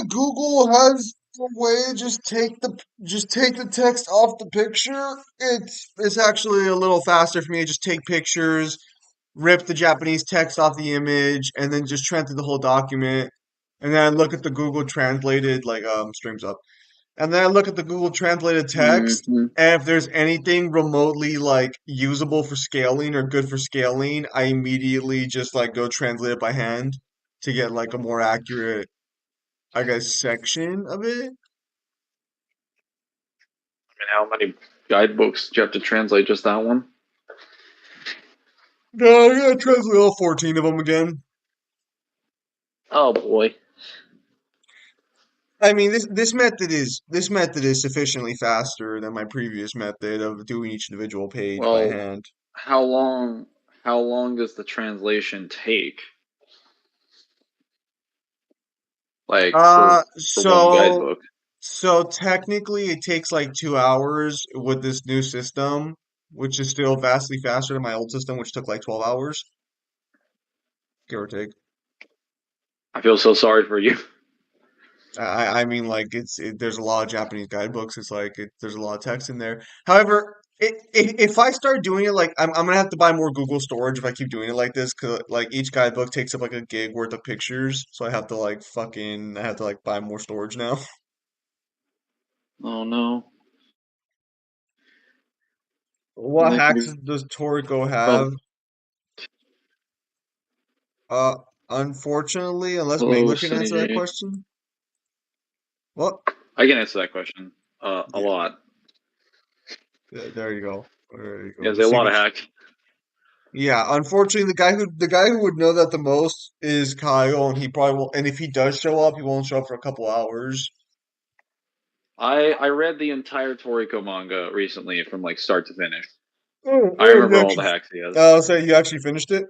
that Google has a way to just take the text off the picture. It's actually a little faster for me to just take pictures, rip the Japanese text off the image, and then just translate the whole document. And then I look at the Google translated streams up. And then I look at the Google translated text, Hmm. and if there's anything remotely like usable for scaling or good for scaling, I immediately just like go translate it by hand to get like a more accurate, I guess, section of it. And how many guidebooks do you have to translate? Just that one? No, I gotta translate all 14 of them again. Oh boy. I mean, this method is sufficiently faster than my previous method of doing each individual page by Well, hand. how long? How long does the translation take? Like Uh, for one so guidebook? So technically, it takes like 2 hours with this new system, which is still vastly faster than my old system, which took like 12 hours, give or take. I feel so sorry for you. I mean, like there's a lot of Japanese guidebooks. It's like there's a lot of text in there. However, if I start doing it like I'm gonna have to buy more Google storage if I keep doing it like this, because like each guidebook takes up like a gig worth of pictures, so I have to like buy more storage now. Oh no. And What then hacks you does Toriko prob have? Uh, Unfortunately, unless hello, Mangler can Sunny answer that J. question. What? I can answer that question. A Yeah, lot. there you go. There you Yeah, go. there's a lot of hacks. Yeah, unfortunately, the guy who would know that the most is Kyle, and he probably will. And if he does show up, he won't show up for a couple hours. I read the entire Toriko manga recently from like start to finish. Oh, I you remember all the actually, hacks he has. so you actually finished it?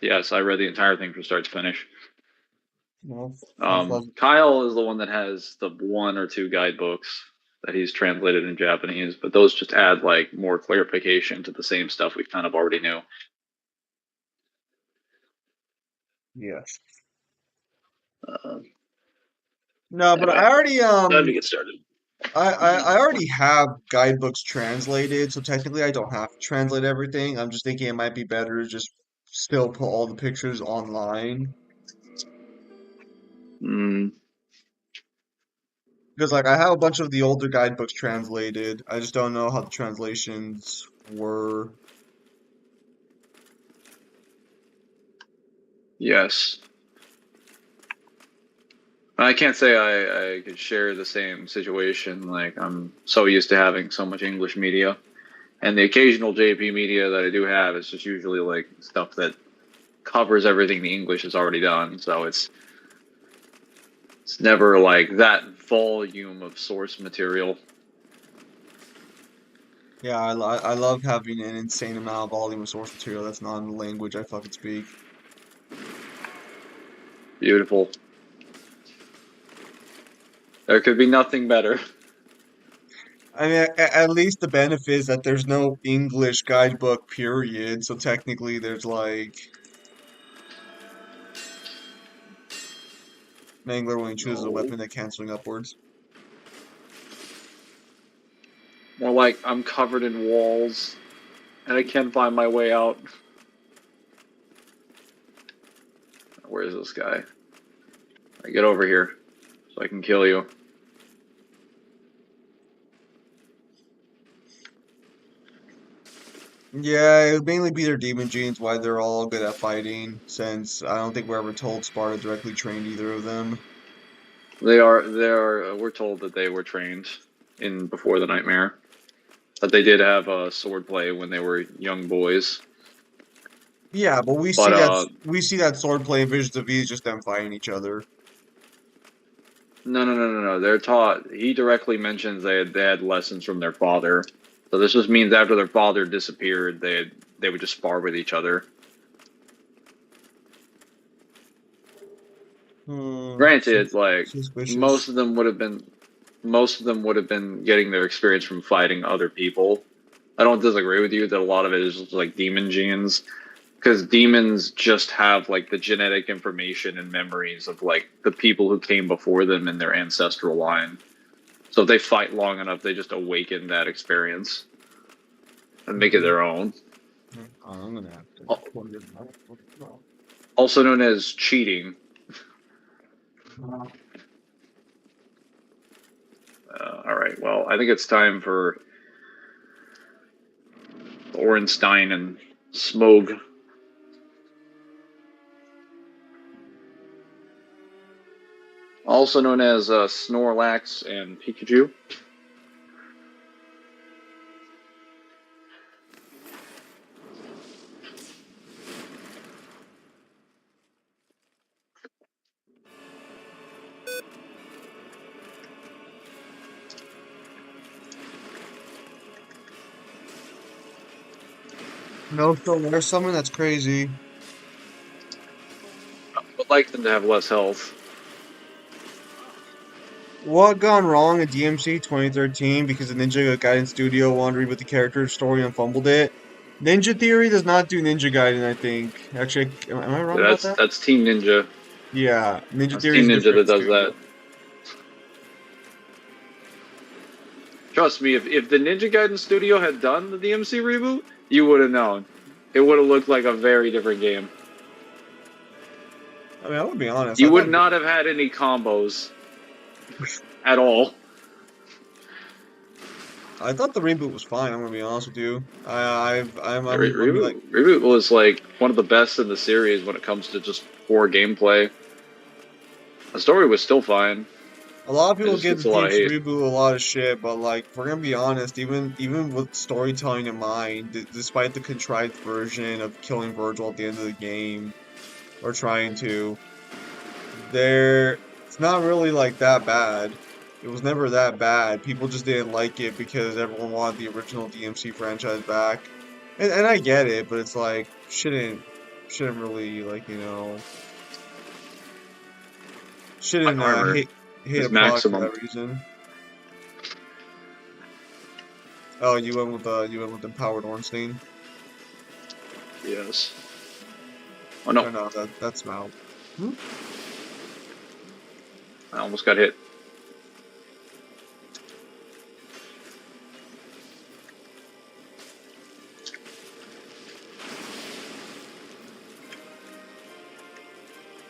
Yes, I read the entire thing from start to finish. Well, well, Kyle is the one that has the one or two guidebooks that he's translated in Japanese, but those just add like more clarification to the same stuff we kind of already knew. yes. Uh, No, but anyway, I already time to get started. I already have guidebooks translated, so technically I don't have to translate everything. I'm just thinking it might be better to just still put all the pictures online. Mm, Because like I have a bunch of the older guidebooks translated. I just don't know how the translations were. yes. I can't say I could share the same situation. Like, I'm so used to having so much English media. And the occasional JP media that I do have is just usually like stuff that covers everything the English has already done. So it's never like that volume of source material. Yeah, I love having an insane amount of volume of source material that's not in the language I fucking speak. Beautiful. There could be nothing better. I mean, at least the benefit is that there's no English guidebook period, so technically there's like Mangler when he chooses a No. weapon that canceling upwards. More like I'm covered in walls and I can't find my way out. Where is this guy? I get over here so I can kill you. Yeah, it would mainly be their demon genes, why they're all good at fighting, since I don't think we're ever told Sparta directly trained either of them. They are. We're told that they were trained in Before the Nightmare. That they did have sword play when they were young boys. Yeah, but But we see that swordplay in Visions of V is just them fighting each other. no, no, no, no, no. They're taught. He directly mentions they had lessons from their father. So this just means after their father disappeared, they would just spar with each other. Sus Granted, like suspicious. most of them would have been getting their experience from fighting other people. I don't disagree with you that a lot of it is just like demon genes, because demons just have like the genetic information and memories of like the people who came before them in their ancestral line. So if they fight long enough, they just awaken that experience and make it their own. I'm gonna have to. Also known as cheating. All right. Well, I think it's time for Orenstein and Smog. Also known as Snorlax and Pikachu. No, so there's someone that's crazy. I would like them to have less health. What gone wrong in DMC 2013 because the Ninja Gaiden studio wanted to reboot the character story and fumbled it? Ninja Theory does not do Ninja Gaiden, I think. Actually, am I wrong about that? That's Team Ninja. Yeah, Ninja That's Theory Team is a Ninja that different does studio. that. Trust me, if the Ninja Gaiden studio had done the DMC reboot, you would have known. It would have looked like a very different game. I mean, I would be honest. You would not have had any combos at all. I thought the reboot was fine. I'm gonna be honest with you. I'm like, Reboot was like one of the best in the series when it comes to just poor gameplay. The story was still fine. a lot of people It's give a lot of DMC hate. reboot a lot of shit, but like, if we're gonna be honest, even with storytelling in mind, despite the contrived version of killing Virgil at the end of the game, or trying to, it's not really like that bad. It was never that bad. People just didn't like it because everyone wanted the original DMC franchise back. And I get it, but it's like shouldn't really like, shouldn't Armor hate is a product for maximum. that reason. Oh, you went with empowered Ornstein? Yes. Oh no, No, that's Mal. I almost got hit.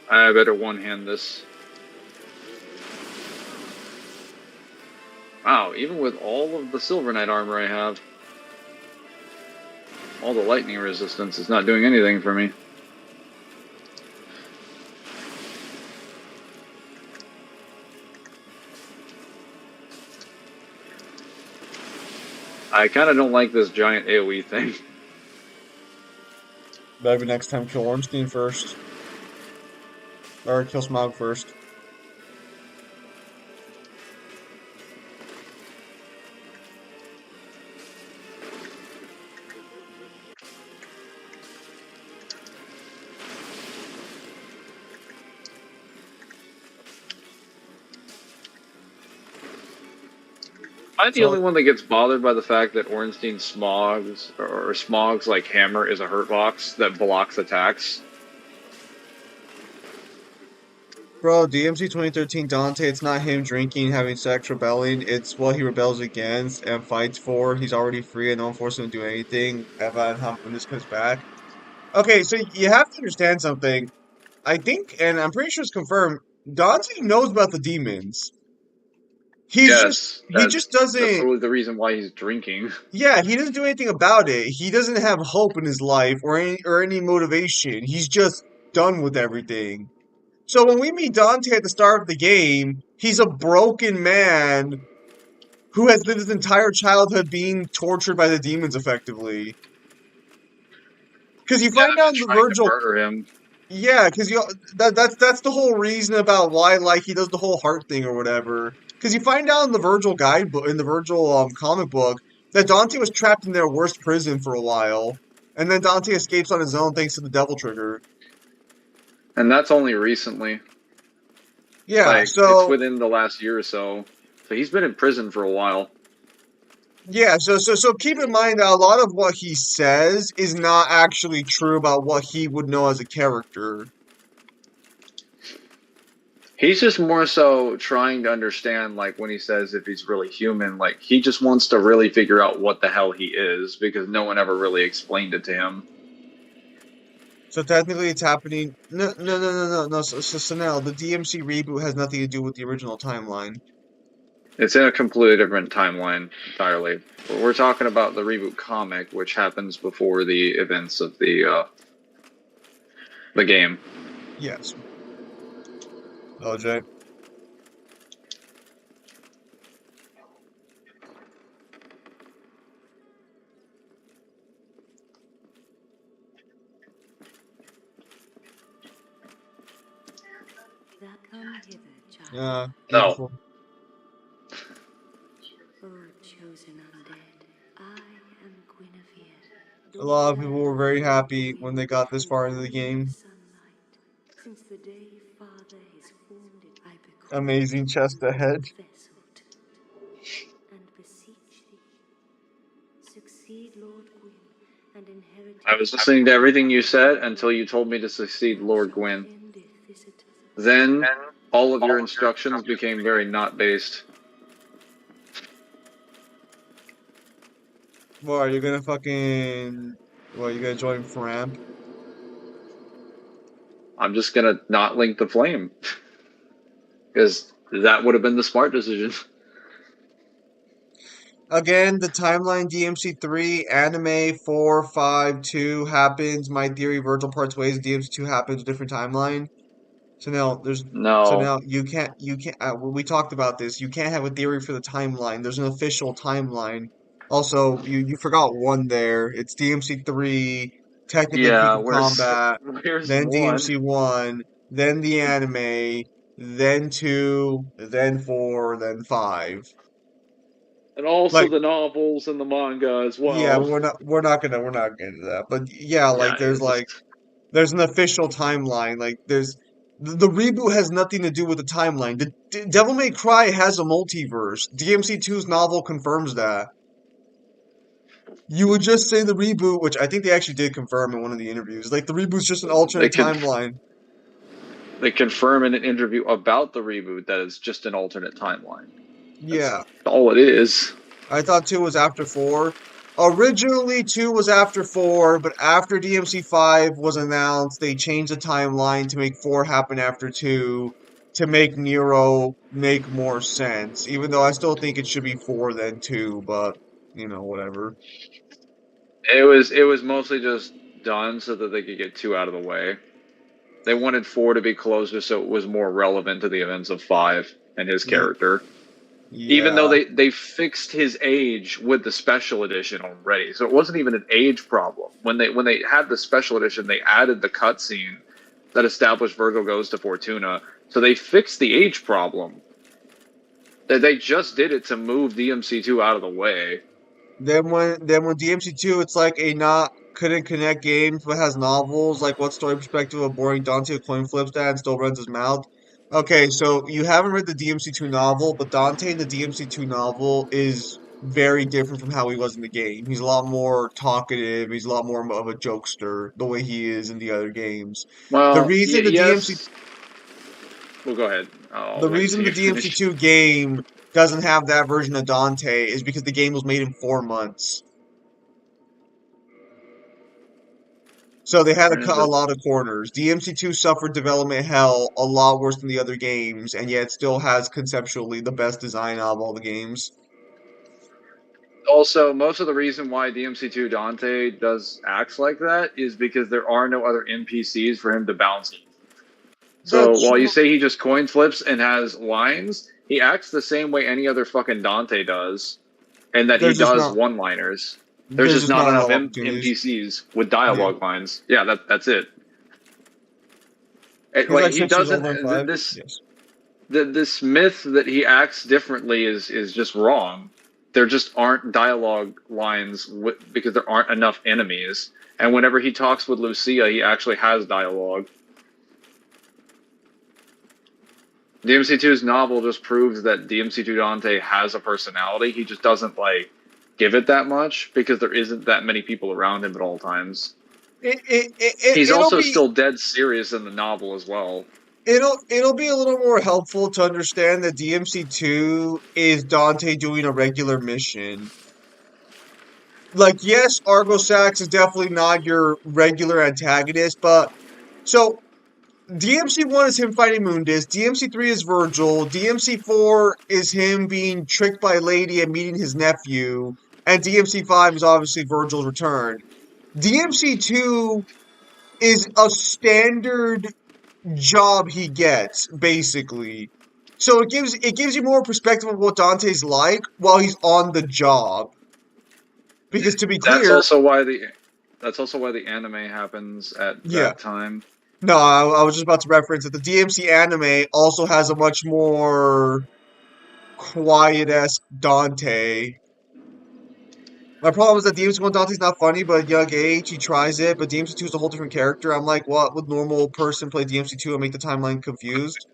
I better one-hand this. Wow, even with all of the Silver Knight armor I have, all the lightning resistance is not doing anything for me. I kind of don't like this giant AoE thing. Maybe next time kill Ornstein first. Or kill Smog first. I'm the only one that gets bothered by the fact that Ornstein's Smog's like hammer is a hurt box that blocks attacks. Bro, DMC 2013 Dante, it's not him drinking, having sex, rebelling. It's what he rebels against and fights for. He's already free and no one forces him to do anything. When this comes back. Okay, so you have to understand something. I think, and I'm pretty sure it's confirmed, Dante knows about the demons. Yes, He just that's doesn't, totally the reason why he's drinking. yeah, he doesn't do anything about it. He doesn't have hope in his life or any motivation. He's just done with everything. So when we meet Dante at the start of the game, he's a broken man who has lived his entire childhood being tortured by the demons effectively. Because you Yeah, find I've out been in the trying to Virgil, murder him. yeah, because that's the whole reason about why like he does the whole heart thing or whatever. Because you find out in the Virgil guidebook, in the Virgil comic book, that Dante was trapped in their worst prison for a while, and then Dante escapes on his own thanks to the Devil Trigger. And that's only recently. Yeah, Like, it's so within the last year or so. So he's been in prison for a while. Yeah, so keep in mind that a lot of what he says is not actually true about what he would know as a character. He's just more so trying to understand, like, when he says if he's really human, like, he just wants to really figure out what the hell he is because no one ever really explained it to him. So technically, it's happening. No. So now the DMC reboot has nothing to do with the original timeline. It's in a completely different timeline entirely. We're talking about the reboot comic, which happens before the events of the game. Yes. LJ. Come hither, child. Yeah, No. beautiful. O chosen undead, I am Guinevere. A lot of Daughter people were very of Lord happy when Gwyn they got this and far into the Queen of game. Sunlight. Since the day Father has formed it, I bequeath Amazing chest ahead. a vessel to and beseech thee. Succeed Lord Gwyn and inherit I his was listening to everything you said until you throne. told me to succeed Lord Thou shalt Gwyn. end this eternal. Then all of your instructions became very not based. What, are you gonna fucking... What, you gonna join Framp? I'm just gonna not link the flame because that would have been the smart decision. Again, the timeline DMC3, anime 4, 5, 2 happens. My theory, Virgil parts ways, DMC2 happens, different timeline. So now there's so No. now you can't we talked about this. You can't have a theory for the timeline. There's an official timeline. Also, you forgot one there. It's DMC3, technically Peak Yeah. of Where's Combat, where's then one? DMC1, then the anime, then 2, then 4, then 5. And also Like, the novels and the manga as yeah, well. we're not getting to that. But yeah, Yeah. like It's just there's an official timeline. Like the reboot has nothing to do with the timeline. Devil May Cry has a multiverse. DMC2's novel confirms that. You would just say the reboot, which I think they actually did confirm in one of the interviews. Like the reboot's just an they alternate could timeline. they confirm in an interview about the reboot that it's just an alternate timeline. That's Yeah, all it is. I thought 2 was after 4. Originally 2 was after 4, but after DMC5 was announced, they changed the timeline to make 4 happen after 2 to make Nero make more sense. Even though I still think it should be 4 then 2, but whatever. It was mostly just done so that they could get two out of the way. They wanted four to be closer so it was more relevant to the events of five and his Ye- character. Even though Yeah. they fixed his age with the special edition already, so it wasn't even an age problem. When they had the special edition, they added the cutscene that established Virgil goes to Fortuna. So they fixed the age problem. They just did it to move DMC2 out of the way. Then when DMC2, it's like a not couldn't connect games but has novels. Like what story perspective of boring Dante with coin flips that and still runs his mouth. Okay, so you haven't read the DMC2 novel, but Dante in the DMC2 novel is very different from how he was in the game. He's a lot more talkative. He's a lot more of a jokester, the way he is in the other games. The Well, reason the DMC yes. Well, go ahead. I'll the wait reason until the you finish. DMC2 game doesn't have that version of Dante is because the game was made in 4 months. So they had to cut a But lot of corners. DMC2 suffered development hell a lot worse than the other games, and yet still has conceptually the best design out of all the games. also, most of the reason why DMC2 Dante does acts like that is because there are no other NPCs for him to bounce. So That's while you true. say he just coin flips and has lines, he acts the same way any other fucking Dante does, and that he There's just does not one-liners. There's there's just just not not enough enough opportunities. NPCs with Yeah. dialogue lines. Yeah, that's it. He's Like like he 6 years doesn't older than 5. this Yes. this myth that he acts differently is just wrong. There just aren't dialogue lines because there aren't enough enemies. And whenever he talks with Lucia, he actually has dialogue. DMC2's novel just proves that DMC2 Dante has a personality. He just doesn't like give it that much because there isn't that many people around him at all times. He's It'll also be still dead serious in the novel as well. it'll be a little more helpful to understand that DMC2 is Dante doing a regular mission. Like, yes, Argo Sax is definitely not your regular antagonist, but so DMC1 is him fighting Mundus, DMC3 is Virgil, DMC4 is him being tricked by Lady and meeting his nephew, and DMC5 is obviously Virgil's return. DMC2 is a standard job he gets, basically. So it gives you more perspective of what Dante's like while he's on the job. Because to be That's clear, also why the anime happens at yeah. that time. No, I was just about to reference that the DMC anime also has a much more quiet-esque Dante. My problem is that DMC1 Dante's not funny, but young age, he tries it, but DMC2 is a whole different character. I'm like, what would normal person play DMC2 and make the timeline confused?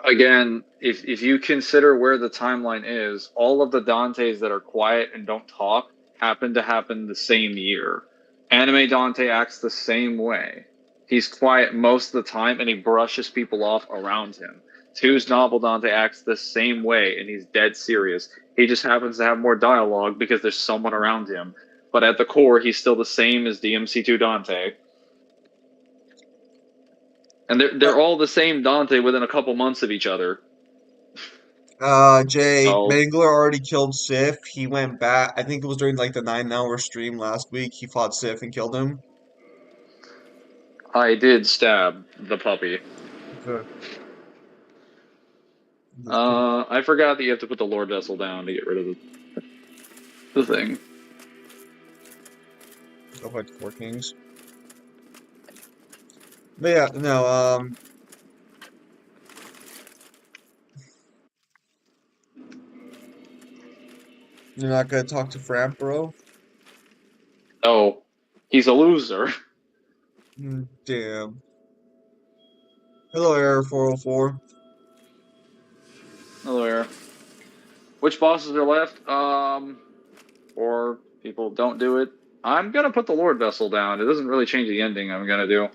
Again, if you consider where the timeline is, all of the Dantes that are quiet and don't talk happen to happen the same year. Anime Dante acts the same way. He's quiet most of the time and he brushes people off around him. Two's novel Dante acts the same way and he's dead serious. He just happens to have more dialogue because there's someone around him. But at the core, he's still the same as DMC2 Dante. And they're all the same Dante within a couple months of each other. Jay, So Mangler already killed Sif. He went back. I think it was during like the 9 hour stream last week. He fought Sif and killed him. I did stab the puppy. Okay. I forgot that you have to put the Lord Vessel down to get rid of the thing. Go back to Four Kings. But yeah, no, you're not gonna talk to Framp, bro? Oh, he's a loser. Damn. Hello, Error 404. Hello there. Which bosses are left? Or people don't do it. I'm gonna put the Lord Vessel down. It doesn't really change the ending I'm gonna do.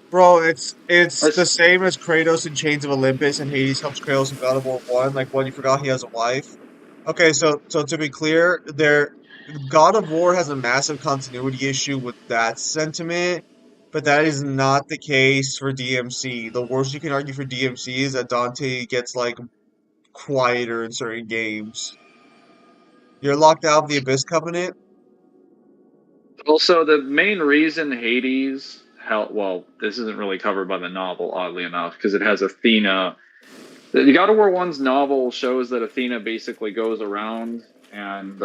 Bro, it's the Let's, same as Kratos in Chains of Olympus and Hades helps Kratos in God of War 1. Like, when you forgot he has a wife. Okay, so to be clear, God of War has a massive continuity issue with that sentiment, but that is not the case for DMC. The worst you can argue for DMC is that Dante gets like quieter in certain games. You're locked out of the Abyss Covenant. also, the main reason Hades well, this isn't really covered by the novel, oddly enough, because it has Athena. The God of War 1's novel shows that Athena basically goes around and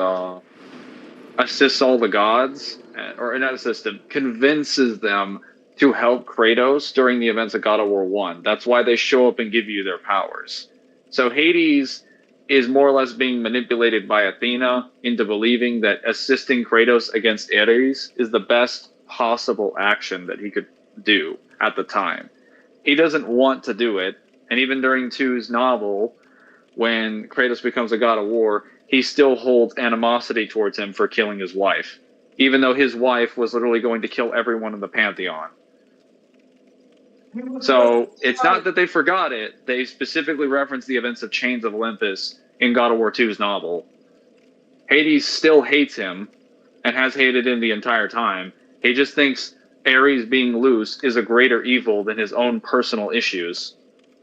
assists all the gods, or not assists them, convinces them to help Kratos during the events of God of War 1. That's why they show up and give you their powers. So Hades is more or less being manipulated by Athena into believing that assisting Kratos against Ares is the best possible action that he could do at the time. He doesn't want to do it, and even during 2's novel, when Kratos becomes a god of war, he still holds animosity towards him for killing his wife, even though his wife was literally going to kill everyone in the Pantheon. So it's not that they forgot it. They specifically referenced the events of Chains of Olympus in God of War 2's novel. Hades still hates him and has hated him the entire time. He just thinks Ares being loose is a greater evil than his own personal issues,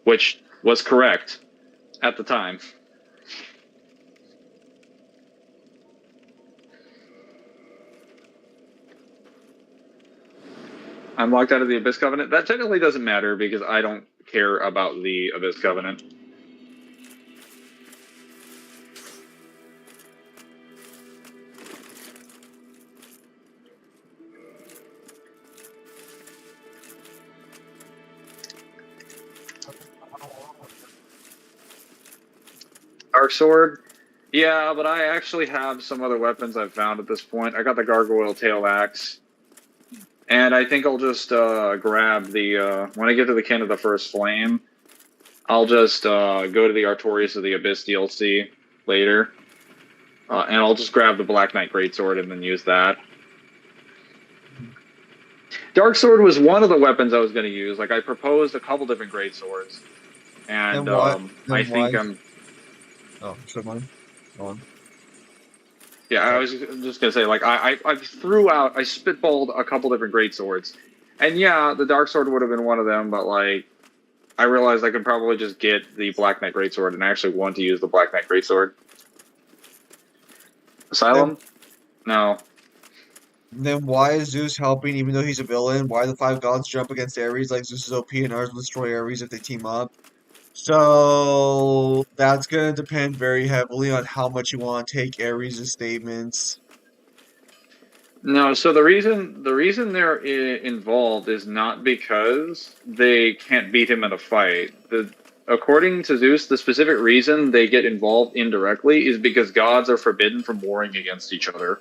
which was correct at the time. I'm locked out of the Abyss Covenant. That technically doesn't matter because I don't care about the Abyss Covenant. Dark Sword? Yeah, but I actually have some other weapons I've found at this point. I got the Gargoyle Tail Axe. And I think I'll just grab the... when I get to the Kin of the First Flame, I'll just go to the Artorias of the Abyss DLC, later. And I'll just grab the Black Knight Greatsword and then use that. Dark Sword was one of the weapons I was going to use. Like, I proposed a couple different Greatswords. Then And why? I Then why? think I'm... Oh, so mine. Go on. Yeah, I Sorry. was just going to say, like, I spitballed a couple different Greatswords. And yeah, the Dark Sword would have been one of them, but, like, I realized I could probably just get the Black Knight Greatsword, and I actually want to use the Black Knight Greatsword. Then Asylum? No. then why is Zeus helping even though he's a villain? Why do the five gods jump against Ares like Zeus is OP and ours will destroy Ares if they team up? So that's gonna depend very heavily on how much you want to take Ares' statements. No, so the reason they're involved is not because they can't beat him in a fight. According to Zeus, the specific reason they get involved indirectly is because gods are forbidden from warring against each other.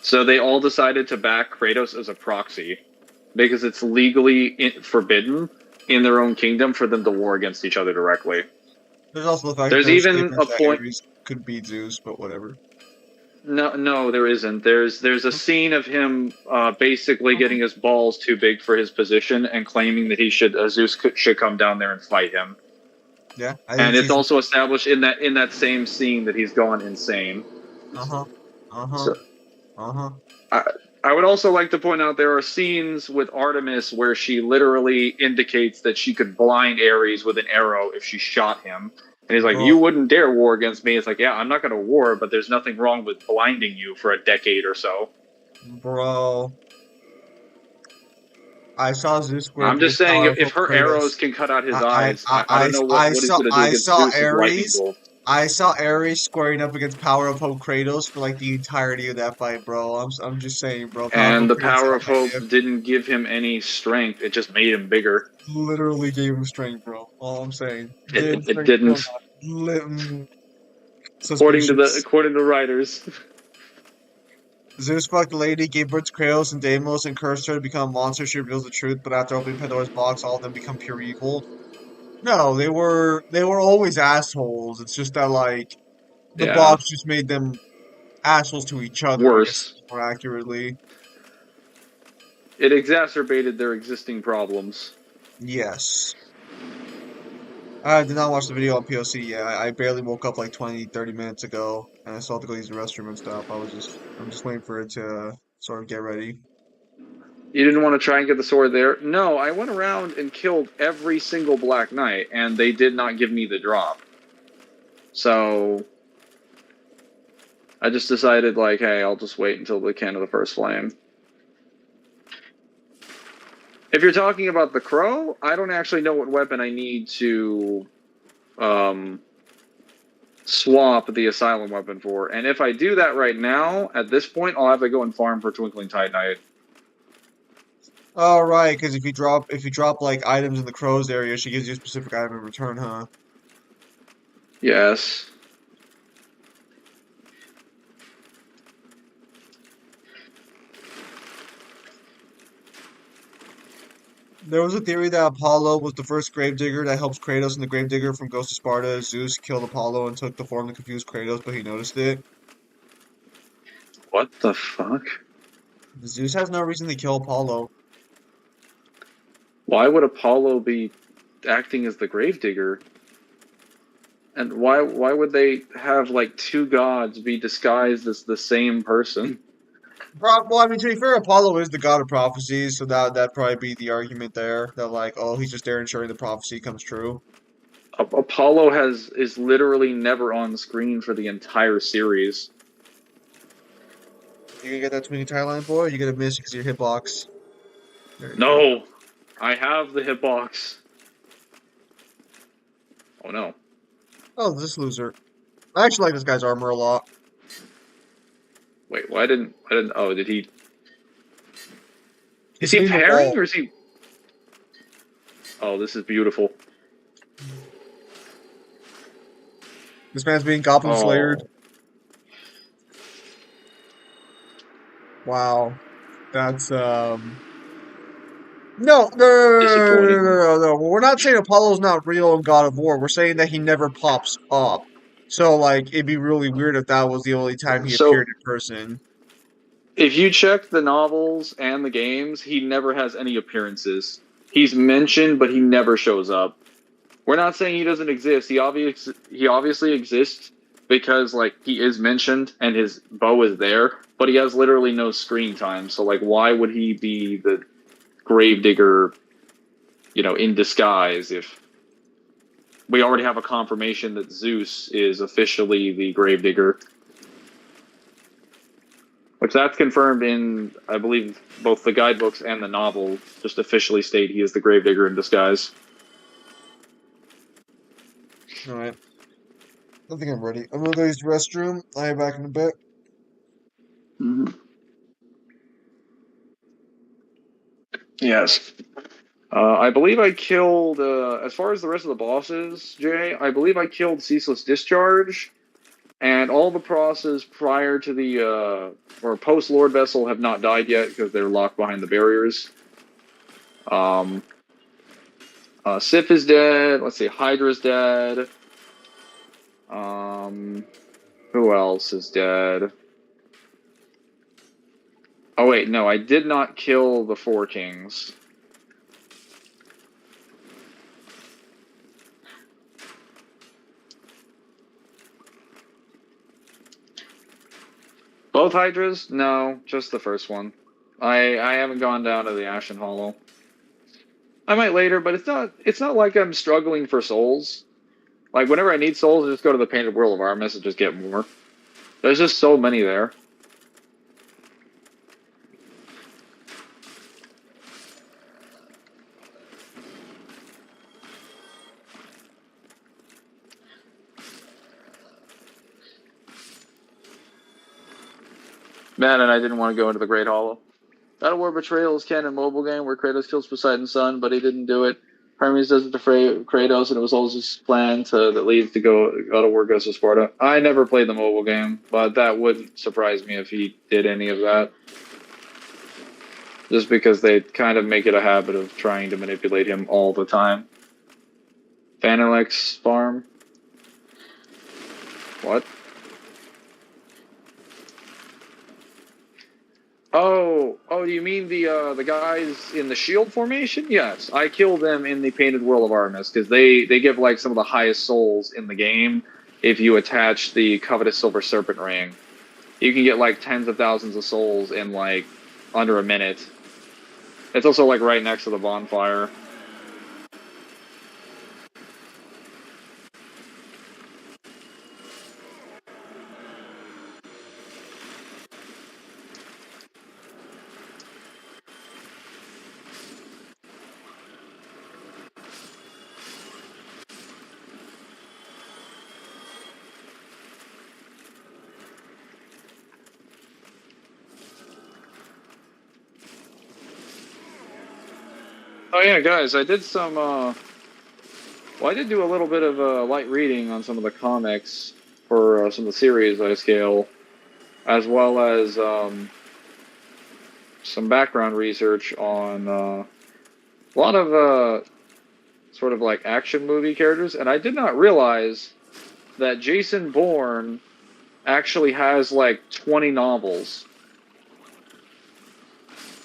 So they all decided to back Kratos as a proxy because it's legally forbidden in their own kingdom for them to war against each other directly. There's also the fact that There's there's even a statements that point. Ares could beat Zeus, but whatever. No, there isn't. There's a scene of him basically getting his balls too big for his position and claiming that Zeus should come down there and fight him. Yeah, I And think it's he's. also established in that same scene that he's gone insane. Uh-huh. Uh-huh. So Uh-huh. I I would also like to point out there are scenes with Artemis where she literally indicates that she could blind Ares with an arrow if she shot him. And he's like, Bro, "You wouldn't dare war against me." It's like, yeah, I'm not going to war, but there's nothing wrong with blinding you for a decade or so. bro. I saw Zeus square up I'm just against saying, if, powerful if her arrows Kratos. can cut out his I eyes, I don't know what he's going to do I against saw Zeus's lightning Ares. bolt. I saw Ares squaring up against Power of Hope Kratos for like the entirety of that fight, bro. I'm just saying, bro. Power of And Hope the Kratos power had of that hope gift. didn't give him any strength; it just made him bigger. Literally gave him strength, bro. All I'm saying. Did It strength kill didn't, not? Suspicious. according to writers. Zeus fucked the lady, gave birth to Kratos and Deimos, and cursed her to become a monster. She reveals the truth, but after opening Pandora's box, all of them become pure evil. No, they were always assholes. It's just that like the Yeah, box just made them assholes to each other, I guess worse. more accurately. It exacerbated their existing problems. Yes. I did not watch the video on POC yet. I barely woke up like 20, 30 minutes ago, and I still have to go use the restroom and stuff. I'm just waiting for it to sort of get ready. You didn't want to try and get the sword there? No, I went around and killed every single Black Knight, and they did not give me the drop. So I just decided, like, hey, I'll just wait until the can of the first flame. If you're talking about the crow, I don't actually know what weapon I need to swap the asylum weapon for. And if I do that right now, at this point, I'll have to go and farm for Twinkling Titanite. Oh, right, because if you drop like items in the crow's area, she gives you a specific item in return, huh? Yes. There was a theory that Apollo was the first gravedigger that helps Kratos and the gravedigger from Ghost of Sparta. Zeus killed Apollo and took the form to confuse Kratos, but he noticed it. What the fuck? Zeus has no reason to kill Apollo. Why would Apollo be acting as the gravedigger? And why would they have like two gods be disguised as the same person? Well, I mean, to be fair, Apollo is the god of prophecies, so that'd probably be the argument there. That like, oh, he's just there ensuring the prophecy comes true. Apollo is literally never on screen for the entire series. You gonna get that swinging tie line, boy? Or you gonna miss because of your hitbox? There you go. No, I have the hitbox. Oh no. Oh, this loser. I actually like this guy's armor a lot. Wait, why didn't? Oh, did he? Is He's he hitting the parrying ball. or is he? Oh, this is beautiful. This man's being goblin slayered. Oh, Wow. That's no, no, no, no, no, no, disappointing. no, no, no. We're not saying Apollo's not real in God of War. We're saying that he never pops up. So like it'd be really weird if that was the only time he So appeared in person. if you check the novels and the games, he never has any appearances. He's mentioned, but he never shows up. We're not saying he doesn't exist. He obviously exists because like he is mentioned and his bow is there, but he has literally no screen time. So like, why would he be the gravedigger, in disguise if we already have a confirmation that Zeus is officially the gravedigger? Which that's confirmed in, I believe, both the guidebooks and the novel. Just officially state he is the gravedigger in disguise. All right. I think I'm ready. I'm gonna go use the restroom. I'll be back in a bit. Mm-hmm. Yes. I believe I killed, as far as the rest of the bosses, Jay, I believe I killed Ceaseless Discharge, and all the bosses prior to or post Lord Vessel have not died yet because they're locked behind the barriers. Um, Sif is dead. Let's see, Hydra's dead. Who else is dead? Oh wait, no, I did not kill the Four Kings. Both Hydras? No, just the first one. I haven't gone down to the Ashen Hollow. I might later, but it's not like I'm struggling for souls. Like whenever I need souls, I just go to the Painted World of Artemis and just get more. There's just so many there. Man, and I didn't want to go into the Great Hollow. God of War Betrayal is canon mobile game where Kratos kills Poseidon's son, but he didn't do it. Hermes does it to Kratos, and it was always his plan that leads to God of War goes to Sparta. I never played the mobile game, but that wouldn't surprise me if he did any of that. Just because they kind of make it a habit of trying to manipulate him all the time. Vanillex farm? What? Oh, you mean the guys in the shield formation? Yes, I killed them in the Painted World of Artemis because they give like some of the highest souls in the game if you attach the covetous silver serpent ring. You can get like tens of thousands of souls in like under a minute. It's also like right next to the bonfire. Oh yeah, guys, I did some. I did do a little bit of light reading on some of the comics for some of the series I scale, as well as some background research on a lot of sort of like action movie characters, and I did not realize that Jason Bourne actually has like 20 novels.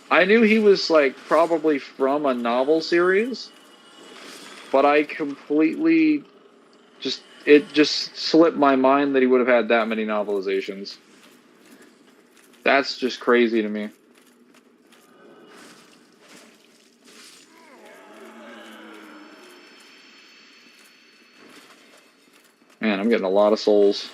I knew he was like probably from a novel series, but I completely it just slipped my mind that he would have had that many novelizations. That's just crazy to me. Man, I'm getting a lot of souls.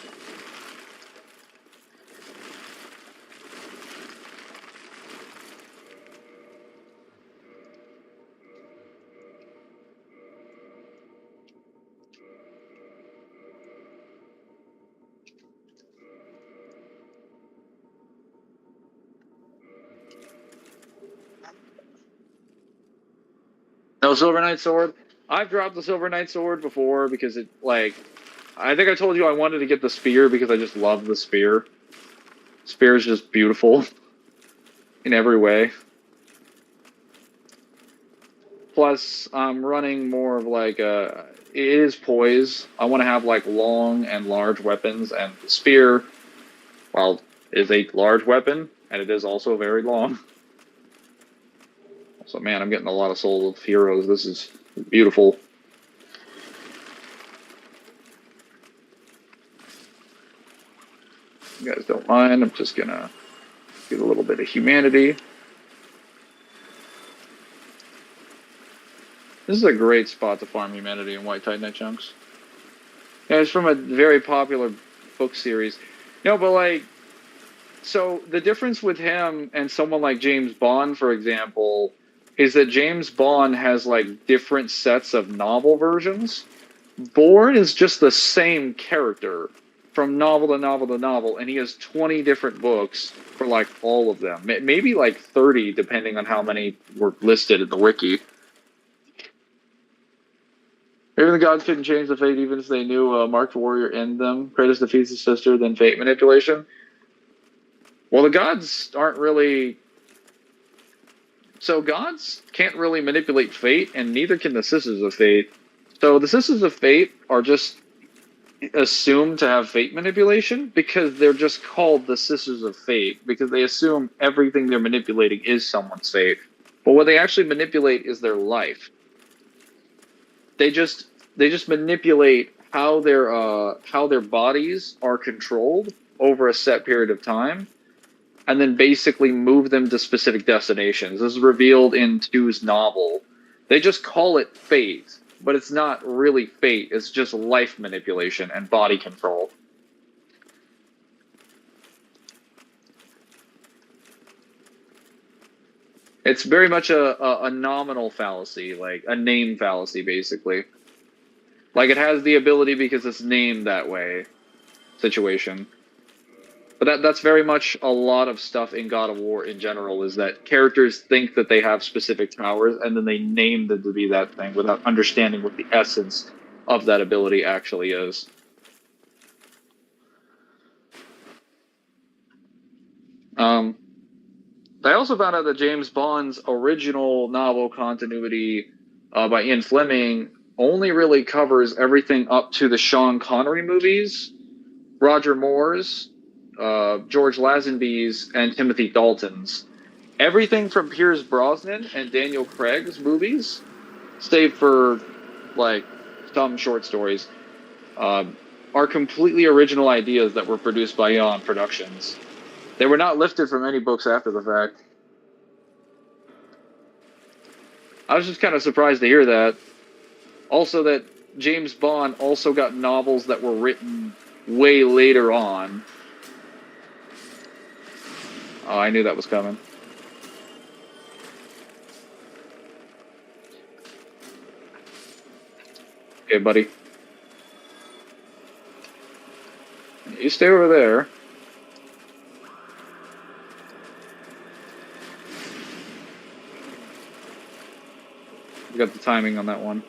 No Silver Knight Sword? I've dropped the Silver Knight Sword before because it, like, I think I told you I wanted to get the spear because I just love the spear. Spear is just beautiful in every way. Plus, I'm running more of like a. It is poise. I want to have like long and large weapons, and the spear, well, is a large weapon, and it is also very long. So, man, I'm getting a lot of Soul of Heroes. This is beautiful. You guys don't mind. I'm just gonna get a little bit of humanity. This is a great spot to farm humanity in White Titanite chunks. Yeah, it's from a very popular book series. No, but like, so the difference with him and someone like James Bond, for example, is that James Bond has like different sets of novel versions. Bourne is just the same character from novel to novel to novel, and he has 20 different books for like all of them. Maybe like 30, depending on how many were listed in the wiki. Maybe the gods couldn't change the fate even if they knew a marked warrior in them. Kratos defeats his sister, then fate manipulation. Well, the gods aren't really... So gods can't really manipulate fate, and neither can the Sisters of Fate. So the Sisters of Fate are just assumed to have fate manipulation because they're just called the Sisters of Fate, because they assume everything they're manipulating is someone's fate. But what they actually manipulate is their life. They just manipulate how their bodies are controlled over a set period of time, and then basically move them to specific destinations. This is revealed in 2's novel. They just call it fate, but it's not really fate. It's just life manipulation and body control. It's very much a nominal fallacy, like a name fallacy, basically. Like, it has the ability because it's named that way situation. But that's very much a lot of stuff in God of War in general, is that characters think that they have specific powers, and then they name them to be that thing without understanding what the essence of that ability actually is. I also found out that James Bond's original novel continuity by Ian Fleming only really covers everything up to the Sean Connery movies, Roger Moore's, George Lazenby's, and Timothy Dalton's. Everything from Pierce Brosnan and Daniel Craig's movies, save for like some short stories, are completely original ideas that were produced by Eon Productions. They were not lifted from any books after the fact. I was just kind of surprised to hear that. Also, that James Bond also got novels that were written way later on. Oh, I knew that was coming. Okay, buddy. You stay over there. You got the timing on that one.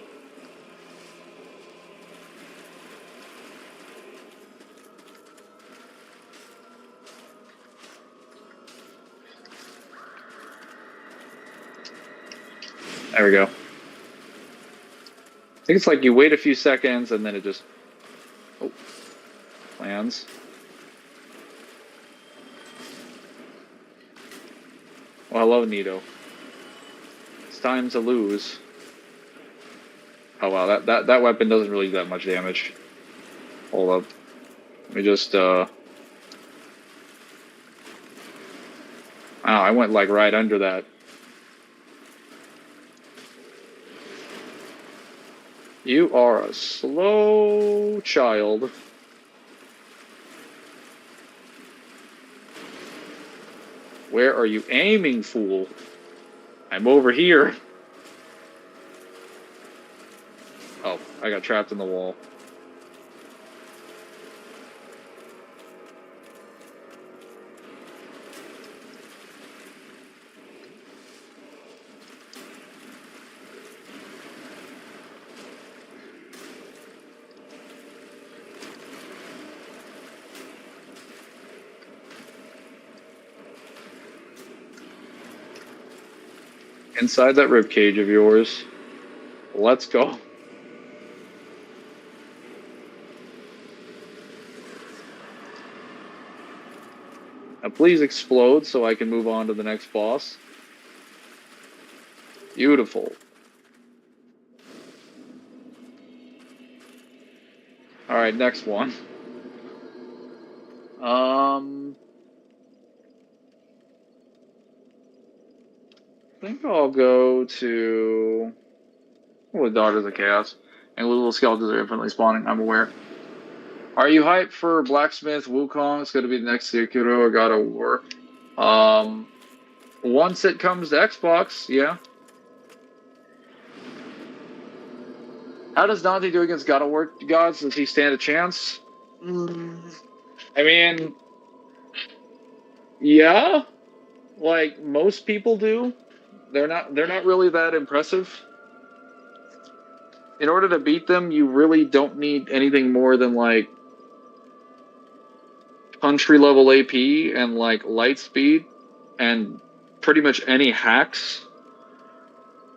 There we go. I think it's like you wait a few seconds and then it just lands. Well, hello, Nito. It's time to lose. Oh wow, that weapon doesn't really do that much damage. Hold up. Let me just Wow, I went like right under that. You are a slow child. Where are you aiming, fool? I'm over here. Oh, I got trapped in the wall. Inside that rib cage of yours. let's go. Now please explode so I can move on to the next boss. Beautiful. Alright, next one. I think I'll go to the Daughters of Chaos. And little skeletons are infinitely spawning, I'm aware. Are you hyped for Blacksmith Wukong? It's going to be the next Sekiro or God of War. Once it comes to Xbox, yeah. How does Dante do against God of War gods? Does he stand a chance? I mean, yeah, like most people do. They're not really that impressive. In order to beat them, you really don't need anything more than like country level AP and like light speed and pretty much any hacks,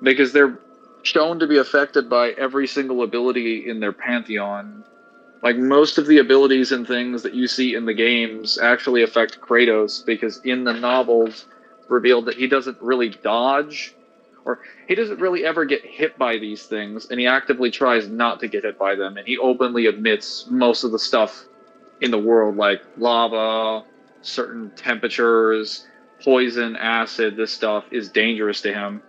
because they're shown to be affected by every single ability in their pantheon. Like most of the abilities and things that you see in the games actually affect Kratos, because in the novels it's revealed that he doesn't really dodge, or he doesn't really ever get hit by these things, and he actively tries not to get hit by them, and he openly admits most of the stuff in the world, like lava, certain temperatures, poison, acid, this stuff is dangerous to him.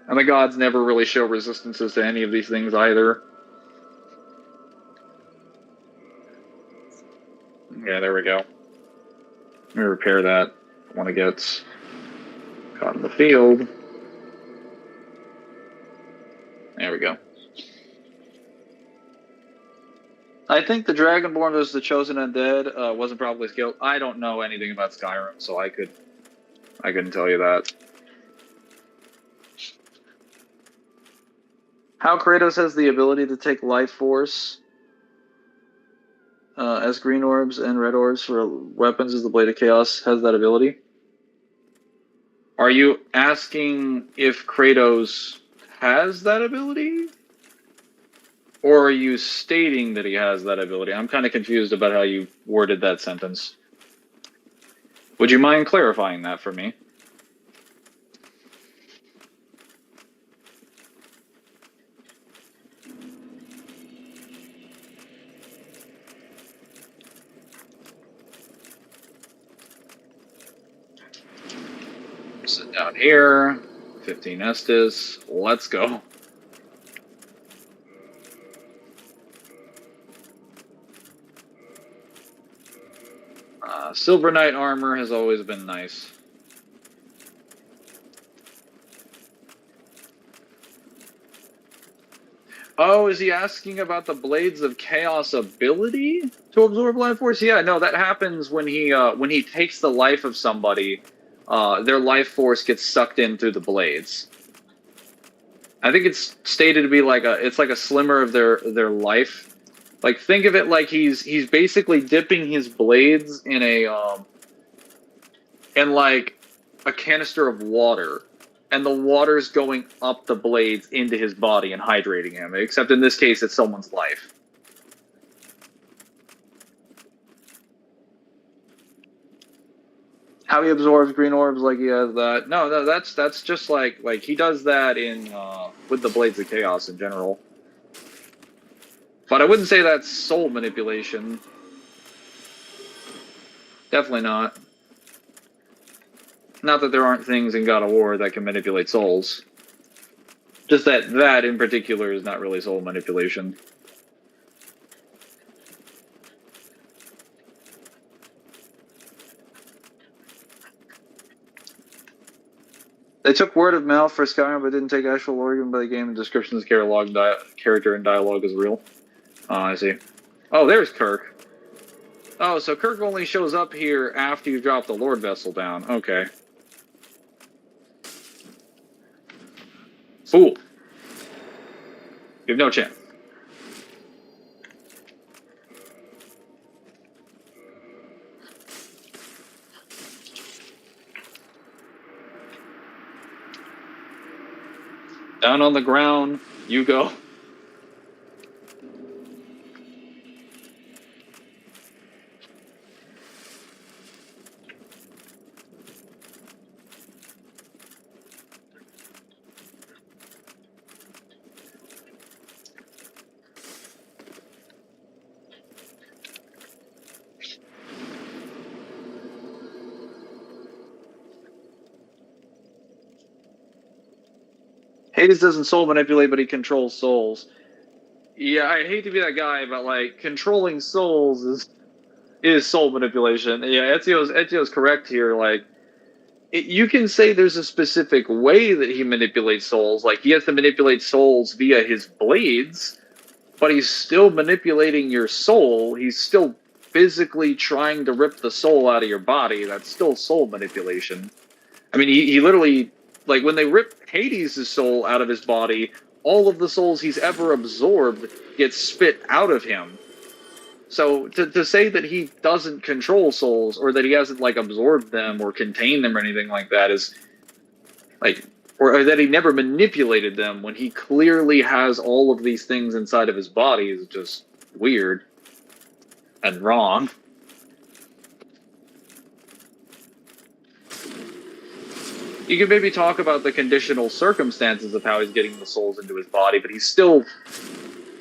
And the gods never really show resistances to any of these things either. Yeah, there we go. Let me repair that when it gets caught in the field. There we go. I think the Dragonborn was the chosen undead. Wasn't probably scaled. I don't know anything about Skyrim, so I couldn't tell you that. How Kratos has the ability to take life force as green orbs and red orbs for weapons as the Blade of Chaos has that ability. Are you asking if Kratos has that ability? Or are you stating that he has that ability? I'm kind of confused about how you worded that sentence. Would you mind clarifying that for me? Sit down here. 15 Estus. Let's go. Silver Knight armor has always been nice. Oh, is he asking about the Blades of Chaos ability to absorb life force? Yeah, no, that happens when he takes the life of somebody. Their life force gets sucked in through the blades. I think it's stated to be like a slimmer of their life. Like, think of it like he's basically dipping his blades in like a canister of water, and the water's going up the blades into his body and hydrating him. Except in this case, it's someone's life. How he absorbs green orbs, like he has that. No, that's just like he does that in with the Blades of Chaos in general. But I wouldn't say that's soul manipulation. Definitely not. Not that there aren't things in God of War that can manipulate souls. Just that in particular is not really soul manipulation. They took word of mouth for Skyrim, but didn't take actual lore given by the game and descriptions, character, and dialogue is real. Oh, I see. Oh, there's Kirk. Oh, so Kirk only shows up here after you drop the Lord Vessel down. Okay. Fool. You have no chance. Down on the ground, you go. Hades doesn't soul manipulate, but he controls souls. Yeah, I hate to be that guy, but like controlling souls is soul manipulation. Yeah, Ezio's correct here. Like you can say there's a specific way that he manipulates souls. Like he has to manipulate souls via his blades, but he's still manipulating your soul. He's still physically trying to rip the soul out of your body. That's still soul manipulation. I mean, he literally, like, when they rip Hades' soul out of his body, all of the souls he's ever absorbed get spit out of him. So to say that he doesn't control souls, or that he hasn't, like, absorbed them or contained them or anything like that is, like, or that he never manipulated them when he clearly has all of these things inside of his body is just weird and wrong. You can maybe talk about the conditional circumstances of how he's getting the souls into his body, but he's still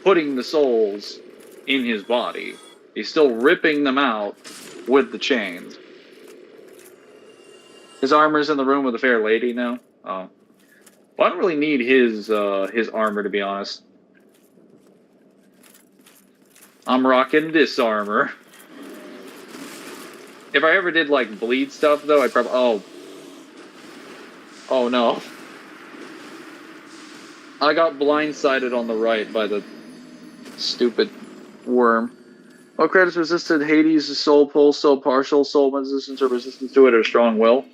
putting the souls in his body. He's still ripping them out with the chains. His armor's in the room with the fair lady now. Oh, well, I don't really need his armor, to be honest. I'm rocking this armor. If I ever did like bleed stuff, though, I'd probably Oh no. I got blindsided on the right by the stupid worm. Well, Kratos resisted Hades' soul pull, so partial soul resistance or resistance to it or strong will.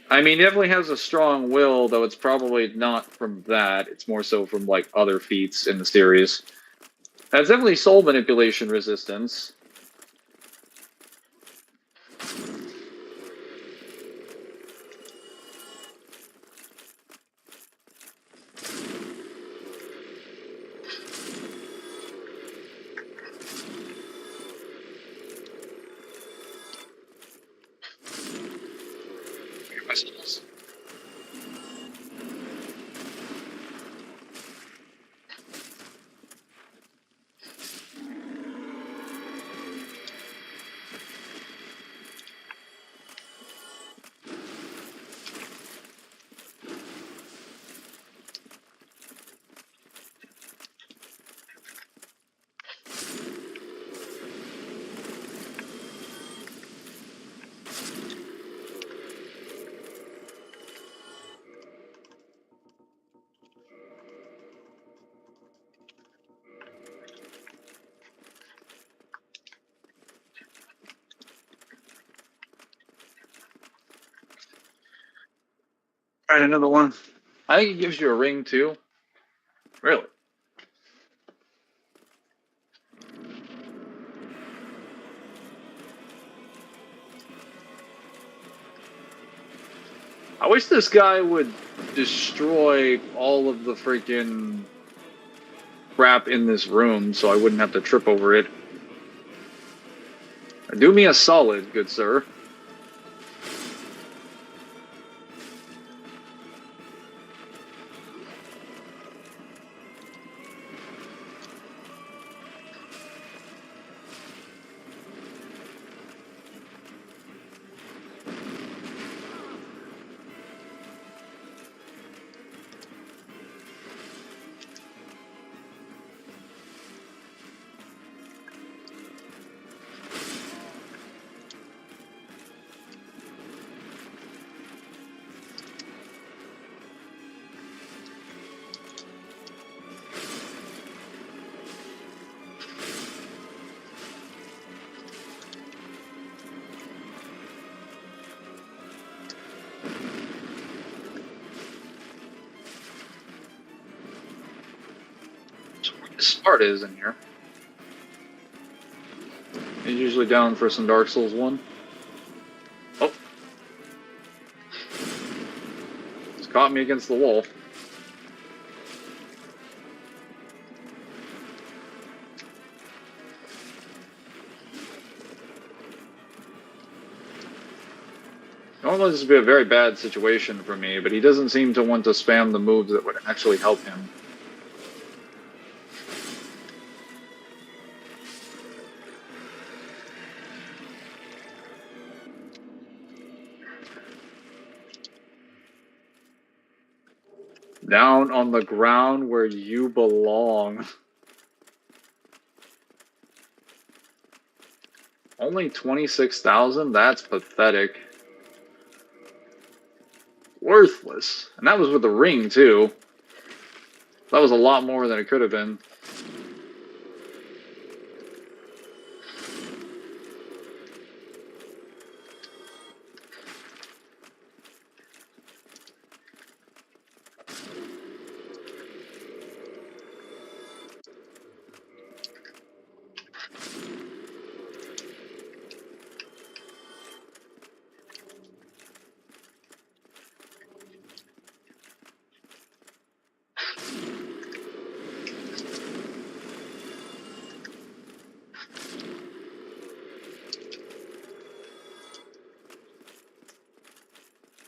I mean, he definitely has a strong will, though it's probably not from that. It's more so from, like, other feats in the series. That's definitely soul manipulation resistance. Alright, another one. I think it gives you a ring, too. Really? I wish this guy would destroy all of the freaking crap in this room so I wouldn't have to trip over it. Do me a solid, good sir. Sparta is in here. He's usually down for some Dark Souls 1. Oh. He's caught me against the wall. don't know, this would be a very bad situation for me, but he doesn't seem to want to spam the moves that would actually help him. Down on the ground where you belong. Only 26,000? That's pathetic. Worthless. And that was with the ring, too. That was a lot more than it could have been.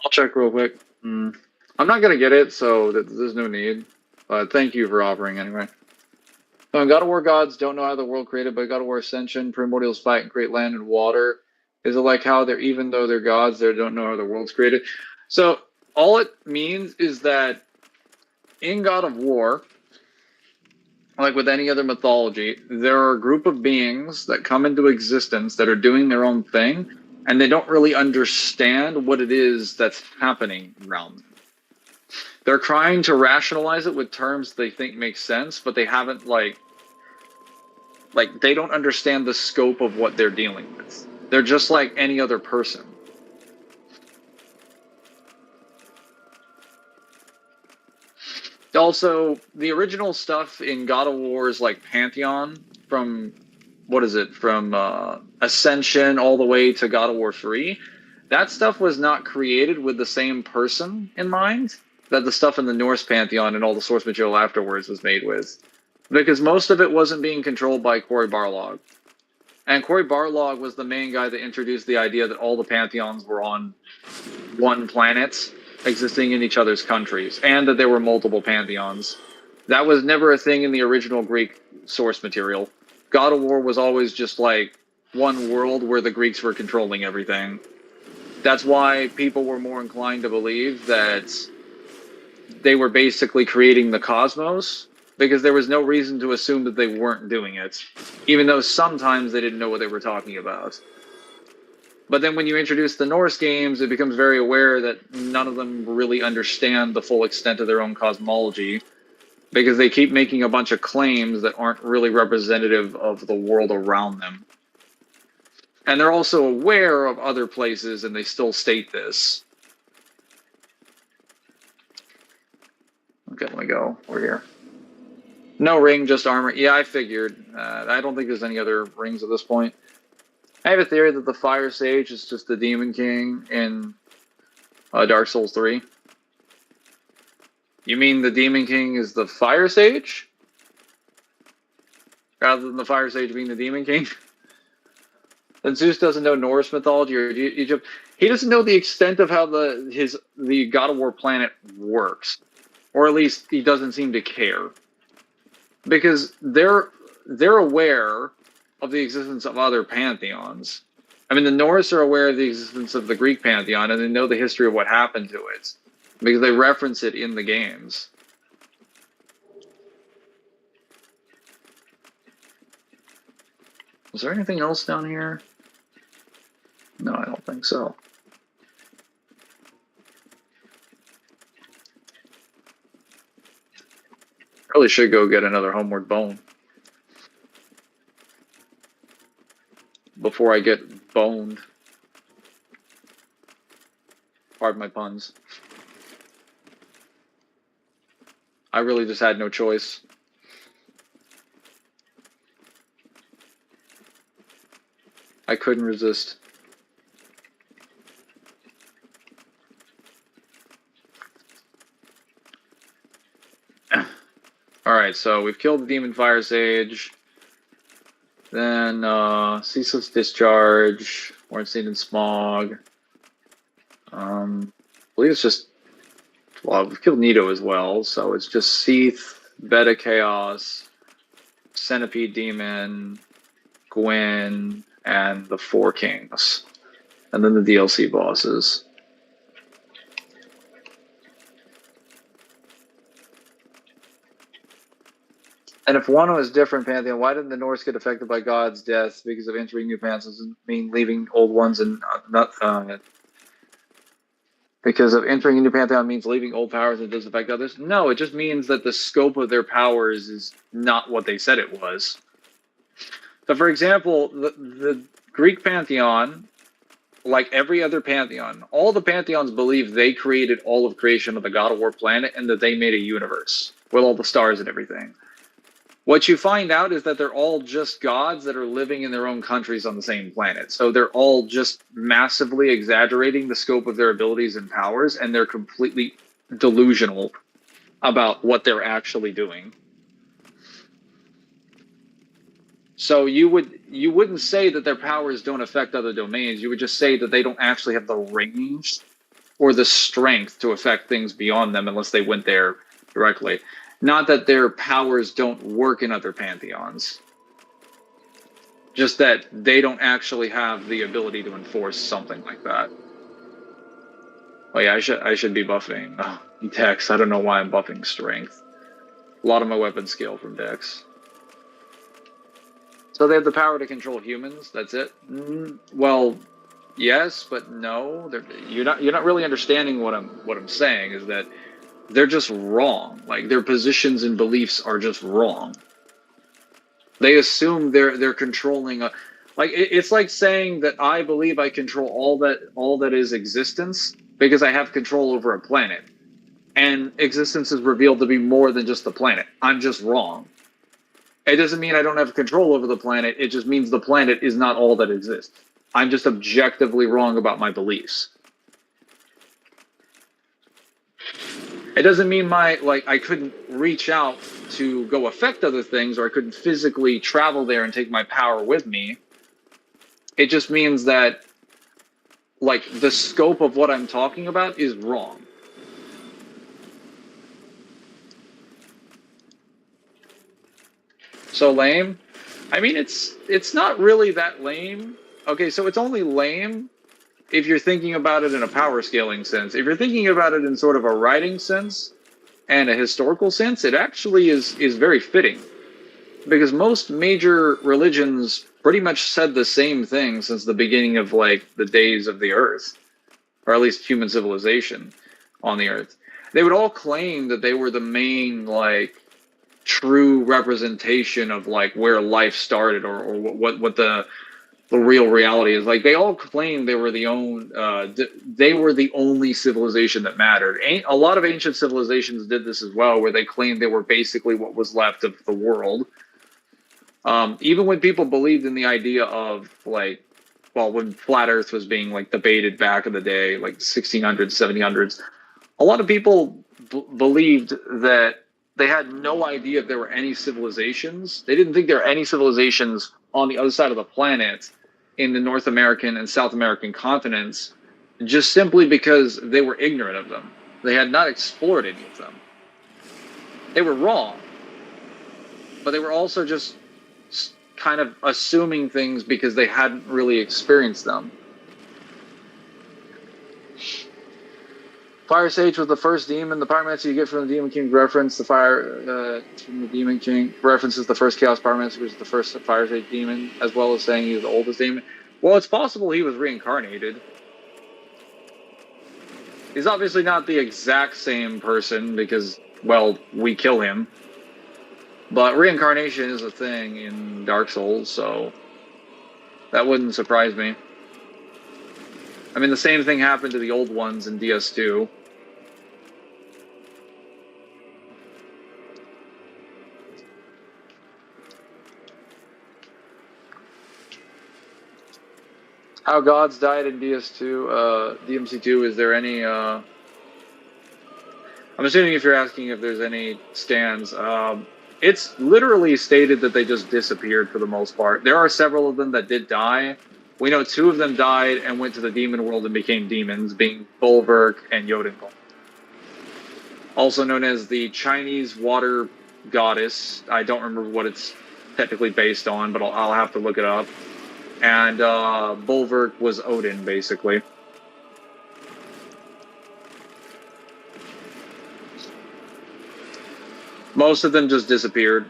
I'll check real quick. I'm not going to get it, so there's no need. But thank you for offering anyway. So in God of War gods don't know how the world created, but God of War Ascension, primordials fight and create land and water. Is it like how they're, even though they're gods, they don't know how the world's created? So all it means is that in God of War, like with any other mythology, there are a group of beings that come into existence that are doing their own thing, and they don't really understand what it is that's happening around them. They're trying to rationalize it with terms they think make sense, but they haven't, like they don't understand the scope of what they're dealing with. They're just like any other person. Also, the original stuff in God of War's like Pantheon from, what is it, from Ascension all the way to God of War 3, that stuff was not created with the same person in mind that the stuff in the Norse Pantheon and all the source material afterwards was made with. Because most of it wasn't being controlled by Cory Barlog. And Cory Barlog was the main guy that introduced the idea that all the pantheons were on one planet, existing in each other's countries, and that there were multiple pantheons. That was never a thing in the original Greek source material. God of War was always just like one world where the Greeks were controlling everything. That's why people were more inclined to believe that they were basically creating the cosmos, because there was no reason to assume that they weren't doing it, even though sometimes they didn't know what they were talking about. But then when you introduce the Norse games, it becomes very aware that none of them really understand the full extent of their own cosmology, because they keep making a bunch of claims that aren't really representative of the world around them. And they're also aware of other places, and they still state this. Okay, let me go. We're here. No ring, just armor. Yeah, I figured. I don't think there's any other rings at this point. I have a theory that the Fire Sage is just the Demon King in Dark Souls 3. You mean the Demon King is the Fire Sage? Rather than the Fire Sage being the Demon King? Then Zeus doesn't know Norse mythology or Egypt. He doesn't know the extent of how the God of War planet works. Or at least he doesn't seem to care. Because they're aware of the existence of other pantheons. I mean, the Norse are aware of the existence of the Greek pantheon, and they know the history of what happened to it, because they reference it in the games. Was there anything else down here? No, I don't think so. Probably should go get another homeward bone before I get boned. Pardon my puns. I really just had no choice. I couldn't resist. Alright, so we've killed the Demon Fire Sage. Then, Ceaseless Discharge, Ornstein and Smog. I believe it's just, well, we've killed Nito as well, so it's just Seath, Beta Chaos, Centipede Demon, Gwen, and the Four Kings. And then the DLC bosses. And if one was different pantheon, why didn't the Norse get affected by God's death because of entering new pantheons? Doesn't mean leaving old ones and not. Because of entering a new pantheon means leaving old powers and doesn't affect others. No, it just means that the scope of their powers is not what they said it was. So, for example, the Greek pantheon, like every other pantheon, all the pantheons believe they created all of creation of the God of War planet and that they made a universe with all the stars and everything. What you find out is that they're all just gods that are living in their own countries on the same planet. So they're all just massively exaggerating the scope of their abilities and powers, and they're completely delusional about what they're actually doing. So you wouldn't say that their powers don't affect other domains. You would just say that they don't actually have the range or the strength to affect things beyond them unless they went there directly. Not that their powers don't work in other pantheons. Just that they don't actually have the ability to enforce something like that. Oh yeah, I should be buffing Dex. I don't know why I'm buffing Strength. A lot of my weapons scale from Dex. So they have the power to control humans. That's it. Well, yes, but no. You're not really understanding what I'm saying. Is that they're just wrong. Like their positions and beliefs are just wrong. They assume they're controlling it's like saying that I believe I control all that is existence because I have control over a planet. And existence is revealed to be more than just the planet. I'm just wrong. It doesn't mean I don't have control over the planet. It just means the planet is not all that exists. I'm just objectively wrong about my beliefs. It doesn't mean I couldn't reach out to go affect other things, or I couldn't physically travel there and take my power with me. It just means that the scope of what I'm talking about is wrong. So lame? I mean, it's not really that lame. Okay, so it's only lame if you're thinking about it in a power scaling sense. If you're thinking about it in sort of a writing sense and a historical sense, it actually is very fitting. Because most major religions pretty much said the same thing since the beginning of the days of the earth, or at least human civilization on the earth. They would all claim that they were the main true representation of where life started, or what the real reality is. They all claim they were the only civilization that mattered. A lot of ancient civilizations did this as well, where they claimed they were basically what was left of the world. Even when people believed in the idea of when flat Earth was being debated back in the day, 1600s, 1700s, a lot of people believed that they had no idea if there were any civilizations. They didn't think there were any civilizations on the other side of the planet in the North American and South American continents, just simply because they were ignorant of them. They had not explored any of them. They were wrong, but they were also just kind of assuming things because they hadn't really experienced them. Fire Sage was the first demon. The pyromancer you get from the Demon King reference. The fire from the Demon King references the first Chaos Pyromancer, which is the first Fire Sage demon, as well as saying he's the oldest demon. Well, it's possible he was reincarnated. He's obviously not the exact same person because, well, we kill him. But reincarnation is a thing in Dark Souls, so that wouldn't surprise me. I mean, the same thing happened to the old ones in DS2. How gods died in DS2, DMC2, is there any, I'm assuming if you're asking if there's any stands, it's literally stated that they just disappeared for the most part. There are several of them that did die, We know 2 of them died and went to the demon world and became demons, being Bulwark and Jotunheim. Also known as the Chinese water goddess. I don't remember what it's technically based on, but I'll have to look it up. And Bulwark was Odin, basically. Most of them just disappeared.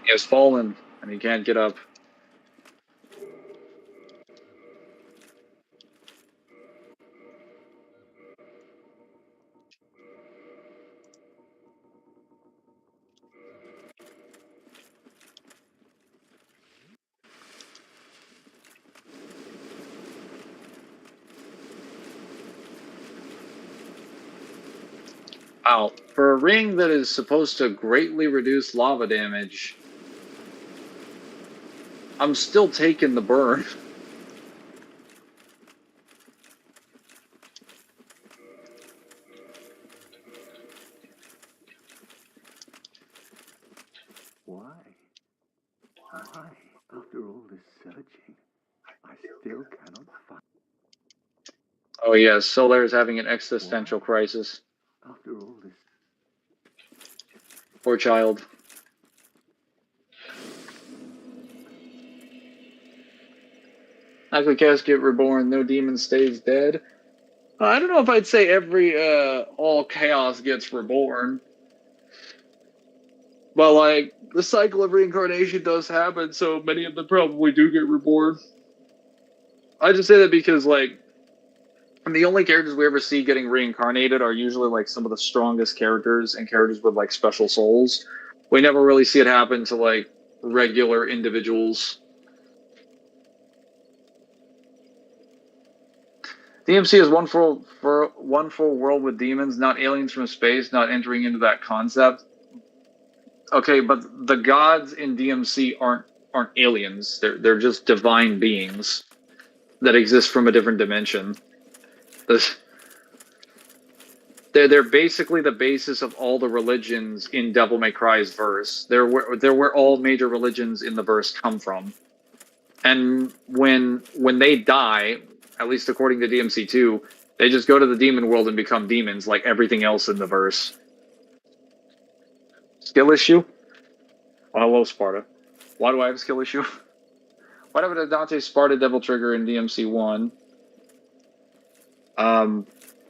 He has fallen, and he can't get up. Wow. For a ring that is supposed to greatly reduce lava damage, I'm still taking the burn. Why? Why? After all this searching, I still cannot find. Oh yes, Solar is having an existential crisis. After all this. Poor child. After the cast get reborn, no demon stays dead. I don't know if I'd say every all chaos gets reborn. But like the cycle of reincarnation does happen, so many of them probably do get reborn. I just say that because like the only characters we ever see getting reincarnated are usually like some of the strongest characters and characters with like special souls. We never really see it happen to like regular individuals. DMC is one full world with demons, not aliens from space, not entering into that concept. Okay, but the gods in DMC aren't aliens. They're just divine beings that exist from a different dimension. They're basically the basis of all the religions in Devil May Cry's verse. They're where all major religions in the verse come from. And when they die, at least according to DMC2, they just go to the demon world and become demons like everything else in the verse. Skill issue? Oh, hello, Sparta. Why do I have a skill issue? What happened to Dante's Sparta Devil Trigger in DMC1?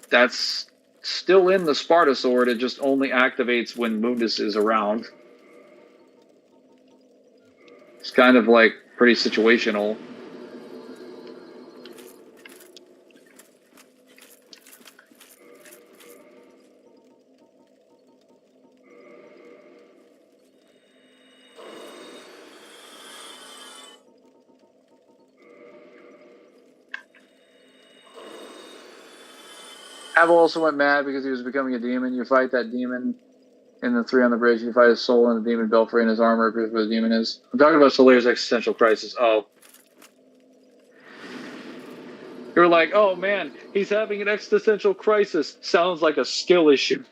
That's still in the Sparta Sword. It just only activates when Mundus is around. It's kind of like pretty situational. Abel also went mad because he was becoming a demon. You fight that demon in the 3 on the bridge. You fight his soul in the demon belfry and his armor, proof where the demon is. I'm talking about Solair's existential crisis. Oh. You're like, oh man, he's having an existential crisis. Sounds like a skill issue.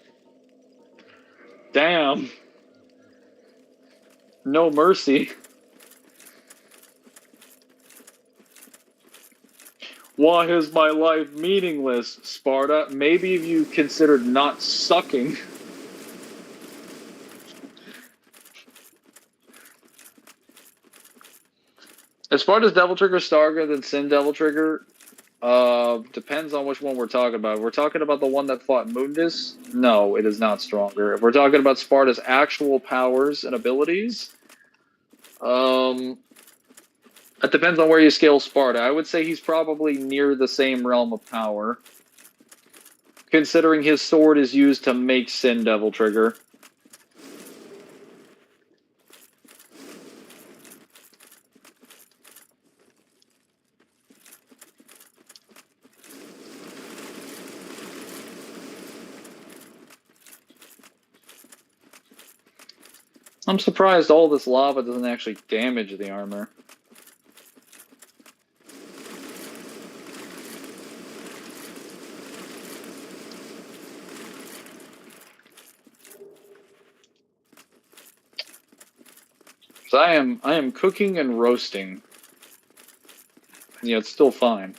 Damn. No mercy. Why is my life meaningless, Sparta? Maybe if you considered not sucking. Is Sparta's Devil Trigger stronger than Sin Devil Trigger? Depends on which one we're talking about. If we're talking about the one that fought Mundus, no, it is not stronger. If we're talking about Sparta's actual powers and abilities, It depends on where you scale Sparta. I would say he's probably near the same realm of power, considering his sword is used to make Sin Devil Trigger. I'm surprised all this lava doesn't actually damage the armor. So I am cooking and roasting. And yet it's still fine.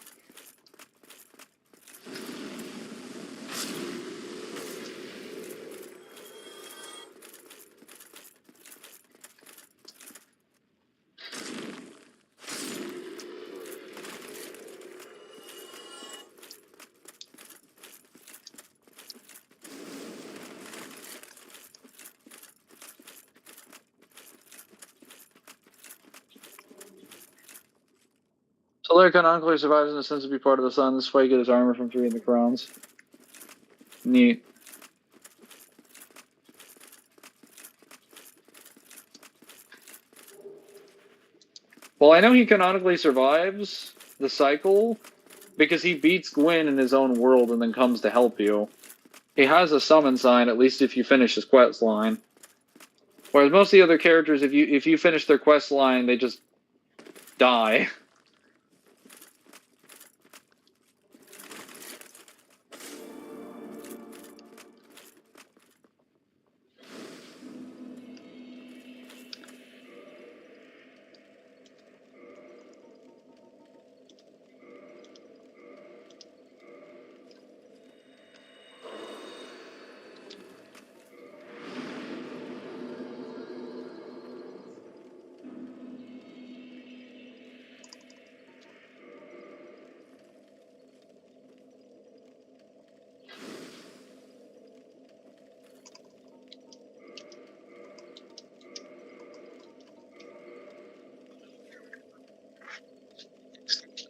So Lair canonically survives in a sense to be part of the sun. This way, get his armor from 3 in the crowns. Neat. Well, I know he canonically survives the cycle because he beats Gwyn in his own world and then comes to help you. He has a summon sign, at least if you finish his quest line. Whereas most of the other characters, if you finish their quest line, they just die.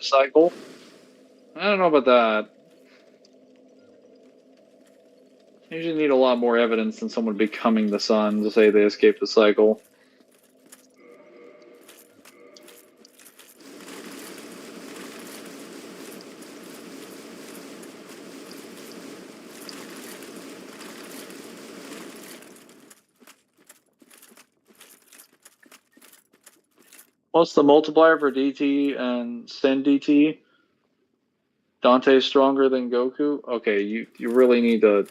Cycle? I don't know about that. You usually need a lot more evidence than someone becoming the sun to say they escaped the cycle. What's the multiplier for DT and Sen DT? Dante's stronger than Goku? Okay, you really need to...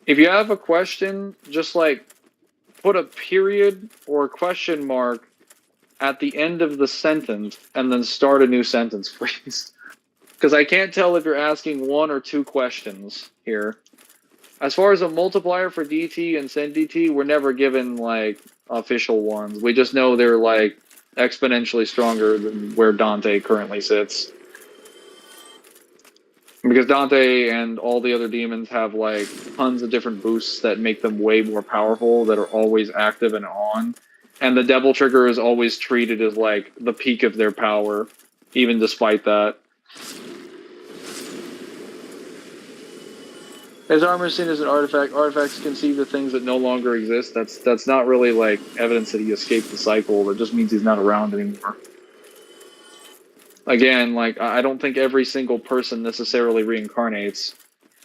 If you have a question, just like put a period or a question mark at the end of the sentence and then start a new sentence, please. Because I can't tell if you're asking 1 or 2 questions here. As far as a multiplier for DT and Sen DT, we're never given like official ones. We just know they're like exponentially stronger than where Dante currently sits. Because Dante and all the other demons have like tons of different boosts that make them way more powerful, that are always active and on. And the Devil Trigger is always treated as like the peak of their power, even despite that. His armor is seen as an artifact. Artifacts conceive of things that no longer exist. That's not really like evidence that he escaped the cycle. That just means he's not around anymore. Again, like I don't think every single person necessarily reincarnates.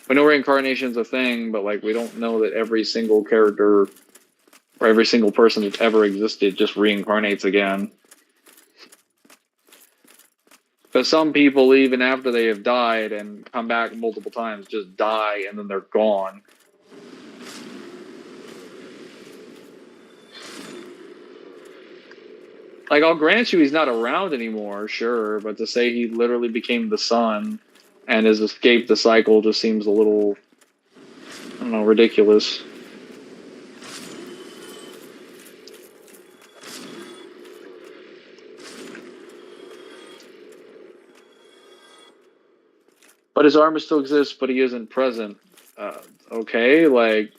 We know reincarnation's a thing, but like we don't know that every single character or every single person that's ever existed just reincarnates again. But some people, even after they have died and come back multiple times, just die and then they're gone. Like, I'll grant you he's not around anymore, sure, but to say he literally became the sun and has escaped the cycle just seems a little, I don't know, ridiculous. But his armor still exists, but he isn't present. Okay, like,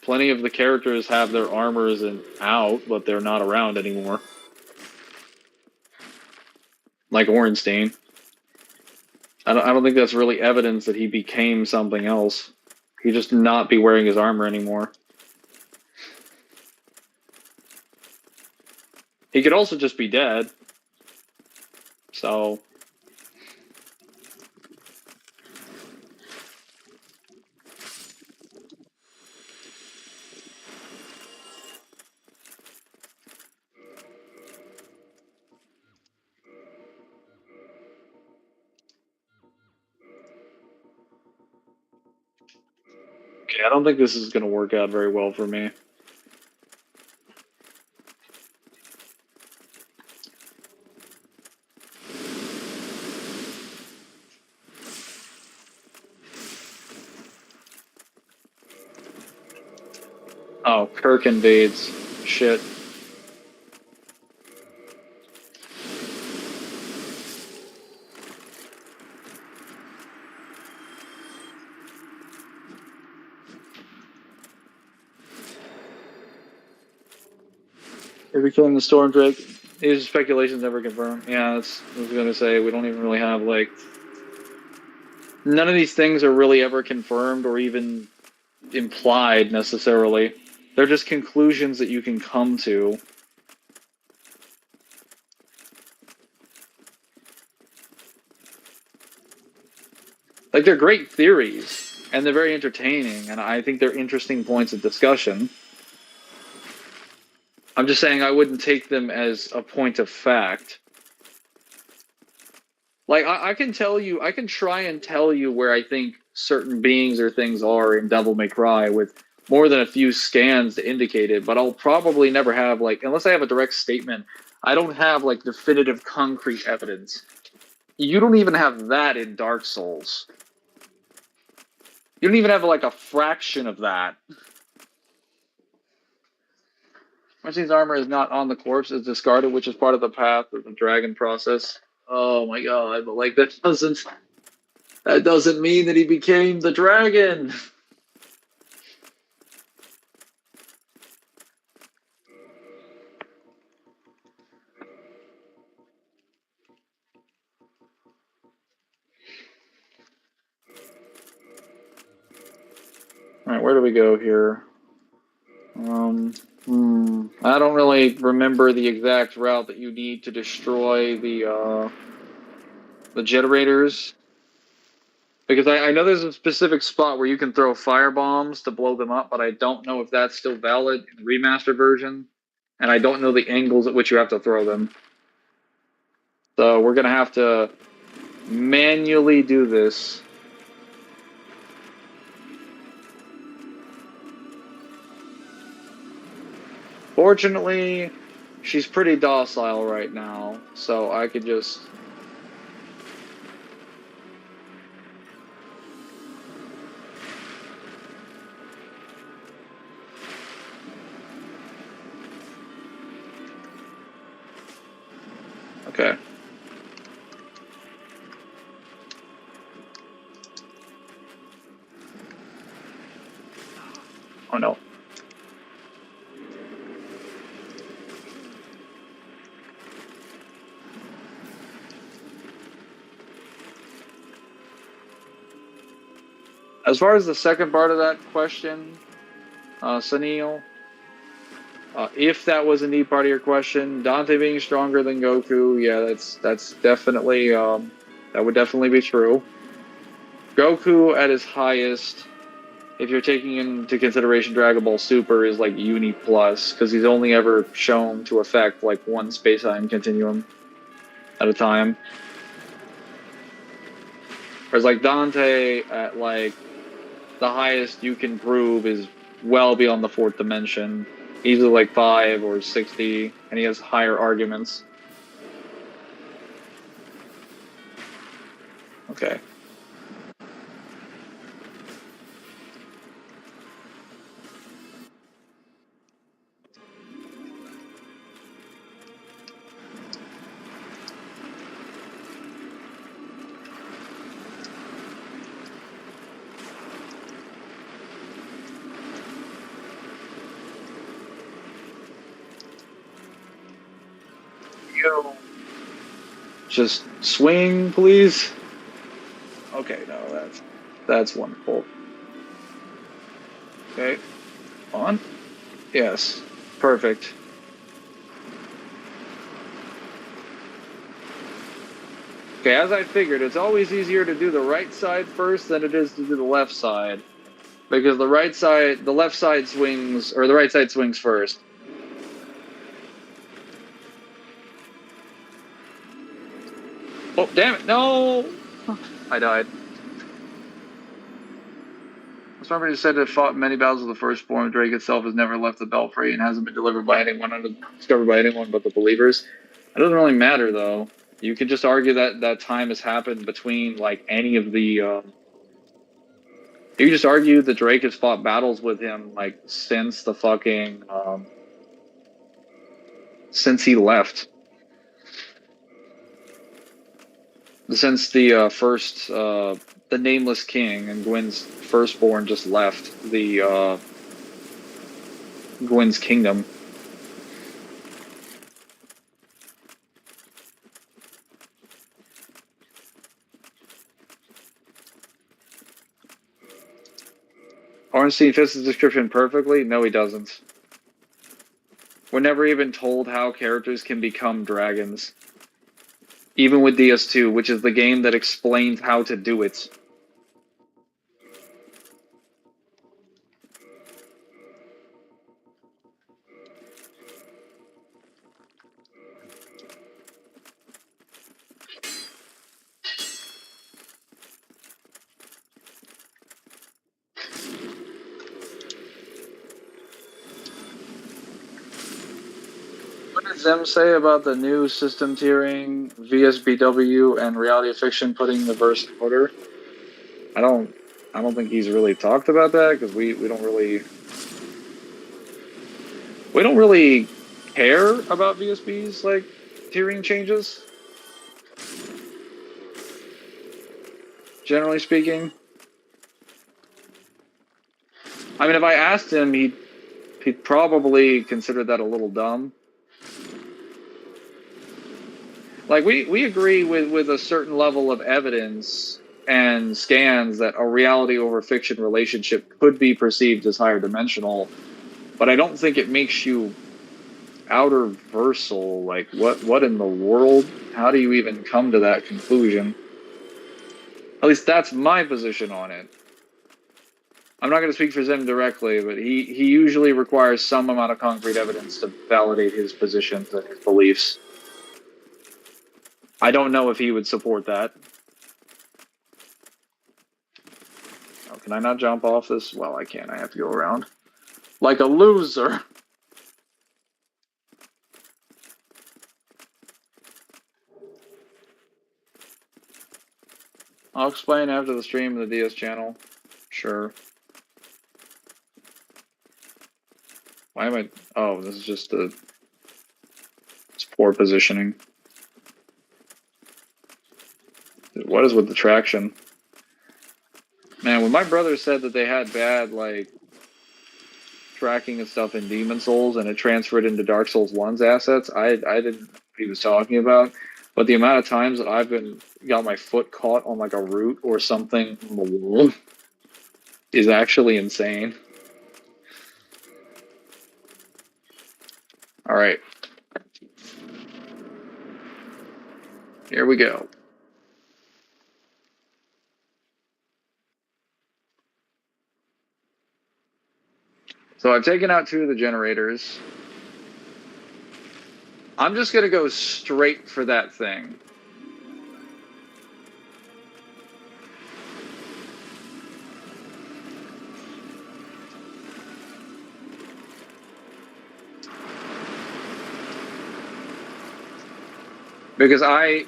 plenty of the characters have their armors out, but they're not around anymore. like Ornstein. I don't think that's really evidence that he became something else. He'd just not be wearing his armor anymore. He could also just be dead. So... Okay, I don't think this is going to work out very well for me. Oh, Kirk invades. Shit. It became the Storm Drake. These speculations never confirmed. Yeah, that's, I was going to say, we don't even really have, like... None of these things are really ever confirmed or even implied, necessarily. They're just conclusions that you can come to. Like, they're great theories, and they're very entertaining, and I think they're interesting points of discussion. I'm just saying I wouldn't take them as a point of fact. Like, I can tell you, I can try and tell you where I think certain beings or things are in Devil May Cry with more than a few scans to indicate it, but I'll probably never have, like, unless I have a direct statement, I don't have, like, definitive concrete evidence. You don't even have that in Dark Souls. You don't even have, like, a fraction of that. Marcine's armor is not on the corpse, it's discarded, which is part of the path of the dragon process. Oh my god, but, like, that doesn't mean that he became the dragon. Alright, where do we go here? I don't really remember the exact route that you need to destroy the generators. Because I know there's a specific spot where you can throw fire bombs to blow them up, but I don't know if that's still valid in the remaster version. And I don't know the angles at which you have to throw them. So we're going to have to manually do this. Fortunately, she's pretty docile right now, so I could just... Okay. Oh no. As far as the second part of that question, Sunil, if that was indeed part of your question, Dante being stronger than Goku, yeah, that's definitely that would definitely be true. Goku at his highest, if you're taking into consideration Dragon Ball Super, is like Uni Plus, because he's only ever shown to affect like one space-time continuum at a time. Whereas like Dante at like the highest you can prove is well beyond the fourth dimension. Easily like 5 or 60, and he has higher arguments. Okay. Just swing, please. Okay, no, that's wonderful. Okay, on. Yes, perfect. Okay, as I figured, it's always easier to do the right side first than it is to do the left side. Because the left side swings, or the right side swings first. Oh, damn it, no! I died. Stormbreaker said it fought many battles with the Firstborn. Drake itself has never left the Belfry and hasn't been discovered by anyone but the believers. It doesn't really matter, though. You could just argue that time has happened between, like, any of the... you could just argue that Drake has fought battles with him, like, since the fucking... since he left. Since the first... the Nameless King and Gwyn's Firstborn just left the... Gwyn's kingdom. Ornstein fits the description perfectly? No, he doesn't. We're never even told how characters can become dragons. Even with DS2, which is the game that explains how to do it. What did Zem say about the new system tiering, VSBW, and reality fiction putting the verse in order? I don't think he's really talked about that because we don't really care about VSB's like tiering changes. Generally speaking, I mean, if I asked him, he'd probably consider that a little dumb. Like, we agree with a certain level of evidence and scans that a reality over fiction relationship could be perceived as higher dimensional, but I don't think it makes you outer versal. Like, what in the world? How do you even come to that conclusion? At least that's my position on it. I'm not going to speak for Zim directly, but he usually requires some amount of concrete evidence to validate his positions and his beliefs. I don't know if he would support that. Oh, can I not jump off this? Well, I can. I have to go around. Like a loser. I'll explain after the stream of the DS channel. Sure. Why am I... Oh, this is just it's poor positioning. What is with the traction? Man, when my brother said that they had bad, like, tracking and stuff in Demon Souls and it transferred into Dark Souls 1's assets, I didn't know what he was talking about. But the amount of times that I've got my foot caught on, like, a root or something on the wall is actually insane. Alright. Here we go. So I've taken out 2 of the generators. I'm just going to go straight for that thing. Because I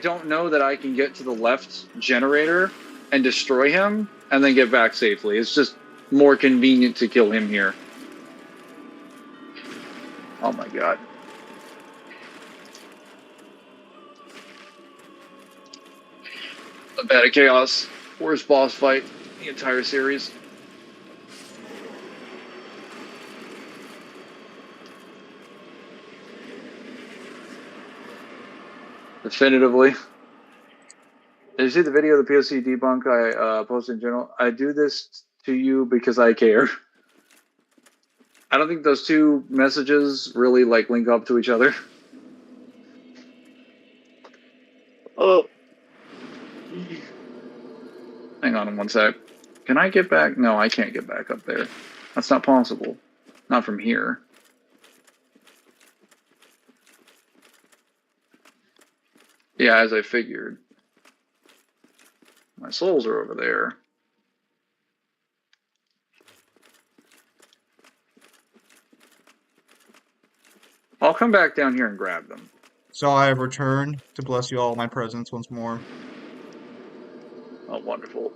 don't know that I can get to the left generator and destroy him and then get back safely. It's just more convenient to kill him here. Oh my god. A Bat of Chaos. Worst boss fight in the entire series. The definitively. Did you see the video of the POC debunk I posted in general? I do this to you because I care. I don't think those two messages really like link up to each other. Oh, hang on one sec. Can I get back? No, I can't get back up there. That's not possible. Not from here. Yeah, as I figured. My souls are over there. I'll come back down here and grab them. So I have returned to bless you all my presence once more. Oh, wonderful.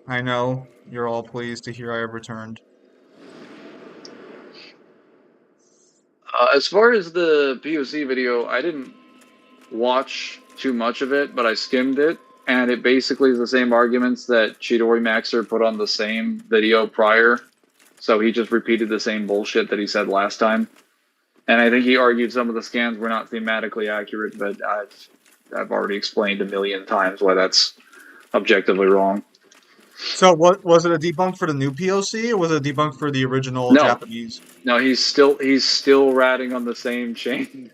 I know you're all pleased to hear I have returned. As far as the POC video, I didn't watch too much of it, but I skimmed it, and it basically is the same arguments that Chidori Maxer put on the same video prior. So he just repeated the same bullshit that he said last time. And I think he argued some of the scans were not thematically accurate, but I've already explained a million times why that's objectively wrong. So what was it, a debunk for the new POC or was it a debunk for the original No. Japanese? No, he's still ratting on the same chain.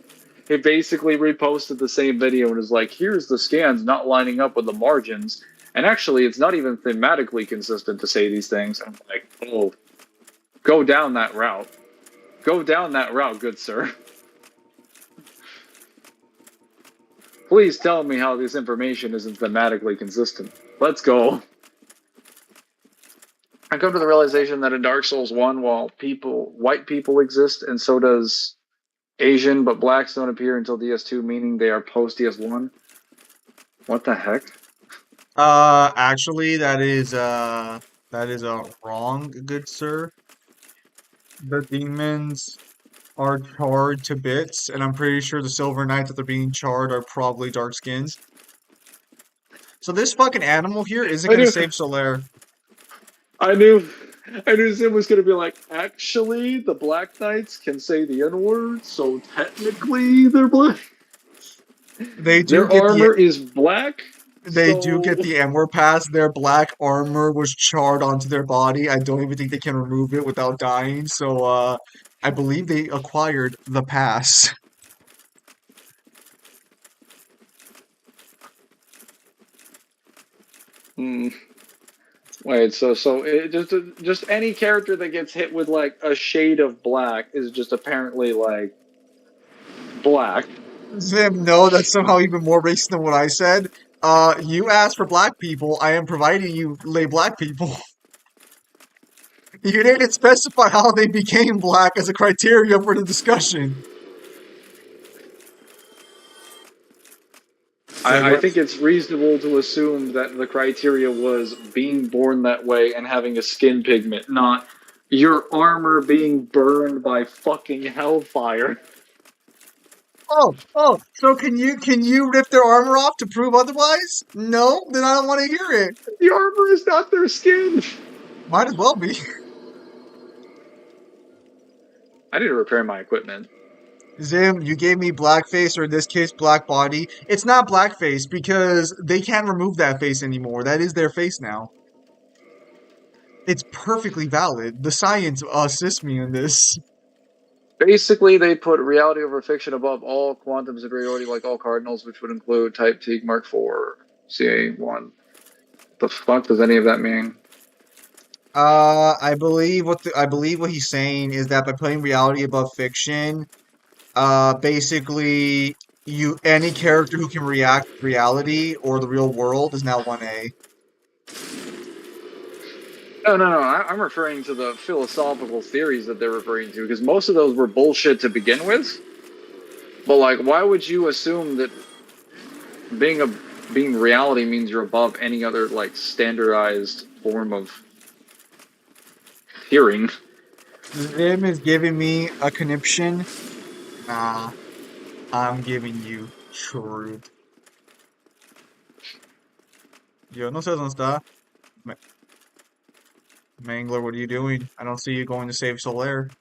He basically reposted the same video and is like, here's the scans not lining up with the margins. And actually, it's not even thematically consistent to say these things. I'm like, oh, go down that route. Go down that route, good sir. Please tell me how this information isn't thematically consistent. Let's go. I come to the realization that in Dark Souls 1, while white people exist, and so does Asian, but blacks don't appear until DS2, meaning they are post DS1. What the heck? Actually, that is wrong, good sir. The demons are charred to bits, and I'm pretty sure the Silver Knights that they're being charred are probably dark skins. So this fucking animal here isn't gonna save Solaire. I knew Zim was going to be like, actually, the Black Knights can say the N-word, so technically they're black. They do Their get armor is black. They do get the M-word pass. Their black armor was charred onto their body. I don't even think they can remove it without dying. So, I believe they acquired the pass. Hmm. Wait, so it just any character that gets hit with like a shade of black is just apparently like black. Zim, no, that's somehow even more racist than what I said. You asked for black people. I am providing you lay black people. You didn't specify how they became black as a criteria for the discussion. I think it's reasonable to assume that the criteria was being born that way and having a skin pigment, not your armor being burned by fucking hellfire. Oh, so can you rip their armor off to prove otherwise? No? Then I don't want to hear it. The armor is not their skin. Might as well be. I need to repair my equipment. Zim, you gave me blackface, or in this case, black body. It's not blackface because they can't remove that face anymore. That is their face now. It's perfectly valid. The science assists me in this. Basically, they put reality over fiction above all quantum superiority, like all cardinals, which would include Type Teague Mark IV, CA1. The fuck does any of that mean? I believe what he's saying is that by putting reality above fiction, basically any character who can react to reality or the real world is now 1A. No. I'm referring to the philosophical theories that they're referring to, because most of those were bullshit to begin with. But like, why would you assume that being reality means you're above any other like standardized form of hearing? Zim is giving me a conniption. Nah, I'm giving you truth. Yo, no sé dónde está. Mangler, what are you doing? I don't see you going to save Solaire.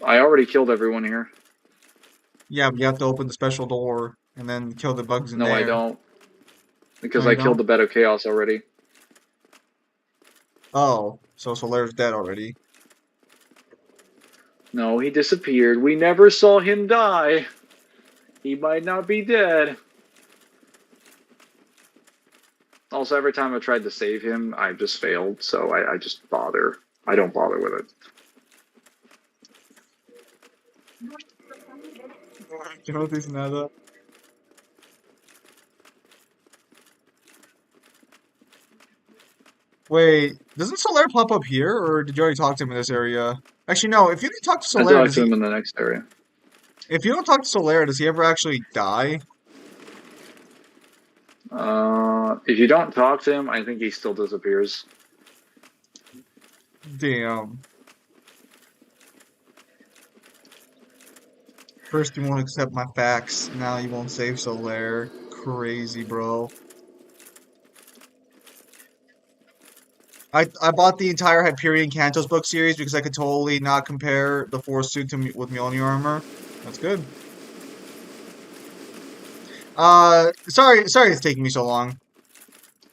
I already killed everyone here. Yeah, but you have to open the special door and then kill the bugs in No, I there. don't, No, because you I killed don't? the Bed of Chaos already. Oh, so Solaire's dead already. No, he disappeared. We never saw him die. He might not be dead. Also, every time I tried to save him, I just failed, so I just bother. I don't bother with it. Timothy's not. Wait, doesn't Solaire pop up here, or did you already talk to him in this area? Actually, no. If you didn't talk to I Solaire, talked does to he? him in the next area. If you don't talk to Solaire, does he ever actually die? If you don't talk to him, I think he still disappears. Damn. First you won't accept my facts, now you won't save Solaire. Crazy, bro. I bought the entire Hyperion Cantos book series because I could totally not compare the Force suit to with Mjolnir armor. That's good. Sorry it's taking me so long.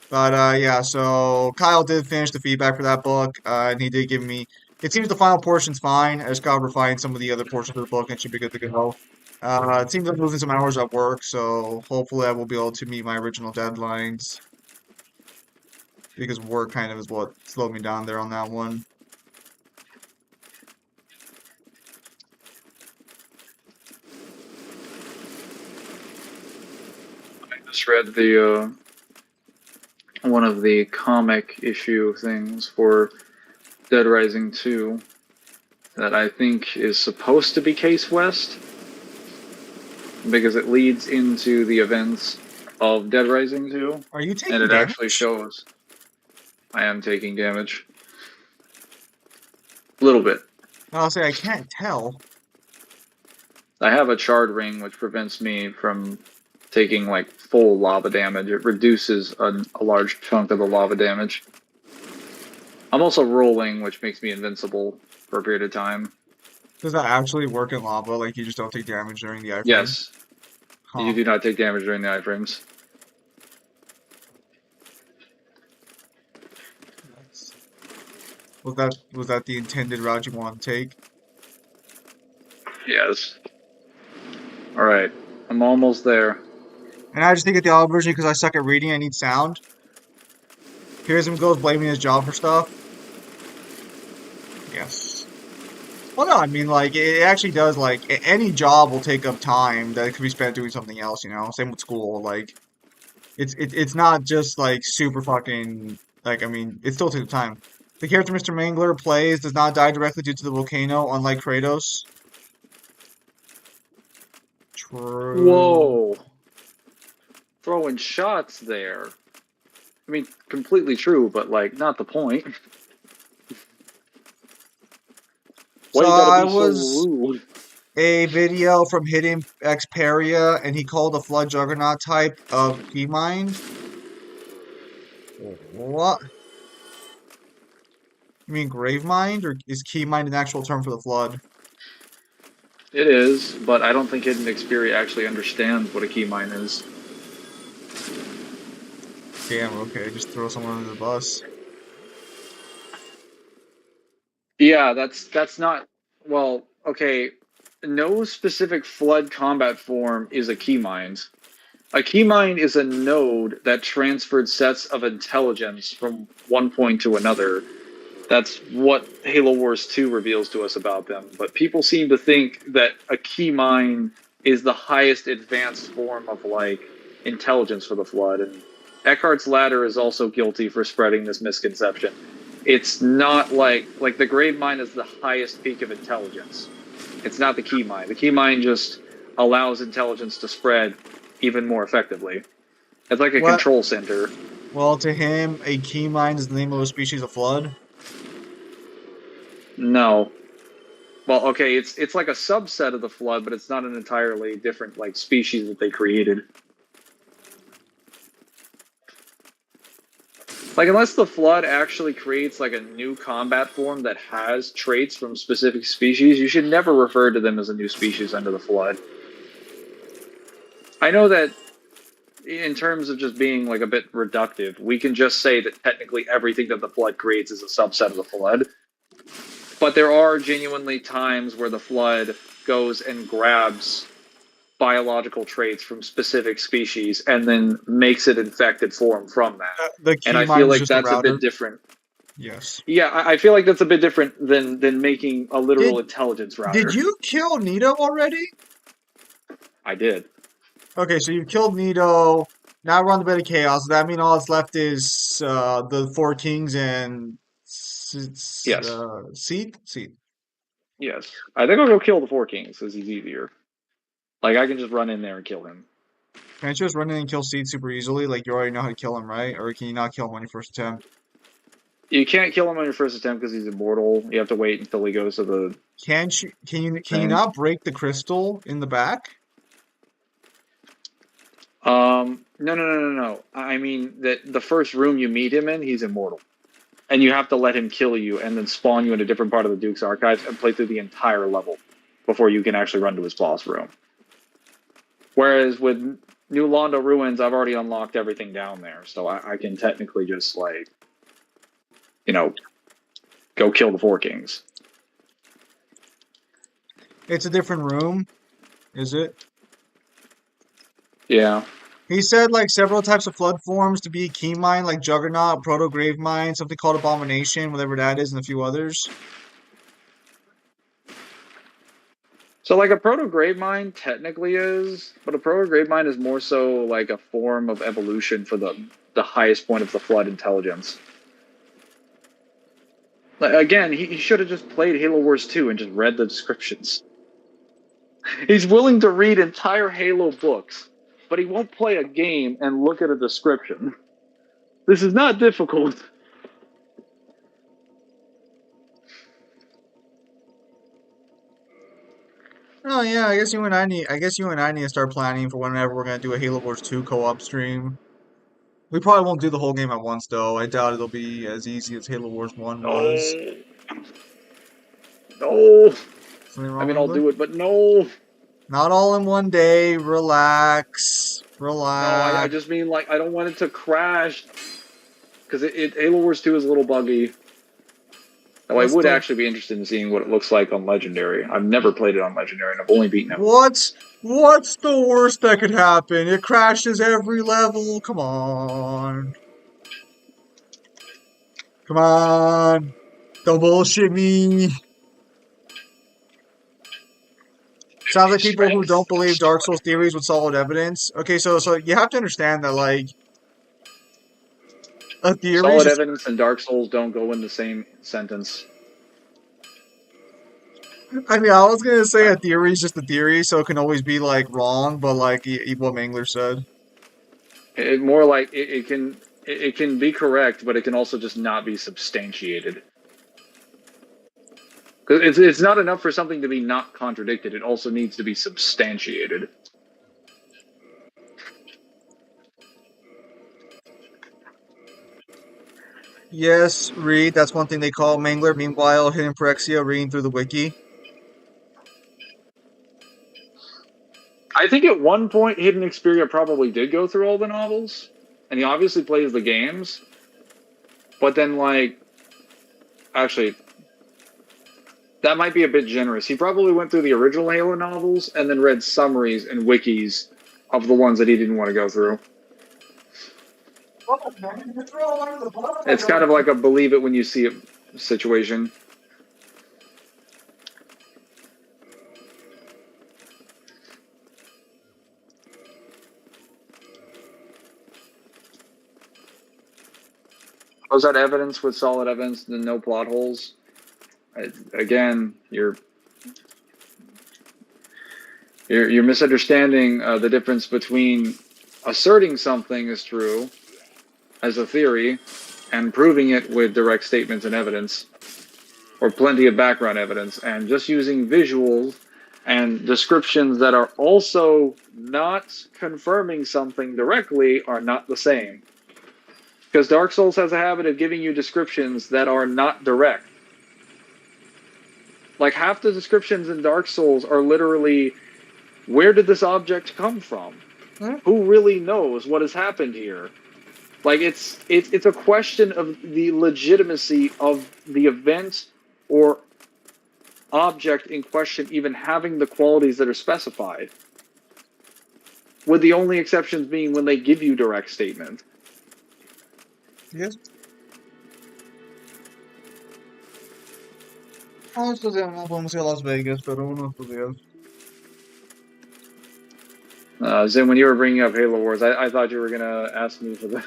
But yeah, so Kyle did finish the feedback for that book, and he did give me. It seems the final portion's fine. I just gotta refine some of the other portions of the book, and it should be good to go. It seems I'm losing some hours at work, so hopefully I will be able to meet my original deadlines because work kind of is what slowed me down there on that one. I just read the one of the comic issue things for Dead Rising 2 that I think is supposed to be Case West because it leads into the events of Dead Rising 2 Are you and taking it actually damage? shows I am taking damage. A little bit. I'll say I can't tell. I have a charred ring which prevents me from taking like full lava damage. It reduces a large chunk of the lava damage. I'm also rolling, which makes me invincible for a period of time. Does that actually work in lava? Like you just don't take damage during the iframe? Yes, you Huh. do not take damage during the iframes. Nice. Was that the intended route you want to take? Yes. Alright, I'm almost there. And I just think at the audio version because I suck at reading, I need sound. Here's him goes blaming his job for stuff. Yes. Well, no, I mean, like, it actually does, like, any job will take up time that could be spent doing something else, you know? Same with school, like, it's not just, like, super fucking, like, I mean, it still takes up time. The character Mr. Mangler plays does not die directly due to the volcano, unlike Kratos. True. Whoa! Throwing shots there. I mean, completely true, but like, not the point. Why So you gotta I be so was rude? a video from Hidden Xperia, and he called the Flood Juggernaut type of Keymind. What? You mean Gravemind, or is Keymind an actual term for the Flood? It is, but I don't think Hidden Xperia actually understands what a keymine is. Damn, okay, just throw someone under the bus. Yeah, that's not well, okay. No specific flood combat form is a keymine. A keymine is a node that transferred sets of intelligence from one point to another. That's what Halo Wars 2 reveals to us about them. But people seem to think that a keymine is the highest advanced form of like intelligence for the Flood, and Eckhart's Ladder is also guilty for spreading this misconception. It's not like the grave mine is the highest peak of intelligence. It's not the key mine. The key mine just allows intelligence to spread even more effectively. It's like a What? control center. Well, to him, a Keymind is the name of a species of Flood. No. Well, okay, it's like a subset of the Flood, but it's not an entirely different like species that they created. Like, unless the Flood actually creates like a new combat form that has traits from specific species, you should never refer to them as a new species under the Flood. I know that in terms of just being like a bit reductive, we can just say that technically everything that the flood creates is a subset of the flood. But there are genuinely times where the flood goes and grabs biological traits from specific species and then makes it infected form from that. The And key I feel mine is like just a that's a router. bit different. Yes. Yeah, I feel like that's a bit different than making a literal Did intelligence router. did you kill Nito already? I did. Okay, so you killed Nito. Now we're on the bed of chaos. Does that mean all that's left is the four kings and Yes. Seed? Seed. Yes. I think I'll go kill the Four Kings because he's easier. Like, I can just run in there and kill him. Can't you just run in and kill Seed super easily? Like you already know how to kill him, right? Or can you not kill him on your first attempt? You can't kill him on your first attempt because he's immortal. You have to wait until he goes to the Can't you? Can you thing. not break the crystal in the back? No. I mean that the first room you meet him in, he's immortal. And you have to let him kill you and then spawn you in a different part of the Duke's Archives and play through the entire level before you can actually run to his boss room. Whereas with New Londo Ruins, I've already unlocked everything down there, so I can technically just, like, you know, go kill the Four Kings. It's a different room, is it? Yeah. He said like several types of flood forms to be key mine, like Juggernaut, Proto Grave Mine, something called Abomination, whatever that is, and a few others. So, like, a proto-grave mine technically is, but a proto-grave mine is more so like a form of evolution for the highest point of the flood intelligence. Like, again, he should have just played Halo Wars 2 and just read the descriptions. He's willing to read entire Halo books, but he won't play a game and look at a description. This is not difficult. Oh yeah, I guess you and I need to start planning for whenever we're gonna do a Halo Wars 2 co-op stream. We probably won't do the whole game at once though. I doubt it'll be as easy as Halo Wars 1 was. No. No. Something I wrong, mean, I'll Mangler? do it, but no. Not all in one day. Relax. No, I Relax. just mean, like, I don't want it to crash. Because Halo Wars 2 is a little buggy. Though I What's would the actually be interested in seeing what it looks like on Legendary. I've never played it on Legendary, and I've only beaten it. what's the worst that could happen? It crashes every level. Come on. Come on. Don't bullshit me. Sounds like people who don't believe Dark Souls theories with solid evidence. Okay, so you have to understand that like a theory is Solid just evidence and Dark Souls don't go in the same sentence. I mean, I was gonna say a theory is just a theory, so it can always be like wrong, but like what Mangler said. More like it can be correct, but it can also just not be substantiated. Because it's not enough for something to be not contradicted. It also needs to be substantiated. Yes, read. That's one thing they call Mangler. Meanwhile, Hidden Phyrexia reading through the wiki. I think at one point, Hidden Xperia probably did go through all the novels, and he obviously plays the games. But then, like, actually, that might be a bit generous. He probably went through the original Halo novels and then read summaries and wikis of the ones that he didn't want to go through. It's kind of like a believe it when you see it situation. Was that evidence with solid evidence and no plot holes? Again, you're misunderstanding the difference between asserting something is true as a theory and proving it with direct statements and evidence, or plenty of background evidence, and just using visuals and descriptions that are also not confirming something directly are not the same. Because Dark Souls has a habit of giving you descriptions that are not direct. Like, half the descriptions in Dark Souls are literally, where did this object come from? Hmm? Who really knows what has happened here? Like it's a question of the legitimacy of the event or object in question even having the qualities that are specified. With the only exceptions being when they give you direct statement. Yes. Ah, estos días no podemos ir a Las Vegas, pero uno de estos días. Zim, when you were bringing up Halo Wars, I thought you were gonna ask me for the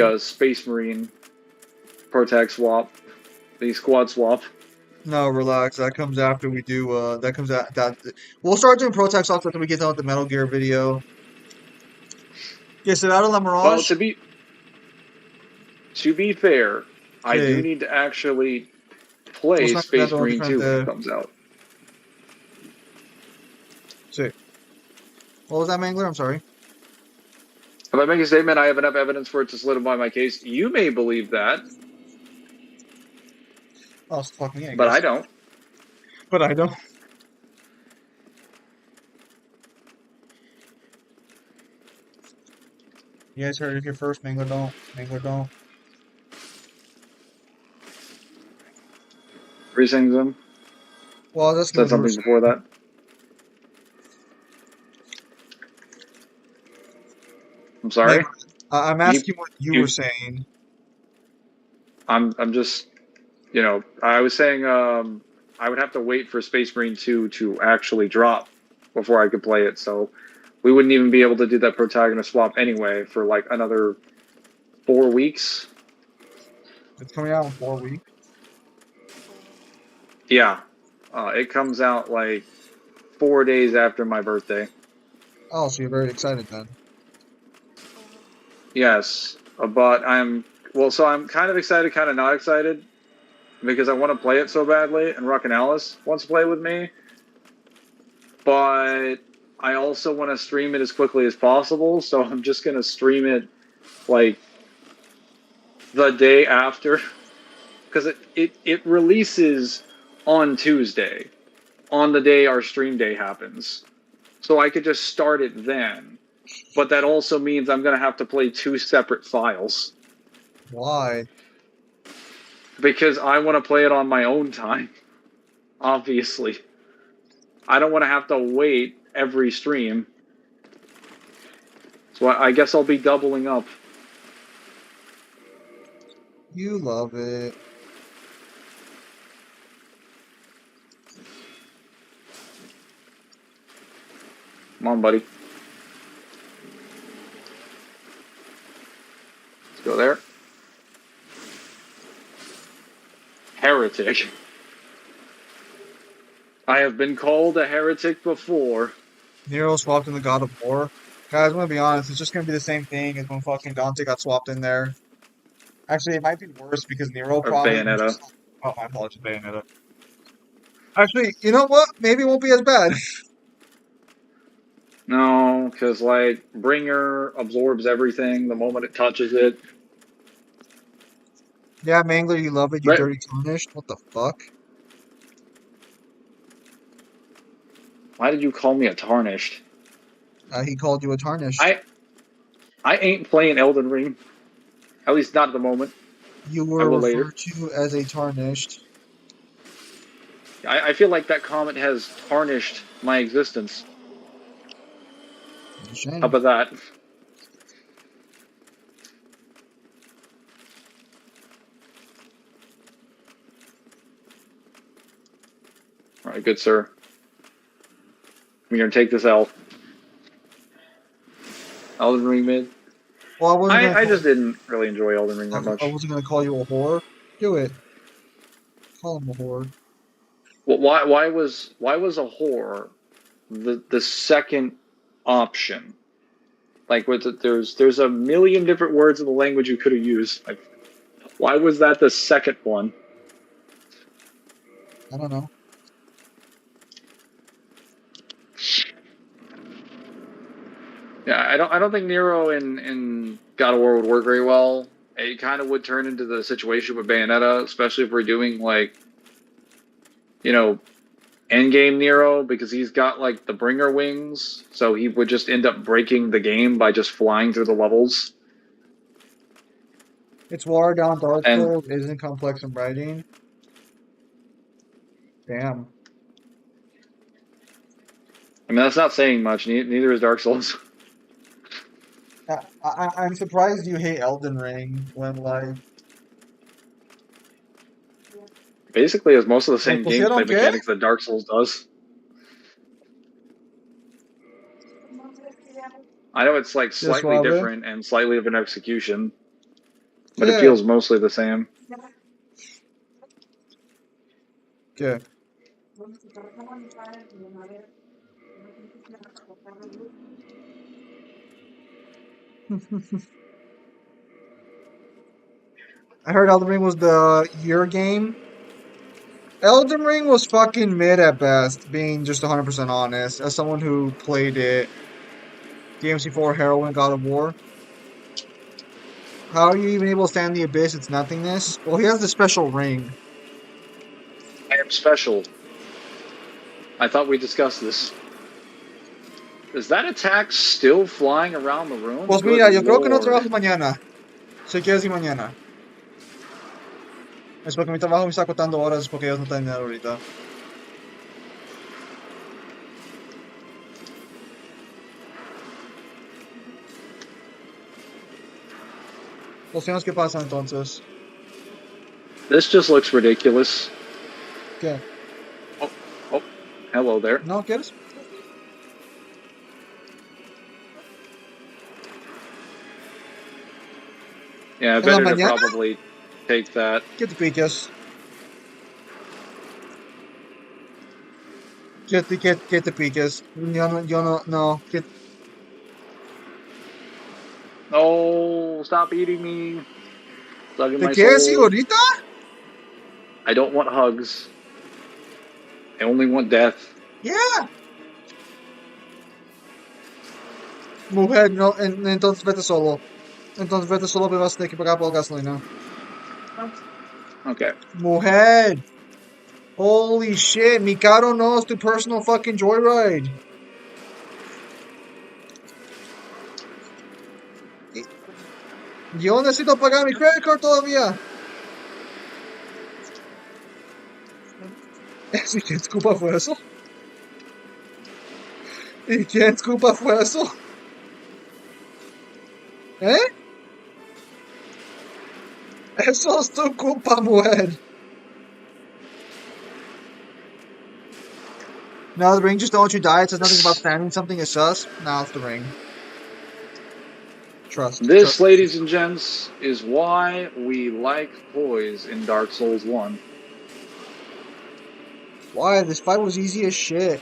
Oh, Space Marine Protect swap, the squad swap. no, relax. That comes after we do. That comes out. That we'll start doing Protex off after we get done with the Metal Gear video. Yeah, so out of La Well, Mirage. to be fair, I do Okay, need to actually what's play más Space grande Marine 2 when it diferente? comes out. Sí. What was that, Mangler? I'm sorry. If I make a statement, I have enough evidence for it to solidify my case. You may believe that, Oh, fuck me, I but I guess. don't. But I don't. You guys heard it here first. Mangler don't. Mangler don't. Resings them. Well, I was asking Said what you were something before saying. that. I'm sorry. Mangler, I'm You asking what you were you. saying. I'm just. I was saying I would have to wait for Space Marine 2 to actually drop before I could play it. So we wouldn't even be able to do that protagonist swap anyway for like another 4 weeks. It's coming out in 4 weeks. Yeah. It comes out like 4 days after my birthday. Oh, so you're very excited then. Yes. But so I'm kind of excited, kind of not excited because I want to play it so badly and Ruck and Alice wants to play with me. But I also want to stream it as quickly as possible, so I'm just going to stream it like the day after because it releases on Tuesday, on the day our stream day happens. So I could just start it then. But that also means I'm going to have to play 2 separate files Why? because I want to play it on my own time, obviously. I don't want to have to wait every stream. So I guess I'll be doubling up. You love it. Come on, buddy. Let's go there. Heretic. I have been called a heretic before. Nero swapped in the God of War. Guys, I'm gonna be honest, it's just gonna be the same thing as when fucking Dante got swapped in there. Actually, it might be worse because Nero Or probably was Bayonetta. just like, oh, my apologies, Bayonetta. Actually, you know what? Maybe it won't be as bad. No, because like Bringer absorbs everything the moment it touches it. Yeah, Mangler, you love it, you Right? dirty tarnished. What the fuck? Why did you call me a tarnished? He called you a tarnished. I ain't playing Elden Ring. At least not at the moment. You I were will later. referred to as a tarnished. I feel like that comment has tarnished my existence. It's a How shame. about that? All right, good sir. I'm gonna take this L. Elden Ring mid. Well, I wasn't gonna I call just didn't really enjoy Elden Ring that I much. wasn't gonna call you a whore. Do it. Call him a whore. Well, why was a whore the second option? Like there's a million different words in the language you could have used. Like, why was that the second one? I don't know. Yeah, I don't think Nero in God of War would work very well. It kind of would turn into the situation with Bayonetta, especially if we're doing like, you know, endgame Nero because he's got like the bringer wings, so he would just end up breaking the game by just flying through the levels. It's watered down Dark And Souls, isn't complex in writing. Damn. I mean, that's not saying much. Neither is Dark Souls. I'm surprised you hate Elden Ring when like Basically, it's most of the same pues sí, I gameplay don't care. mechanics that Dark Souls does. I know it's like Yes, slightly suave. different and slightly of an execution, but it Yeah. feels mostly the same. Okay. I heard Elden Ring was the year game. Elden Ring was fucking mid at best, being just 100% honest. As someone who played it, DMC4, Heroin, God of War. How are you even able to stand the abyss? It's nothingness. Well, he has the special ring. I am special. I thought we discussed this. Is that attack still flying around the room? Pues Good mira, yo creo que no lord. trabajo mañana. Si quieres ir mañana. Es porque mi trabajo me está costando horas porque ellos no tienen dinero ahorita. Los años que pasan entonces. This just looks ridiculous. ¿Qué? Oh, hello there. ¿No quieres? Yeah, ¿En la better to mañana? probably take that. ¿Qué te piques? ¿Qué te piques? No. Oh, stop eating me. Sucking ¿Te my quieres ir soul. ahorita? I don't want hugs. I only want death. Yeah. Mujer, no, entonces vete solo. Entonces vete solo, pero vas a tener que pagar por gasolina. Okay. Mujer. Holy shit, mi carro no es tu personal fucking joyride. Yo necesito pagar mi credit card todavía. ¿Y quién culpa fue eso? ¿Y quién culpa fue eso? ¿Eh? Eso es tu culpa, mujer. No, the ring just don't let you die. It says nothing about standing something is sus. Now it's the ring. Trust. This, ladies and gents, is why we like poise in Dark Souls 1. Why? This fight was easy as shit.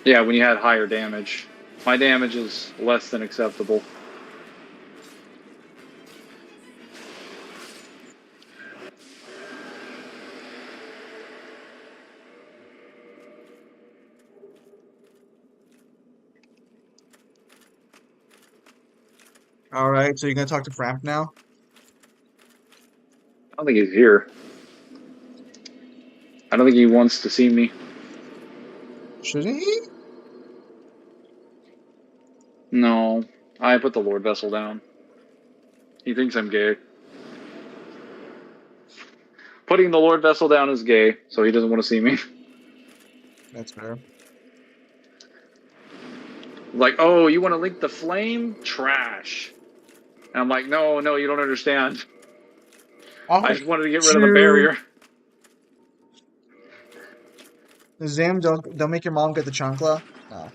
Yeah, when you had higher damage. My damage is less than acceptable. Alright, so you're gonna talk to Framp now? I don't think he's here. I don't think he wants to see me. Shouldn't he? No. I put the Lord Vessel down. He thinks I'm gay. Putting the Lord Vessel down is gay, so he doesn't want to see me. That's fair. Like, oh, you want to link the flame? Trash. And I'm like, no, you don't understand. I just wanted to get rid of the barrier. Zim, don't make your mom get the chancla. No.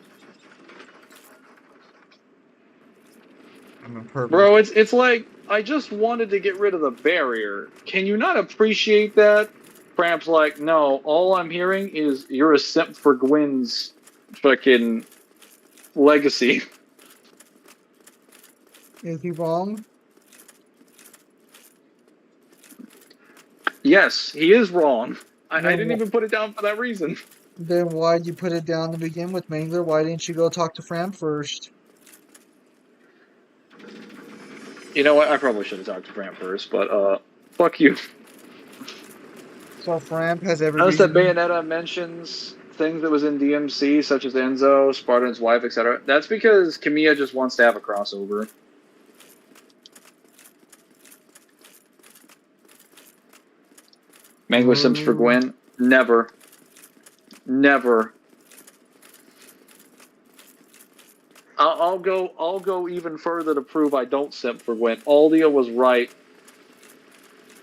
I'm a pervert. Bro, it's like, I just wanted to get rid of the barrier. Can you not appreciate that? Cramp's like, no, all I'm hearing is you're a simp for Gwyn's fucking legacy. Is he wrong? Yes, he is wrong. I didn't even put it down for that reason. Then why'd you put it down to begin with, Mangler? Why didn't you go talk to Fram first? You know what? I probably should have talked to Fram first, but fuck you. So Framp has every Notice that reason. Bayonetta mentions things that was in DMC, such as Enzo, Spartan's wife, etc. That's because Kamiya just wants to have a crossover. Mangler Sims for Ooh. Gwen? Never. Never. I'll go even further to prove I don't simp for Gwen. Aldia was right.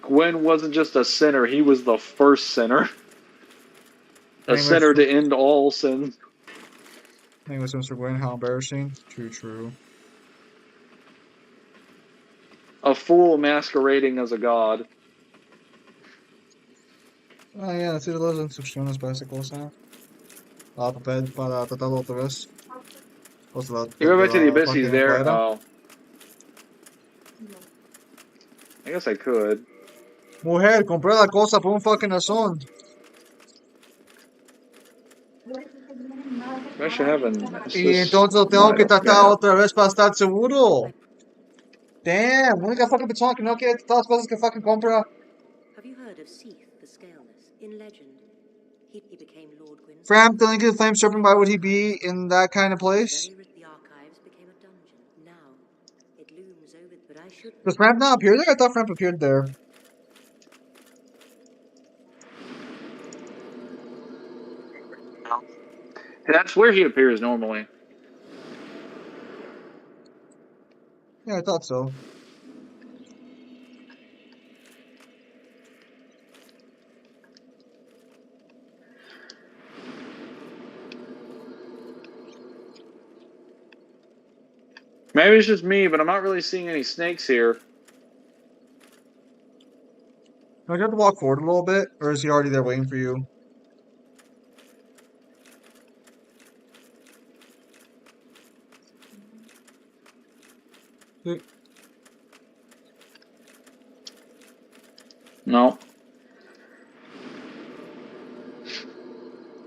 Gwen wasn't just a sinner, he was the first sinner. A sinner to end all sins. Mangler Sims for Gwen, how embarrassing. Too true. A fool masquerading as a god. Ah, yeah, así de las instrucciones básicas, ¿eh? Papel para tratarlo otra vez. O sea, You go de back to the la Abyss, he's página there? fuera. Oh. I guess I could. Mujer, compré la cosa por un fucking razón. I should have an Y assist. entonces lo tengo que tratar otra vez para estar seguro. Damn, única fucking persona que no quiere todas las cosas que fucking compra. Have you heard of Seath the Scaleless? In legend, he became Lord Gwyn's Fram, the Link of the Flame Serpent, why would he be in that kind of place? the archives became a dungeon. Now, it looms over, but I should Does Fram not appear there? I thought Fram appeared there. That's where he appears normally. Yeah, I thought so. Maybe it's just me, but I'm not really seeing any snakes here. Do you have to walk forward a little bit? Or is he already there waiting for you? No.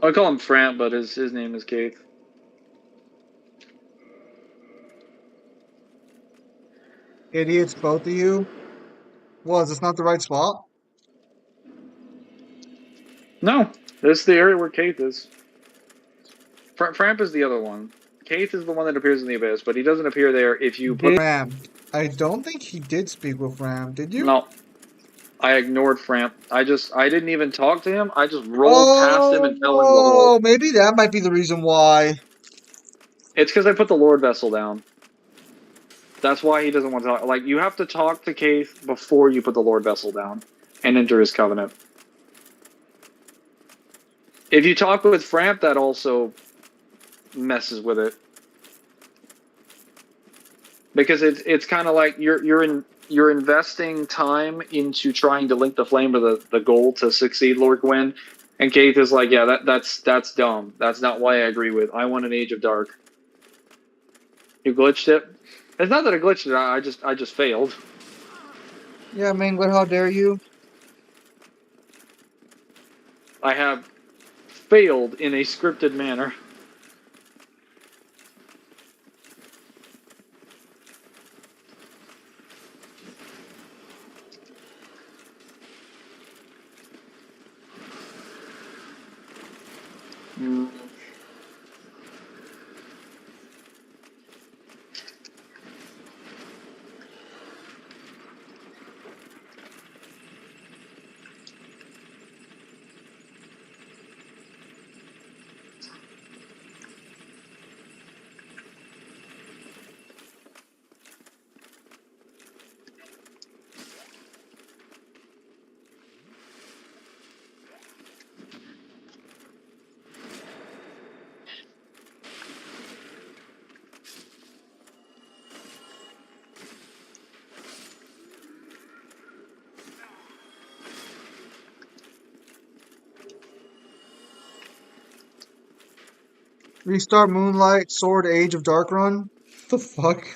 I call him Framp, but his name is Keith. Idiots, both of you. Well, is this not the right spot? No, this is the area where Keith is. Framp is the other one. Keith is the one that appears in the Abyss, but he doesn't appear there if you put... Fram. I don't think he did speak with Fram, did you? No. I ignored Framp. I didn't even talk to him. I just rolled past him and fell into the hole. Oh, maybe that might be the reason why. It's because I put the Lord Vessel down. That's why he doesn't want to talk. Like, you have to talk to Keith before you put the Lord Vessel down and enter his covenant. If you talk with Framp, that also messes with it. Because it's kind of like you're investing time into trying to link the flame with the goal to succeed Lord Gwyn, and Keith is like, yeah, that's dumb. That's not why I agree with. I want an Age of Dark. You glitched it. It's not that I glitched it. I just failed. Yeah, Mangler, how dare you? I have failed in a scripted manner. Mm. Restart Moonlight, Sword, Age of Dark Run? What the fuck?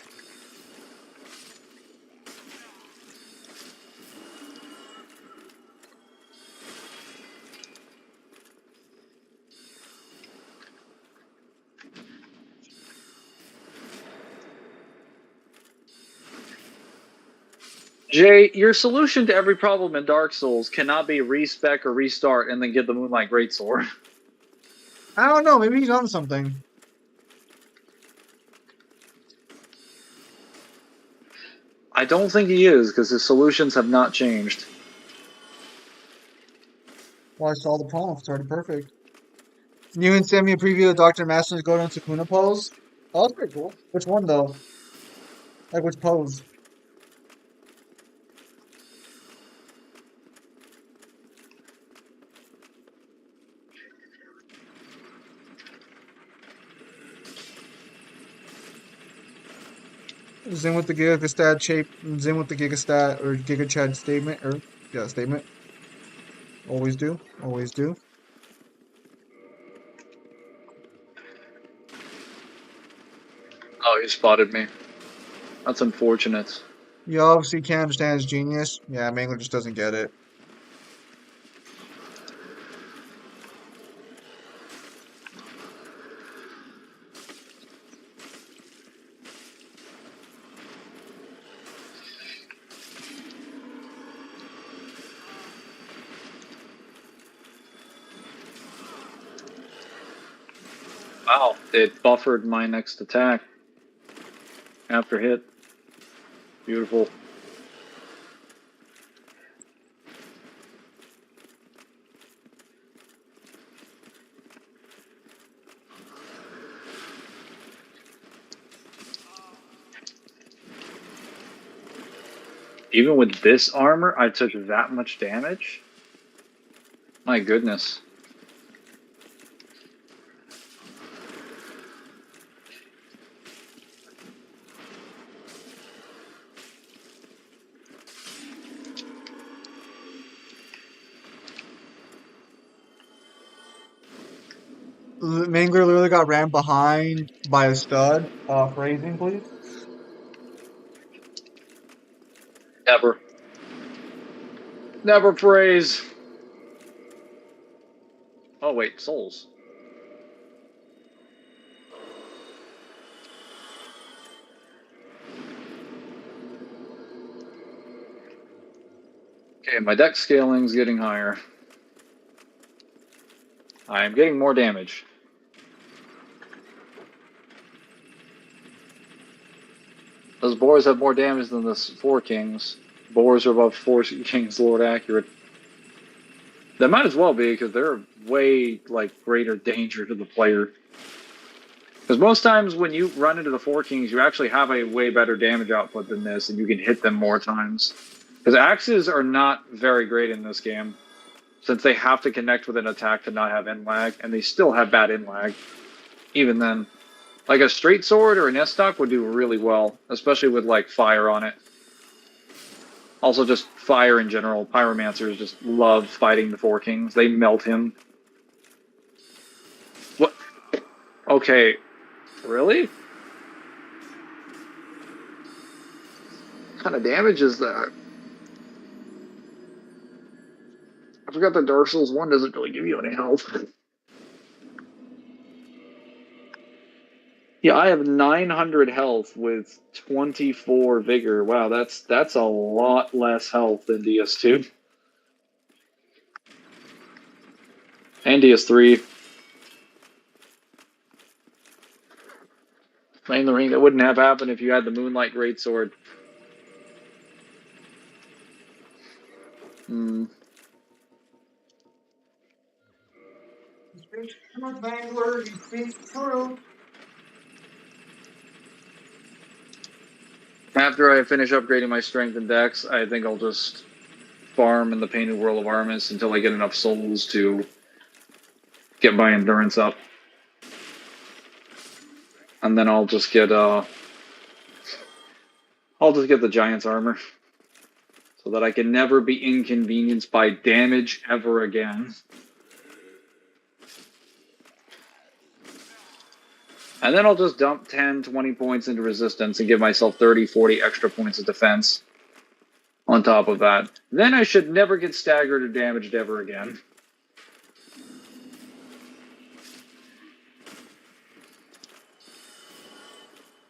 Jay, your solution to every problem in Dark Souls cannot be respec or restart and then get the Moonlight Greatsword. I don't know. Maybe he's on something. I don't think he is, because his solutions have not changed. Well, I saw the problem. It's already perfect. You and send me a preview of Dr. Master's Go to Sukuna pose. Oh, that's pretty cool. Which one though? Like which pose? Zen with the Gigastat shape, Zen with the Gigastat or Gigachad statement, or yeah, statement. Always do, always do. Oh, he spotted me. That's unfortunate. You obviously can't understand his genius. Yeah, Mangler just doesn't get it. Wow, it buffered my next attack after hit. Beautiful. Even with this armor, I took that much damage? My goodness. Mangler literally got ran behind by a stud. Phrasing, please. Never. Never praise. Oh, wait, souls. Okay, my deck scaling's getting higher. I am getting more damage. Those boars have more damage than the Four Kings. Boars are above Four Kings Lord accurate. They might as well be, because they're way, like, greater danger to the player. Because most times when you run into the Four Kings, you actually have a way better damage output than this, and you can hit them more times. Because axes are not very great in this game, since they have to connect with an attack to not have end lag, and they still have bad end lag. Even then. Like a straight sword or an S-stock would do really well, especially with like fire on it. Also just fire in general. Pyromancers just love fighting the Four Kings. They melt him. What? Okay. Really? What kind of damage is that? I forgot that Dark Souls 1 doesn't really give you any health. Yeah, I have 900 health with 24 vigor. Wow, that's a lot less health than DS2 and DS3. Playing the ring, that wouldn't have happened if you had the Moonlight Greatsword. Hmm. He speaks truth, Mangler. He speaks truth. After I finish upgrading my strength and dex, I think I'll just farm in the Painted World of Armis until I get enough souls to get my endurance up. And then I'll just get the Giant's armor. So that I can never be inconvenienced by damage ever again. And then I'll just dump 10, 20 points into resistance and give myself 30, 40 extra points of defense on top of that. Then I should never get staggered or damaged ever again.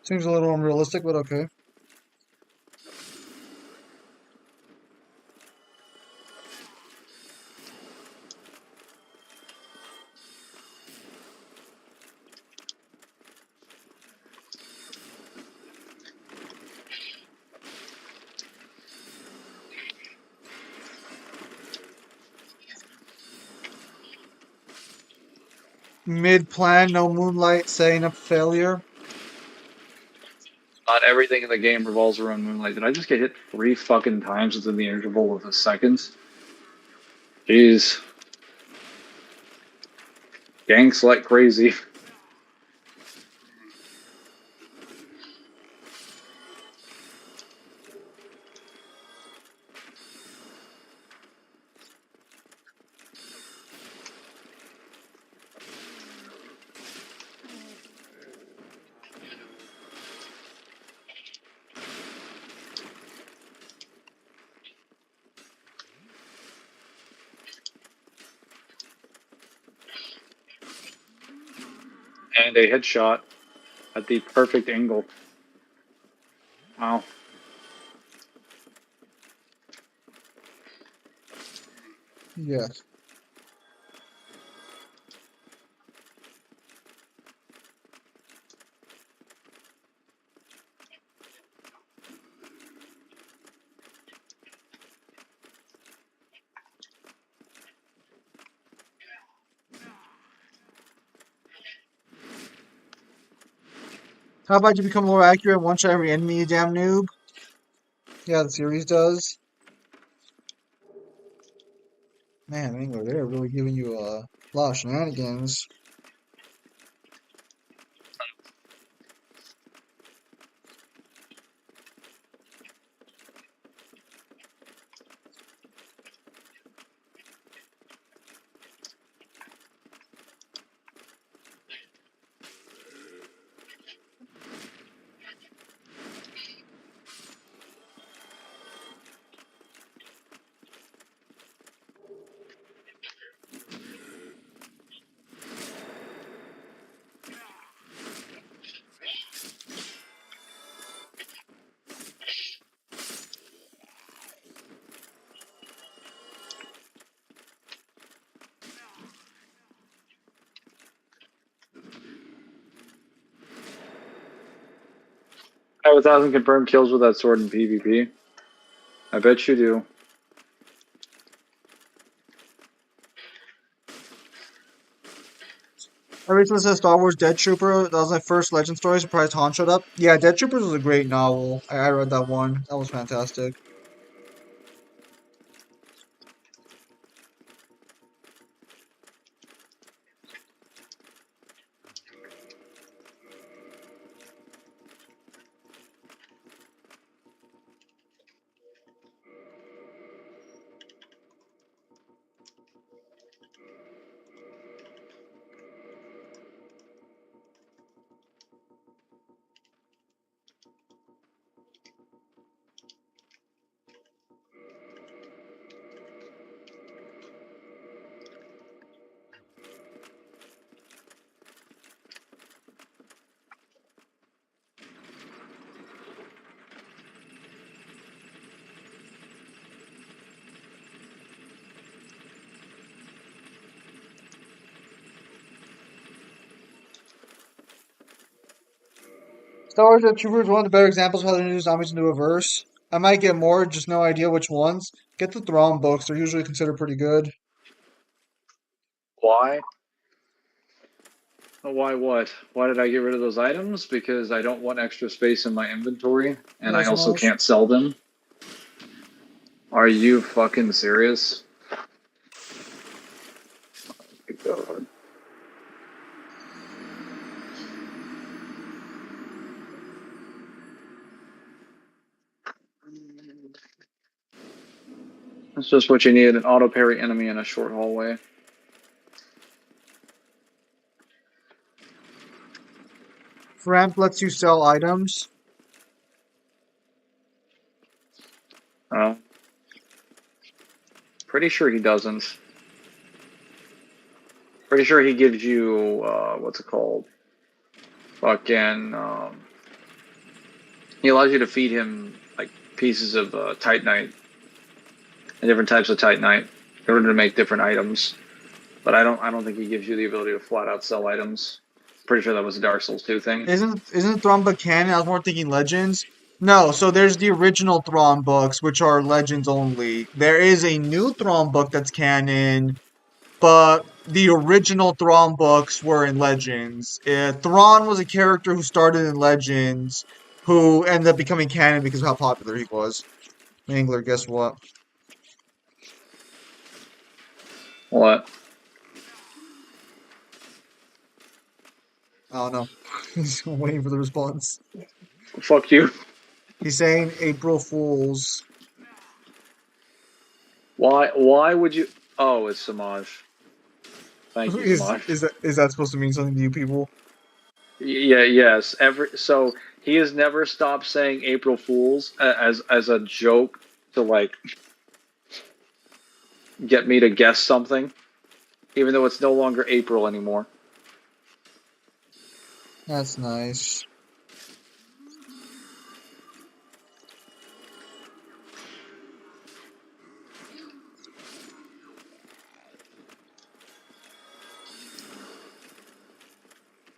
Seems a little unrealistic, but okay. Mid-plan, no moonlight, setting up failure. Not everything in the game revolves around Moonlight. Did I just get hit 3 fucking times within the interval of a second? Jeez. Ganks like crazy. And a headshot at the perfect angle. Wow. Yes. How about you become more accurate one shot every enemy, you damn noob? Yeah, the series does. Man, Mangler, they're really giving you a lot of shenanigans. I have 1,000 confirmed kills with that sword in PvP. I bet you do. I recently said Star Wars Dead Trooper. That was my first Legend story. Surprised Han showed up. Yeah, Dead Troopers was a great novel. I read that one. That was fantastic. Star Wars Dead Trooper is one of the better examples of how they introduce zombies into a verse. I might get more, just no idea which ones. Get the Thrawn books. They're usually considered pretty good. Why? Why what? Why did I get rid of those items? Because I don't want extra space in my inventory, and I Yes, also Mosh. can't sell them. Are you fucking serious? God. That's just what you need, an auto parry enemy in a short hallway. Ramp lets you sell items. Pretty sure he doesn't. Pretty sure he gives you, what's it called? Fucking, he allows you to feed him, like, pieces of Titanite and different types of Titanite in order to make different items. But I don't think he gives you the ability to flat out sell items. Pretty sure that was a Dark Souls 2 thing. Isn't Thrawn book canon? I was more thinking Legends. No, so there's the original Thrawn books, which are Legends only. There is a new Thrawn book that's canon, but the original Thrawn books were in Legends. Thrawn was a character who started in Legends, who ended up becoming canon because of how popular he was. Mangler, guess what? What? I don't know. He's waiting for the response. Fuck you. He's saying April Fools. Why would you? Oh, it's Samaj. Thank you, Is Samaj. is that supposed to mean something to you people? Yeah, yes. So he has never stopped saying April Fools as a joke to like get me to guess something, even though it's no longer April anymore. That's nice.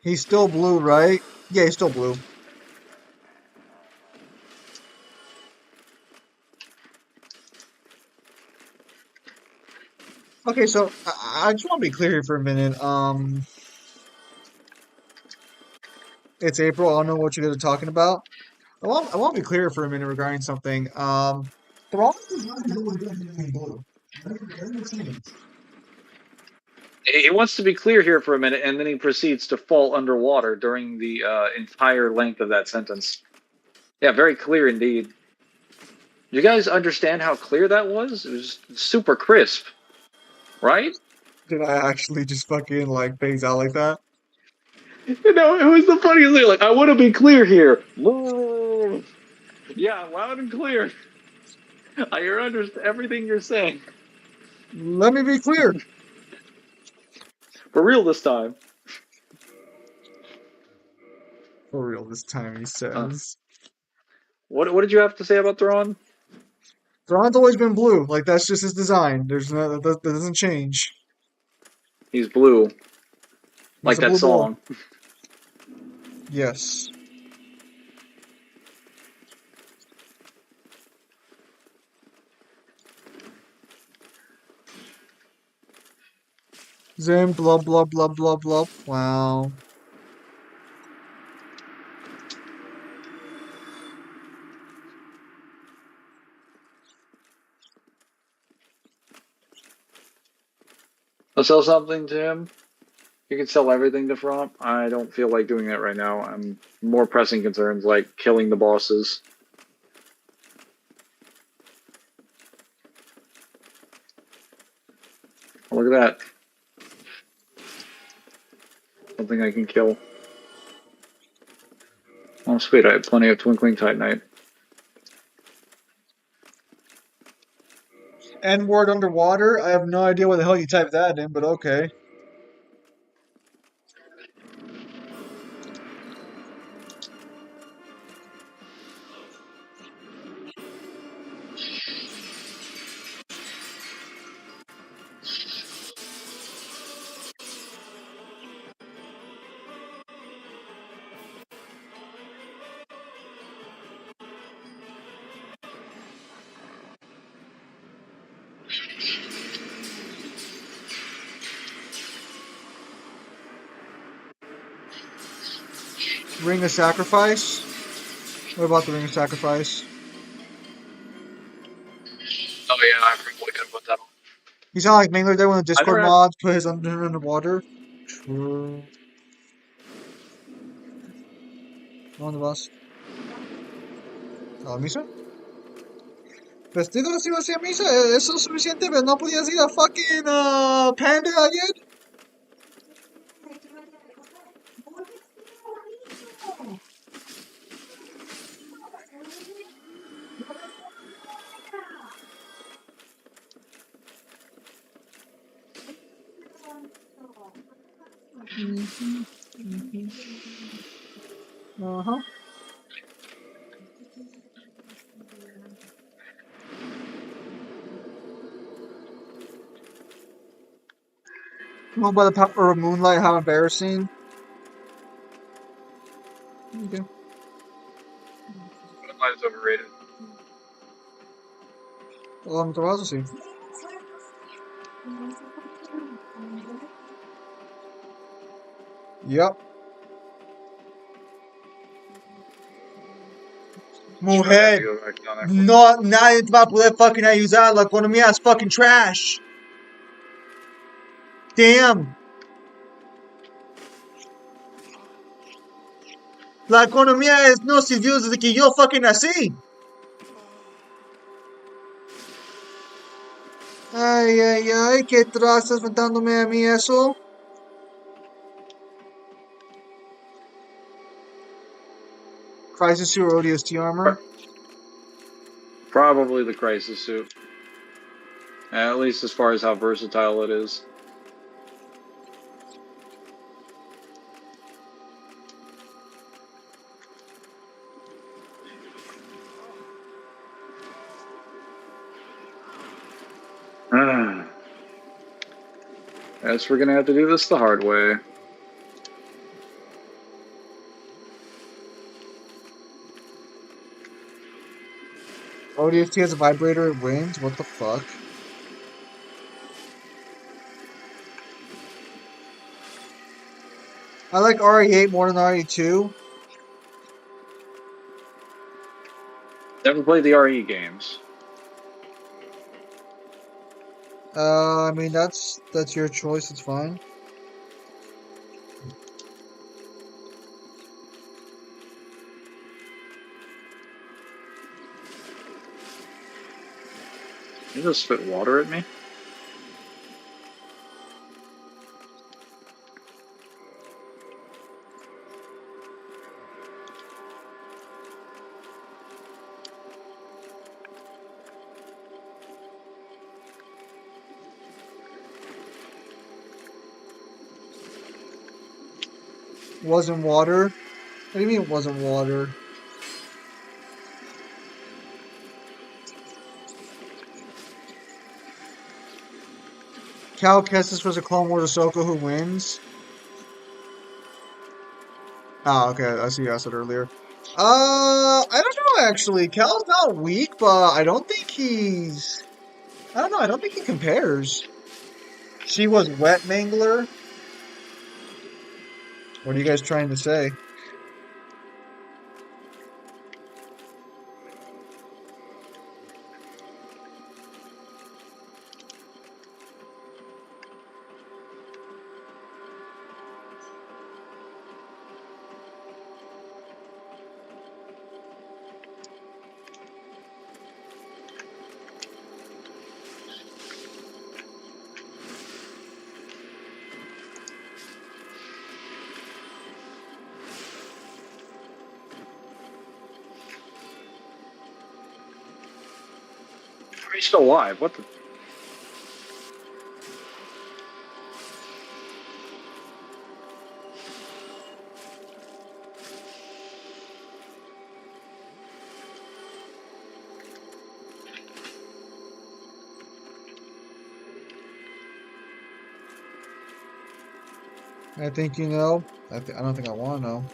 He's still blue, right? Yeah, he's still blue. Okay, so I just want to be clear here for a minute. It's April. I don't know what you guys are talking about. I want to be clear for a minute regarding something. Thrawn does not know what anything blue. Let me change. He wants to be clear here for a minute, and then he proceeds to fall underwater during the entire length of that sentence. Yeah, very clear indeed. You guys understand how clear that was? It was super crisp, right? Did I actually just fucking like phase out like that? You know, it was the funniest thing. Like, I want to be clear here. Yeah, loud and clear. I hear everything you're saying. Let me be clear. For real this time. For real this time, he Uh, says. what did you have to say about Thrawn? Thrawn's always been blue. Like that's just his design. There's no that doesn't change. He's blue, He's like a that blue boy. song. Yes. Zim blah blah blah blah blah. Wow. I'll sell something to him. You can sell everything to Thrawn. I don't feel like doing that right now. I'm more pressing concerns like killing the bosses. Look at that. Something I can kill. Oh, sweet. I have plenty of Twinkling Titanite. N word underwater. I have no idea what the hell you typed that in, but okay. Ring of Sacrifice. What about the Ring of Sacrifice? Oh yeah, I probably could have put that on. You sound like Mangler there when the I Discord never had. mods put his underwater. True. On the bus. ¿Misa? Vestido así hacia misa, eso es suficiente, pero no podías ir a fucking Panda ayer. Uh-huh. Oh, by the power of moonlight, how embarrassing. Okay. Moonlight is overrated. Te vas así. Yep. Just try to have to Mujer, go back down there. no, nadie te va a poder fucking ayudar. La economía is fucking trash. Damn. La economía no sirvió desde que yo fucking nací. Ay, ay, ay, ¿qué estás faltándome a mí eso? Crisis suit or ODST armor? Probably the crisis suit. At least as far as how versatile it is. Guess we're gonna have to do this the hard way. ODST has a vibrator, it wins? What the fuck? I like RE8 more than RE2. Never played the RE games. I mean that's your choice, it's fine. You just spit water at me? Wasn't water? What do you mean it wasn't water? Cal Kestis was a Clone Wars Ahsoka who wins? Oh, okay, I see you asked it earlier. I don't know actually. Cal's not weak, but I don't think I don't know, I don't think he compares. She was wet Mangler? What are you guys trying to say? Are you still alive? What the? I think you know. I don't think I want to know.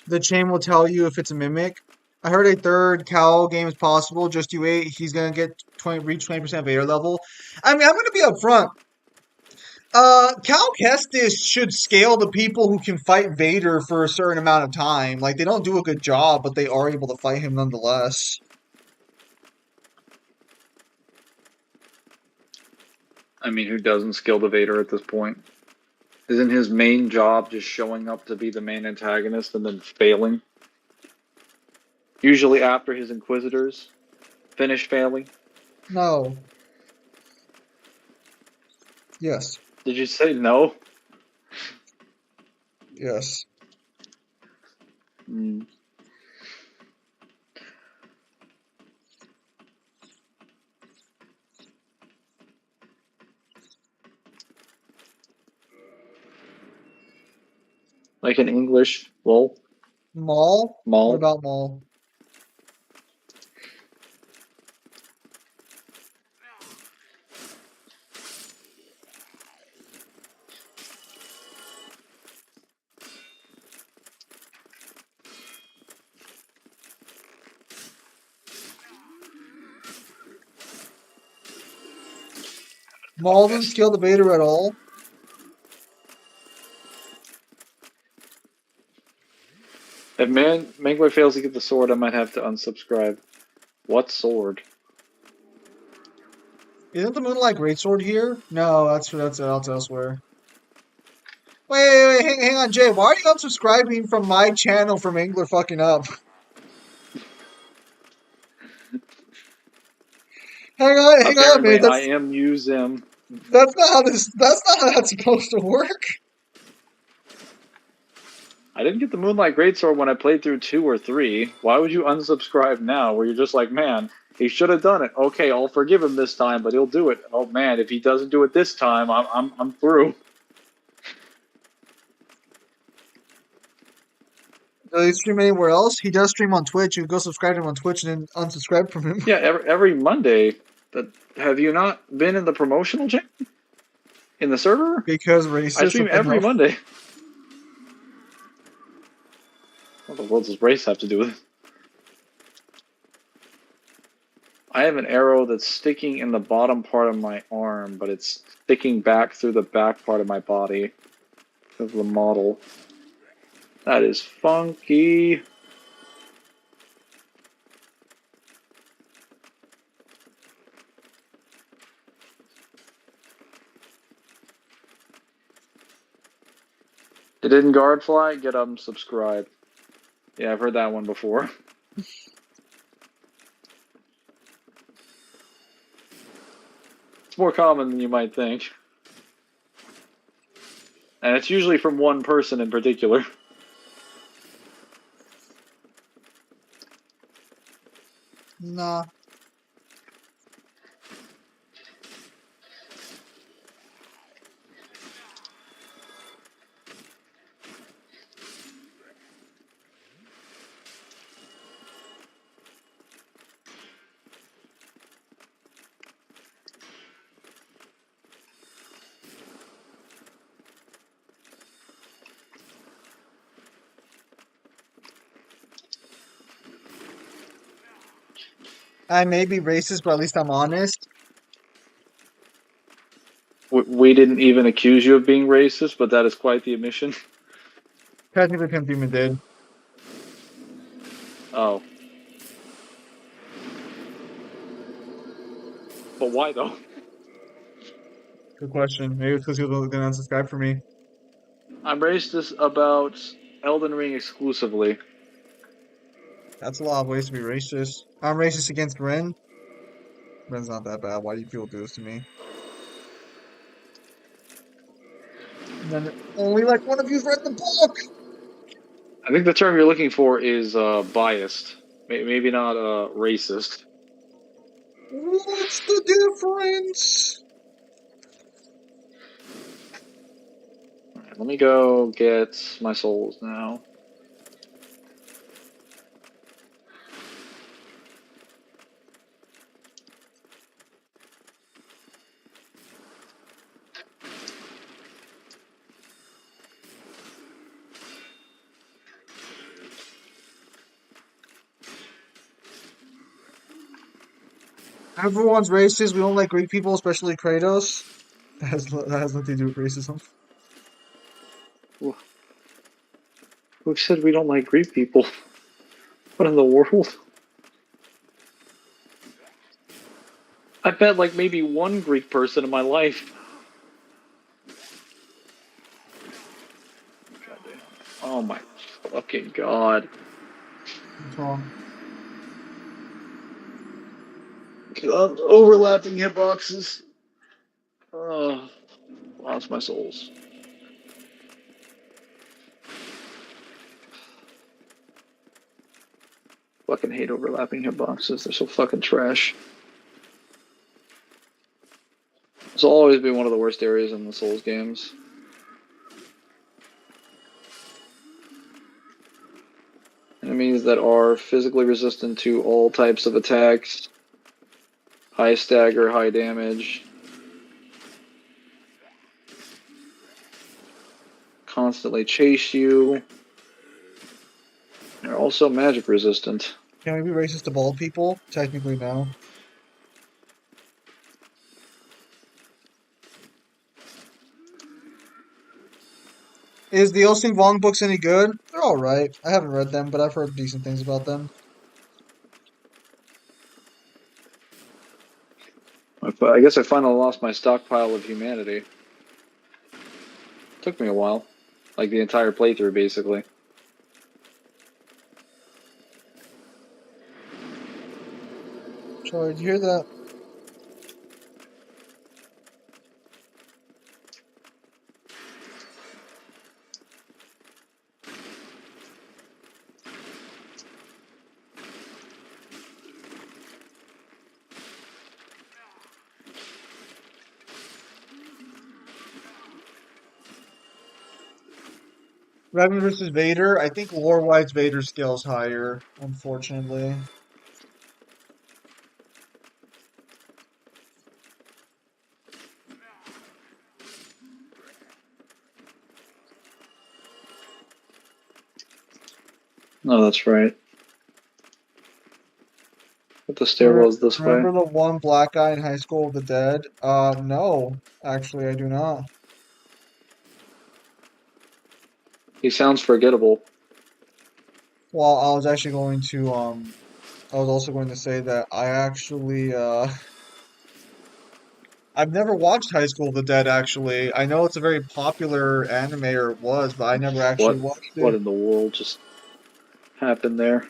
The chain will tell you if it's a mimic. I heard a third Cal game is possible. Just you wait. He's gonna get reach 20% Vader level. I mean, I'm gonna be upfront. Cal Kestis should scale the people who can fight Vader for a certain amount of time. Like they don't do a good job, but they are able to fight him nonetheless. I mean, who doesn't skill the Vader at this point? Isn't his main job just showing up to be the main antagonist and then failing? Usually after his Inquisitors finish failing. No. Yes. Did you say no? Yes. Mm. Like in English, lol. Maul? Maul. What about Maul? Maul didn't scale the beta at all. If Mangler fails to get the sword, I might have to unsubscribe. What sword? Isn't the Moonlight Greatsword here? No, that's elsewhere. Wait, hang on, Jay. Why are you unsubscribing from my channel for Mangler fucking up? Hang on a Apparently, minute. I am using. That's not how that's supposed to work. I didn't get the Moonlight Greatsword when I played through 2 or 3. Why would you unsubscribe now where you're just like, man, he should have done it. Okay, I'll forgive him this time, but he'll do it. Oh man, if he doesn't do it this time, I'm through. Does he stream anywhere else? He does stream on Twitch. You go subscribe to him on Twitch and then unsubscribe from him. Yeah, every Monday. Have you not been in the promotional chat? In the server? Because I racist. stream every Monday. What the world does race have to do with it? I have an arrow that's sticking in the bottom part of my arm, but it's sticking back through the back part of my body of the model. That is funky. It didn't guard fly? Get unsubscribed. Yeah, I've heard that one before. It's more common than you might think. And it's usually from one person in particular. Nah. I may be racist, but at least I'm honest. We didn't even accuse you of being racist, but that is quite the admission. Technically, Pimp Demon did. Oh. But why though? Good question. Maybe it's because he was going to unsubscribe for me. I'm racist about Elden Ring exclusively. That's a lot of ways to be racist. I'm racist against Ren. Ren's not that bad. Why do you people do this to me? And then only like one of you's read the book. I think the term you're looking for is biased. Maybe not racist. What's the difference? Alright, let me go get my souls now. Everyone's racist. We don't like Greek people, especially Kratos. That has nothing to do with racism. Who said we don't like Greek people? What in the world? I met like maybe one Greek person in my life. Goddamn. Oh my fucking god. What's wrong? Overlapping hitboxes. Lost my souls. Fucking hate overlapping hitboxes. They're so fucking trash. This will always be one of the worst areas in the Souls games. Enemies that are physically resistant to all types of attacks. High stagger, high damage. Constantly chase you. They're also magic resistant. Can we be racist to bald people? Technically, no. Is the Osing Wong books any good? They're all right. I haven't read them, but I've heard decent things about them. I guess I finally lost my stockpile of humanity. Took me a while, like the entire playthrough, basically. Sorry, did you hear that? Revan versus Vader. I think lore-wise Vader's scale's higher, unfortunately. No, that's right. But the stairwell's this way. Remember the one black guy in High School of the Dead? No. Actually, I do not. He sounds forgettable. Well, I was actually going to, I was also going to say that I actually, I've never watched High School of the Dead, actually. I know it's a very popular anime, or it was, but I never actually What? watched What it. in the world just happened there?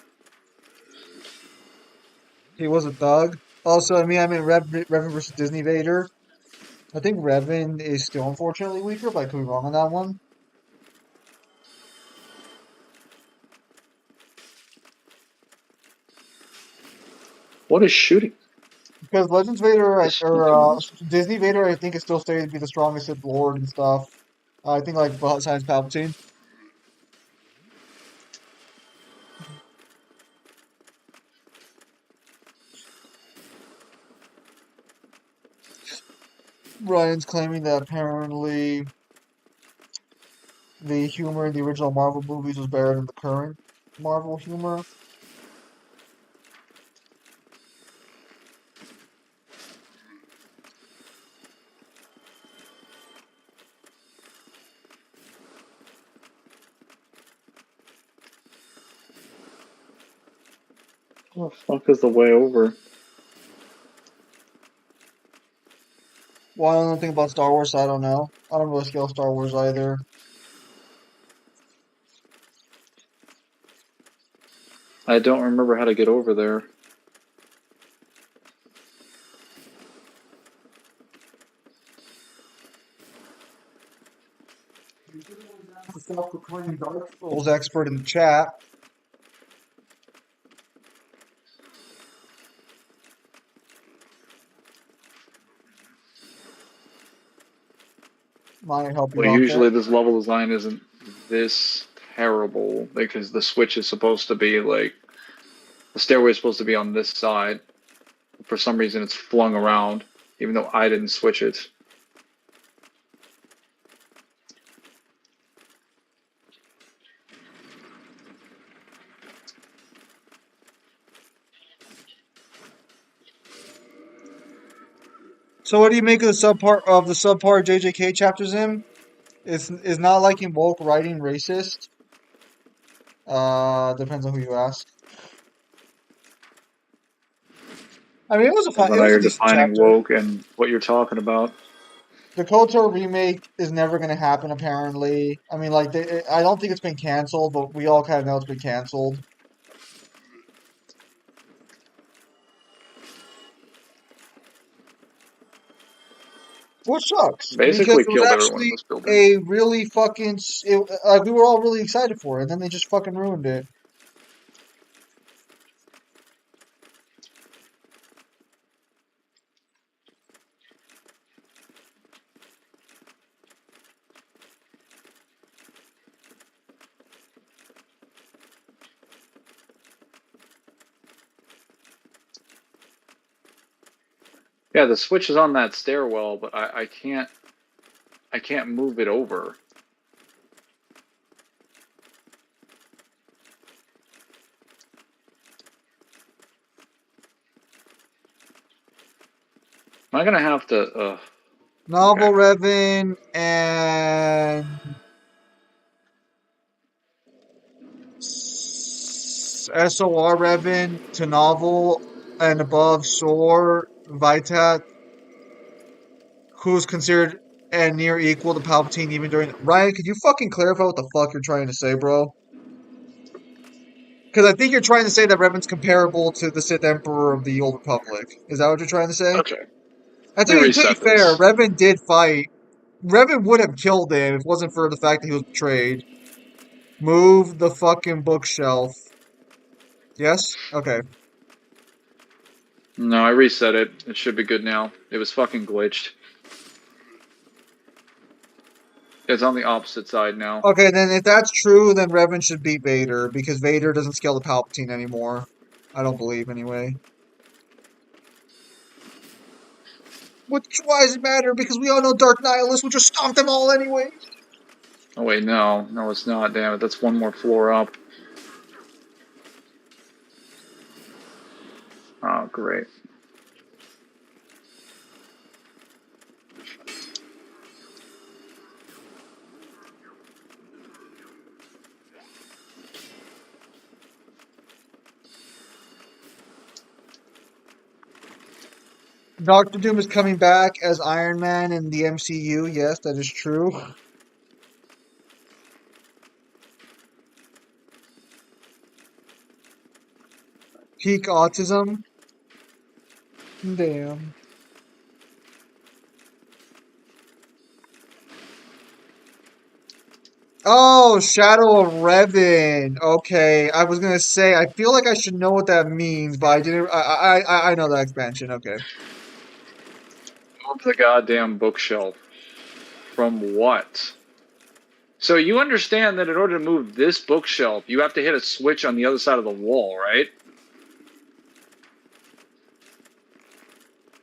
He was a thug. Also, I meant Revan versus Disney Vader. I think Revan is still unfortunately weaker, but I could be wrong on that one. What is shooting? Because Legends Vader, This or smoking monster. Disney Vader, I think is still stated to be the strongest Sith Lord and stuff. I think like besides Palpatine. Ryan's claiming that apparently the humor in the original Marvel movies was better than the current Marvel humor. What the fuck is the way over? Well, I don't know anything about Star Wars, so I don't know. I don't really scale Star Wars either. I don't remember how to get over there. The self-proclaimed Dark Souls expert in the chat might help you Well, out there. usually this level design isn't this terrible because the switch is supposed to be like the stairway is supposed to be on this side. For some reason, it's flung around, even though I didn't switch it. So, what do you make of the subpart JJK chapters in? Is not liking woke writing racist? Depends on who you ask. I mean, Depends on it how was a you're decent defining chapter. woke and what you're talking about. The KOTOR remake is never going to happen, apparently. I mean, like, I don't think it's been canceled, but we all kind of know it's been canceled. Which sucks, because Basically it was killed everyone in actually this building. a really fucking, like, we were all really excited for it, and then they just fucking ruined it. Yeah, the switch is on that stairwell, but I can't move it over. Am I gonna have to? Okay. Novel Revan and SOR Revan to novel and above Soar Vitat, who's considered and near equal to Palpatine even during. Ryan, could you fucking clarify what the fuck you're trying to say, bro? Because I think you're trying to say that Revan's comparable to the Sith Emperor of the Old Republic. Is that what you're trying to say? Okay, I let me think, to be reset fair, this. Revan did fight. Revan would have killed him if it wasn't for the fact that he was betrayed. Move the fucking bookshelf. Yes? Okay. No, I reset it. It should be good now. It was fucking glitched. It's on the opposite side now. Okay, then if that's true, then Revan should beat Vader because Vader doesn't scale to Palpatine anymore. I don't believe, anyway. Which, why does it matter? Because we all know Dark Nihilists would just stomp them all anyway. Oh wait, no. No, it's not. Damn it. That's one more floor up. Oh, great. Doctor Doom is coming back as Iron Man in the MCU. Yes, that is true. Peak autism. Damn. Oh, Shadow of Revan. Okay, I was gonna say I feel like I should know what that means, but I didn't. I know that expansion. Okay. Move the goddamn bookshelf. From what? So you understand that in order to move this bookshelf, you have to hit a switch on the other side of the wall, right?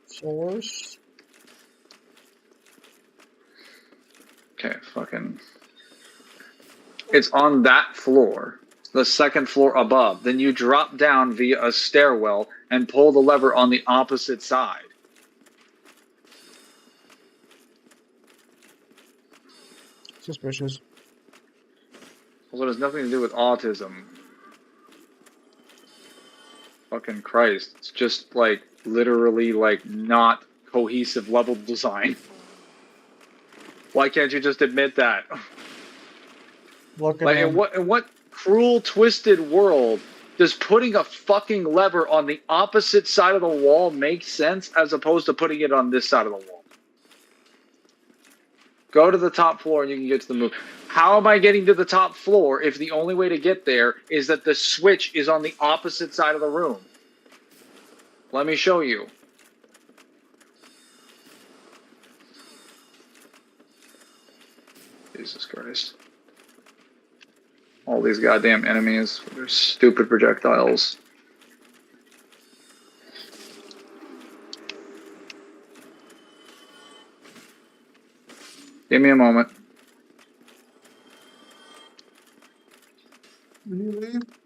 Source. Okay, fucking. It's on that floor, the second floor above. Then you drop down via a stairwell and pull the lever on the opposite side. Suspicious. Also, it has nothing to do with autism. Fucking Christ. It's just, like, literally, like, not cohesive level design. Why can't you just admit that? Look at Like, him. in what cruel, twisted world does putting a fucking lever on the opposite side of the wall make sense as opposed to putting it on this side of the wall? Go to the top floor and you can get to the move. How am I getting to the top floor if the only way to get there is that the switch is on the opposite side of the room? Let me show you. Jesus Christ. All these goddamn enemies with their stupid projectiles. Give me a moment.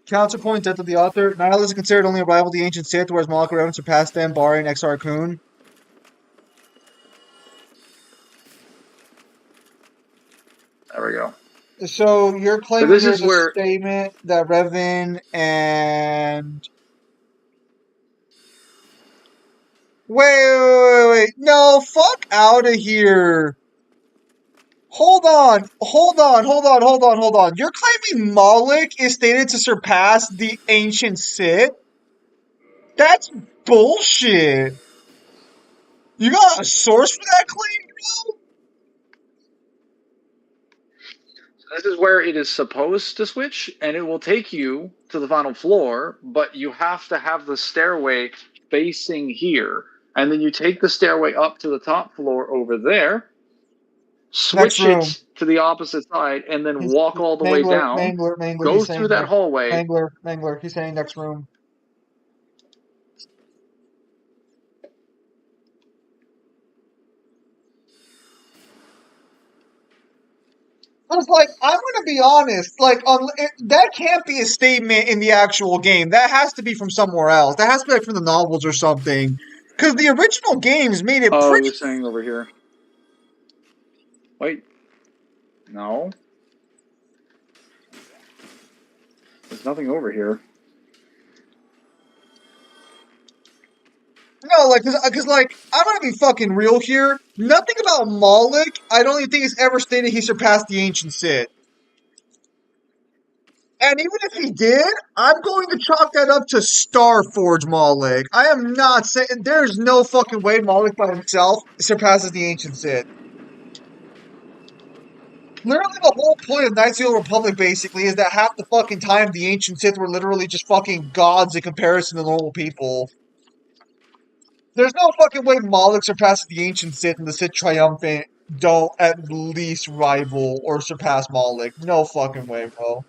Counterpoint, death of the author. Nihil is considered only a rival of the ancient Sith, whereas Malak Revan surpassed them, barring Exar Kun. There we go. So you're So claiming this is there's a where... statement that Revan and wait. No, fuck out of here. Hold on. You're claiming Moloch is stated to surpass the ancient Sith? That's bullshit. You got a source for that claim, bro? This is where it is supposed to switch, and it will take you to the final floor, but you have to have the stairway facing here. And then you take the stairway up to the top floor over there, Next switch room. it to the opposite side, and then walk all the way down, Mangler, go he's through saying that next. hallway. Mangler, he's saying next room. I was like, I'm gonna be honest. Like, that can't be a statement in the actual game. That has to be from somewhere else. That has to be like from the novels or something. Because the original games made it Oh, pretty. you're saying over here. Wait. No. There's nothing over here. like, cause like, I'm gonna be fucking real here. Nothing about Malik, I don't even think he's ever stated he surpassed the ancient Sith. And even if he did, I'm going to chalk that up to Starforge Malik. I am not saying there's no fucking way Malik by himself surpasses the ancient Sith. Literally, the whole point of Knights of the Old Republic basically is that half the fucking time the ancient Sith were literally just fucking gods in comparison to normal people. There's no fucking way Malik surpasses the ancient Sith and the Sith triumphant don't at least rival or surpass Malik. No fucking way, bro.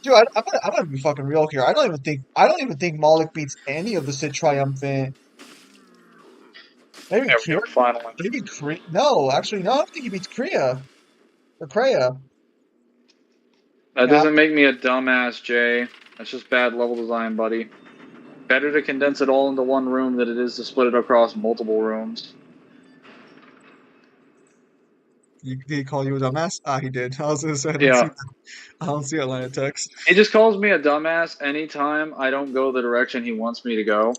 Dude, I'm gonna be fucking real here. I don't even think Malik beats any of the Sith triumphant. Maybe There we Kira. go. Finally. Maybe Kree. No, actually, no. I don't think he beats Kriya or Kreia. That Yeah, doesn't make me a dumbass, Jay. That's just bad level design, buddy. Better to condense it all into one room than it is to split it across multiple rooms. did he call you a dumbass? Ah, he did. I was gonna say Yeah. I don't see that line of text. He just calls me a dumbass anytime I don't go the direction he wants me to go.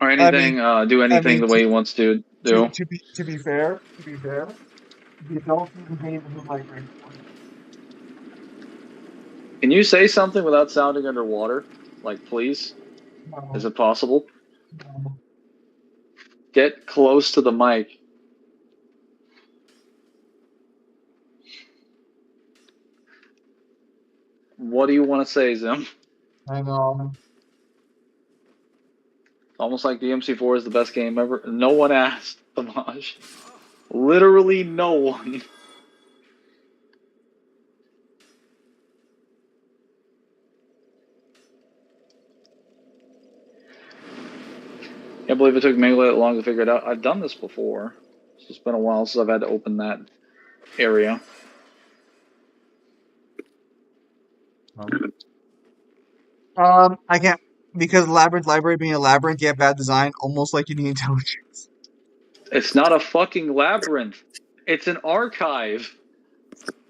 Or I mean, anything, do I anything mean, the way he wants to do. to be fair, you don't see the game in like right. Can you say something without sounding underwater? Like, please? No, Is it possible? no. Get close to the mic. What do you want to say, Zim? I know. Almost like the MC4 is the best game ever. No one asked, Samaj. Literally no one. Can't believe it took Mangler that long to figure it out. I've done this before. It's just been a while since I've had to open that area. I can't because Labyrinth Library being a labyrinth, you have bad design, almost like you need intelligence. It's not a fucking labyrinth. It's an archive.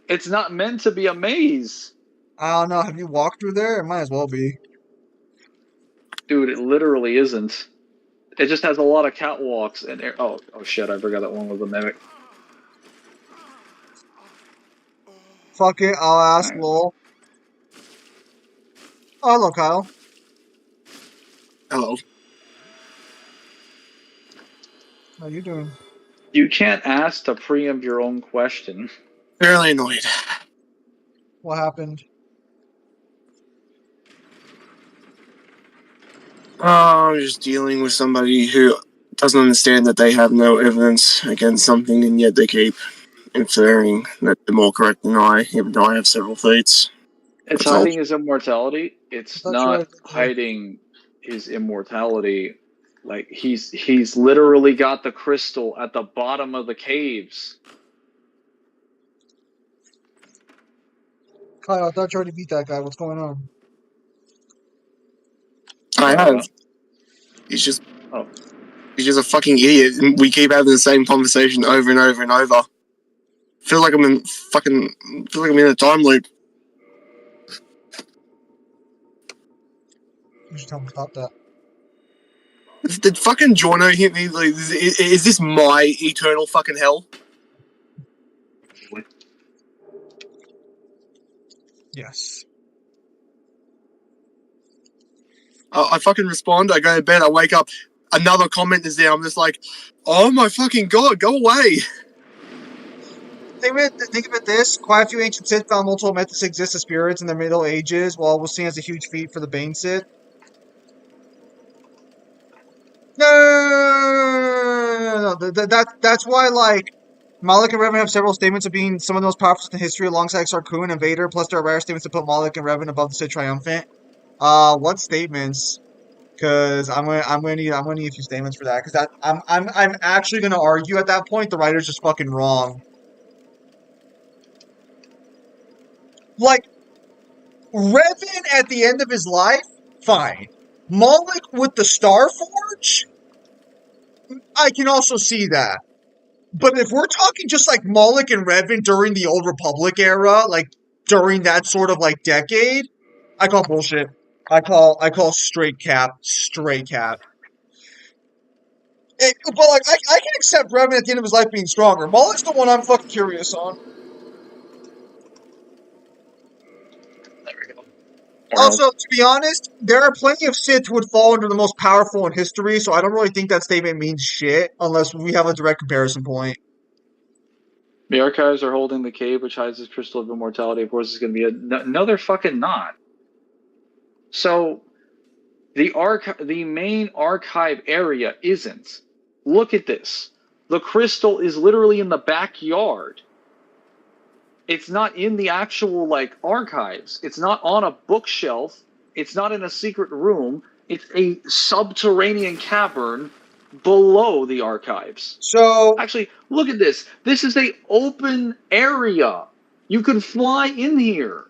It's not meant to be a maze. I don't know. Have you walked through there? It might as well be. Dude, it literally isn't. It just has a lot of catwalks and oh shit! I forgot that one was a mimic. Fuck it, I'll ask Right. lol. Oh, hello, Kyle. Hello. How you doing? You can't ask to preempt your own question. Fairly annoyed. What happened? I'm just dealing with somebody who doesn't understand that they have no evidence against something, and yet they keep inferring that they're more correct than I, even though I have several feats. It's That's all. hiding his immortality. It's That's right. not hiding his immortality. Like he's literally got the crystal at the bottom of the caves. Kyle, I thought you already beat that guy. What's going on? I have. He's just Oh. he's just a fucking idiot, and we keep having the same conversation over and over and over. Feel like I'm in a time loop. You should tell him to stop that. Did fucking Jono hit me? Like, is this my eternal fucking hell? Yes. I fucking respond. I go to bed. I wake up. Another comment is there. I'm just like, oh my fucking god, go away. Think of it this. Quite a few ancient Sith found multiple methods to exist as spirits in the Middle Ages, while it was seen as a huge feat for the Bane Sith. No. That's why, like, Malik and Revan have several statements of being some of the most powerful in history alongside Sarkun and Vader, plus there are rare statements to put Malik and Revan above the Sith Triumphant. What statements? Because I'm gonna need a few statements for that. Because I'm actually gonna argue at that point the writer's just fucking wrong. Like, Revan at the end of his life, fine. Malik with the Star Forge, I can also see that. But if we're talking just like Malik and Revan during the Old Republic era, like during that sort of like decade, I call bullshit. I call straight cap, straight cap. But like I can accept Revan at the end of his life being stronger. Maul's the one I'm fucking curious on. There we go. Also, to be honest, there are plenty of Sith who would fall under the most powerful in history, so I don't really think that statement means shit unless we have a direct comparison point. The archives are holding the cave which hides this crystal of immortality. Of course, it's going to be no, they're fucking not. So the main archive area isn't. Look at this. The crystal is literally in the backyard. It's not in the actual like archives. It's not on a bookshelf. It's not in a secret room. It's a subterranean cavern below the archives. So Actually, look at this. This is a open area. You can fly in here.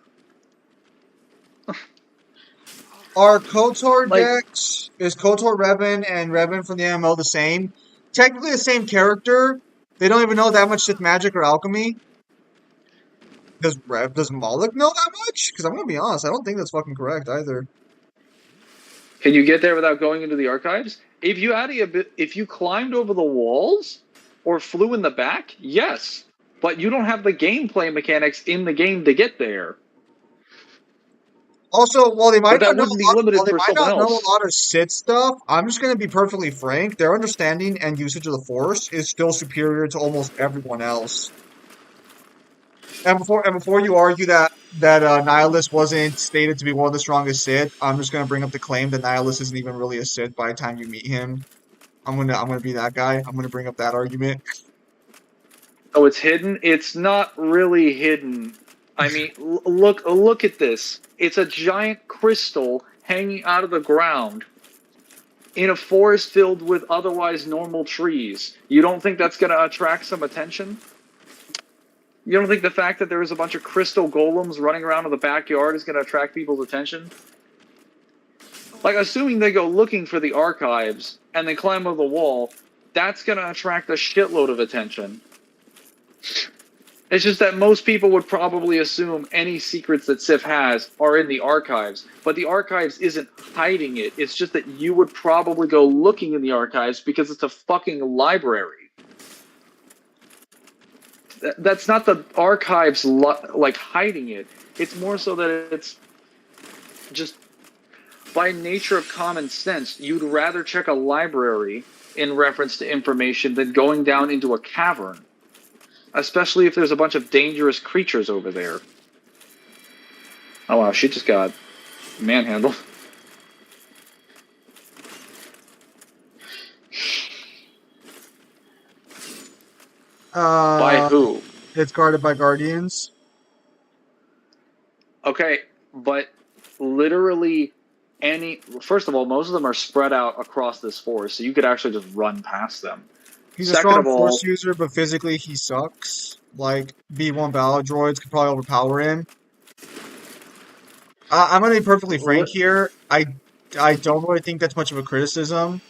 are KOTOR Like, decks, is KOTOR Revan and Revan from the MMO the same? Technically the same character. They don't even know that much Sith magic or alchemy. Does Moloch know that much? Because I'm gonna be honest, I don't think that's fucking correct either. can you get there without going into the archives? If you climbed over the walls or flew in the back, yes. But you don't have the gameplay mechanics in the game to get there. Also, while they But might not that know wouldn't be a lot, while limited they for might someone not know a else. lot of Sith stuff, I'm just gonna be perfectly frank. Their understanding and usage of the Force is still superior to almost everyone else. And before you argue that Nihilus wasn't stated to be one of the strongest Sith, I'm just gonna bring up the claim that Nihilus isn't even really a Sith by the time you meet him. I'm gonna be that guy. I'm gonna bring up that argument. Oh, it's hidden? It's not really hidden. I mean, look at this. It's a giant crystal hanging out of the ground in a forest filled with otherwise normal trees. You don't think that's going to attract some attention? You don't think the fact that there is a bunch of crystal golems running around in the backyard is going to attract people's attention? Like, assuming they go looking for the archives and they climb over the wall, that's going to attract a shitload of attention. It's just that most people would probably assume any secrets that Sif has are in the archives, but the archives isn't hiding it. It's just that you would probably go looking in the archives because it's a fucking library. That's not the archives like hiding it. It's more so that it's just by nature of common sense, you'd rather check a library in reference to information than going down into a cavern. Especially if there's a bunch of dangerous creatures over there. Oh wow, she just got manhandled. By who? It's guarded by guardians. Okay, but literally first of all, most of them are spread out across this forest, so you could actually just run past them. He's a Second strong of all, Force user, but physically he sucks. Like B1 battle droids could probably overpower him. I'm gonna be perfectly frank here. I don't really think that's much of a criticism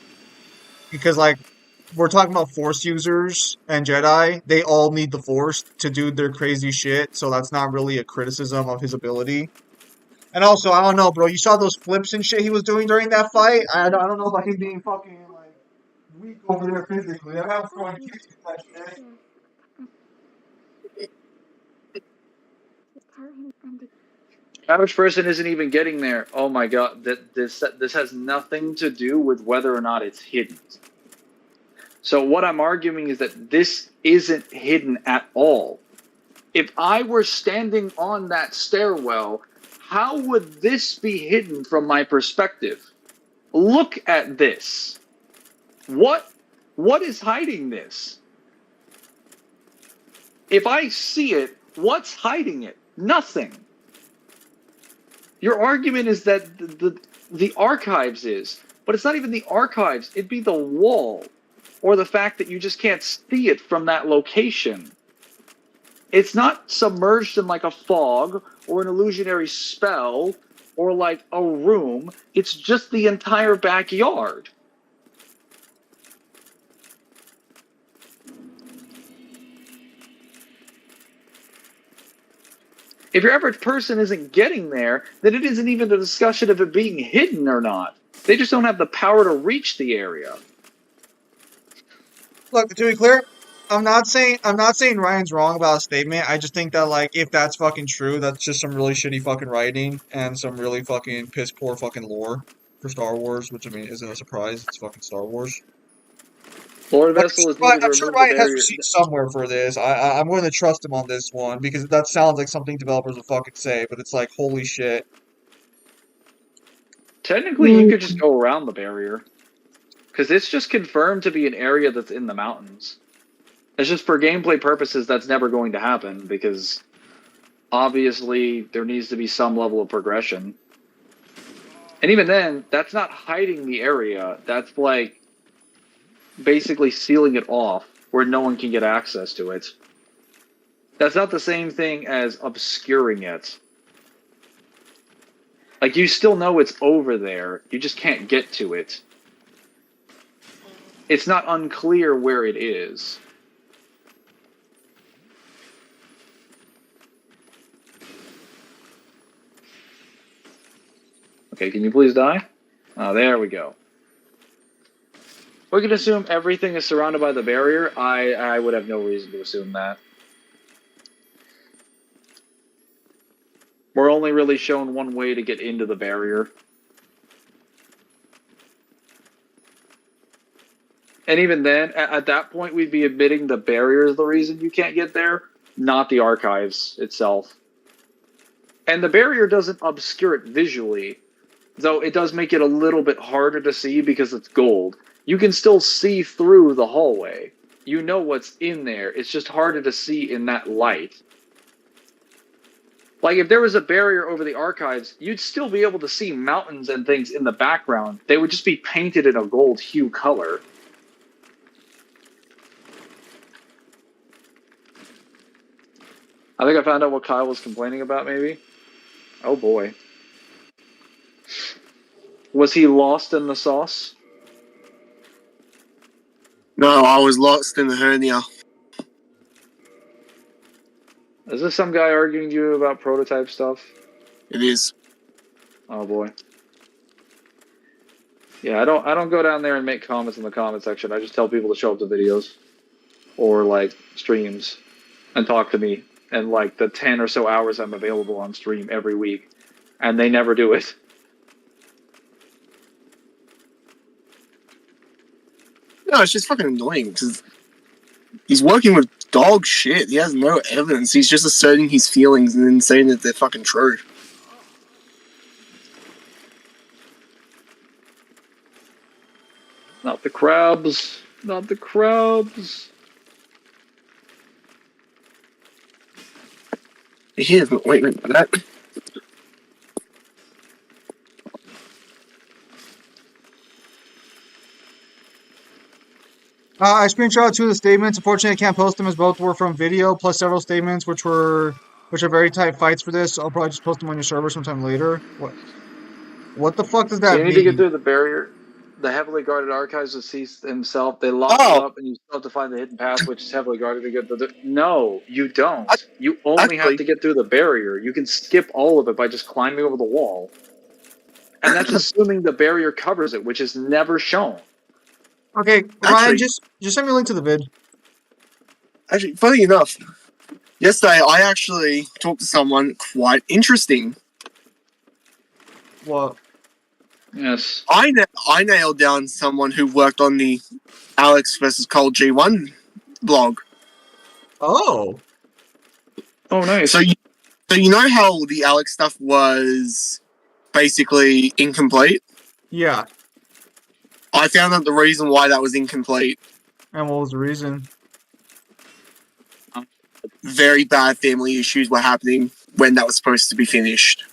because like we're talking about Force users and Jedi. They all need the Force to do their crazy shit, so that's not really a criticism of his ability. And also, I don't know, bro. You saw those flips and shit he was doing during that fight. I don't know about him being fucking like weak over there physically. I'm not throwing kicks with that shit. average person isn't even getting there. Oh my god, this has nothing to do with whether or not it's hidden. So what I'm arguing is that this isn't hidden at all. If I were standing on that stairwell, how would this be hidden from my perspective? Look at this. What is hiding this? If I see it, what's hiding it? Nothing. Your argument is that the archives is, but it's not even the archives. It'd be the wall, or the fact that you just can't see it from that location. It's not submerged in like a fog or an illusionary spell or like a room. It's just the entire backyard. If your average person isn't getting there, then it isn't even a discussion of it being hidden or not. They just don't have the power to reach the area. Look, to be clear, I'm not saying Ryan's wrong about a statement. I just think that like if that's fucking true, that's just some really shitty fucking writing and some really fucking piss poor fucking lore for Star Wars, which I mean isn't a surprise. It's fucking Star Wars. Lord But Vessel is needed to I'm sure remove the Ryan has barrier. receipts somewhere for this. I'm going to trust him on this one because that sounds like something developers would fucking say. But it's like holy shit. Technically, you could just go around the barrier. Because it's just confirmed to be an area that's in the mountains. It's just for gameplay purposes, that's never going to happen because obviously there needs to be some level of progression. And even then, that's not hiding the area. That's like basically sealing it off where no one can get access to it. That's not the same thing as obscuring it. Like, you still know it's over there. You just can't get to it. It's not unclear where it is. Okay, can you please die? Oh, there we go. We can assume everything is surrounded by the barrier. I would have no reason to assume that. We're only really shown one way to get into the barrier. And even then, at that point, we'd be admitting the barrier is the reason you can't get there, not the archives itself. And the barrier doesn't obscure it visually, though it does make it a little bit harder to see because it's gold. You can still see through the hallway. You know what's in there. It's just harder to see in that light. Like, if there was a barrier over the archives, you'd still be able to see mountains and things in the background. They would just be painted in a gold hue color. I think I found out what Kyle was complaining about, maybe. Oh boy. Was he lost in the sauce? No, I was lost in the hernia. Is this some guy arguing to you about prototype stuff? It is. Oh boy. Yeah, I don't go down there and make comments in the comment section. I just tell people to show up to videos or like streams and talk to me and like the 10 or so hours I'm available on stream every week, and they never do it. No, it's just fucking annoying because he's working with dog shit. He has no evidence. He's just asserting his feelings and then saying that they're fucking true. Not the crabs. Not the crabs. He is not waiting for that. I screenshot two of the statements. Unfortunately, I can't post them as both were from video, plus several statements which are very tight fights for this. I'll probably just post them on your server sometime later. What the fuck does So that you need to get mean? through the barrier. The heavily guarded archives will see himself. They lock you up, and you still have to find the hidden path, which is heavily guarded to get the. No, you don't. You only have to get through the barrier. You can skip all of it by just climbing over the wall. And that's assuming the barrier covers it, which is never shown. Okay, Ryan, just send me a link to the vid. Actually, funny enough, yesterday I actually talked to someone quite interesting. What? Yes. I nailed down someone who worked on the Alex versus Cole G1 blog. Oh. Oh, nice. So you know how the Alex stuff was basically incomplete? Yeah. I found out the reason why that was incomplete. And what was the reason? Very bad family issues were happening when that was supposed to be finished.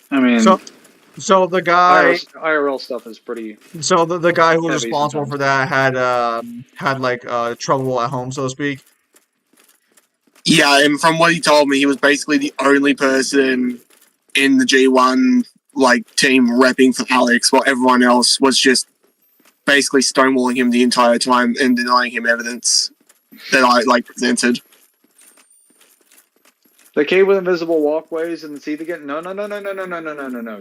I mean, so the guy IRL stuff is pretty. So the guy who was heavy responsible sometimes. for that had like trouble at home, so to speak. Yeah, and from what he told me, he was basically the only person in the G1 like team repping for Alex, while everyone else was just basically stonewalling him the entire time and denying him evidence that I like presented. The cave with invisible walkways and the teeth again? No,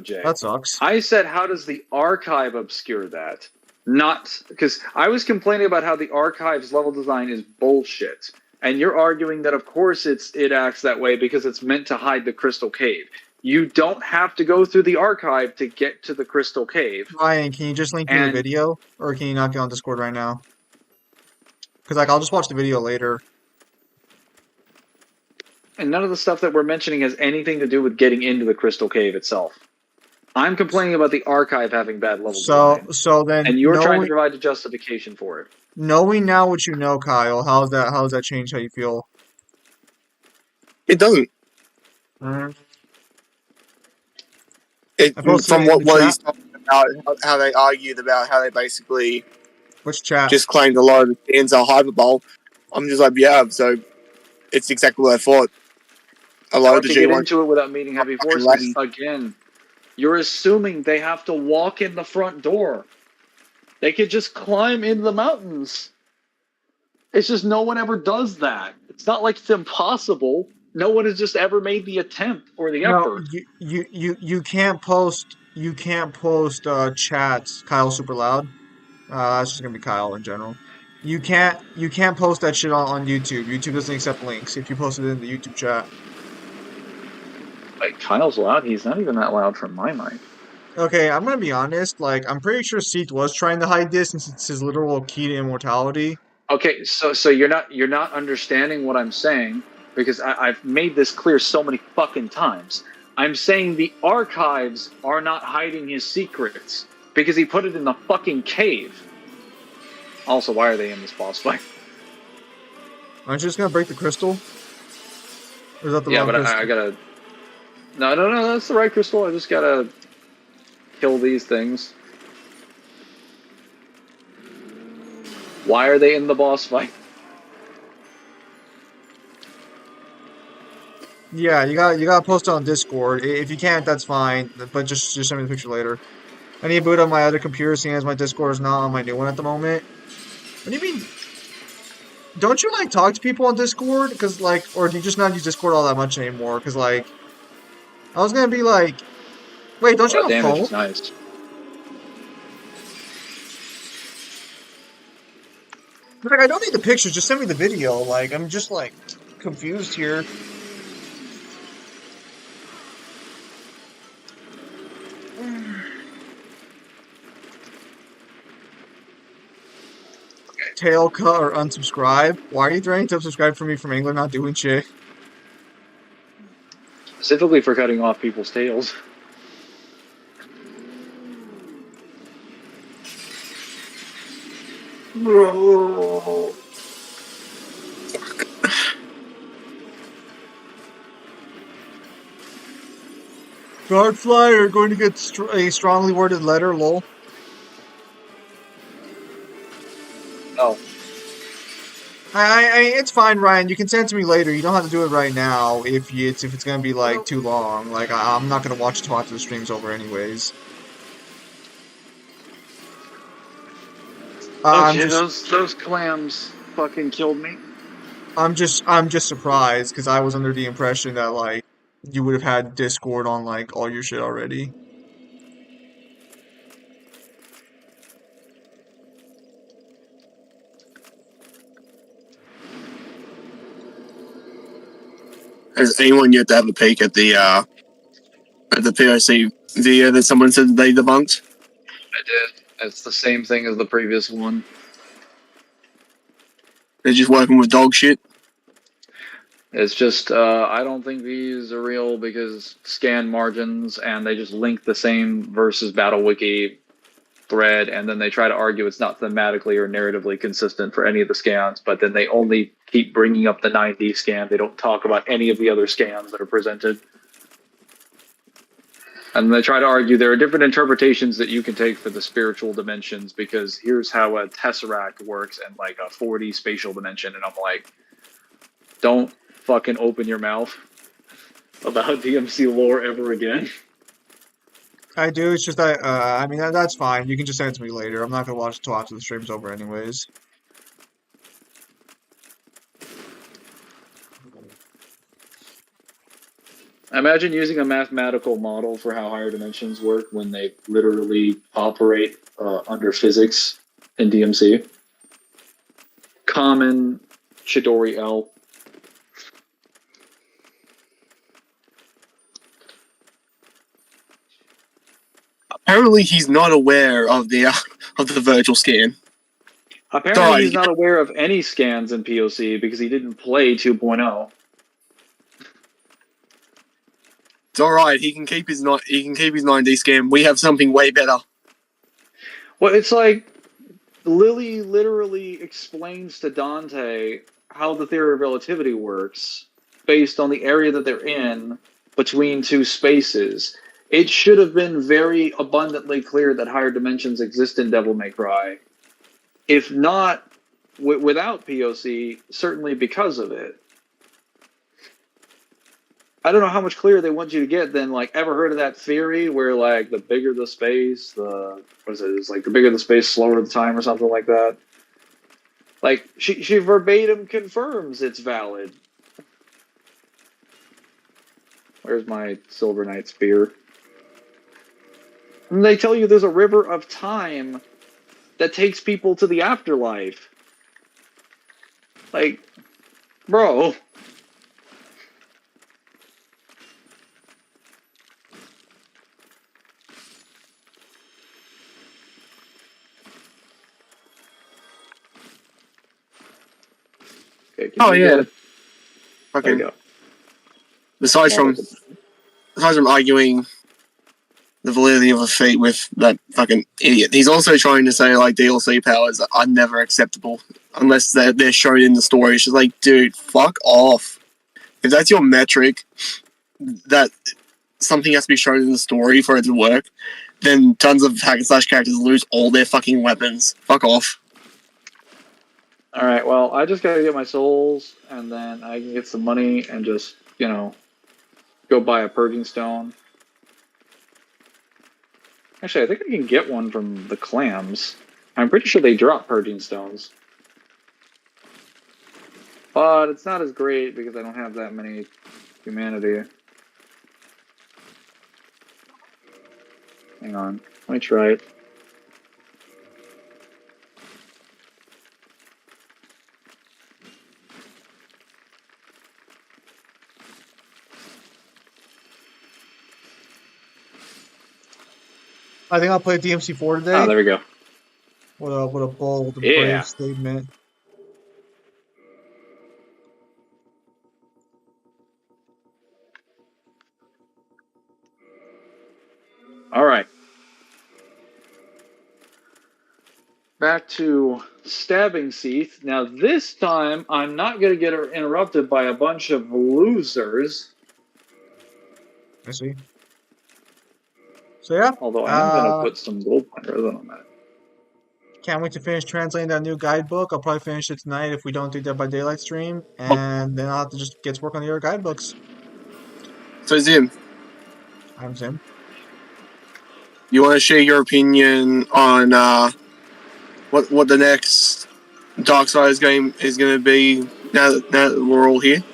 Jay. That sucks. I said, how does the archive obscure that? Not because I was complaining about how the archive's level design is bullshit, and you're arguing that of course it acts that way because it's meant to hide the crystal cave. You don't have to go through the archive to get to the crystal cave. Ryan, can you just link me the And video, or can you not get on Discord right now? Because like I'll just watch the video later. and none of the stuff that we're mentioning has anything to do with getting into the crystal cave itself. I'm complaining about the archive having bad level design, So then and you're trying to provide a justification for it. knowing now what you know, Kyle, how does that change how you feel? It doesn't. Mhm. It, I posted from it in the what chat. he's talking about, how they argued about how they basically Which chat? just claimed a lot of the stands are hyperbole. I'm just like, yeah, so it's exactly what I thought. A lot Or of the to get G1 into it without meeting heavy fucking forces, lame. again, you're assuming they have to walk in the front door. They could just climb into the mountains. It's just no one ever does that. It's not like it's impossible. No one has just ever made the attempt or the No, effort. you can't post chats. Kyle super loud. That's just gonna be Kyle in general. You can't post that shit on YouTube. YouTube doesn't accept links if you post it in the YouTube chat. Like, Kyle's loud. He's not even that loud from my mic. Okay, I'm gonna be honest. Like, I'm pretty sure Seath was trying to hide this since it's his literal key to immortality. Okay, so you're not understanding what I'm saying because I've made this clear so many fucking times. I'm saying the archives are not hiding his secrets because he put it in the fucking cave. Also, why are they in this boss fight? Aren't you just gonna break the crystal? Or is that the Yeah, wrong but crystal? I gotta. No, that's the right crystal. I just gotta kill these things. Why are they in the boss fight? Yeah, you got to post it on Discord. If you can't, that's fine. But just send me the picture later. I need to boot up my other computer, seeing as my Discord is not on my new one at the moment. What do you mean? Don't you like talk to people on Discord? Cause like, or do you just not use Discord all that much anymore? Cause like, I was gonna be like, wait, don't you Well, that have a damage phone? is nice. Like, I don't need the pictures. Just send me the video. Like, I'm just like confused here. Tail cut or unsubscribe. Why are you threatening to unsubscribe from me from Mangler not doing shit? Specifically for cutting off people's tails. Bro. Guard flyer going to get a strongly worded letter. Lol. Oh. It's fine, Ryan. You can send it to me later. You don't have to do it right now if it's gonna be like too long. Like I'm not gonna watch it till after the stream's over, anyways. Okay, those clams fucking killed me. I'm just surprised because I was under the impression that like you would have had Discord on like all your shit already. Has anyone yet to have a peek at the POC video that someone said they debunked? I did. It's the same thing as the previous one. They're just working with dog shit. It's just, I don't think these are real because scan margins and they just link the same versus Battle Wiki thread and then they try to argue it's not thematically or narratively consistent for any of the scans, but then they only keep bringing up the 9D scan. They don't talk about any of the other scans that are presented. And they try to argue there are different interpretations that you can take for the spiritual dimensions because here's how a tesseract works and like a 4D spatial dimension. And I'm like, don't fucking open your mouth about DMC lore ever again. I do. It's just that I mean that's fine. You can just send it to me later. I'm not gonna watch it till after the stream's over, anyways. Imagine using a mathematical model for how higher dimensions work when they literally operate under physics in DMC. Common Chidori L. Apparently, he's not aware of the virtual scan. Apparently, he's not aware of any scans in POC because he didn't play 2.0. It's all right. He can keep his 9D scan. We have something way better. Well, it's like Lily literally explains to Dante how the theory of relativity works based on the area that they're in between two spaces. It should have been very abundantly clear that higher dimensions exist in Devil May Cry. If not without POC, certainly because of it. I don't know how much clearer they want you to get than, like, ever heard of that theory where, like, the bigger the space, it's like the bigger the space, slower the time or something like that. Like, she verbatim confirms it's valid. Where's my Silver Knight spear? And they tell you there's a river of time that takes people to the afterlife. Like, bro. Okay, Oh yeah. Okay. There you go. Aside from arguing the validity of a feat with that fucking idiot, he's also trying to say, like, DLC powers are never acceptable unless they're shown in the story. It's just like, dude, fuck off. If that's your metric, that something has to be shown in the story for it to work, then tons of hack and slash characters lose all their fucking weapons. Fuck off. Alright, well, I just gotta get my souls, and then I can get some money and just, go buy a purging stone. Actually, I think I can get one from the clams. I'm pretty sure they drop purging stones. But it's not as great because I don't have that many humanity. Hang on, let me try it. I think I'll play DMC4 today. Oh, there we go. What a bold and brave statement. All right. Back to Stabbing Seath. Now, this time, I'm not going to get interrupted by a bunch of losers. I see. So, yeah. Although I am going to put some gold pointers on that. Can't wait to finish translating that new guidebook. I'll probably finish it tonight if we don't do Dead by Daylight stream. And then I'll have to just get to work on the other guidebooks. So, Zim. I'm Zim. You want to share your opinion on what the next Darksiders game is going to be now that we're all here?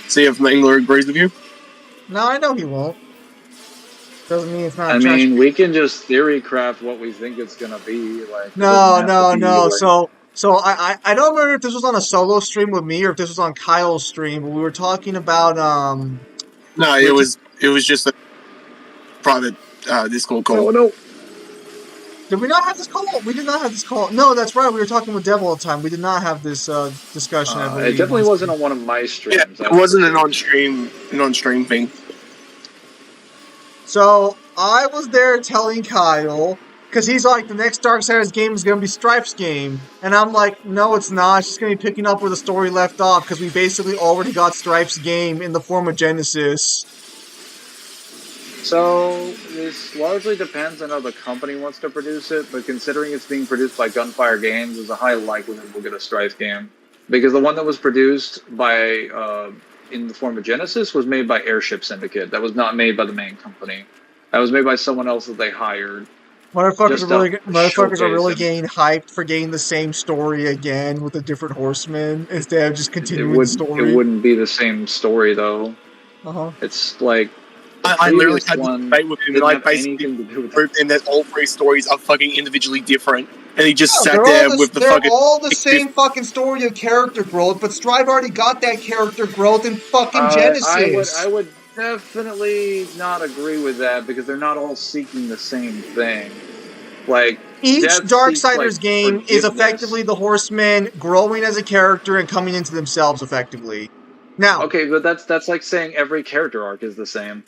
See if Mangler agrees with you? No, I know he won't. Doesn't mean it's not. I mean, we can just theory craft what we think it's gonna be. Like, no. So I don't remember if this was on a solo stream with me or if this was on Kyle's stream, but we were talking about No, it was just a private Discord call. Oh no. Did we not have this call? We did not have this call. No, that's right. We were talking with Devil all the time. We did not have this discussion. It definitely wasn't on one of my streams. Yeah, it wasn't an on-stream thing. So I was there telling Kyle, because he's like, the next Darksiders game is going to be Stripes' game. And I'm like, no, it's not. It's just going to be picking up where the story left off, because we basically already got Stripes' game in the form of Genesis. So this largely depends on how the company wants to produce it, but considering it's being produced by Gunfire Games, there's a high likelihood we'll get a Strife game. Because the one that was produced by in the form of Genesis was made by Airship Syndicate. That was not made by the main company. That was made by someone else that they hired. Motherfuckers are really getting hyped for getting the same story again with a different horseman instead of just continuing the story. It wouldn't be the same story, though. Uh-huh. It's like I literally previous had this one debate with him, and didn't I have basically anything to do with it. proved him that all three stories are fucking individually different, and he just No, sat there with the they're fucking. all the same fucking story of character growth, but Strive already got that character growth in fucking I Genesis. would definitely not agree with that because they're not all seeking the same thing. Like Each Death seeks like Darksiders game is forgiveness. effectively the Horseman growing as a character and coming into themselves effectively. Now, Okay, but that's like saying every character arc is the same.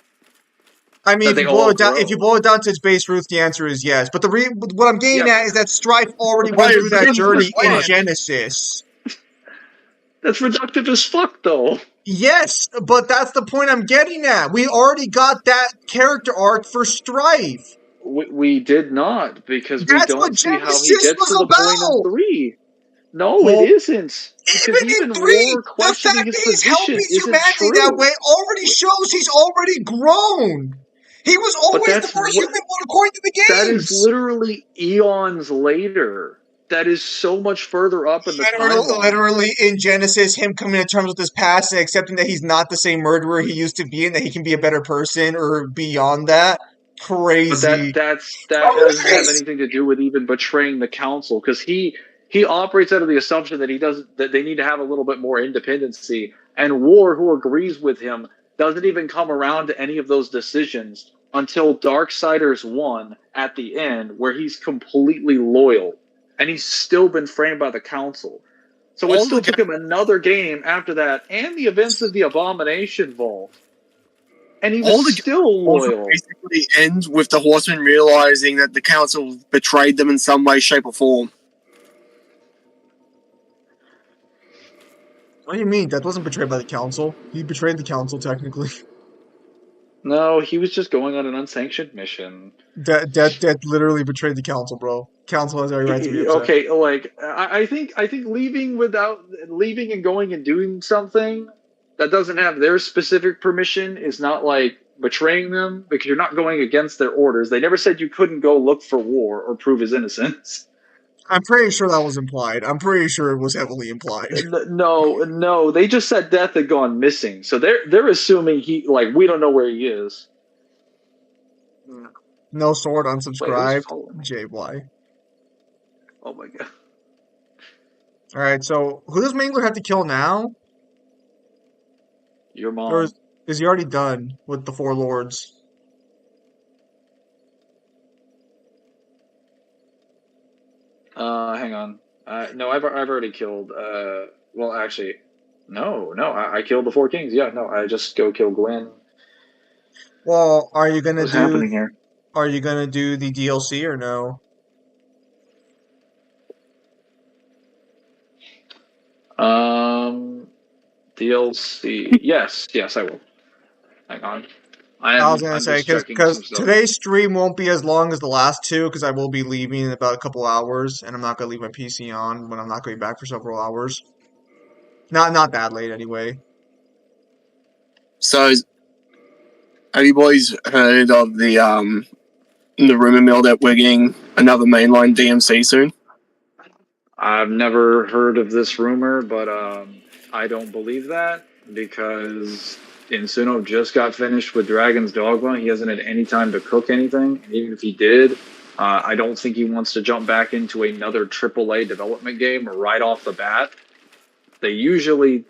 I mean, That they all if you grow. boil it down to its base roots, the answer is yes. But what I'm getting Yeah, at is that Strife already I went through that agree with journey the in plan. Genesis. that's reductive as fuck, though. Yes, but that's the point I'm getting at. We already got that character arc for Strife. We did not because we That's what don't see how he Genesis gets to was the point in about. 3. No, it Well, isn't. Because even in even 3, War the questioning fact his that he's helping position isn't humanity that true. way already shows he's already grown. He was But always the more human one according to the that is games. literally eons later. That is so much further up in the timeline. Literally in Genesis, him coming to terms with his past and accepting that he's not the same murderer he used to be and that he can be a better person or beyond that. But Crazy. that doesn't have anything to do with even betraying the council because he operates out of the assumption that he doesn't that they need to have a little bit more independency. And War, who agrees with him, doesn't even come around to any of those decisions until Darksiders 1 at the end, where he's completely loyal and he's still been framed by the council. So it All still the took him another game after that and the events of the Abomination Vault. And he was all the still also loyal. basically ends with the Horsemen realizing that the council betrayed them in some way, shape, or form. What do you mean? That wasn't betrayed by the council. He betrayed the council technically. No, he was just going on an unsanctioned mission. That literally betrayed the council, bro. Council has every right to be upset. Okay, like I think leaving and going and doing something that doesn't have their specific permission is not like betraying them because you're not going against their orders. They never said you couldn't go look for War or prove his innocence. I'm pretty sure that was implied. I'm pretty sure it was heavily implied. No, they just said Death had gone missing, so they're assuming he like we don't know where he is. No sword Wait, who's unsubscribed. following me? JY. Oh my god. Alright, so who does Mangler have to kill now? Your Or mom. is he already done with the four lords? Hang on. No, I've already killed. Well, actually, no. I killed the four kings. Yeah, no, I just go kill Gwen. Well, are you gonna What's do happening here? the DLC or no? DLC. Yes, I will. Hang on. I was gonna I'm say just checking because some stuff. today's stream won't be as long as the last two because I will be leaving in about a couple hours and I'm not gonna leave my PC on when I'm not going back for several hours. Not that late anyway. So, have you boys heard of the rumor mill that we're getting another mainline DMC soon? I've never heard of this rumor, but I don't believe that because Insuno just got finished with Dragon's Dogma. He hasn't had any time to cook anything. And even if he did, I don't think he wants to jump back into another AAA development game right off the bat. They usually,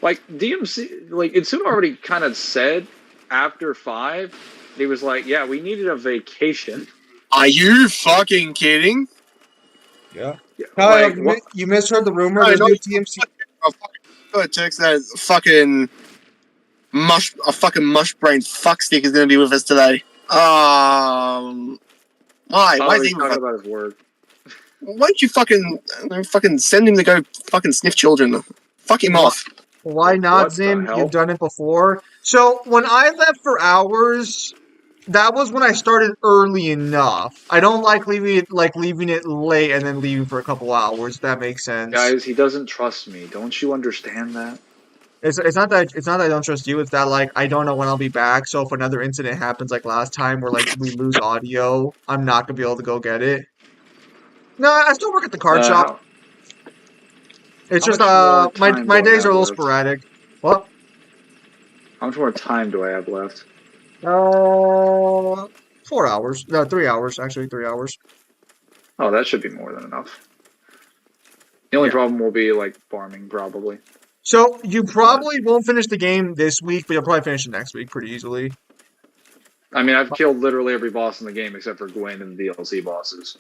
like DMC, like Insuno already kind of said after 5, he was like, yeah, we needed a vacation. Are you fucking kidding? Yeah. Like, what? You misheard the rumor. No, There's not new TMC. I fucking got a text that a fucking mush brain fuckstick is going to be with us today. Why? Why Oh, is he's he with talking us? about his work. Why don't you fucking send him to go fucking sniff children? Fuck him off. Why not, What the Zim? hell? You've done it before. So when I left for hours, that was when I started early enough. I don't like leaving it late and then leaving for a couple hours. If that makes sense. Guys, he doesn't trust me. Don't you understand that? It's not that I don't trust you. It's that like I don't know when I'll be back. So if another incident happens like last time where like we lose audio, I'm not gonna be able to go get it. No, I still work at the card shop. How, It's how just much more time my do I days are a have little left? sporadic. What? How much more time do I have left? Uh, 4 hours. No, 3 hours. Actually, 3 hours. Oh, that should be more than enough. The only Yeah. problem will be like farming, probably. So you But probably won't finish the game this week, but you'll probably finish it next week pretty easily. I mean, I've killed literally every boss in the game except for Gwen and the DLC bosses.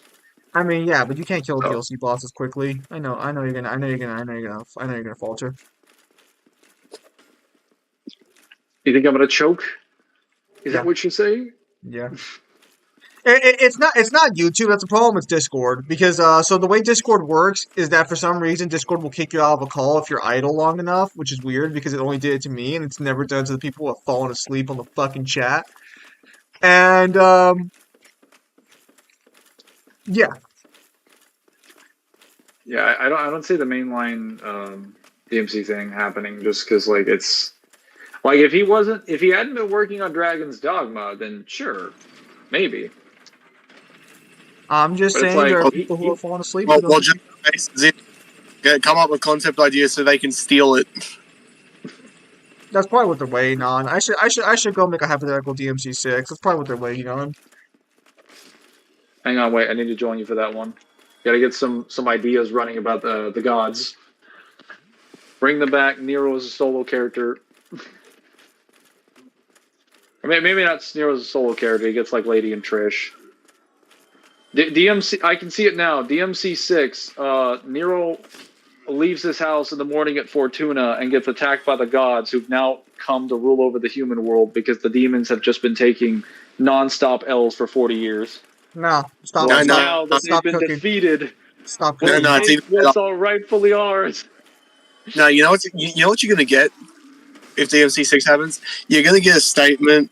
I mean, yeah, but you can't kill So, DLC bosses quickly. I know you're gonna, I know you're gonna falter. you think I'm gonna choke? Is Yeah, that what you say? yeah. It's not YouTube. That's the problem. It's Discord because so the way Discord works is that for some reason Discord will kick you out of a call if you're idle long enough, which is weird because it only did it to me and it's never done to the people who have fallen asleep on the fucking chat. And yeah, Yeah, I don't see the mainline DMC thing happening just because like it's like if he hadn't been working on Dragon's Dogma, then sure, maybe. I'm just But it's saying there like are people who he have fallen asleep who Well, don't. just come up with concept ideas so they can steal it. That's probably what they're waiting on. I should go make a hypothetical DMC6. That's probably what they're waiting on. hang on, wait, I need to join you for that one. Got to get some ideas running about the gods. Bring them back. Nero as a solo character. I mean, maybe not Nero as a solo character. He gets like Lady and Trish. DMC, I can see it now. DMC6. Nero leaves his house in the morning at Fortuna and gets attacked by the gods, who've now come to rule over the human world because the demons have just been taking non-stop L's for 40 years. No, Well, No, no, now that they've stop been cooking. defeated, Stop we'll cooking. it's take even better. what's all rightfully ours. No, you know what you're gonna get if DMC6 happens. You're gonna get a statement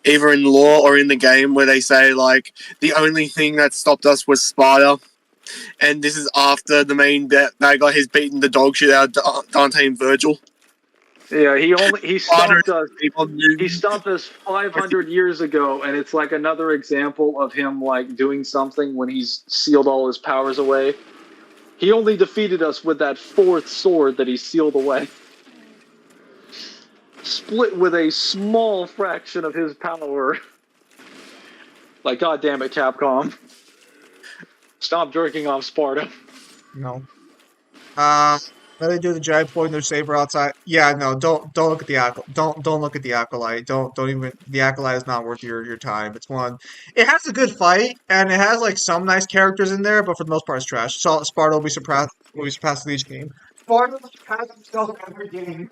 either in law or in the game where they say like the only thing that stopped us was Sparta, and this is after the main bad guy has beaten the dog shit out of Dante and Virgil. Yeah, he Sparta stopped us. people He stopped us 500 years ago, and it's like another example of him like doing something when he's sealed all his powers away. He only defeated us with that fourth sword that he sealed away. Split with a small fraction of his power. Like, god damn it, Capcom. Stop jerking off Sparta. No. Let me do the giant pointing their saber outside. Yeah, no, don't look at the don't look at the acolyte. Don't even the acolyte is not worth your time. It's one. It has a good fight and it has like some nice characters in there, but for the most part it's trash. So Sparta will be surpassed in each game. Sparta will surpass himself every game.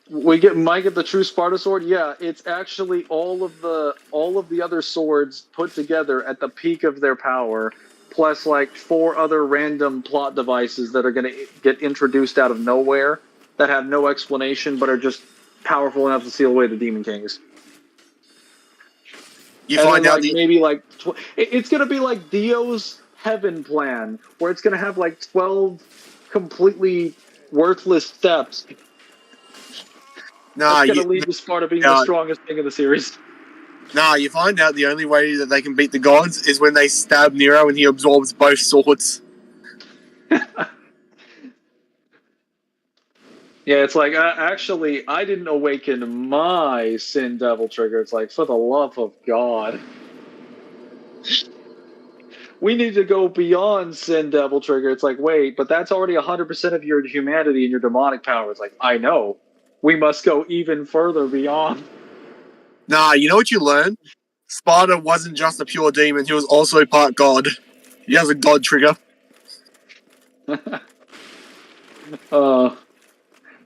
Might get the true Sparta sword. Yeah, it's actually all of the other swords put together at the peak of their power, plus like 4 other random plot devices that are going to get introduced out of nowhere that have no explanation but are just powerful enough to seal away the Demon Kings. You And find then, out like, maybe like it's going to be like Dio's heaven plan, where it's going to have like 12 completely worthless steps. That's going to lead to Sparta being the strongest thing in the series. you find out the only way that they can beat the gods is when they stab Nero and he absorbs both swords. Yeah, it's like, actually, I didn't awaken my Sin Devil trigger. It's like, for the love of God. We need to go beyond Sin Devil trigger. It's like, wait, but that's already 100% of your humanity and your demonic power. It's like, I know. We must go even further beyond. Nah, you know what you learn? Sparta wasn't just a pure demon, he was also part god. He has a god trigger.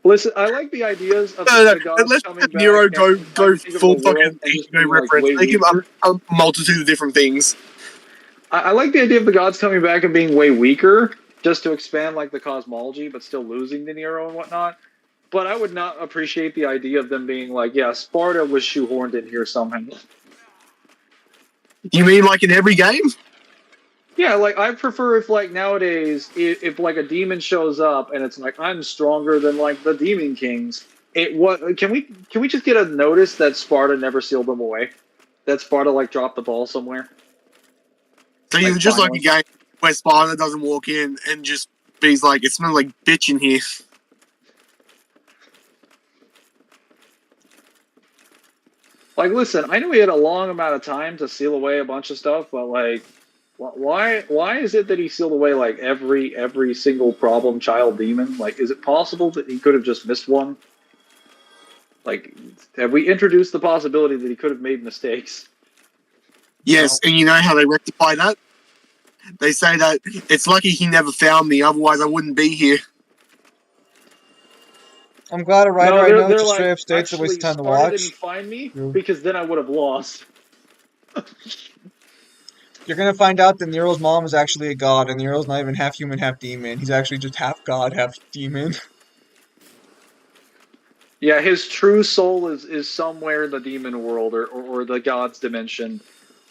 Listen, I like the ideas of No, the gods let's coming let back Nero and go trying to take over full the fucking world and just Ichigo being like reference. way Make him weaker. a multitude of different things. I like the idea of the gods coming back and being way weaker, just to expand like the cosmology, but still losing to Nero and whatnot. But I would not appreciate the idea of them being like, yeah, Sparta was shoehorned in here somehow. You mean like in every game? Yeah, like I prefer if like nowadays, if like a demon shows up and it's like I'm stronger than like the Demon Kings. Can we just get a notice that Sparta never sealed them away? That Sparta like dropped the ball somewhere. So you Like, just finally. like a game where Sparta doesn't walk in and just be like, it smells like bitch in here. Like, listen, I know he had a long amount of time to seal away a bunch of stuff, but like, why is it that he sealed away like every single problem child demon? Like, is it possible that he could have just missed one? Like, have we introduced the possibility that he could have made mistakes? Yes, and you know how they rectify that? They say that it's lucky he never found me, otherwise I wouldn't be here. I'm glad a writer No, I know they're just straight like, up states a waste actually, of time to Sparta didn't watch. find me True. because then I would have lost. You're gonna find out that Nero's mom is actually a god, and Nero's not even half human, half demon. He's actually just half god, half demon. Yeah, his true soul is somewhere in the demon world or the gods dimension,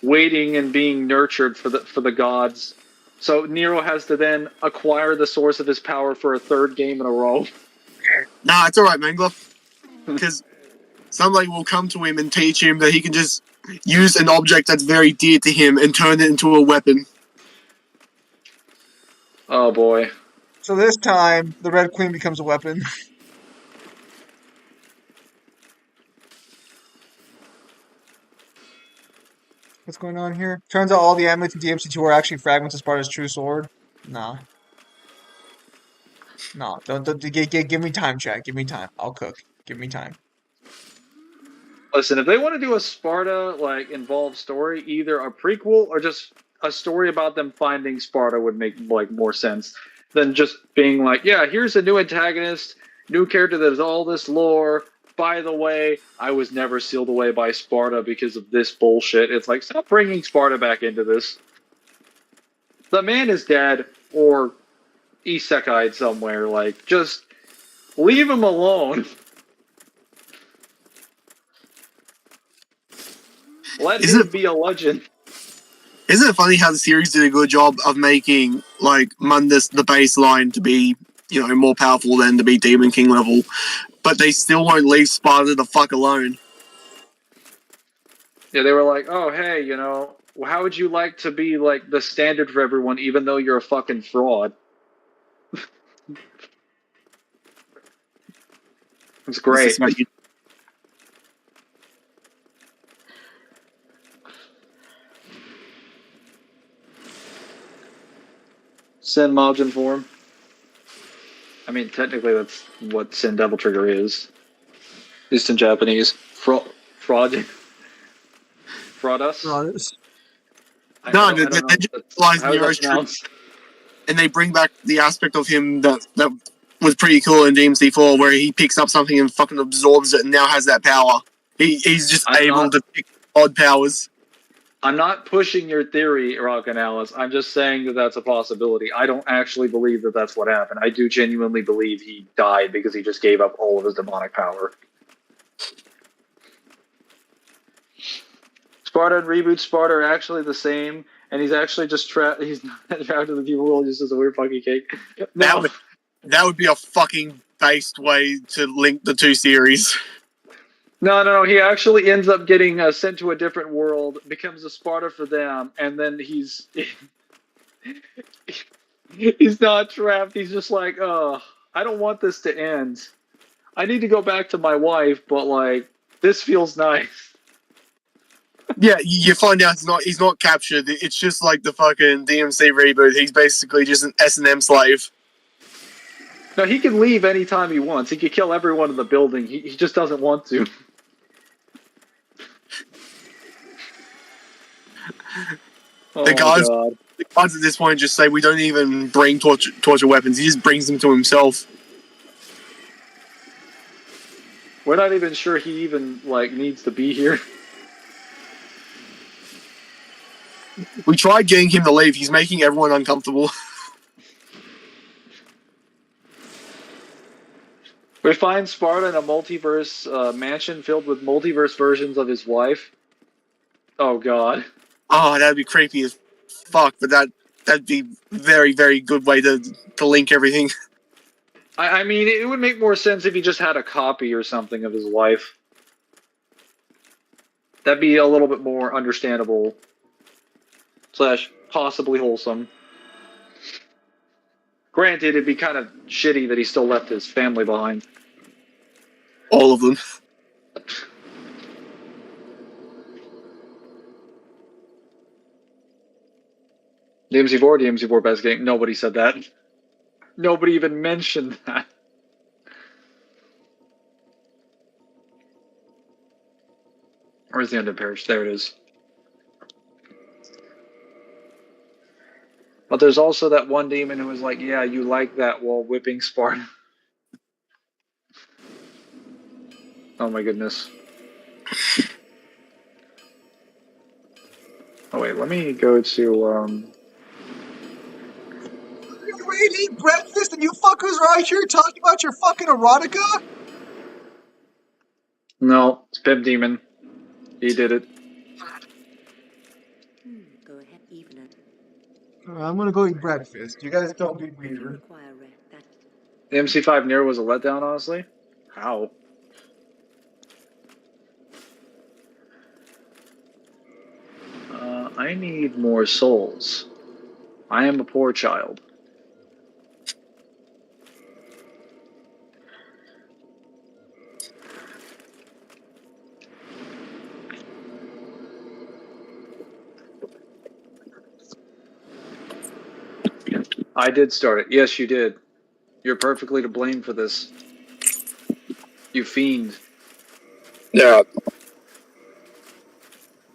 waiting and being nurtured for the gods. So Nero has to then acquire the source of his power for a third game in a row. Nah, it's alright, Mangler. Because somebody will come to him and teach him that he can just use an object that's very dear to him and turn it into a weapon. Oh boy. So this time, the Red Queen becomes a weapon. What's going on here? Turns out all the amulets in DMC2 are actually fragments of Sparta's true sword. Nah. No, don't give me time, chat. Give me time. I'll cook. Give me time. Listen, if they want to do a Sparta like involved story, either a prequel or just a story about them finding Sparta would make like more sense than just being like, yeah, here's a new antagonist, new character that has all this lore. By the way, I was never sealed away by Sparta because of this bullshit. It's like, stop bringing Sparta back into this. The man is dead or isekai'd somewhere. Like, just leave him alone. Let him be a legend. Isn't it funny how the series did a good job of making like Mundus the baseline to be, you know, more powerful than to be Demon King level, but they still won't leave Sparta the fuck alone. Yeah, they were like, oh, hey, you know, how would you like to be like the standard for everyone, even though you're a fucking fraud? It's great. Sin Majin form. I mean, technically, that's what Sin Devil Trigger is. At least in Japanese. Fraud. Fraudus. I don't know how that's pronounced. And they bring back the aspect of him that was pretty cool in DMC4, where he picks up something and fucking absorbs it and now has that power. He's just able to pick odd powers. I'm not pushing your theory, Rock and Alice. I'm just saying that that's a possibility. I don't actually believe that that's what happened. I do genuinely believe he died because he just gave up all of his demonic power. Sparta and Reboot Sparta are actually the same, and he's actually just he's not trapped in the demon world, he's just a weird fucking cake. No. That would be a fucking based way to link the two series. No. He actually ends up getting sent to a different world, becomes a Sparta for them, and then he's not trapped. He's just like, oh, I don't want this to end. I need to go back to my wife, but like, this feels nice. Yeah, you find out he's not captured. It's just like the fucking DMC reboot. He's basically just an S&M slave. No, he can leave anytime he wants. He can kill everyone in the building. He just doesn't want to. The guys at this point just say we don't even bring torture weapons. He just brings them to himself. We're not even sure he even like needs to be here. We tried getting him to leave. He's making everyone uncomfortable. We find Sparta in a multiverse mansion filled with multiverse versions of his wife. Oh god. Oh, that'd be creepy as fuck, but that'd be very, very good way to link everything. I mean, it would make more sense if he just had a copy or something of his wife. That'd be a little bit more understandable. / possibly wholesome. Granted, it'd be kind of shitty that he still left his family behind. All of them. DMC4 best game. Nobody said that. Nobody even mentioned that. Where's the Undead Parish? There it is. But there's also that one demon who was like, yeah, you like that while whipping Spartan. Oh my goodness. Oh wait, let me go to You're ready to eat breakfast and you fuckers are out here talking about your fucking erotica? No, it's Pimp Demon. He did it. Go ahead, Evelyn. I'm gonna go eat breakfast. You guys don't be weird. Require that. The MC5 Nero was a letdown, honestly. How? I need more souls. I am a poor child. I did start it. Yes, you did. You're perfectly to blame for this. You fiend. Yeah.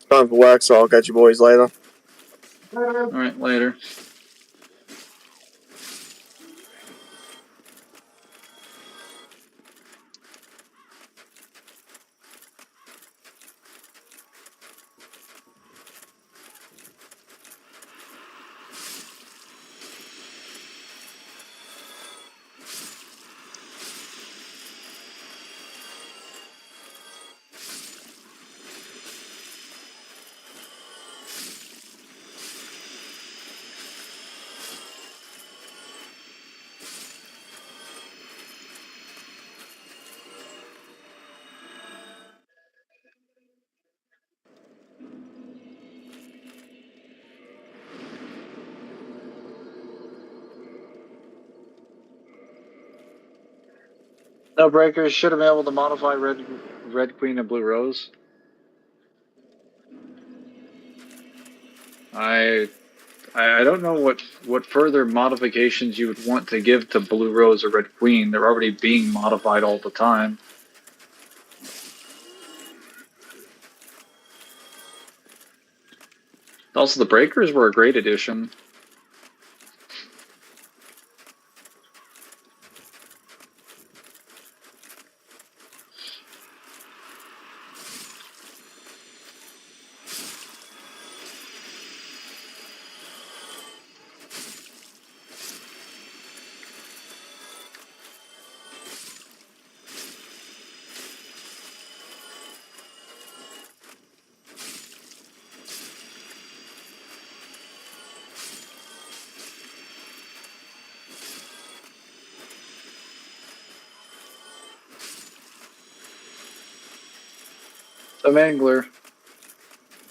Time for work, so I'll catch you boys later. Alright, later. No breakers should have been able to modify Red Queen and Blue Rose. I don't know what further modifications you would want to give to Blue Rose or Red Queen. They're already being modified all the time. Also, the breakers were a great addition. The Mangler.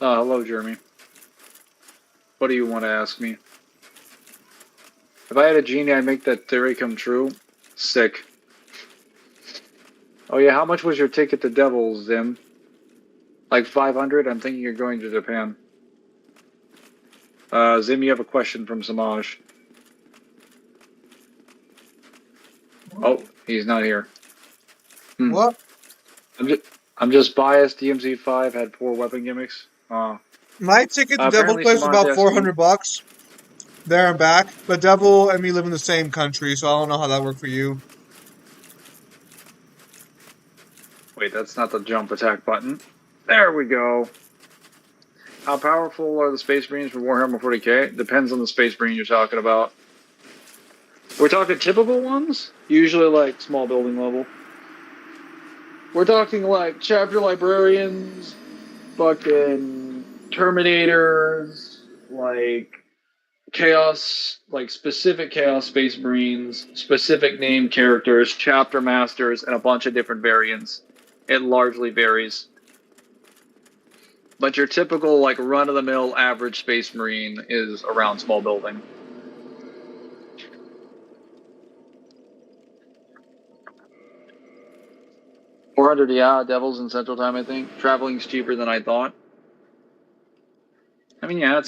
Oh, hello, Jeremy. What do you want to ask me? If I had a genie, I'd make that theory come true. Sick. Oh yeah, how much was your ticket to Devils, Zim? Like 500? I'm thinking you're going to Japan. Zim, you have a question from Samaj. Oh, he's not here. What? I'm just biased. DMZ5 had poor weapon gimmicks. My ticket to Devil Apparently Place is Samaj about asked me. $400 there and back. But Devil and me live in the same country, so I don't know how that worked for you. Wait, that's not the jump attack button. There we go. How powerful are the Space Marines for Warhammer 40k? Depends on the Space Marine you're talking about. We're talking typical ones? Usually like small building level. We're talking like chapter librarians, fucking Terminators, like Chaos, like specific Chaos Space Marines, specific named characters, chapter masters, and a bunch of different variants. It largely varies. But your typical, like, run-of-the-mill average Space Marine is around small building. $400, yeah, Devils in Central Time, I think. Traveling's cheaper than I thought. I mean, yeah,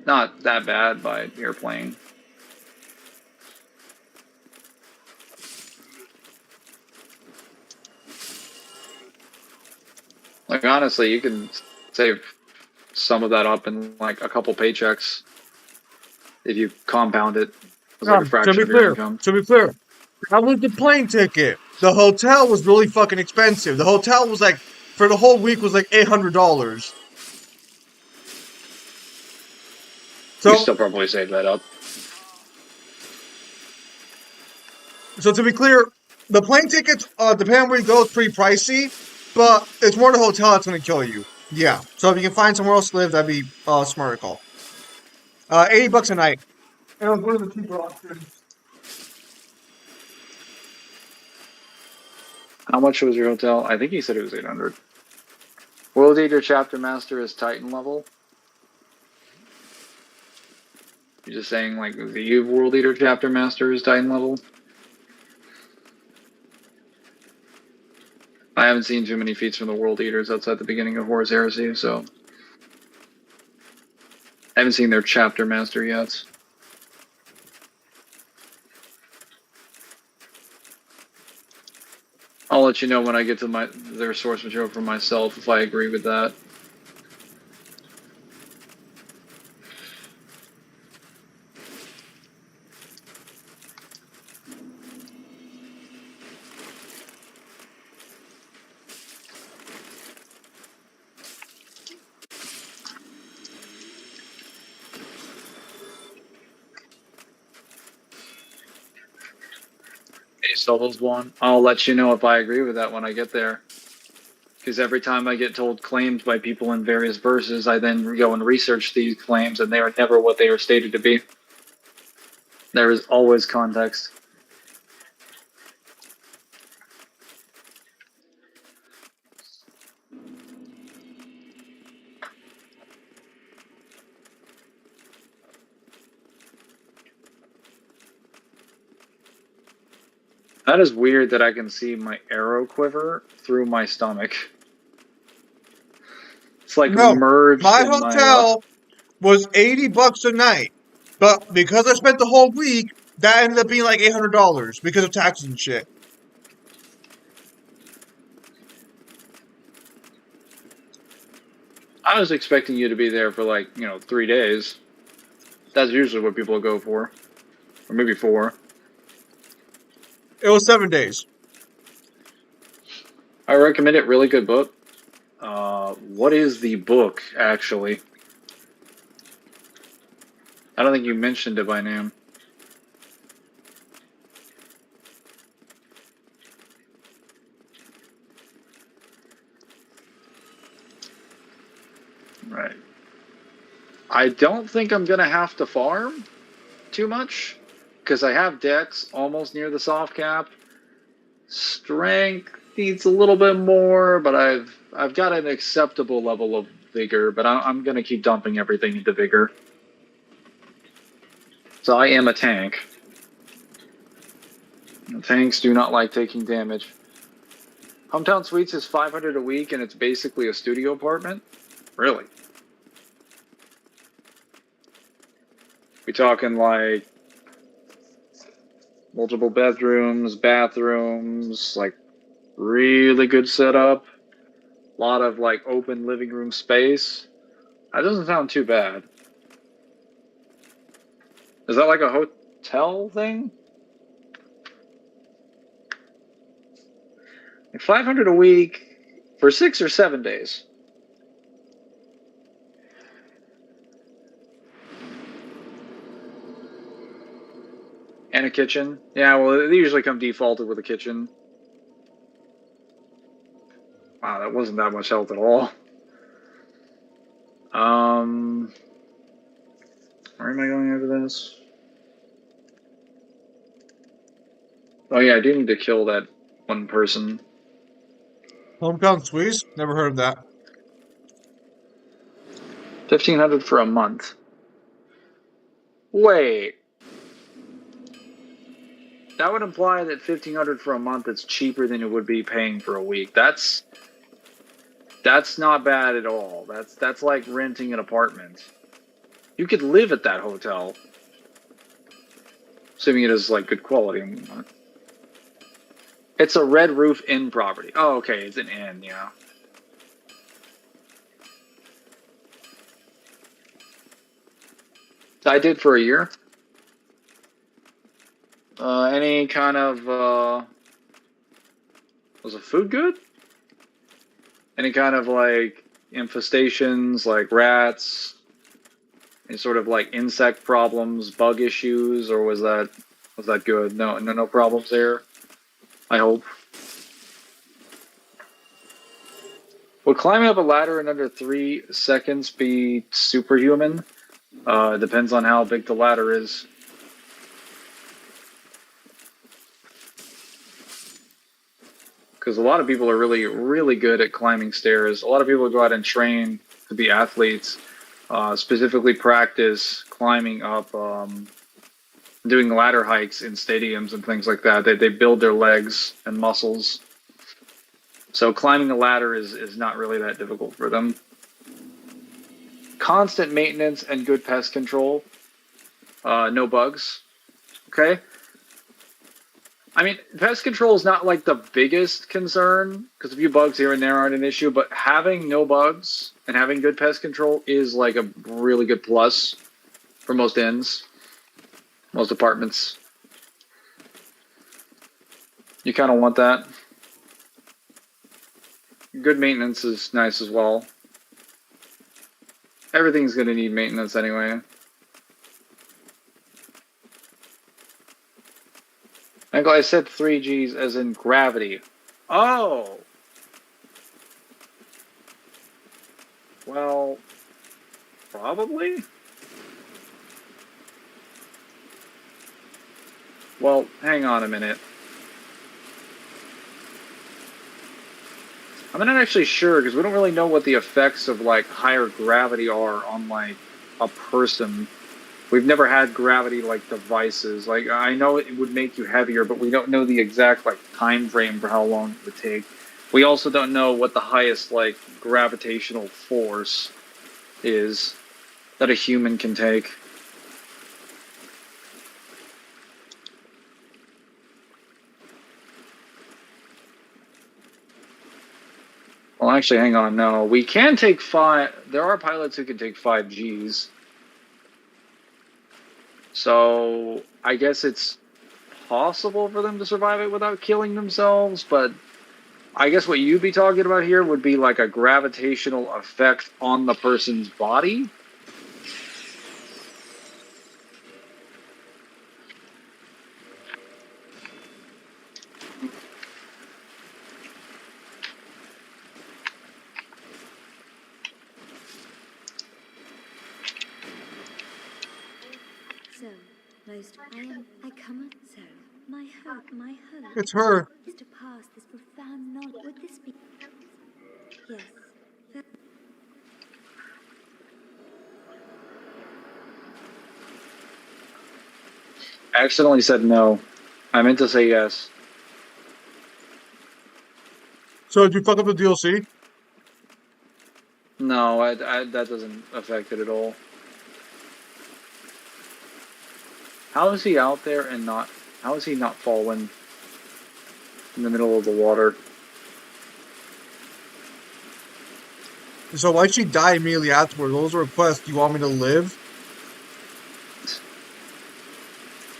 Not that bad by airplane. Like, honestly, you can save some of that up in like a couple paychecks if you compound it as like a fraction of your income. To be clear, that was the plane ticket. The hotel was really fucking expensive. The hotel was like, for the whole week was like $800. You So, still probably save that up. so to be clear, the plane tickets, depending on where you go, is pretty pricey, but it's more the hotel that's gonna kill you. Yeah. So if you can find somewhere else to live, that'd be a smarter call. $80 a night. And it was one of the cheaper options. How much was your hotel? I think he said it was 800. World Eater Chapter Master is Titan level. You're just saying like the World Eater Chapter Master is Titan level? I haven't seen too many feats from the World Eaters outside the beginning of Horus Heresy, so I haven't seen their Chapter Master yet. I'll let you know when I get to their source material for myself if I agree with that. Soul's one. I'll let you know if I agree with that when I get there. Because every time I get told claims by people in various verses, I then go and research these claims, and they are never what they are stated to be. There is always context. That is weird that I can see my arrow quiver through my stomach. It's like No, merged my in my. hotel was $80 a night, but because I spent the whole week, that ended up being like $800 because of taxes and shit. I was expecting you to be there for like 3 days. That's usually what people go for, or maybe 4. It was 7 days. I recommend it. Really good book. What is the book actually? I don't think you mentioned it by name. Right. I don't think I'm going to have to farm too much because I have dex almost near the soft cap. Strength needs a little bit more, but I've got an acceptable level of vigor, but I'm going to keep dumping everything into vigor. So I am a tank. Tanks do not like taking damage. Hometown Suites is $500 a week, and it's basically a studio apartment. Really? We talking like multiple bedrooms, bathrooms, like really good setup, a lot of like open living room space. That doesn't sound too bad. Is that like a hotel thing? Like $500 a week for 6 or 7 days. And a kitchen. Yeah, well, they usually come defaulted with a kitchen. Wow, that wasn't that much help at all. Where am I going over this? Oh yeah, I do need to kill that one person. Hometown Suites? Never heard of that. 1,500 for a month. Wait. That would imply that 1,500 for a month is cheaper than it would be paying for a week. That's not bad at all. That's like renting an apartment. You could live at that hotel, assuming it is like good quality. It's a red roof inn property. Oh, okay, it's an inn, yeah. I did for a year. Any kind of was the food good? Any kind of like infestations, like rats, any sort of like insect problems, bug issues, or was that good? No problems there. I hope. Would climbing up a ladder in under 3 seconds be superhuman? Depends on how big the ladder is. Because a lot of people are really, really good at climbing stairs. A lot of people go out and train to be athletes, specifically practice climbing up, doing ladder hikes in stadiums and things like that. They build their legs and muscles. So climbing a ladder is not really that difficult for them. Constant maintenance and good pest control. No bugs. Okay? I mean, pest control is not like the biggest concern, because a few bugs here and there aren't an issue, but having no bugs and having good pest control is like a really good plus for most inns, most apartments. You kind of want that. Good maintenance is nice as well. Everything's going to need maintenance anyway. I said 3Gs as in gravity. Oh! Well, probably? Well, hang on a minute. I'm not actually sure, because we don't really know what the effects of, like, higher gravity are on, like, a person. We've never had gravity like devices. Like, I know it would make you heavier, but we don't know the exact like time frame for how long it would take. We also don't know what the highest like gravitational force is that a human can take. Well, actually, hang on. No, we can take 5. There are pilots who can take 5Gs. So I guess it's possible for them to survive it without killing themselves, but I guess what you'd be talking about here would be like a gravitational effect on the person's body. So, most I come up, so my hope It's her. is to pass this profound knowledge. Would this be? Yes. I accidentally said no. I meant to say yes. So did you fuck up the DLC? No, that doesn't affect it at all. How is he out there and not... How is he not fallen in the middle of the water? So why'd she die immediately afterwards? What was the request? Do you want me to live?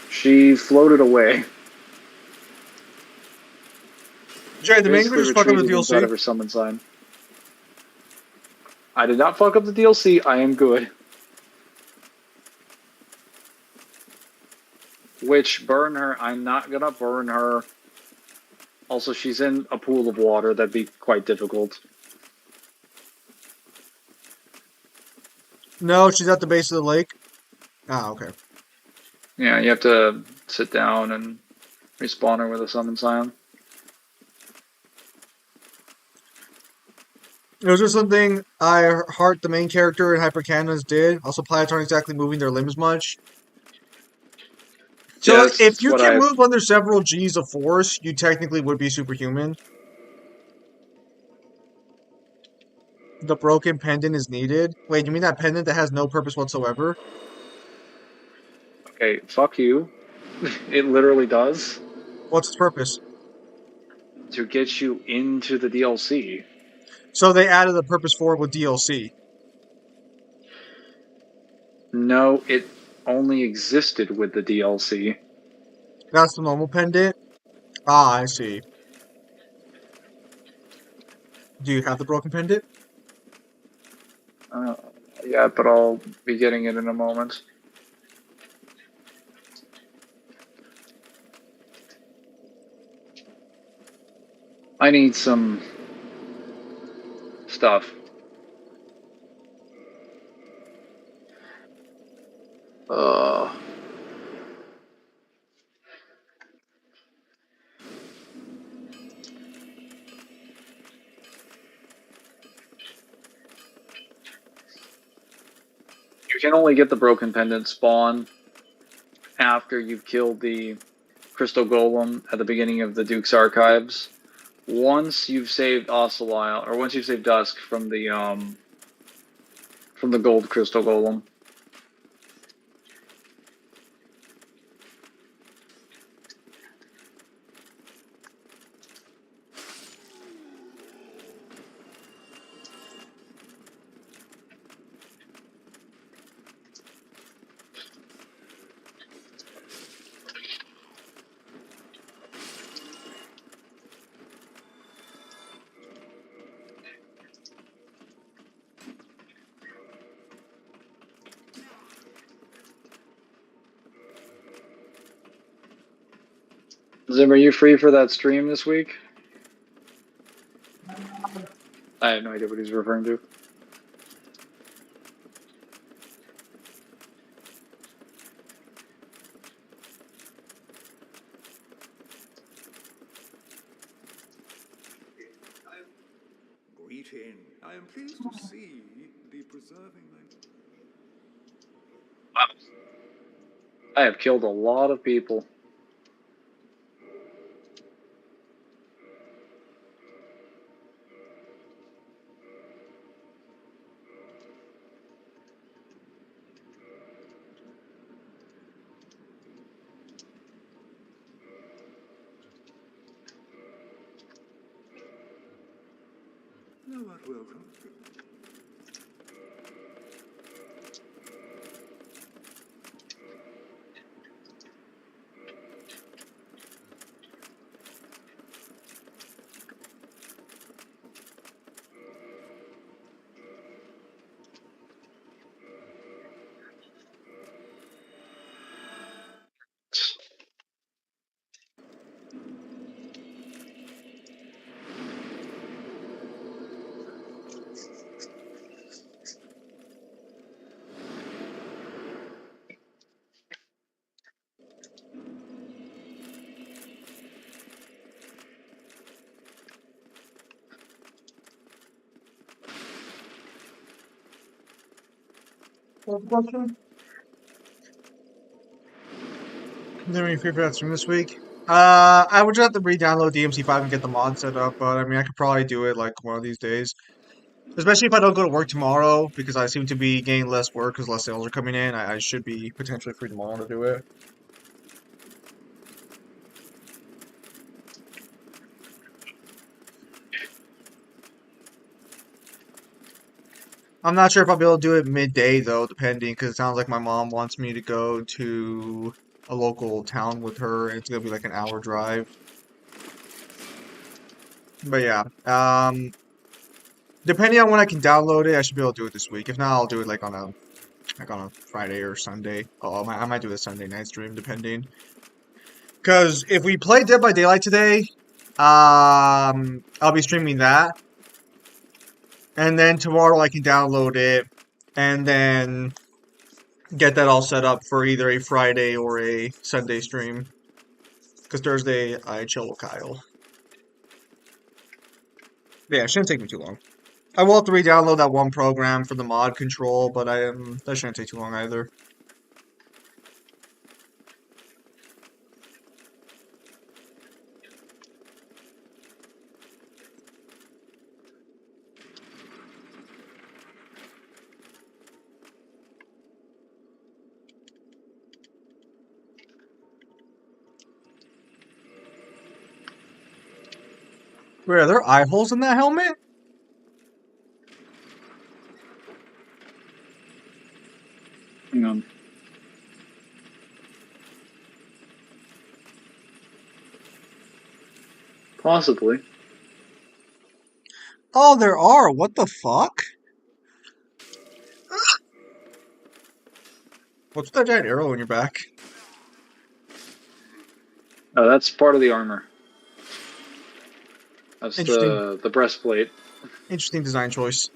She floated away. Jay, the Mangler just fuck up the Retreated inside of DLC. her summon sign. I did not fuck up the DLC. I am good. Which, burn her. I'm not gonna burn her. Also, she's in a pool of water. That'd be quite difficult. No, she's at the base of the lake. Ah, okay. Yeah, you have to sit down and respawn her with a summon sign. Was there something Heart, the main character in Hypercannons, did? Also, pilots aren't exactly moving their limbs much. So, Yes, if you what can I- move under several Gs of force, you technically would be superhuman. The broken pendant is needed. Wait, you mean that pendant that has no purpose whatsoever? Okay, fuck you. It literally does. What's its purpose? To get you into the DLC. So they added a purpose for it with DLC. No, it only existed with the DLC. That's the normal pendant? Ah, I see. Do you have the broken pendant? Uh, yeah, but I'll be getting it in a moment. I need some stuff. Uh, you can only get the broken pendant spawn after you've killed the crystal golem at the beginning of the Duke's archives. Once you've saved Ocelot, or once you've saved Dusk from the gold crystal golem. Zim, are you free for that stream this week? I have no idea what he's referring to. Greeting. I am pleased to see the preserving. Wow. I have killed a lot of people. No, not welcome. What's the question? Is there any free for that stream this week? I would just have to re-download DMC5 and get the mod set up, but I mean, I could probably do it like one of these days. Especially if I don't go to work tomorrow, because I seem to be getting less work because less sales are coming in. I should be potentially free tomorrow to do it. I'm not sure if I'll be able to do it midday though, depending, because it sounds like my mom wants me to go to a local town with her, and it's gonna be like an hour drive. But yeah, depending on when I can download it, I should be able to do it this week. If not, I'll do it like on a Friday or Sunday. Oh, I might do a Sunday night stream, depending. Because if we play Dead by Daylight today, I'll be streaming that, and then tomorrow I can download it, and then get that all set up for either a Friday or a Sunday stream. Because Thursday I chill with Kyle. Yeah, it shouldn't take me too long. I will have to re-download that one program for the mod control, but that shouldn't take too long either. Wait, are there eye holes in that helmet? Hang on. Possibly. Oh, there are. What the fuck? What's that giant arrow in your back? Oh, that's part of the armor. That's Interesting. the breastplate. Interesting design choice.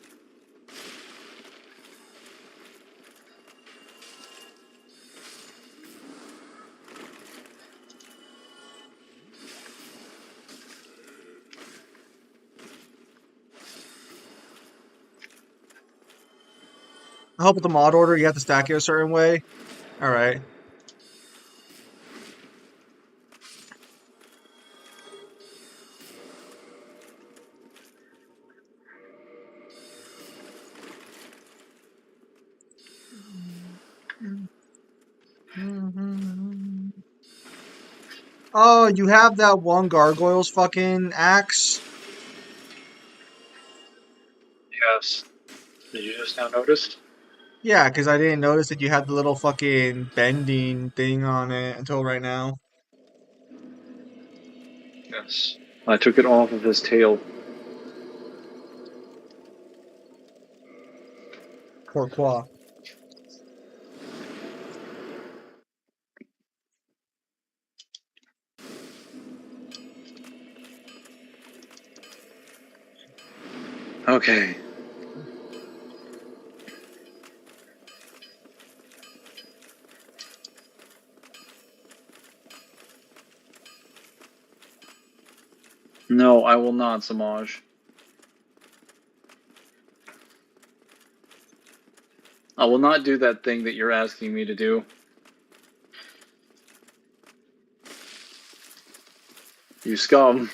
I hope with the mod order you have to stack it a certain way. All right. Oh, you have that one gargoyle's fucking axe? Yes. Did you just now notice? Yeah, because I didn't notice that you had the little fucking bending thing on it until right now. Yes. I took it off of his tail. Pourquoi? Okay. No, I will not, Samaj. I will not do that thing that you're asking me to do. You scum.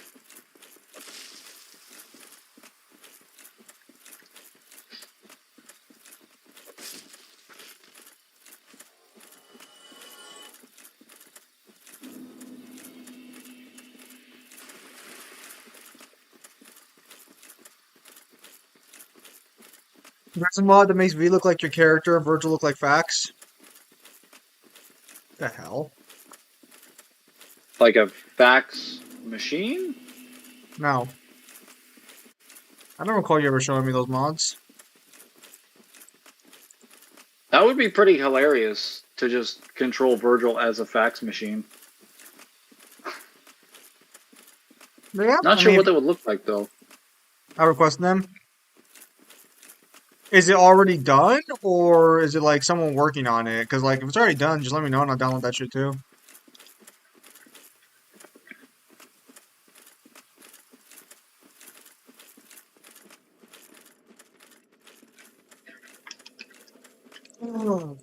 There's a mod that makes V look like your character and Virgil look like Fax. The hell? Like a fax machine? No. I don't recall you ever showing me those mods. That would be pretty hilarious to just control Virgil as a fax machine. Yeah, Not I sure mean, what that would look like though. I request them. Is it already done, or is it like someone working on it? Because like if it's already done, just let me know and I'll download that shit too. Oh.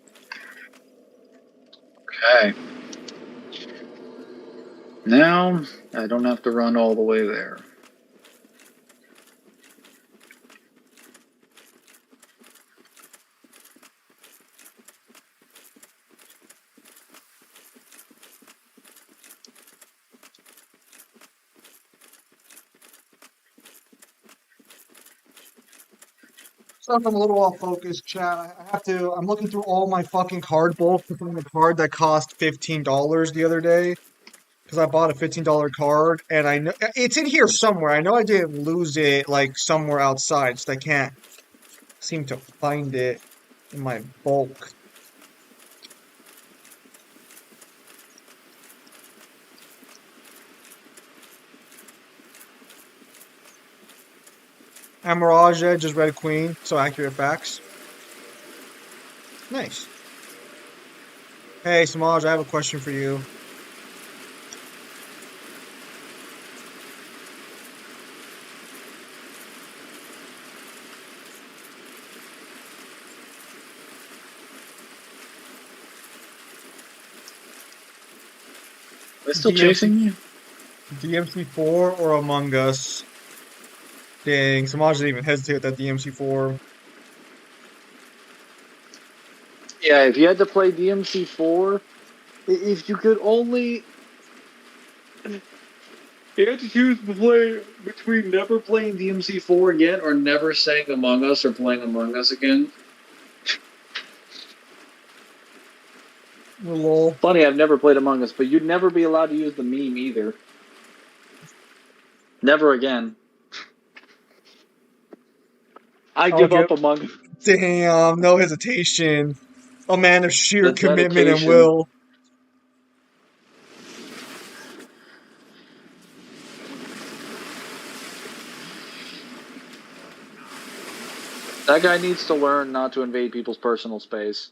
Okay. Now I don't have to run all the way there. So I'm a little off focus, chat. I have to. I'm looking through all my fucking card bulk to find a card that cost $15 the other day because I bought a $15 card and I know it's in here somewhere. I know I didn't lose it like somewhere outside, so I can't seem to find it in my bulk. Amaraja, just Red Queen, so accurate facts. Nice. Hey, Samaj, I have a question for you. Are they still DMC, chasing you? DMC4 or Among Us? Dang, Samaj didn't even hesitate with that DMC4. Yeah, if you had to play DMC4, if you could only You had to choose between never playing DMC4 again or never saying Among Us or playing Among Us again. Lol. Funny, I've never played Among Us, but you'd never be allowed to use the meme either. Never again. I give Okay. up Among Us. Damn, no hesitation. A man of sheer The commitment and dedication. will. That guy needs to learn not to invade people's personal space.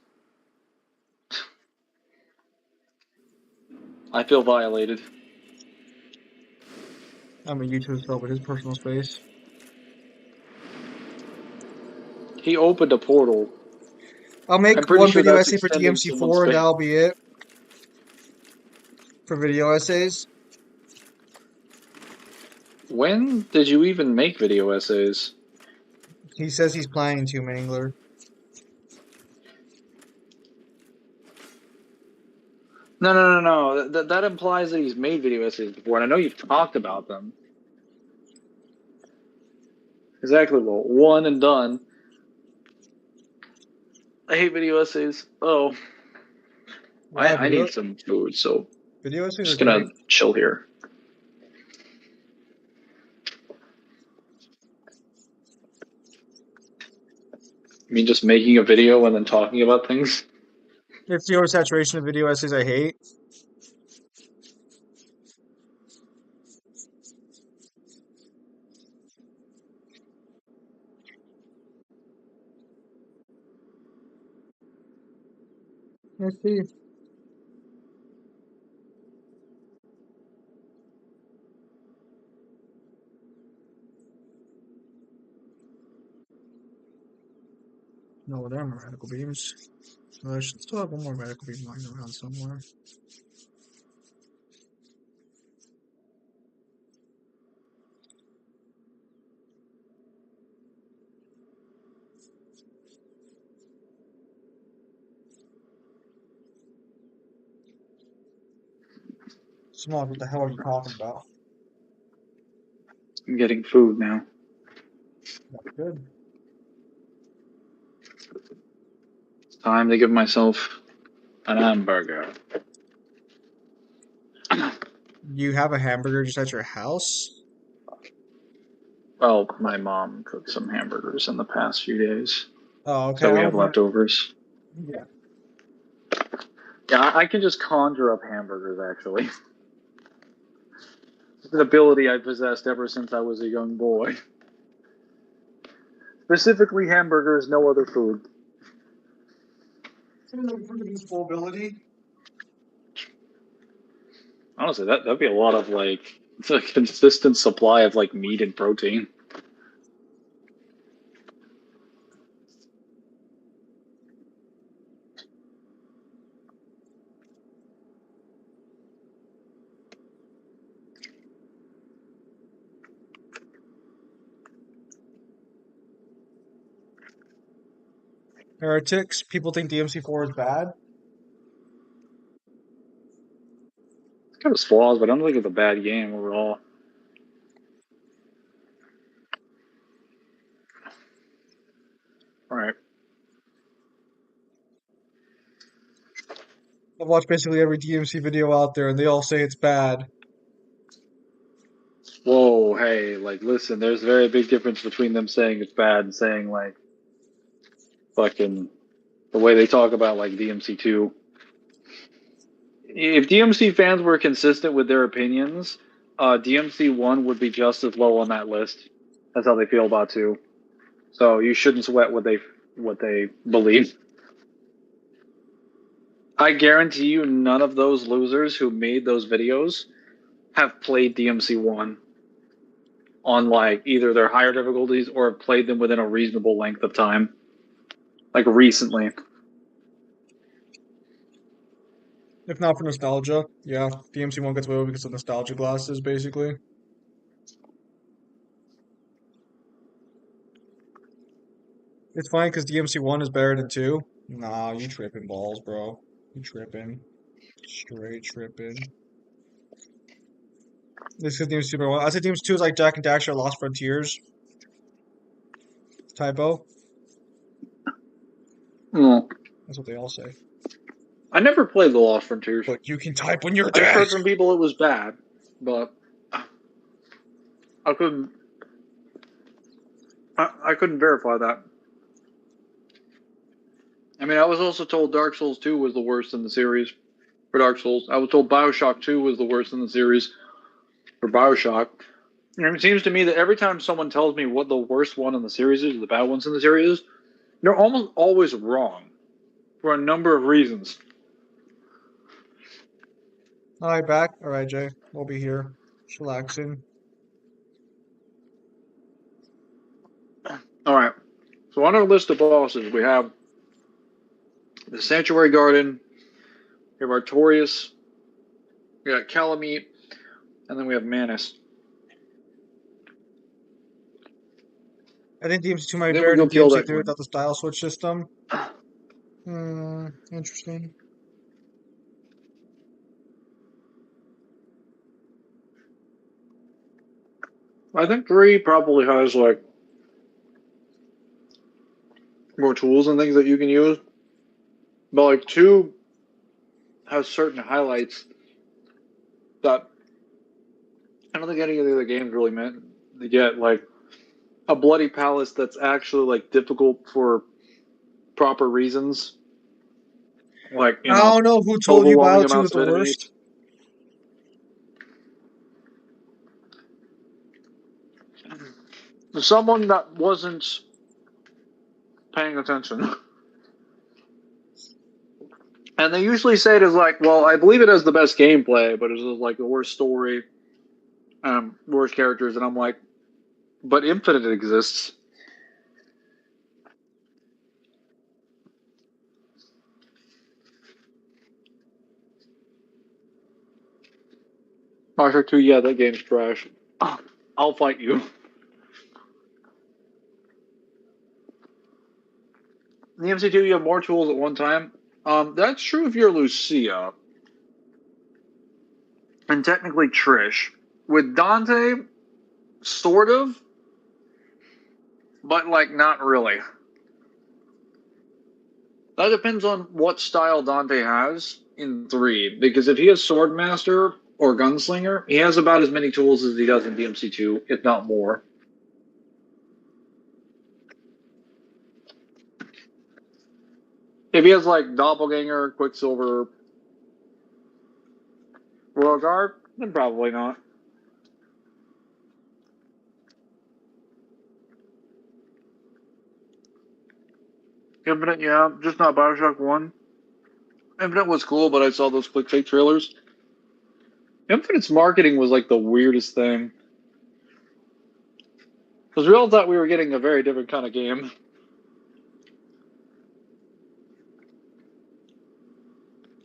I feel violated. I mean, YouTube himself with his personal space. He opened a portal. I'll make I'm pretty one sure video that's essay for extending someone's DMC4 and space. that'll be it for video essays. When did you even make video essays? He says he's planning to, Mangler. No. That implies that he's made video essays before, and I know you've talked about them. Exactly, well, one and done. I hate video essays. Oh, Why I need some food, so I'm video essays are just great? gonna chill here. I mean, just making a video and then talking about things. It's the oversaturation of video essays I hate. I see. No, there are more radical beams. Well, I should still have one more radical beam lying around somewhere. Smog, what the hell are you talking about? I'm getting food now. That's good. Time to give myself an hamburger. You have a hamburger just at your house? Well, my mom cooked some hamburgers in the past few days, Oh, okay. so we I have was wondering. leftovers. Yeah. Yeah, I can just conjure up hamburgers, actually. It's an ability I possessed ever since I was a young boy. Specifically hamburgers, no other food. Seems like a pretty useful ability. Honestly, that'd be a lot of, like, it's a consistent supply of, like, meat and protein. Heretics. People think DMC4 is bad. It's got its flaws, but I don't think it's a bad game overall. Alright. I've watched basically every DMC video out there and they all say it's bad. Whoa, hey, like, listen, there's a very big difference between them saying it's bad and saying, like, fucking the way they talk about, like, DMC2. If DMC fans were consistent with their opinions, DMC1 would be just as low on that list. That's how they feel about 2. So you shouldn't sweat what they believe. I guarantee you none of those losers who made those videos have played DMC1 on, like, either their higher difficulties or have played them within a reasonable length of time. Like, recently. If not for nostalgia, yeah, DMC1 gets away with it because of nostalgia glasses, basically. It's fine because DMC1 is better than 2. Nah, you tripping balls, bro. You tripping. Straight tripping. This is Demons 2.1. I said Demons 2 is like Jack and Daxter Lost Frontiers. Typo. No, That's what they all say. I never played the Lost Frontiers. But you can type when you're I just dead. heard from people it was bad, but I couldn't. I couldn't verify that. I mean, I was also told Dark Souls 2 was the worst in the series for Dark Souls. I was told Bioshock 2 was the worst in the series for Bioshock. And it seems to me that every time someone tells me what the worst one in the series is, or the bad ones in the series is, they're almost always wrong for a number of reasons. Alright, back. Alright, Jay. We'll be here. Chillaxing. All right. So on our list of bosses, we have the Sanctuary Garden, we have Artorias, we got Calamite, and then we have Manus. I think Demons 2 might be Then we better go than kill DMC that 3 Queen. without the style switch system. Interesting. I think 3 probably has like more tools and things that you can use. But like 2 has certain highlights that I don't think any of the other games really meant to get. Like a bloody palace that's actually like difficult for proper reasons. Like, I don't know who told you overwhelming Bio 2 is amounts the of enemies. worst. Someone that wasn't paying attention. And they usually say it as like, well, I believe it has the best gameplay, but it's like the worst story, worst characters, and I'm like, but Infinite exists. Bioshock 2, yeah, that game's trash. I'll fight you. In the MC2, you have more tools at one time. That's true if you're Lucia. And technically Trish. With Dante, sort of, but like not really. That depends on what style Dante has in 3. Because if he has Swordmaster or Gunslinger, he has about as many tools as he does in DMC2, if not more. If he has like Doppelganger, Quicksilver, Royal Guard, then probably not. Infinite, yeah, just not Bioshock 1. Infinite was cool, but I saw those clickbait trailers. Infinite's marketing was like the weirdest thing. Because we all thought we were getting a very different kind of game.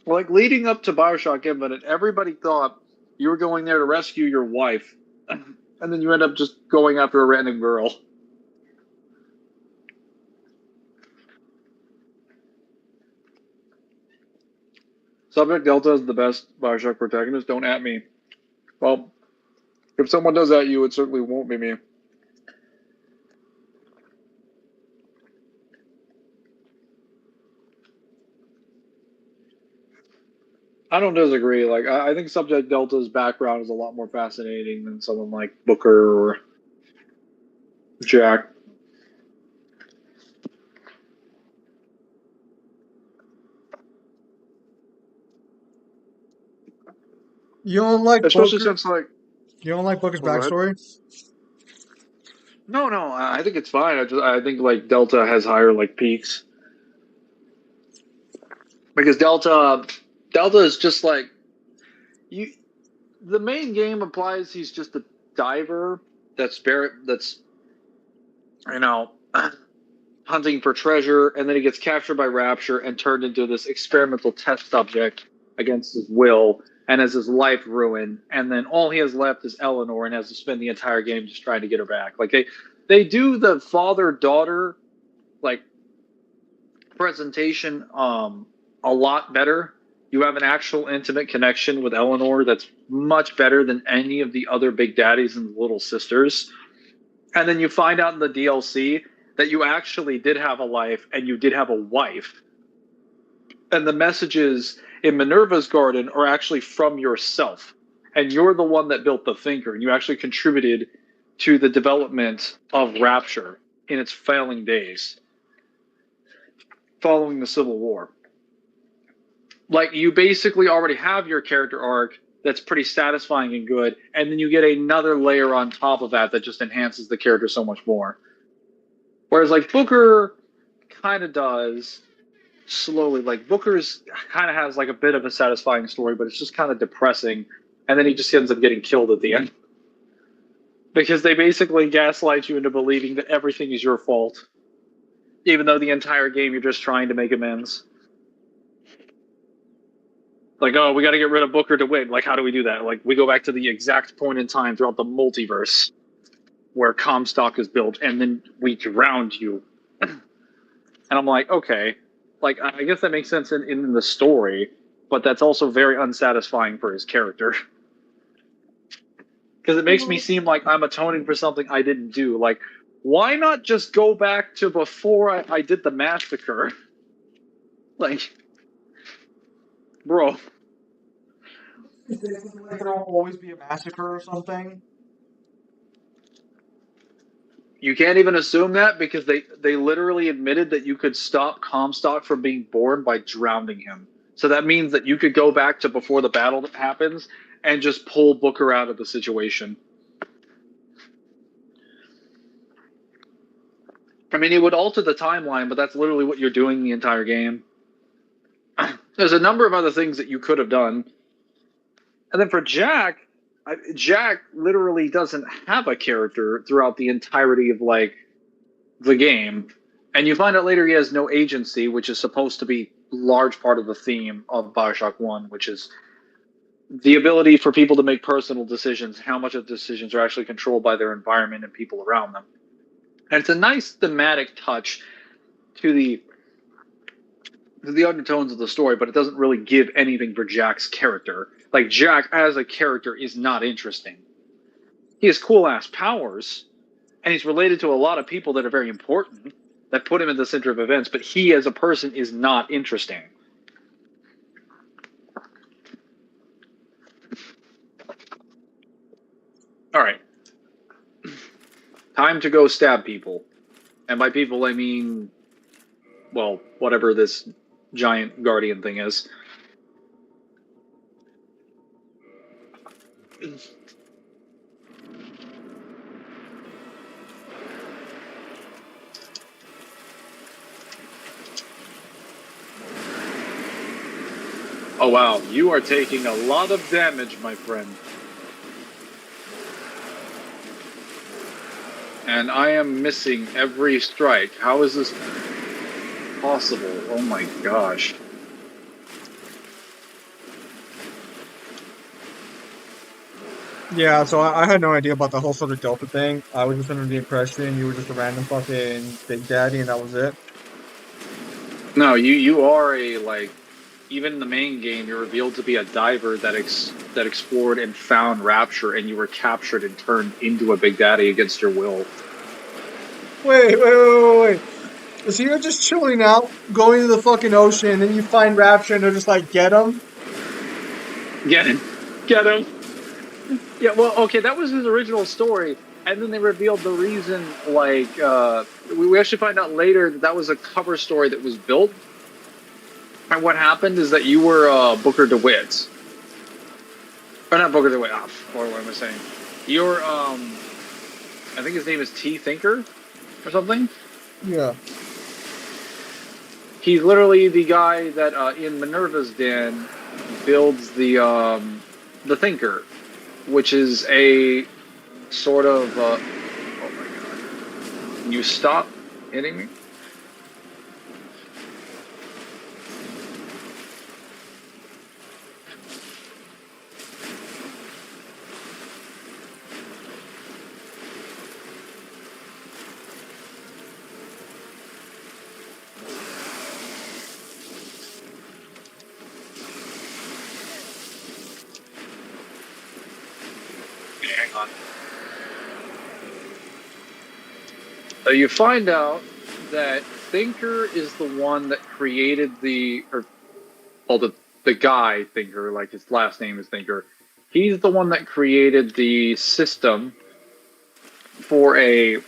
Like leading up to Bioshock Infinite, everybody thought you were going there to rescue your wife. And then you end up just going after a random girl. Subject Delta is the best Bioshock protagonist. Don't at me. Well, if someone does at you, it certainly won't be me. I don't disagree. Like, I think Subject Delta's background is a lot more fascinating than someone like Booker or Jack. You don't like Especially Booker? since, like, You don't like Booker's oh, go ahead. backstory? No, I think it's fine. I think like Delta has higher like peaks because Delta is just like you. The main game applies. He's just a diver that's you know hunting for treasure, and then he gets captured by Rapture and turned into this experimental test subject against his will, and has his life ruined. And then all he has left is Eleanor, and has to spend the entire game just trying to get her back. Like they do the father-daughter like presentation a lot better You have an actual intimate connection with Eleanor that's much better than any of the other big daddies and little sisters. And then you find out in the DLC that you actually did have a life and you did have a wife. And the messages in Minerva's Garden are actually from yourself. And you're the one that built the Thinker. And you actually contributed to the development of Rapture in its failing days following the Civil War. Like, you basically already have your character arc that's pretty satisfying and good, and then you get another layer on top of that that just enhances the character so much more. Whereas, like, Booker kind of does slowly. Like, Booker's kind of has, like, a bit of a satisfying story, but it's just kind of depressing, and then he just ends up getting killed at the end. Because they basically gaslight you into believing that everything is your fault, even though the entire game you're just trying to make amends. Like, oh, we got to get rid of Booker to win. Like, how do we do that? Like, we go back to the exact point in time throughout the multiverse where Comstock is built, and then we drowned you. And I'm like, okay. Like, I guess that makes sense in the story, but that's also very unsatisfying for his character. Because it makes me seem like I'm atoning for something I didn't do. Like, why not just go back to before I did the massacre? Like, bro. Like there'll always be a massacre or something. You can't even assume that because they literally admitted that you could stop Comstock from being born by drowning him. So that means that you could go back to before the battle happens and just pull Booker out of the situation. I mean, it would alter the timeline, but that's literally what you're doing the entire game. There's a number of other things that you could have done. And then for Jack, Jack literally doesn't have a character throughout the entirety of, like, the game. And you find out later he has no agency, which is supposed to be a large part of the theme of Bioshock 1, which is the ability for people to make personal decisions, how much of the decisions are actually controlled by their environment and people around them. And it's a nice thematic touch to the undertones of the story, but it doesn't really give anything for Jack's character. Like, Jack as a character is not interesting. He has cool-ass powers, and he's related to a lot of people that are very important, that put him at the center of events, but he as a person is not interesting. Alright. Time to go stab people. And by people, I mean, well, whatever this giant guardian thing is. Oh wow, you are taking a lot of damage, my friend. And I am missing every strike. How is this possible? Oh my gosh. Yeah, so I had no idea about the whole sort of Delta thing. I was just under the impression you were just a random fucking Big Daddy and that was it. No, you are a, like, even in the main game, you're revealed to be a diver that explored and found Rapture, and you were captured and turned into a Big Daddy against your will. Wait. So you're just chilling out, going to the fucking ocean, and then you find Rapture and they're just like, get him? Get him. Get him. Yeah, well, okay, that was his original story, and then they revealed the reason, like, we actually find out later that was a cover story that was built. And what happened is that you were Booker DeWitt. Or not Booker DeWitt, what am I saying? You're, I think his name is T. Thinker or something? Yeah. He's literally the guy that in Minerva's Den builds the Thinker, which is a sort of, oh my god. Can you stop hitting me? You find out that Thinker is the one that created the guy Thinker, like his last name is Thinker. He's the one that created the system for a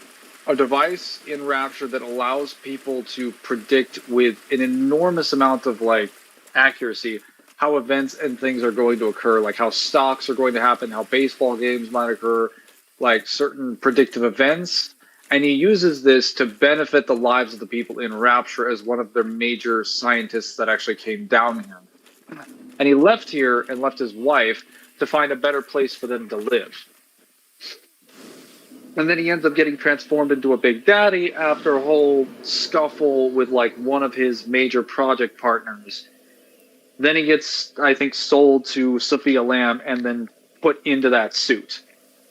device in Rapture that allows people to predict with an enormous amount of like accuracy how events and things are going to occur, like how stocks are going to happen, how baseball games might occur, like certain predictive events. And he uses this to benefit the lives of the people in Rapture as one of their major scientists that actually came down here. And he left here and left his wife to find a better place for them to live. And then he ends up getting transformed into a Big Daddy after a whole scuffle with like one of his major project partners. Then he gets, I think, sold to Sophia Lamb and then put into that suit.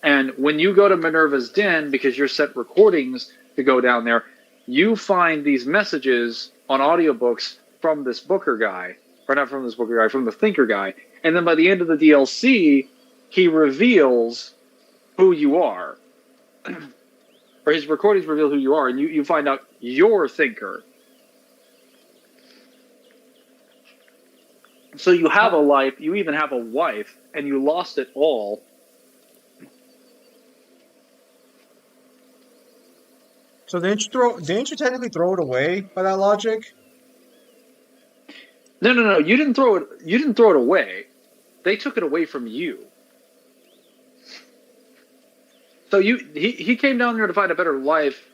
And when you go to Minerva's Den, because you're set recordings to go down there, you find these messages on audiobooks from this Booker guy. Or not from this Booker guy, from the Thinker guy. And then by the end of the DLC, he reveals who you are. Or his recordings reveal who you are, and you find out you're Thinker. So you have a life, you even have a wife, and you lost it all. So didn't you technically throw it away by that logic? No, you didn't throw it away. They took it away from you. So he came down there to find a better life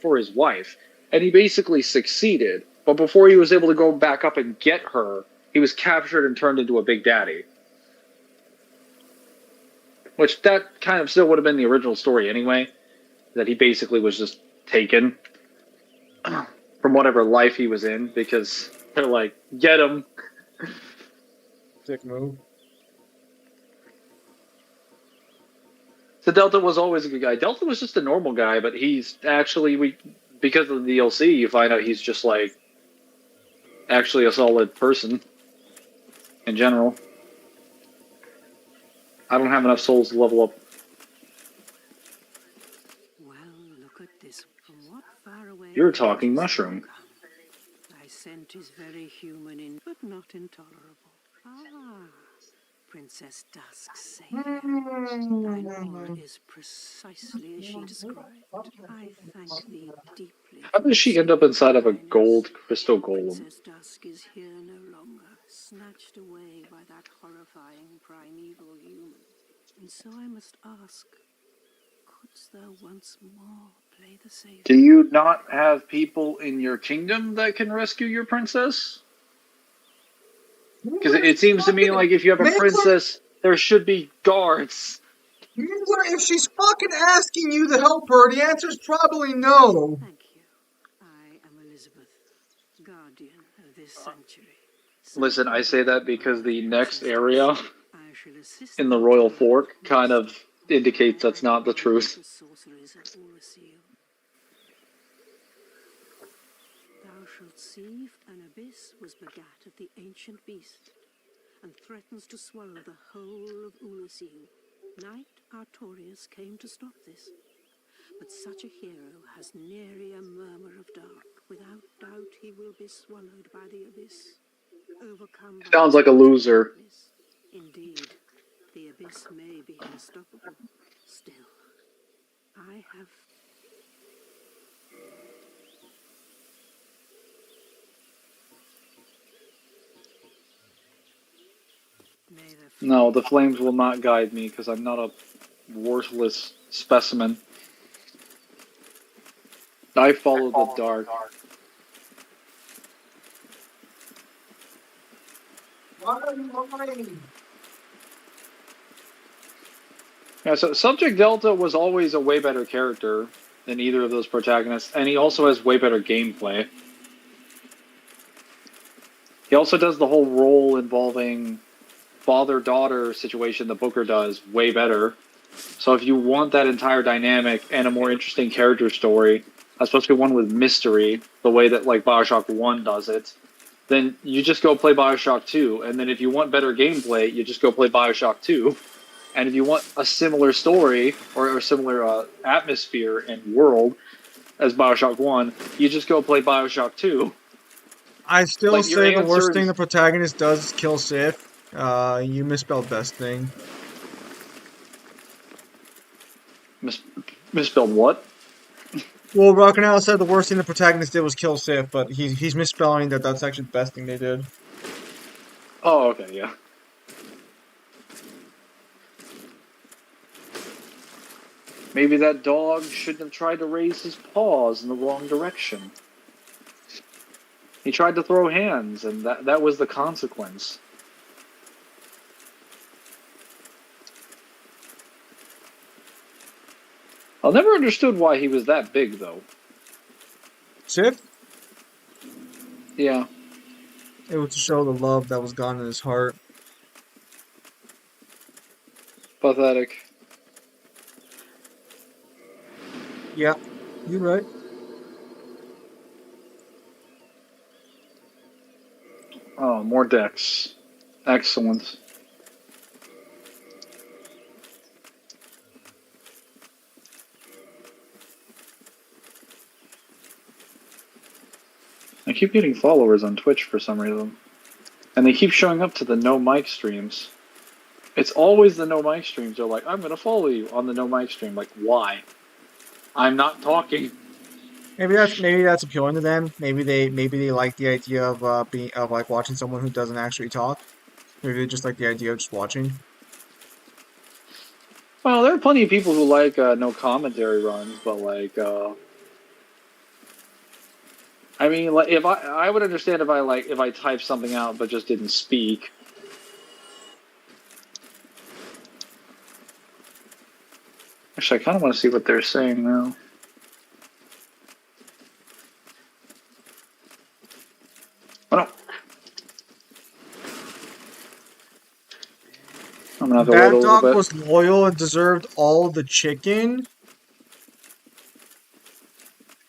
for his wife, and he basically succeeded. But before he was able to go back up and get her, he was captured and turned into a Big Daddy. Which that kind of still would have been the original story anyway, that he basically was just taken from whatever life he was in, because they're like, get him. Dick move. So Delta was always a good guy. Delta was just a normal guy, but he's actually, because of the DLC, you find out he's just like actually a solid person in general. I don't have enough souls to level up. Well, look at this. From what far away You're talking mushroom. thy scent is very human, but not intolerable. Ah, Princess Dusk's savior. Thine aura is precisely as she described. I thank thee deeply. How does she end up inside of a gold crystal golem? Princess Dusk is here no longer, snatched away by that horrifying primeval human. And so I must ask, couldst thou once more play the savior? Do you not have people in your kingdom that can rescue your princess? Because it seems to me like if you have a princess, there should be guards. If she's fucking asking you to help her, the answer is probably no. Thank you. I am Elizabeth, guardian of this sanctuary. Listen, I say that because the next area I shall assist in the Royal Fork kind of indicates that's not the truth. the sorceries of Ulasil. Thou shalt see if an abyss was begat of the ancient beast, and threatens to swallow the whole of Ulasil. Knight Artorius came to stop this, but such a hero has nary a murmur of dark. Without doubt he will be swallowed by the abyss. Overcome by Sounds like a loser. Indeed, the abyss may be unstoppable. Still, I have... No, the flames will not guide me because I'm not a worthless specimen. I follow the dark. Yeah, so Subject Delta was always a way better character than either of those protagonists, and he also has way better gameplay. He also does the whole role involving father-daughter situation that Booker does way better. So if you want that entire dynamic and a more interesting character story, especially one with mystery, the way that like Bioshock 1 does it, then you just go play Bioshock 2. And then if you want better gameplay, you just go play Bioshock 2. And if you want a similar story or a similar atmosphere and world as Bioshock 1, you just go play Bioshock 2. I still Like, your say the worst thing answers. the protagonist does is kill Sif. You misspelled best thing. Misspelled what? Well, Rockin' Out said the worst thing the protagonist did was kill Sif, but he's misspelling that that's actually the best thing they did. Oh, okay, yeah. Maybe that dog shouldn't have tried to raise his paws in the wrong direction. He tried to throw hands, and that was the consequence. I never understood why he was that big, though. Sif? Yeah. It was to show the love that was gone in his heart. Pathetic. Yeah, you're right. Oh, more decks. Excellent. I keep getting followers on Twitch for some reason. And they keep showing up to the no mic streams. It's always the no mic streams. They're like, I'm going to follow you on the no mic stream. Like, why? I'm not talking. Maybe that's appealing to them. Maybe they like the idea of being of like watching someone who doesn't actually talk. Maybe they just like the idea of just watching. Well, there are plenty of people who like no commentary runs, but like, I mean, like, if I would understand if I typed something out but just didn't speak. Actually, I kind of want to see what they're saying now. Oh no. I'm gonna have to wait a That little dog bit. was loyal and deserved all the chicken.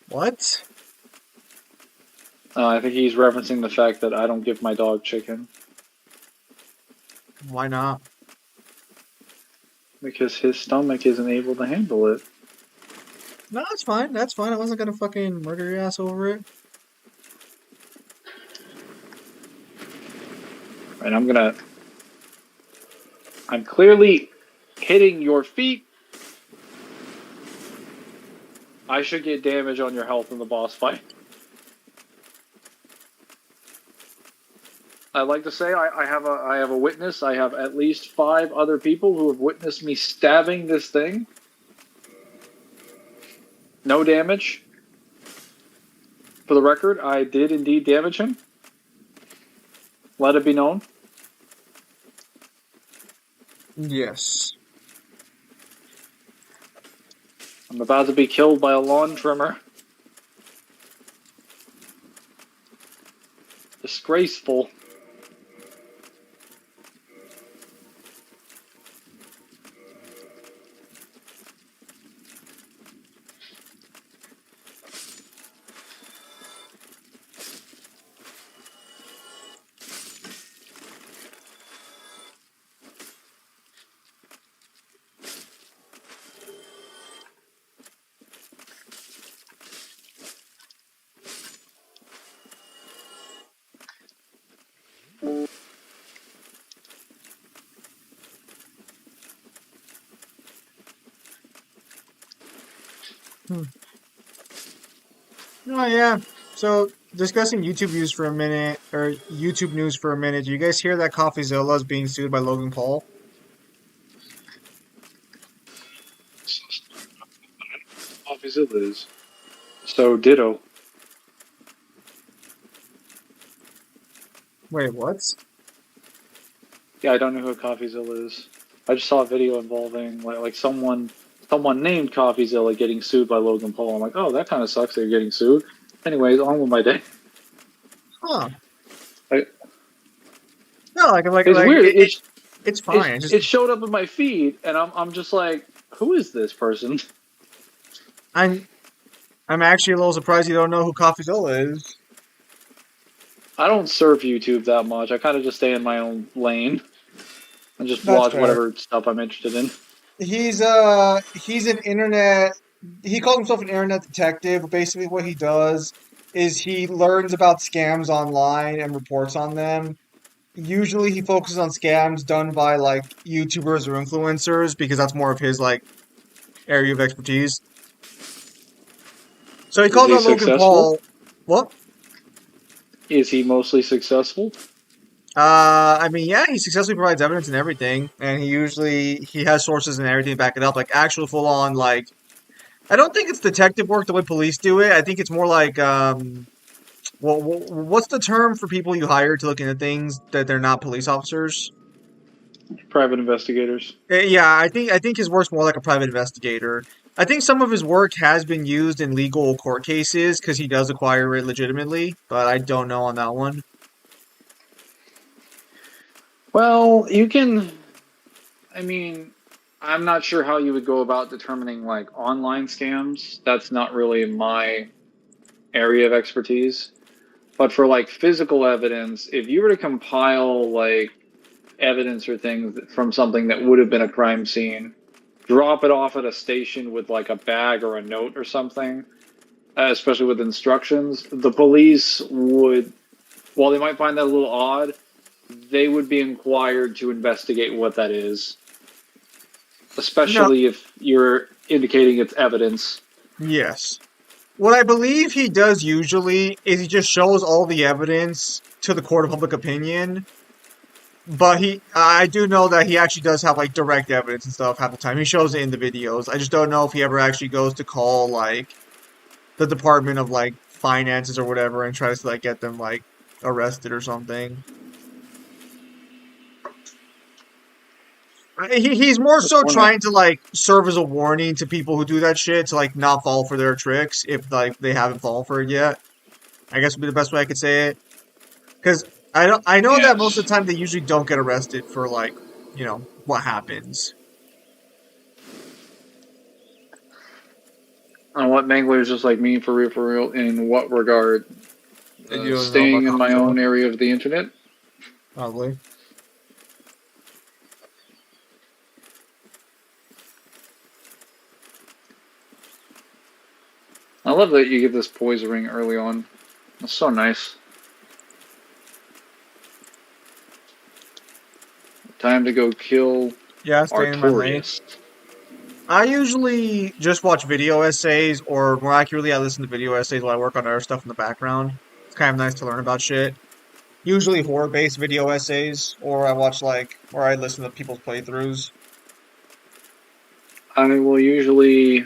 What? I think he's referencing the fact that I don't give my dog chicken Why not? because his stomach isn't able to handle it. No, that's fine. That's fine. I wasn't gonna fucking murder your ass over it. And I'm clearly hitting your feet. I should get damage on your health in the boss fight. I'd like to say I have a witness. I have at least 5 other people who have witnessed me stabbing this thing. No damage. For the record, I did indeed damage him. Let it be known. Yes. I'm about to be killed by a lawn trimmer. Disgraceful. Hmm. Oh yeah. So discussing YouTube news for a minute, or YouTube news for a minute. Do you guys hear that CoffeeZilla is being sued by Logan Paul? Obviously it is. So ditto. Wait, what? Yeah, I don't know who CoffeeZilla is. I just saw a video involving like someone named CoffeeZilla getting sued by Logan Paul. I'm like, oh, that kind of sucks. They're getting sued. Anyways, on with my day. Huh? I, No, it's weird. it's fine. It's It just showed up in my feed, and I'm just like, who is this person? I'm I'm actually a little surprised you don't know who CoffeeZilla is. I don't surf YouTube that much. I kind of just stay in my own lane. and just That's watch fair. whatever stuff I'm interested in. He's an internet he calls himself an internet detective. Basically what he does is he learns about scams online and reports on them. Usually he focuses on scams done by like YouTubers or influencers because that's more of his like area of expertise. So he Is calls he out Logan successful? Paul. What? Is he mostly successful? I mean, yeah, he successfully provides evidence and everything, and he has sources and everything to back it up, like actual full on like. I don't think it's detective work the way police do it. I think it's more like well, what's the term for people you hire to look into things that they're not police officers? Private investigators. Yeah, I think his work's more like a private investigator. I think some of his work has been used in legal court cases because he does acquire it legitimately, but I don't know on that one. Well, you can. I mean, I'm not sure how you would go about determining like online scams. That's not really my area of expertise. But for like physical evidence, if you were to compile like evidence or things from something that would have been a crime scene, drop it off at a station with like a bag or a note or something, especially with instructions, the police would, while they might find that a little odd, they would be inquired to investigate what that is, No, especially if you're indicating it's evidence. yes. What I believe he does usually is he just shows all the evidence to the court of public opinion. But I do know that he actually does have like direct evidence and stuff half the time. He shows it in the videos. I just don't know if he ever actually goes to call like the Department of like Finances or whatever and tries to like get them like arrested or something. He's more Just so wondering. trying to like serve as a warning to people who do that shit to like not fall for their tricks if like they haven't fallen for it yet. I guess would be the best way I could say it. Because I know that most of Yes. the time they usually don't get arrested for like, what happens. And what Mangler is just like me for real, in what regard? And you don't know Staying about in common my law, own area of the internet. probably. I love that you get this poise ring early on. That's so nice. Time to go kill Yeah, staying in my lane. Artorias. I usually just watch video essays, or more accurately, I listen to video essays while I work on other stuff in the background. It's kind of nice to learn about shit. Usually horror-based video essays, or I listen to people's playthroughs. I usually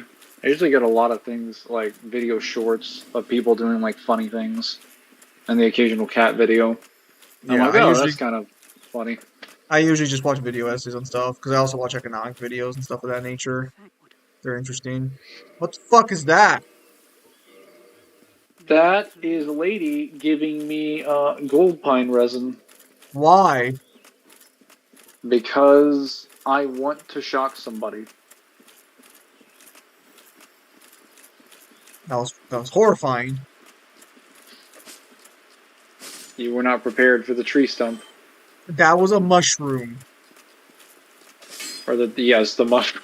get a lot of things like video shorts of people doing like funny things and the occasional cat video. I'm Yeah, like, oh, that's kind of funny. I usually just watch video essays and stuff because I also watch economic videos and stuff of that nature. They're interesting. What the fuck is that? That is a lady giving me gold pine resin Why? because I want to shock somebody. That was horrifying. You were not prepared for the tree stump That was a mushroom. or the mushroom.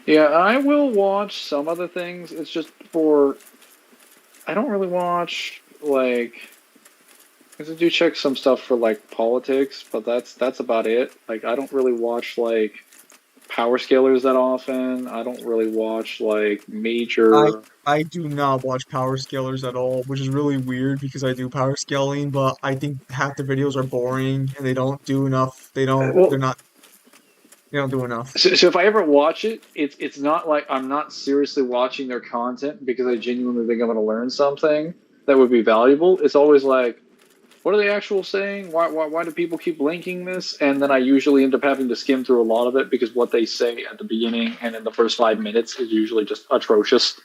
Yeah, I will watch some other things. It's just I don't really watch like. Because I do check some stuff for like politics, but that's about it. Like I don't really watch like power scalers that often. I don't really watch like I major. I do not watch power scalers at all, which is really weird because I do power scaling, but I think half the videos are boring and they don't do enough. Well, They don't do enough. so if I ever watch it, it's not like I'm not seriously watching their content because I genuinely think I'm going to learn something that would be valuable. It's always like, what are they actually saying? Why do people keep linking this? And then I usually end up having to skim through a lot of it because what they say at the beginning and in the first 5 minutes is usually just atrocious.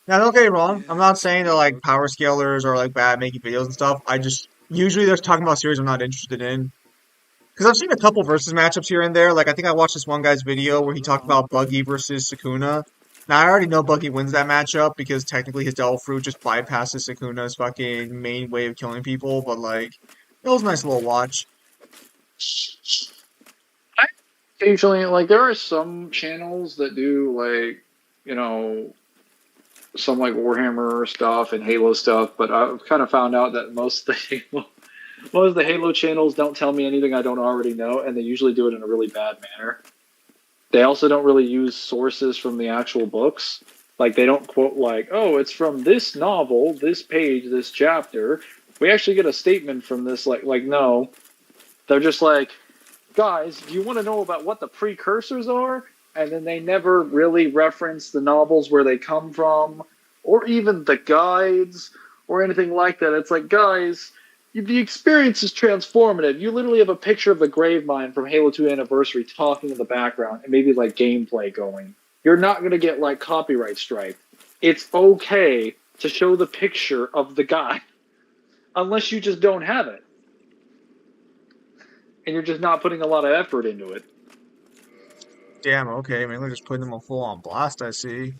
Now, don't get me wrong. I'm not saying that like power scalers are like bad at making videos and stuff. I just usually they're talking about series I'm not interested in. Because I've seen a couple versus matchups here and there. Like I think I watched this one guy's video where he talked about Buggy versus Sukuna. Now I already know Bucky wins that matchup because technically his Devil Fruit just bypasses Sukuna's fucking main way of killing people, but like it was a nice little watch. I occasionally like there are some channels that do like you know some like Warhammer stuff and Halo stuff, but I've kind of found out that most of the Halo channels don't tell me anything I don't already know, and they usually do it in a really bad manner. They also don't really use sources from the actual books. Like they don't quote like, "Oh, it's from this novel, this page, this chapter." We actually get a statement from this. Like no, they're just like, "Guys, do you want to know about what the precursors are?" And then they never really reference the novels where they come from, or even the guides or anything like that. It's like, guys, the experience is transformative. You literally have a picture of the Gravemind from Halo 2 Anniversary talking in the background and maybe like gameplay going. You're not going to get like copyright strike. It's okay to show the picture of the guy unless you just don't have it. And you're just not putting a lot of effort into it. Damn, okay, I mean they're just putting them on full on blast, I see.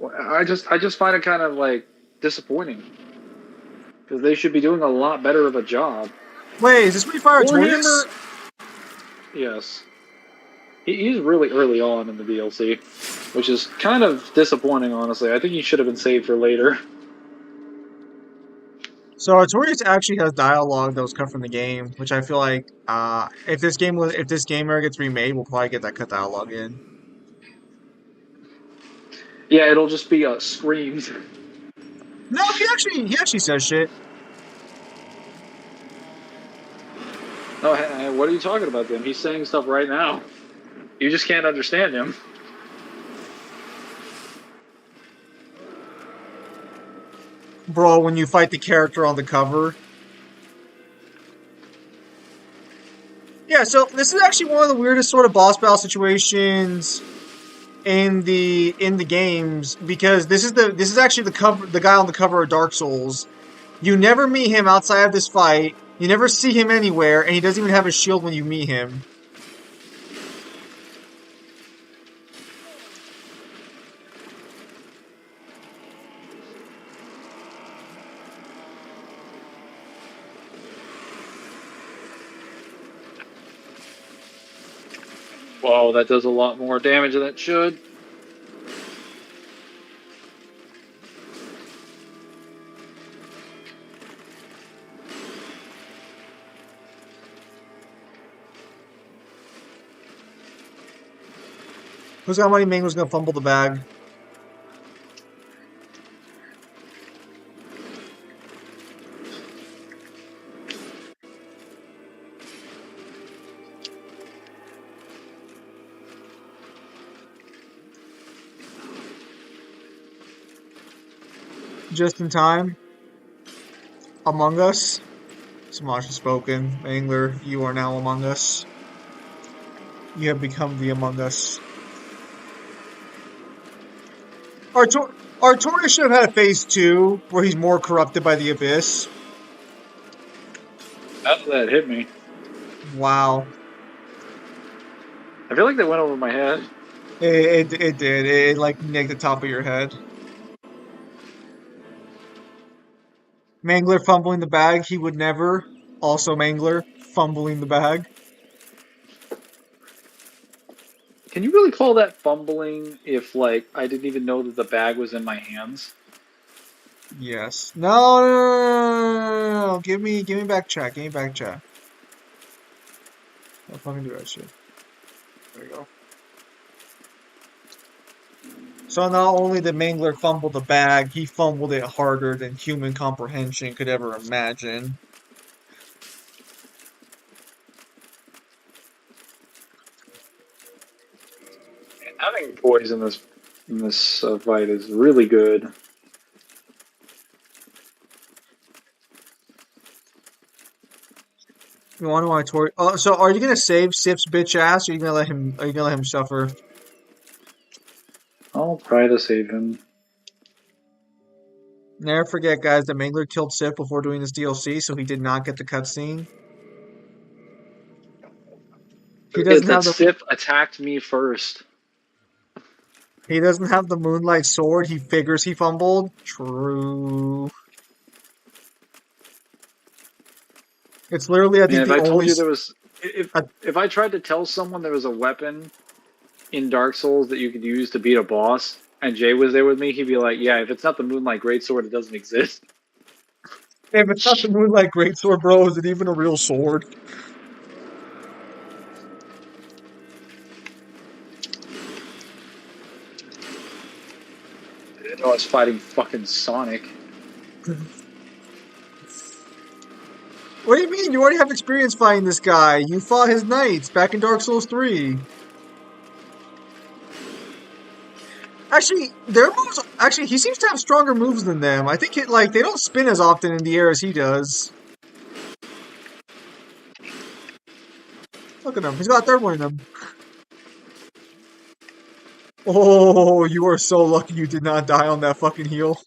I just find it kind of like disappointing because they should be doing a lot better of a job. Wait, is this Refire Warhammer, Artorias? yes, he's really early on in the DLC, which is kind of disappointing, honestly. I think he should have been saved for later. So Artorias actually has dialogue that was cut from the game, which I feel like if this game ever gets remade, we'll probably get that cut dialogue in. Yeah, it'll just be screams. No, he actually says shit. Oh, what are you talking about then? He's saying stuff right now. You just can't understand him. Bro, when you fight the character on the cover. Yeah, so this is actually one of the weirdest sort of boss battle situations in the games because this is actually the guy on the cover of Dark Souls. You never meet him outside of this fight. You never see him anywhere, and he doesn't even have a shield when you meet him. Whoa, that does a lot more damage than it should. Who's got money? Mangler's gonna fumble the bag. Just in time. Among Us. Smosh has spoken. Mangler, you are now among us. You have become the Among Us. Artorias should have had a phase 2 where he's more corrupted by the Abyss. How did that hit me? Wow. I feel like they went over my head. It did. It like nicked the top of your head. Mangler fumbling the bag. He would never. Also Mangler fumbling the bag. Can you really call that fumbling if, like, I didn't even know that the bag was in my hands? Yes. No. Give me back chat. Give me back chat. I'll fucking do that shit. There you go. So not only did Mangler fumble the bag, he fumbled it harder than human comprehension could ever imagine. Having toys in this fight is really good. You want to Tori? So are you gonna save Sip's bitch ass, or are you gonna let him? Are you gonna let him suffer? I'll try to save him. Never forget, guys, that Mangler killed Sip before doing this DLC, so he did not get the cutscene. He Forget doesn't that have the. Sif attacked me first. He doesn't have the Moonlight Sword. He figures he fumbled. True. It's literally, I Man, think, if the I only. told you there was, Uh, if I tried to tell someone there was a weapon in Dark Souls that you could use to beat a boss, and Jay was there with me, he'd be like, "Yeah, if it's not the Moonlight Greatsword, it doesn't exist." if it's not the Moonlight Greatsword, bro, is it even a real sword? I didn't know I was fighting fucking Sonic. What do you mean? You already have experience fighting this guy. You fought his knights back in Dark Souls 3. Actually, their moves. Actually, he seems to have stronger moves than them. I think they don't spin as often in the air as he does. Look at him. He's got a third one in him. Oh, you are so lucky you did not die on that fucking heal.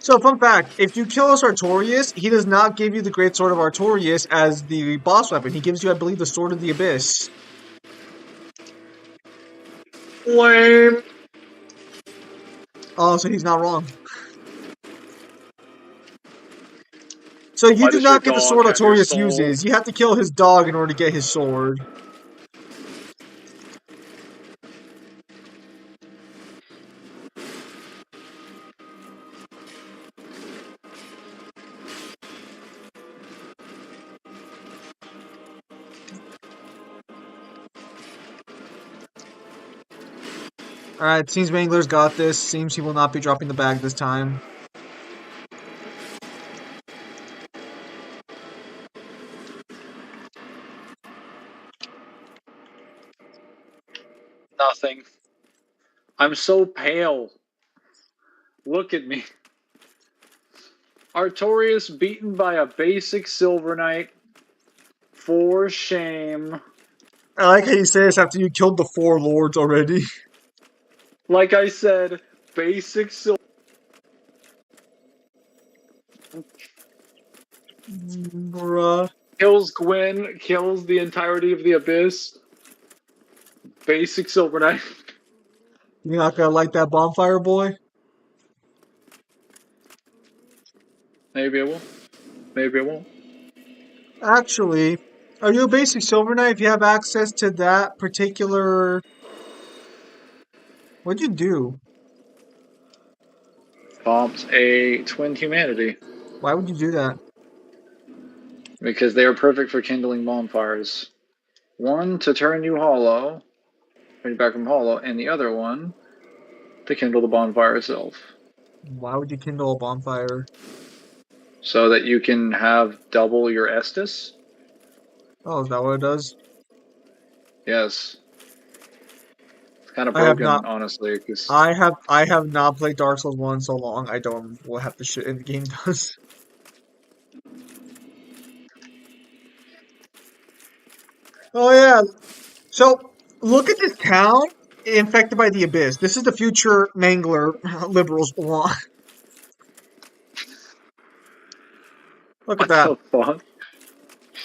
So, fun fact, if you kill a Sartorius, he does not give you the Great Sword of Artorias as the boss weapon. He gives you, I believe, the Sword of the Abyss. Lame. Oh, so he's not wrong. So you Why do does your not get the dog sword have your Artorias soul? uses. You have to kill his dog in order to get his sword. Alright, seems Mangler's got this. Seems he will not be dropping the bag this time. Nothing. I'm so pale. Look at me. Artorias beaten by a basic Silver Knight. For shame. I like how you say this after you killed the 4 lords already. Like I said, basic Silver. Bruh. Kills Gwyn, kills the entirety of the Abyss. Basic Silver Knight. You're not gonna light that bonfire, boy? Maybe I will. Maybe I won't. Actually, are you a basic Silver Knight if you have access to that particular... What'd you do? Bombed a twin humanity. Why would you do that? Because they are perfect for kindling bonfires. One to turn you hollow, turn you back from hollow, and the other one to kindle the bonfire itself. Why would you kindle a bonfire? So that you can have double your Estus. Oh, is that what it does? Yes. It's kind of I have not... broken, honestly, because I have not played Dark Souls 1 so long, I don't remember what half the shit in the game does. Oh yeah, so look at this town infected by the abyss. This is the future Mangler liberals want. Look at what that. the fuck?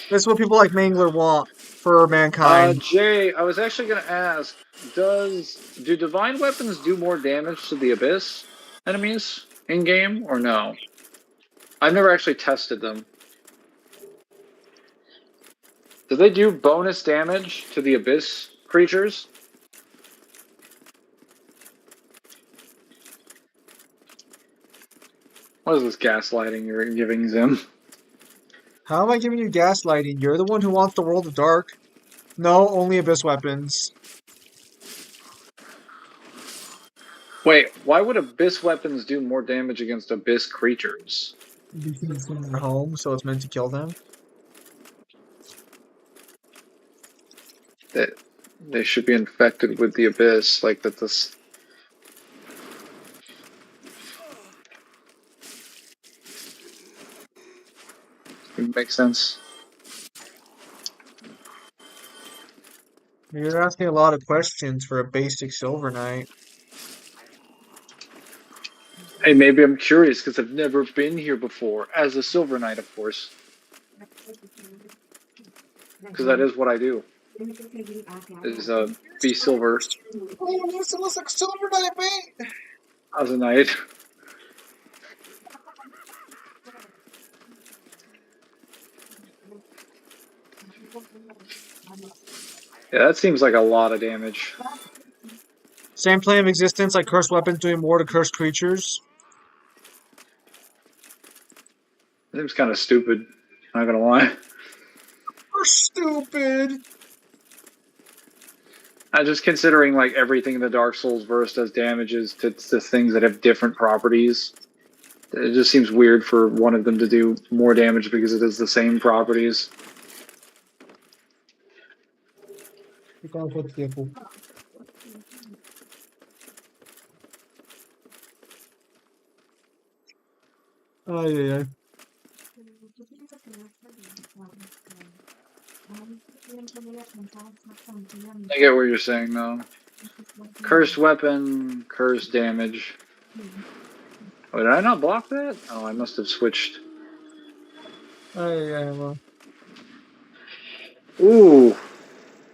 This is what people like Mangler want for mankind. Jay, I was actually gonna ask, do divine weapons do more damage to the abyss enemies in game or no? I've never actually tested them. Do they do bonus damage to the abyss creatures? What is this gaslighting you're giving Zim? How am I giving you gaslighting? You're the one who wants the world of dark. No, only abyss weapons. Wait, why would abyss weapons do more damage against abyss creatures? Because it's in their home, so it's meant to kill them. That they should be infected with the abyss, like that. This makes sense. You're asking a lot of questions for a basic Silver Knight. Hey, maybe I'm curious because I've never been here before as a Silver Knight, of course, because that is what I do. Is be silver Oh, this looks like Silver Knight, mate. as a knight. Yeah, that seems like a lot of damage. Same plane of existence, like cursed weapons doing more to cursed creatures. It seems kind of stupid. Not gonna lie. You're stupid. I'm just considering like everything in the Dark Souls verse does damages to things that have different properties. It just seems weird for one of them to do more damage because it has the same properties. Ay, ay, ay. I get what you're saying though. Cursed weapon, cursed damage. Oh, did I not block that? Oh, I must have switched. Ay, ay, ay, well. Ooh,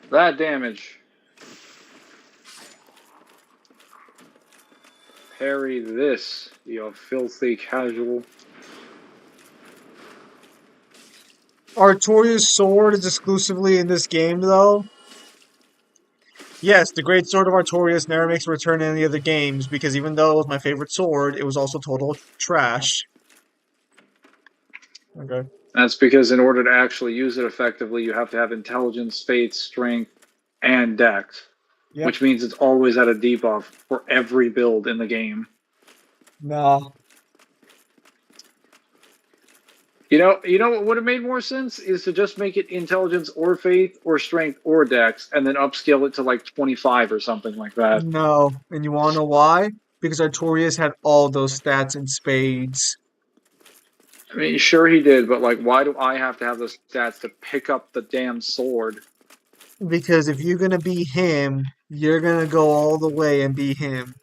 that damage. Parry this, you filthy casual. Artorias' sword is exclusively in this game, though. Yes, the Great Sword of Artorias never makes a return in any other games because even though it was my favorite sword, it was also total trash. Okay. That's because in order to actually use it effectively, you have to have intelligence, faith, strength, and dex, Yep. which means it's always at a debuff for every build in the game. No. You know what would have made more sense is to just make it intelligence or faith or strength or dex, and then upscale it to like 25 or something like that. No. And you wanna know why? Because Artorias had all those stats in spades. I mean, sure he did, but like, why do I have to have those stats to pick up the damn sword? Because if you're gonna be him, you're gonna go all the way and be him.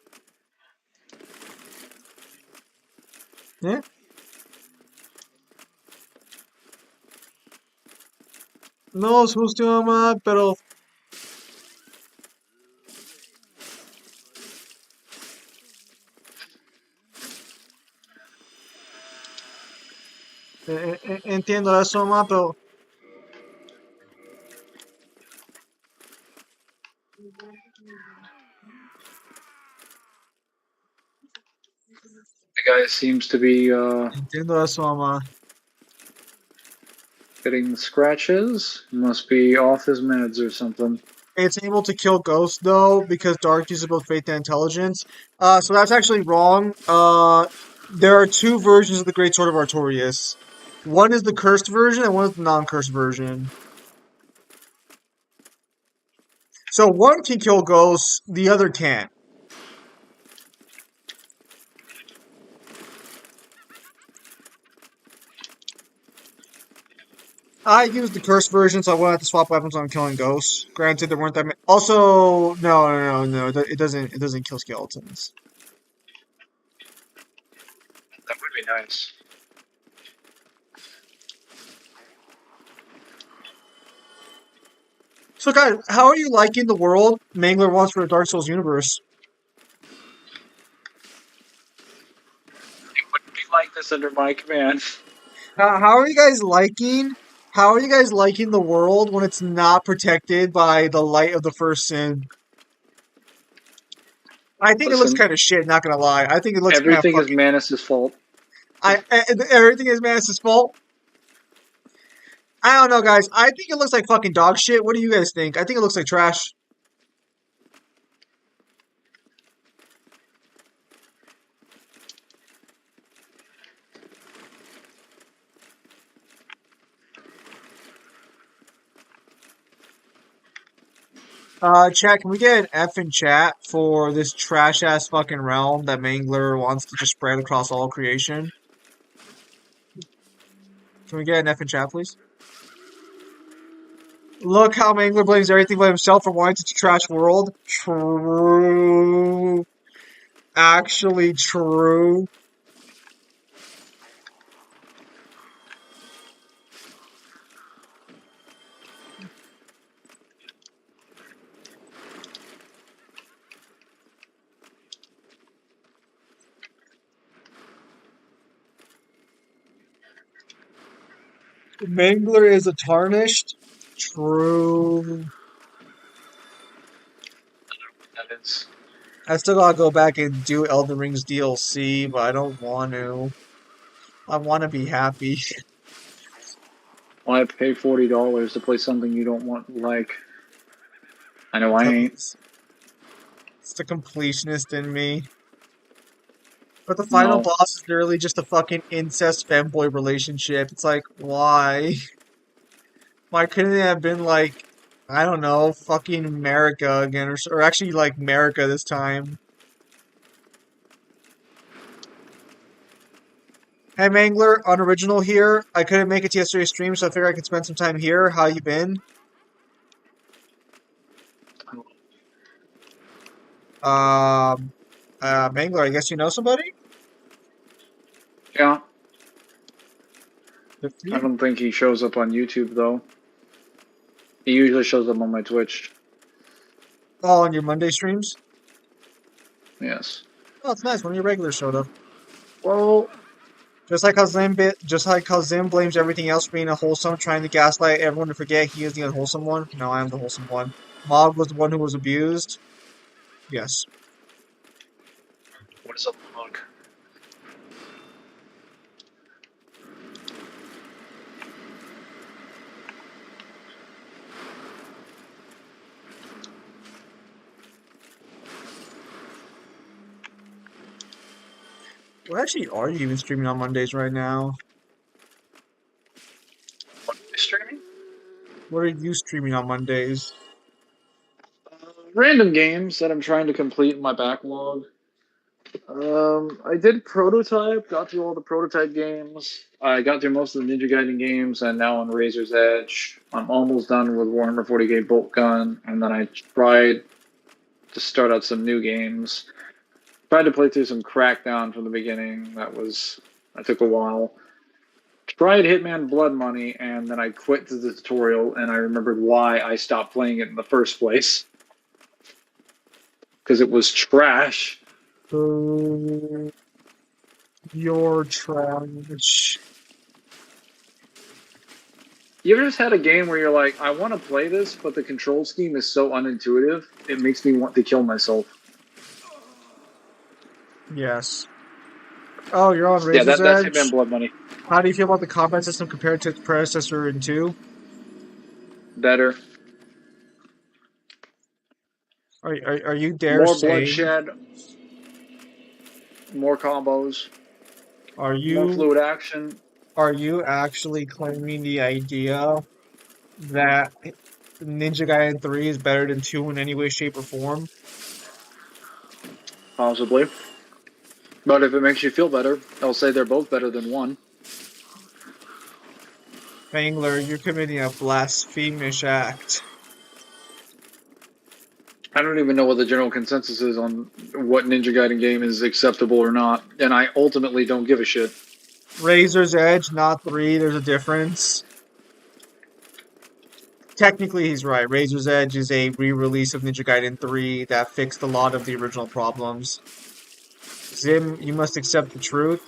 Yeah? No os guste, mamá, pero entiendo eso, mamá, pero The guy seems to be entiendo eso, mamá. getting scratches. Must be off his meds or something. It's able to kill ghosts though, because Dark uses both faith and intelligence. So that's actually wrong. There are two versions of the Great Sword of Artorias. One is the cursed version and one is the non-cursed version. So one can kill ghosts, the other can't. I used the cursed version, so I won't have to swap weapons when I'm killing ghosts. Granted, there weren't that many. Also, no. It doesn't kill skeletons. That would be nice. So, guys, how are you liking the world Mangler wants for a Dark Souls universe? It wouldn't be like this under my command. How are you guys liking? How are you guys liking the world when it's not protected by the light of the first sin? I think it looks Listen, kind of shit. Not gonna lie. I think it looks kind of everything is fucking. Manus' fault. Everything is Manus' fault. I don't know, guys. I think it looks like fucking dog shit. What do you guys think? I think it looks like trash. Chat, can we get an F in chat for this trash ass fucking realm that Mangler wants to just spread across all creation? Can we get an F in chat, please? Look how Mangler blames everything but himself for wanting to trash world. True. Actually true. Mangler is a tarnished. True. That is. I still gotta go back and do Elden Ring's DLC, but I don't want to. I want to be happy. Why pay $40 to play something you don't want? Like, I know I ain't. Because it's the completionist in me. But the final No. boss is literally just a fucking incest fanboy relationship. It's like, why? Why couldn't it have been like, I don't know, fucking America again, or actually like America this time? Hey Mangler, unoriginal here. I couldn't make it to yesterday's stream, so I figured I could spend some time here. How you been? Mangler, I guess you know somebody? Yeah. Good for I you. don't think he shows up on YouTube though. He usually shows up on my Twitch. Oh, on your Monday streams? Yes. Oh, it's nice. One of your regulars showed up. Well, Just like how Zim blames everything else for being a wholesome, trying to gaslight everyone to forget he is the unwholesome one. No, I am the wholesome one. Mog was the one who was abused. Yes. what is up, Monk? What actually are you even streaming on Mondays right now? What are you streaming? What are you streaming on Mondays? Random games that I'm trying to complete in my backlog. I did Prototype, got through all the Prototype games. I got through most of the Ninja Gaiden games, and now on Razor's Edge. I'm almost done with Warhammer 40k Bolt Gun, and then I tried to start out some new games. Tried to play through some Crackdown from the beginning. That took a while. Tried Hitman Blood Money, and then I quit the tutorial, and I remembered why I stopped playing it in the first place. Because it was trash. You're trash. You ever just had a game where you're like, I want to play this, but the control scheme is so unintuitive, it makes me want to kill myself. Yes. Oh, you're on Yeah, Razor's that's Edge? Hitman Blood Money. How do you feel about the combat system compared to its predecessor in 2? Better. Are you dare More saying, bloodshed, more combos, are more you fluid action. are you actually claiming the idea that Ninja Gaiden 3 is better than 2 in any way, shape, or form? Possibly. But if it makes you feel better, I'll say they're both better than 1. Mangler, you're committing a blasphemous act. I don't even know what the general consensus is on what Ninja Gaiden game is acceptable or not, and I ultimately don't give a shit. Razor's Edge, not 3, there's a difference. Technically, he's right. Razor's Edge is a re-release of Ninja Gaiden 3 that fixed a lot of the original problems. Zim, you must accept the truth.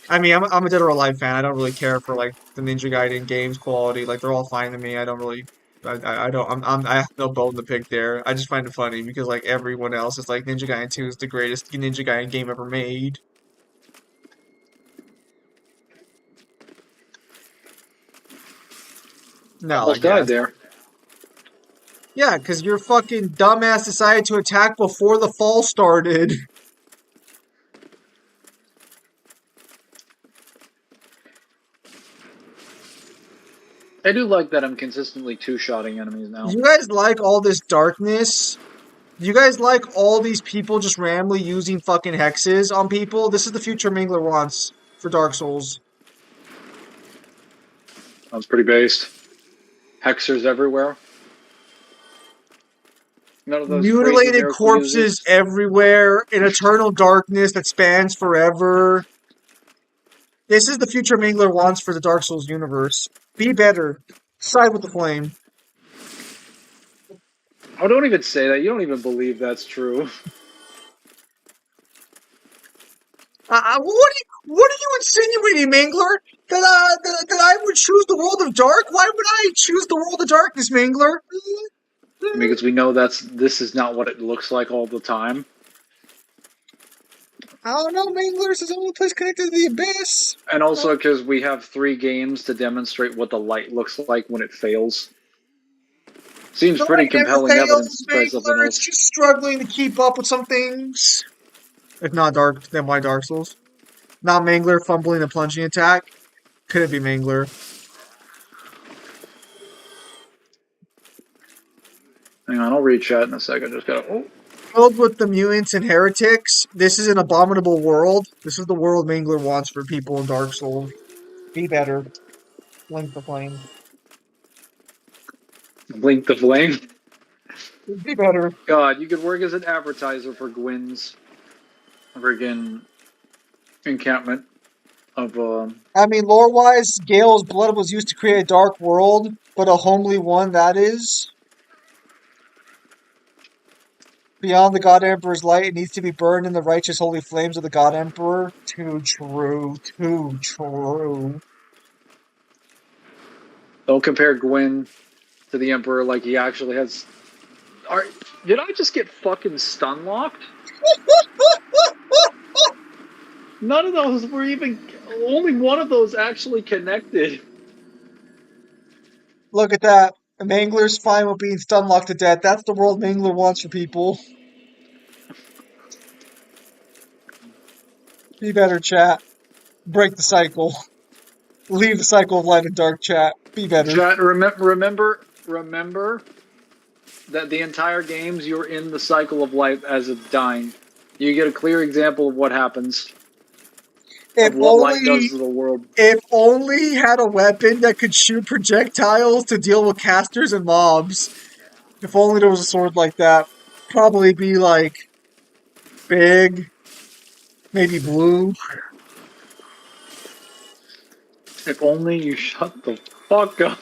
I mean, I'm a Dead or Alive fan. I don't really care for like the Ninja Gaiden games quality. Like they're all fine to me. I don't really, I don't, I have no bone to pick there. I just find it funny because like everyone else is like Ninja Gaiden 2 is the greatest Ninja Gaiden game ever made. No, I Almost died guess. there. Yeah, because your fucking dumbass decided to attack before the fall started. I do like that I'm consistently two-shotting enemies now. You guys like all this darkness? You guys like all these people just randomly using fucking hexes on people? This is the future Mingler wants for Dark Souls. Sounds pretty based. Hexers everywhere. None of those crazy Mutilated miracle corpses users. everywhere, an eternal darkness that spans forever. This is the future Mangler wants for the Dark Souls universe. Be better. Side with the flame. Oh, don't even say that. You don't even believe that's true. What are you insinuating, Mangler? That I would choose the world of dark? Why would I choose the world of darkness, Mangler? Because we know this is not what it looks like all the time. I don't know, Mangler is the only place connected to the abyss. And also because we have 3 games to demonstrate what the light looks like when it fails. Seems The pretty light never compelling evidence fails, to try something Mangler. It's else. just struggling to keep up with some things. If not dark, then why Dark Souls? Not Mangler fumbling a plunging attack. Could it be Mangler? Hang on, I'll read chat in a second. Just gotta. Oh, Filled with the mutants and heretics. This is an abominable world. This is the world Mangler wants for people in Dark Souls. Be better. Link the flame. blink the flame. Be better. God, you could work as an advertiser for Gwyn's friggin' encampment of I mean, lore-wise, Gale's blood was used to create a dark world, but a homely one that is. Beyond the God Emperor's light, it needs to be burned in the righteous holy flames of the God Emperor. Too true. Too true. Don't compare Gwyn to the Emperor like he actually has. Did I just get fucking stun locked? None of those were even. Only one of those actually connected. Look at that. Mangler's fine with being stun locked to death. That's the world Mangler wants for people. Be better, chat. Break the cycle. Leave the cycle of light and dark, chat. Be better. Chat, remember that the entire games you're in the cycle of life as it's dying. You get a clear example of what happens, If of what light does only to the world. if only he had a weapon that could shoot projectiles to deal with casters and mobs. If only there was a sword like that. Probably be like big, maybe blue. If only you shut the fuck up.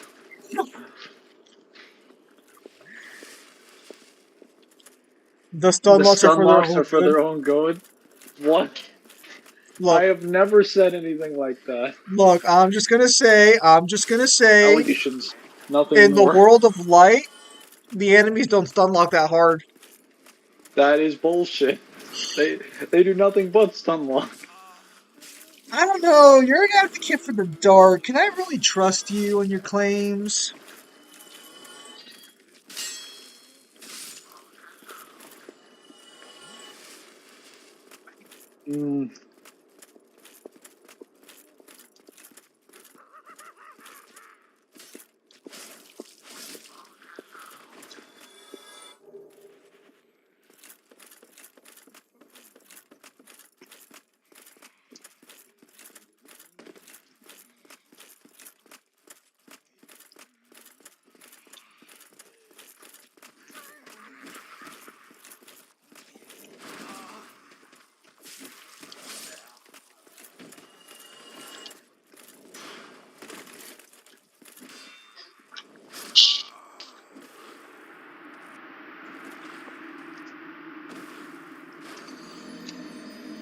The stun The locks are stun for their locks own are for good. their own good. What? I Look, have never said anything like that. look, I'm just gonna say, Allegations. Nothing in the more. world of light, the enemies don't stun lock that hard. That is bullshit. They do nothing but stun lock. I don't know, you're an advocate for the dark. Can I really trust you and your claims? Mm.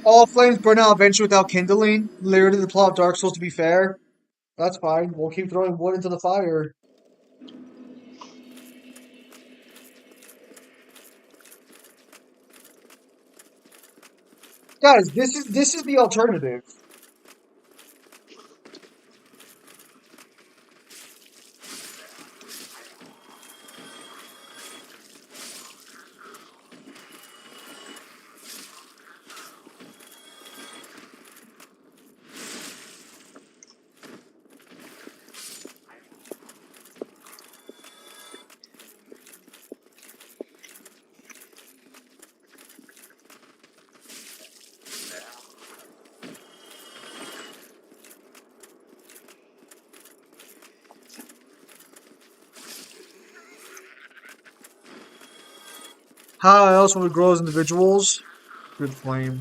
All flames burn out eventually without kindling. Literally the plot of Dark Souls, to be fair. That's fine. We'll keep throwing wood into the fire. Guys, this is the alternative. How else will we grow as individuals? Through the flame.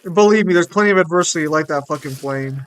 Believe me, there's plenty of adversity like that fucking flame.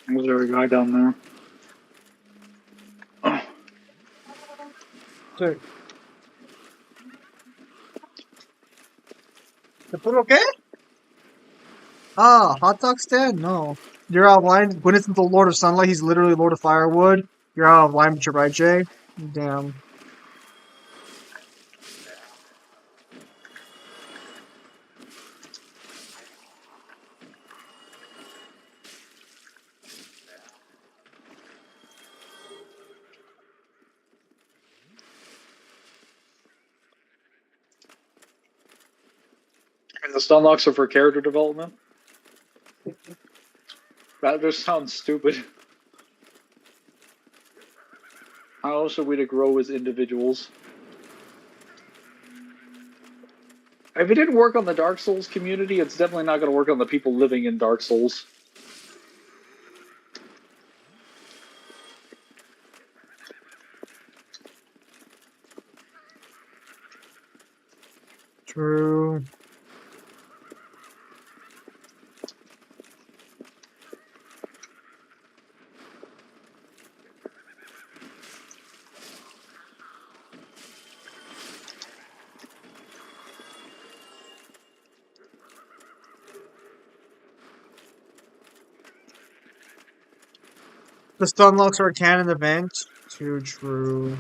Was there a guy down there? Oh, Sí. ¿Te put okay? Ah, hot dog stand? No. You're out of line. When isn't the Lord of Sunlight, he's literally Lord of Firewood. You're out of line with your right, Jay? Damn. and the stun locks are for character development? That just sounds stupid. How else are we to grow as individuals? If it didn't work on the Dark Souls community, it's definitely not going to work on the people living in Dark Souls. True. The Stunlocks are a canon event. Too true.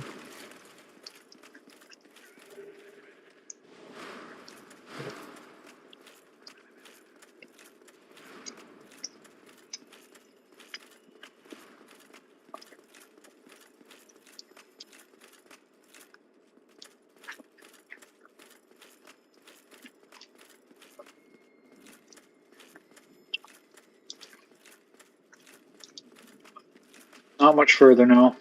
Not much further now.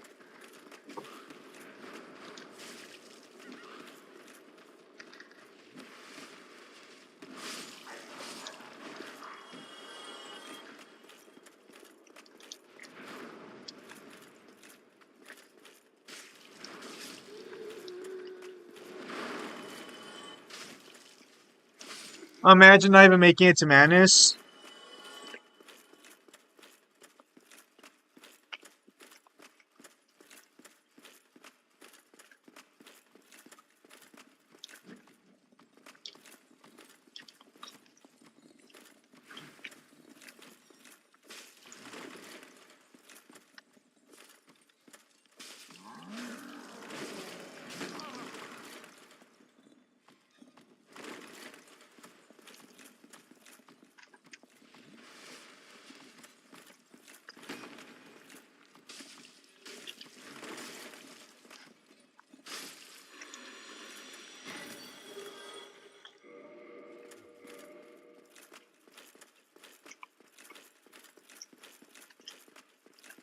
Imagine not even making it to Manus.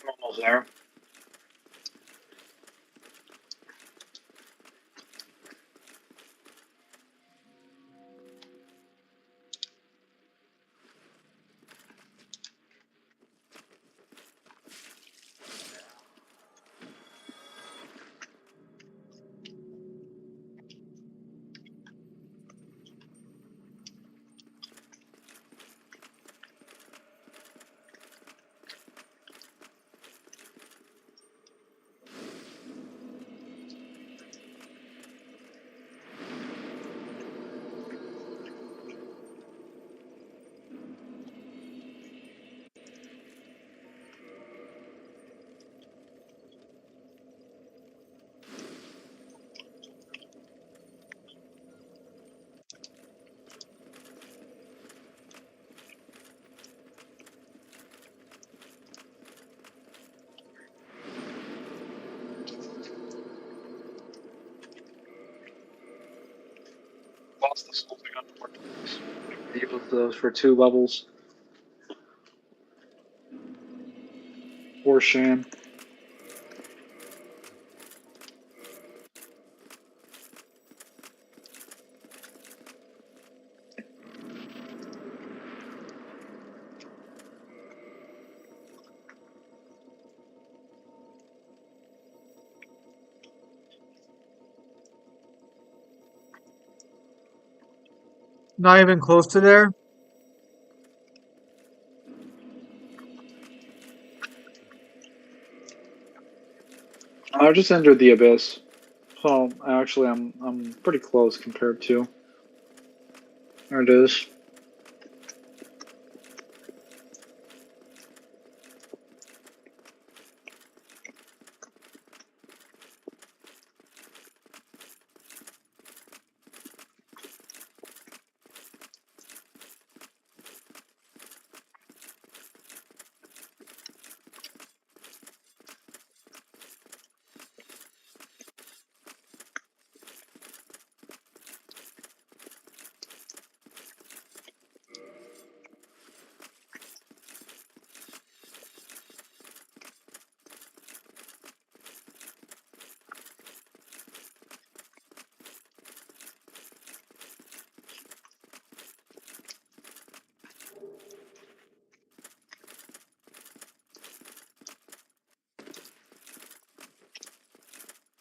I'm almost there. toss the soul thing on more twice. Use those for 2 levels. Or Shan. Not even close to there. I just entered the abyss. So actually I'm pretty close compared to. There it is.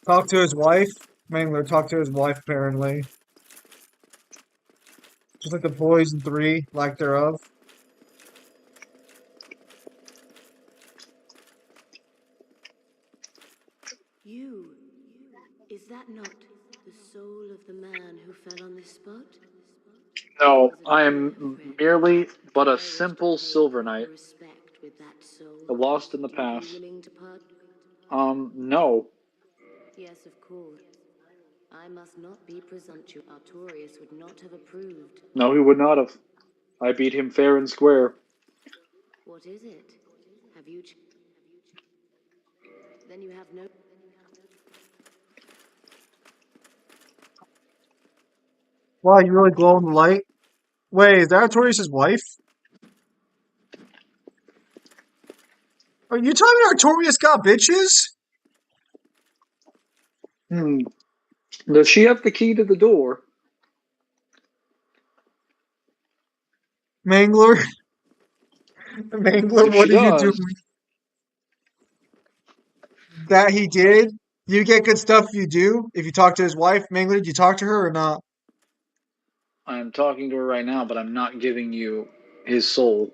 Talk to his wife. Mangler talked to his wife apparently. Just like the boys in 3, lack thereof. You, is that not the soul of the man who fell on this spot? No, Was it I a am friend? merely but I a wish to simple pay silver knight, proper respect with that soul. lost in the Would you be past. willing to part? No. Yes, of course. I must not be presumptuous. Artorius would not have approved. No, he would not have. I beat him fair and square. What is it? Have you? Then you have no. Wow, you really glow in the light. Wait, is that Artorias' wife? Are you telling me Artorias got bitches? Hmm. Does she have the key to the door? Mangler? Mangler, If she what are you does, doing? That he did? You get good stuff if you do? If you talk to his wife? Mangler, did you talk to her or not? I'm talking to her right now, but I'm not giving you his soul.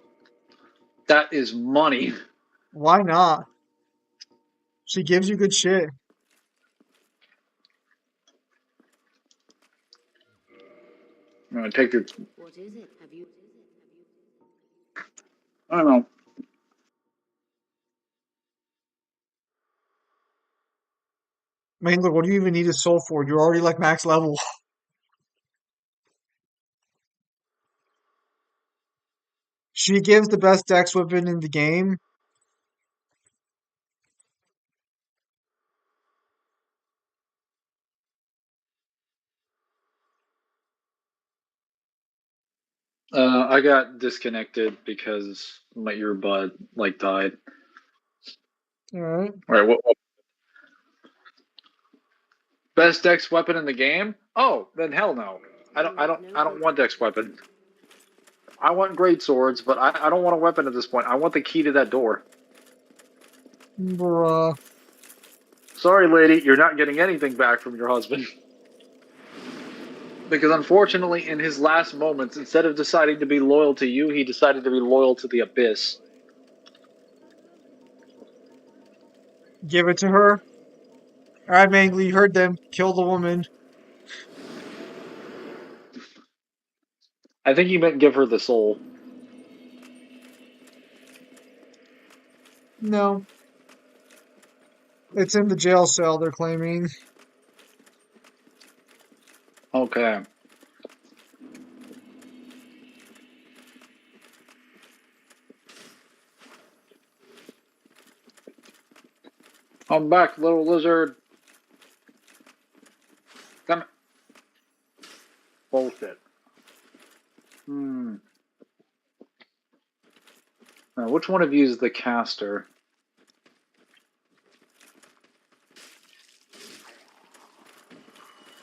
That is money. Why not? She gives you good shit. I'm gonna take your. What is it? Have you? I don't know. Mangler, what do you even need his soul for? You're already like max level. She gives the best dex weapon in the game. I got disconnected because my earbud like died. Alright. All right, what best dex weapon in the game? Oh, then hell no. I Then don't. you I have don't. no I don't want dex weapon. I want great swords, but I don't want a weapon at this point. I want the key to that door. Bruh. Sorry, lady, you're not getting anything back from your husband. Because unfortunately, in his last moments, instead of deciding to be loyal to you, he decided to be loyal to the abyss. Give it to her. Alright, Mangler, you heard them. Kill the woman. I think he meant give her the soul. No. It's in the jail cell, they're claiming. Okay. I'm back, little lizard. Come. Bullshit. which one of you is the caster?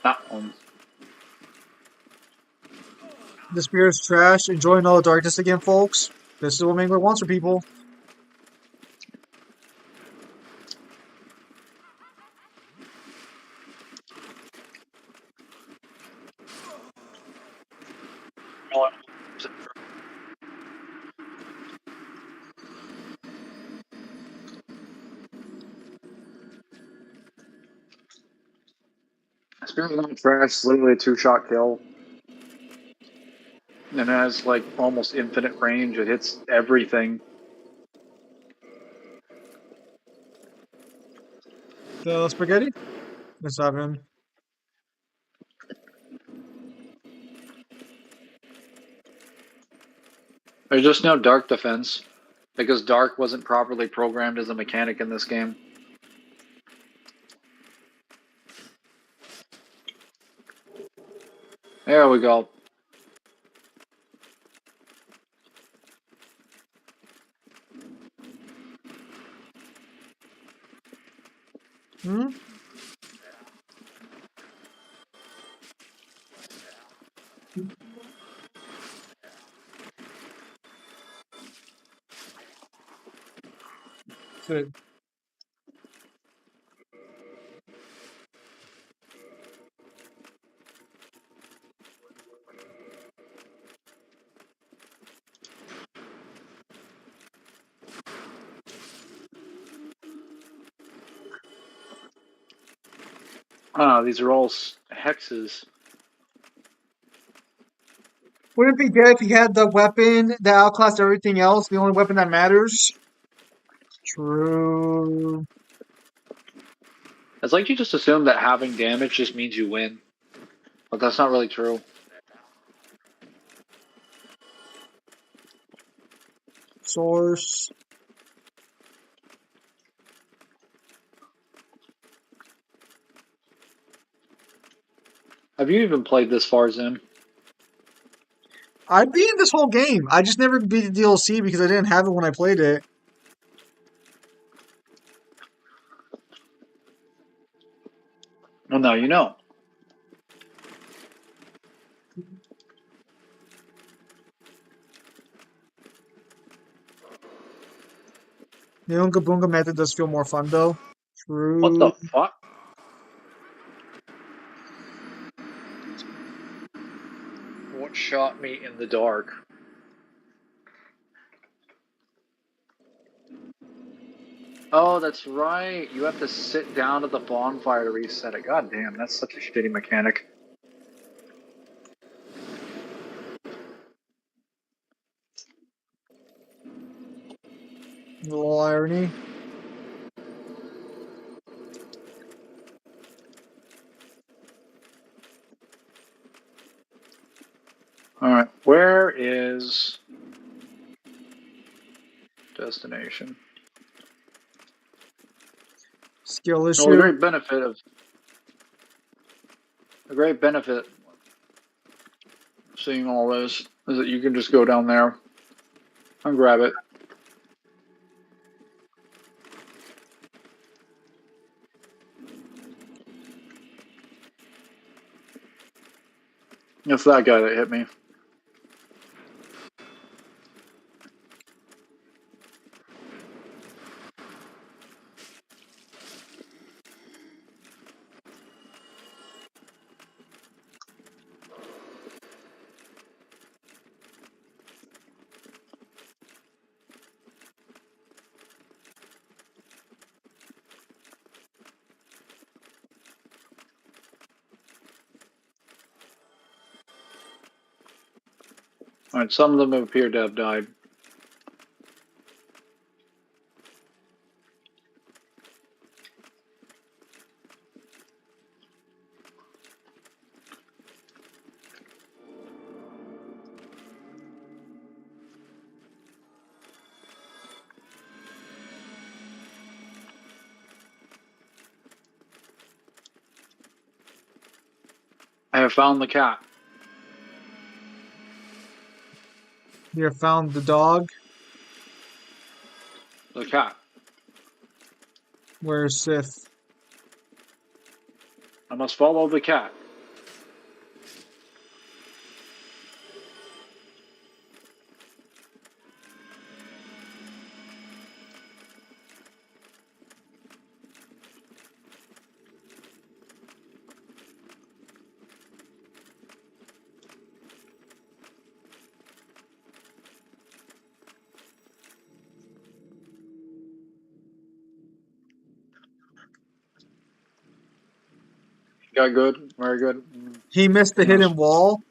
That one. The spirit's trash. Enjoying all the darkness again, folks. This is what Mangler wants for people. Spirit Not Trash is literally a 2-shot kill. And it has like almost infinite range. It hits everything. The spaghetti? Let's have him. There's just no dark defense. Because dark wasn't properly programmed as a mechanic in this game. There we go. Hmm? Good. Ah, these are all hexes. Wouldn't it be dead if he had the weapon that outclassed everything else? The only weapon that matters? True. It's like you just assume that having damage just means you win. But that's not really true. Source. Have you even played this far, Zim? I beat this whole game. I just never beat the DLC because I didn't have it when I played it. Well, now you know. The Unga Boonga method does feel more fun though. What True. the fuck? What shot me in the dark? Oh, that's right. You have to sit down at the bonfire to reset it. God damn, that's such a shitty mechanic. A little irony. Alright, where is destination? Skill Well, issue. the great benefit of seeing all this is that you can just go down there and grab it. It's that guy that hit me. Alright, some of them appear to have died. I have found the cat. You have found the dog. cat. Where's Sith? I must follow the cat. Got good. Very good. He missed the Yes. hidden wall,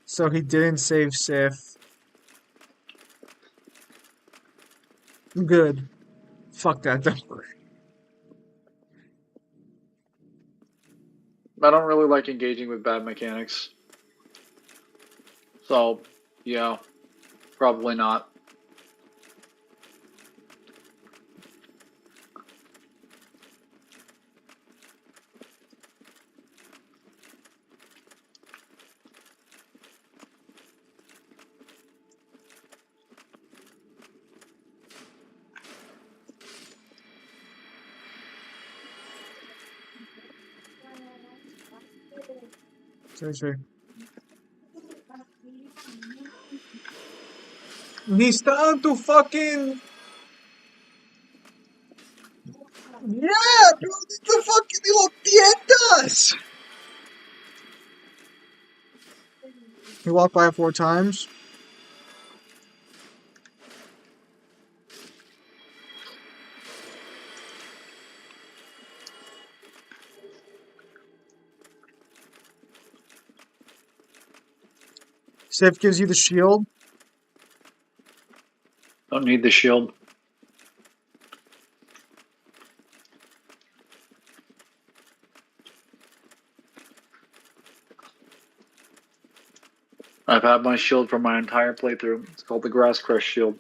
so he didn't save Sith. Good. Fuck that though. I don't really like engaging with bad mechanics. So, yeah, probably not. Seriously. He's trying to fucking. Yeah, bro, the fucking little tiendas! He walked by it 4 times. Sith gives you the shield. Don't need the shield. I've had my shield for my entire playthrough. It's called the Grass Crush Shield.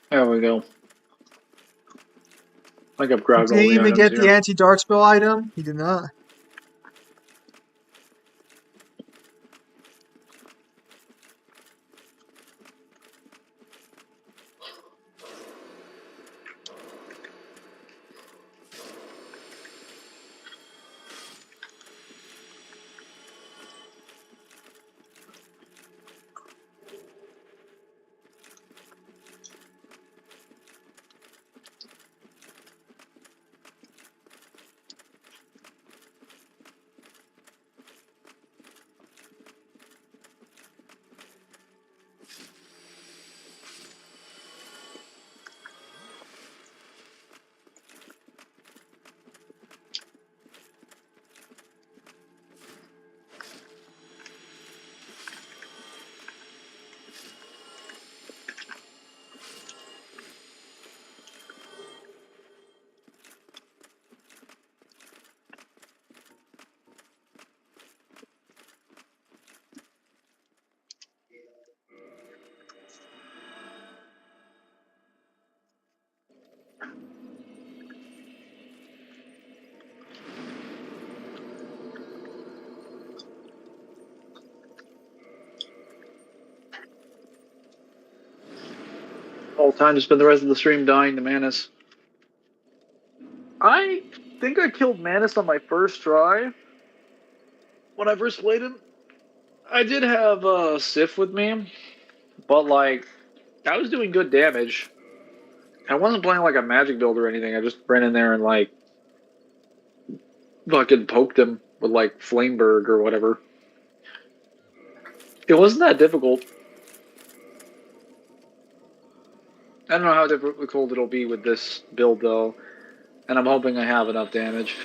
There we go. I think I've grabbed Did all he the even items get the here. anti-dark spell item? He did not. All time to spend the rest of the stream dying to Manus. I think I killed Manus on my first try. When I first played him, I did have Sif with me, but like, I was doing good damage. I wasn't playing like a magic build or anything. I just ran in there and like fucking poked him with like Flameberg or whatever. It wasn't that difficult. I don't know how difficult it'll be with this build though, and I'm hoping I have enough damage.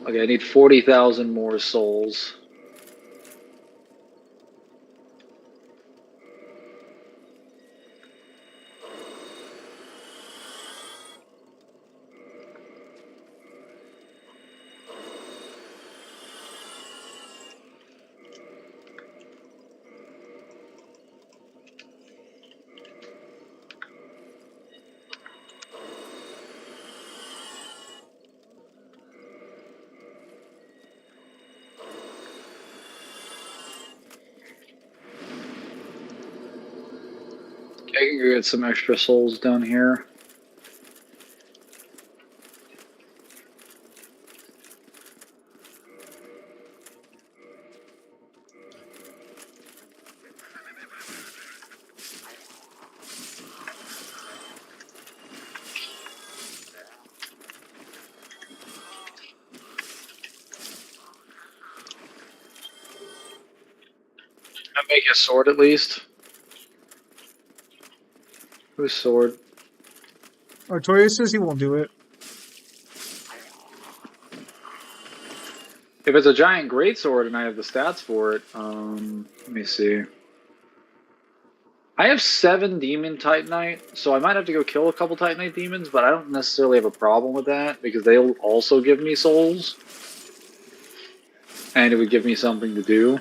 Okay, I need 40,000 more souls. I can go get some extra souls down here. I make a sword at least. Whose sword? Artorias says he won't do it. If it's a giant greatsword and I have the stats for it, let me see. I have 7 demon titanite, so I might have to go kill a couple titanite demons, but I don't necessarily have a problem with that because they'll also give me souls. And it would give me something to do.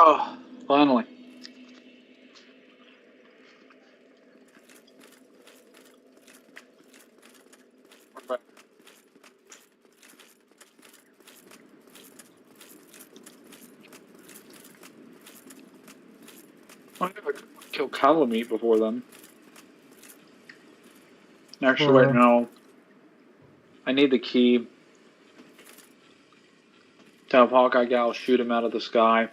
Oh, finally. I gotta kill Calamite before then. Actually, wait, no. I need the key to have Hawkeye Gal shoot him out of the sky.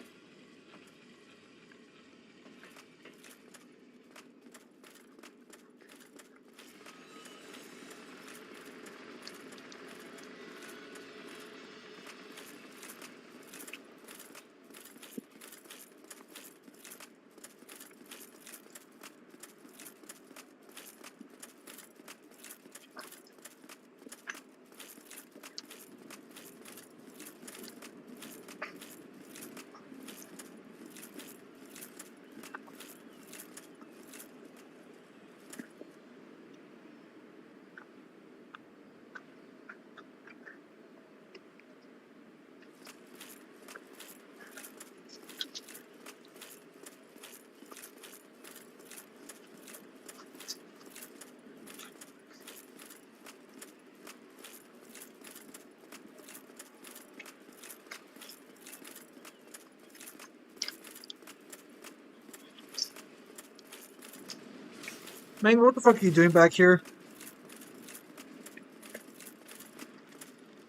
Mangler, what the fuck are you doing back here?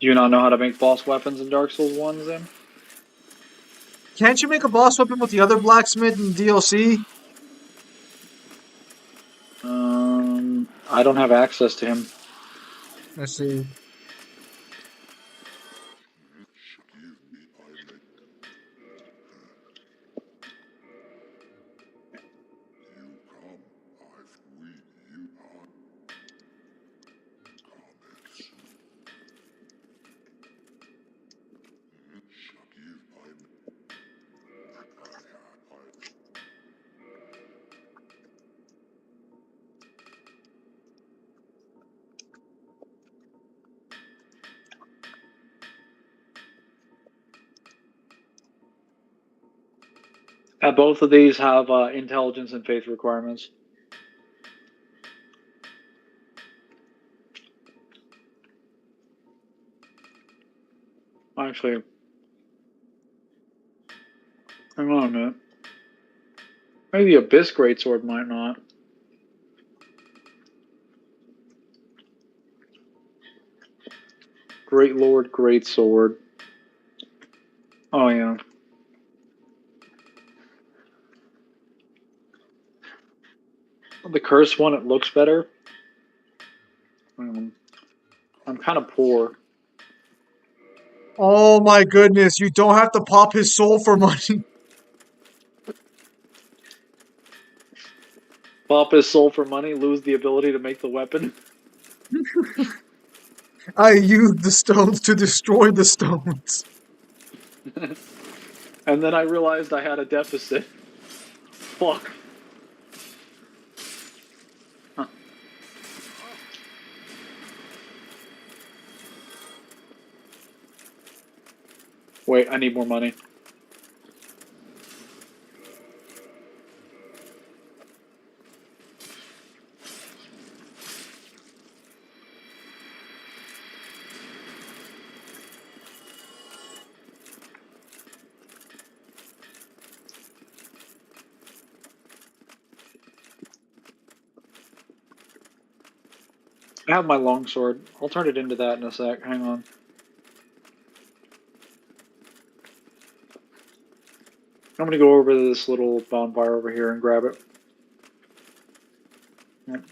Do you not know how to make boss weapons in Dark Souls 1 then? Can't you make a boss weapon with the other blacksmith in DLC? I don't have access to him. I see. Both of these have intelligence and faith requirements. Actually, hang on a minute. Maybe the Abyss Greatsword might not. Great Lord Greatsword. Oh yeah. The cursed one, it looks better. I'm kind of poor. Oh my goodness, you don't have to pop his soul for money. Pop his soul for money, lose the ability to make the weapon. I used the stones to destroy the stones. And then I realized I had a deficit. Fuck. Huh. Wait, I need more money. I have my longsword. I'll turn it into that in a sec. Hang on. I'm gonna go over to this little bonfire over here and grab it. Yep.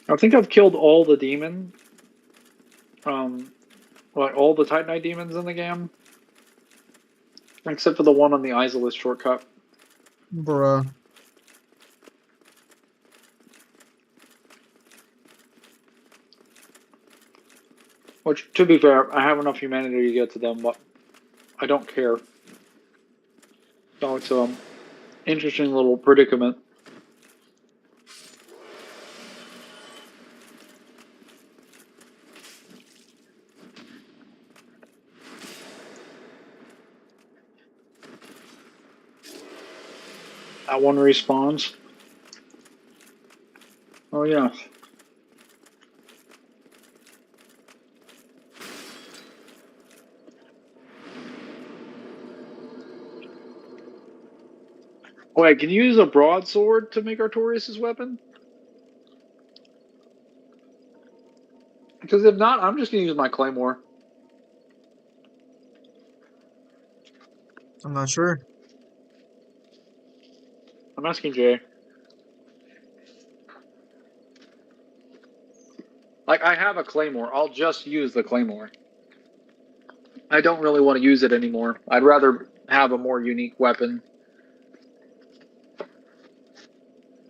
I think I've killed all the demon, like all the Titanite demons in the game, except for the one on the Isolus shortcut. Bruh. Which, to be fair, I have enough humanity to get to them, but I don't care. So it's an interesting little predicament. That one respawns. Oh yeah. Wait, can you use a broadsword to make Artorias' weapon? Because if not, I'm just gonna use my claymore. I'm not sure. I'm asking Jay. Like, I have a claymore. I'll just use the claymore. I don't really want to use it anymore. I'd rather have a more unique weapon.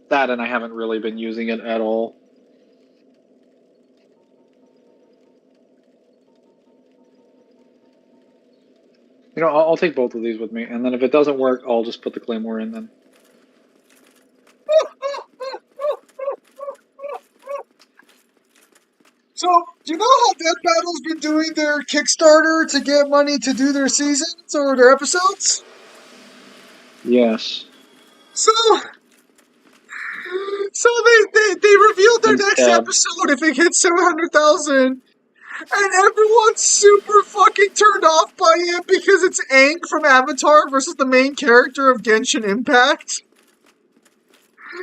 That, and I haven't really been using it at all. You know, I'll take both of these with me, and then if it doesn't work, I'll just put the claymore in then. So, do you know how Death Battle's been doing their Kickstarter to get money to do their seasons or their episodes? Yes. So they revealed their And next stab. episode if it hits 700,000, and everyone's super fucking turned off by it because it's Aang from Avatar versus the main character of Genshin Impact.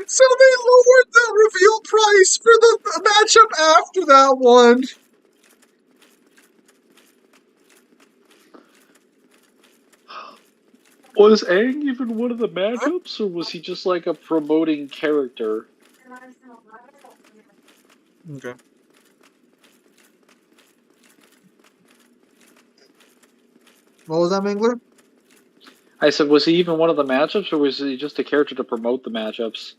So they lowered the reveal price for the matchup after that one. Was Aang even one of the matchups, or was he just like a promoting character? Okay. What was that, Mangler? I said, was he even one of the matchups, or was he just a character to promote the matchups?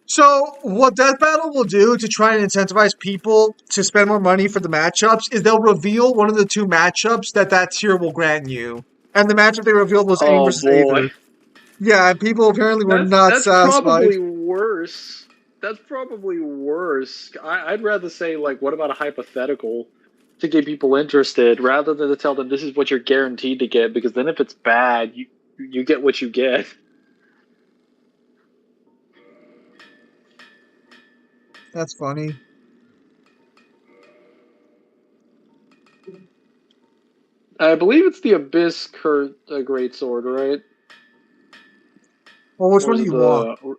So, what Death Battle will do to try and incentivize people to spend more money for the matchups is they'll reveal one of the two matchups that tier will grant you. And the matchup they revealed was Aang Oh versus boy. Aether. Yeah, and people apparently were not That's satisfied. probably worse. That's probably worse. I'd rather say, like, what about a hypothetical to get people interested, rather than to tell them this is what you're guaranteed to get, because then if it's bad, you get what you get. That's funny. I believe it's the Abyss Great Sword, right? Well, which Or one is do it you want?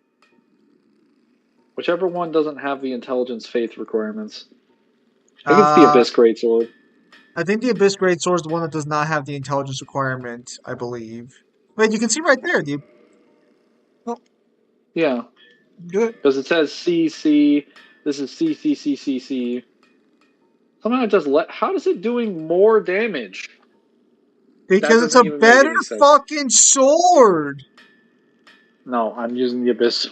whichever one doesn't have the intelligence faith requirements? I think it's the Uh, Abyss Great Sword. I think the Abyss Great Sword is the one that does not have the intelligence requirement, I believe. Wait, you can see right there, dude. Oh, Yeah. Good. Because it says CC. This is CCCCC. Somehow it just how is it doing more damage? That Because it's doesn't a even make better any sense. fucking sword. No, I'm using the Abyss.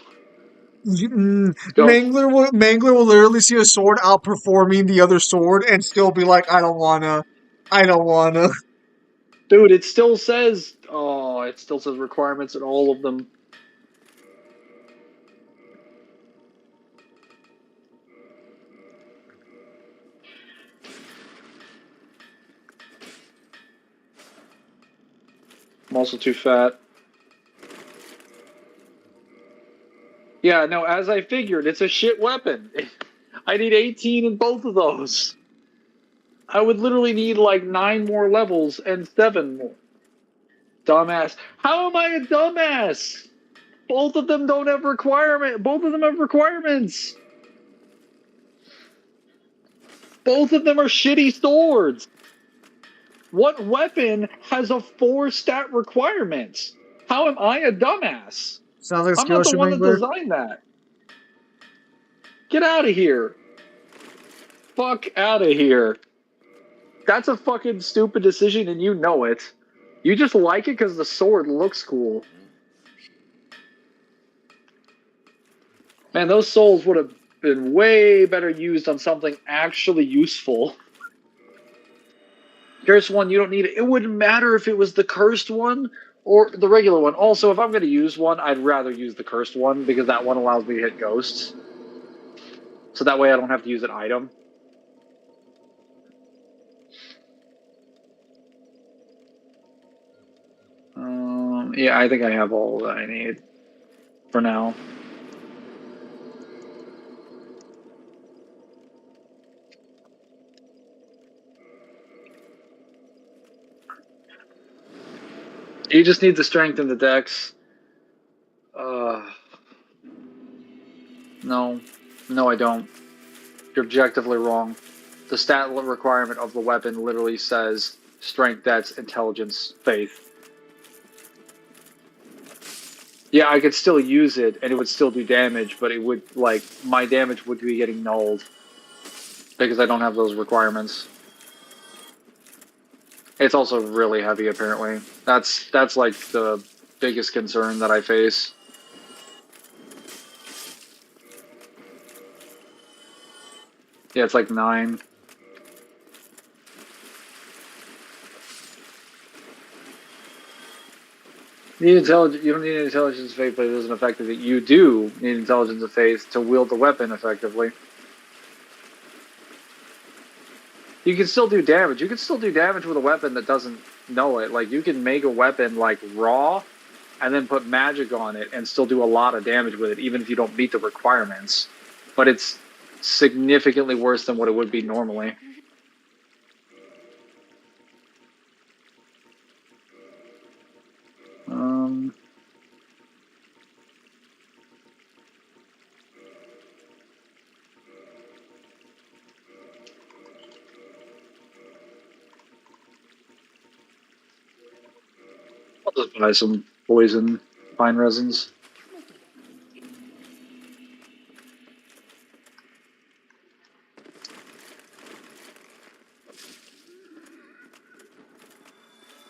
Go. Mangler will literally see a sword outperforming the other sword and still be like, I don't wanna. I don't wanna. Dude, it still says. Oh, it still says requirements in all of them. I'm also too fat. Yeah, no, as I figured, it's a shit weapon. I need 18 in both of those. I would literally need like 9 more levels and 7 more. Dumbass. How am I a dumbass? Both of them don't have requirement. Both of them have requirements. Both of them are shitty swords. What weapon has a 4 stat requirement? How am I a dumbass? Sounds like a I'm skill not the issue, one that Mangler. designed that. Get out of here. Fuck out of here. That's a fucking stupid decision and you know it. You just like it because the sword looks cool. Man, those souls would have been way better used on something actually useful. Cursed one, you don't need it. It wouldn't matter if it was the cursed one or the regular one. Also, if I'm going to use one, I'd rather use the cursed one because that one allows me to hit ghosts. So that way I don't have to use an item. Yeah, I think I have all that I need for now. You just need the strength in the dex. No. No, I don't. You're objectively wrong. The stat requirement of the weapon literally says strength, dex, intelligence, faith. Yeah, I could still use it and it would still do damage, but it would, like, my damage would be getting nulled because I don't have those requirements. It's also really heavy, apparently. That's like the biggest concern that I face. Yeah, it's like 9. You don't need intelligence of faith, but it doesn't affect it. You do need intelligence of faith to wield the weapon effectively. You can still do damage. You can still do damage with a weapon that doesn't know it. Like, you can make a weapon, like, raw, and then put magic on it and still do a lot of damage with it, even if you don't meet the requirements. But it's significantly worse than what it would be normally. I'll just buy some poison pine resins.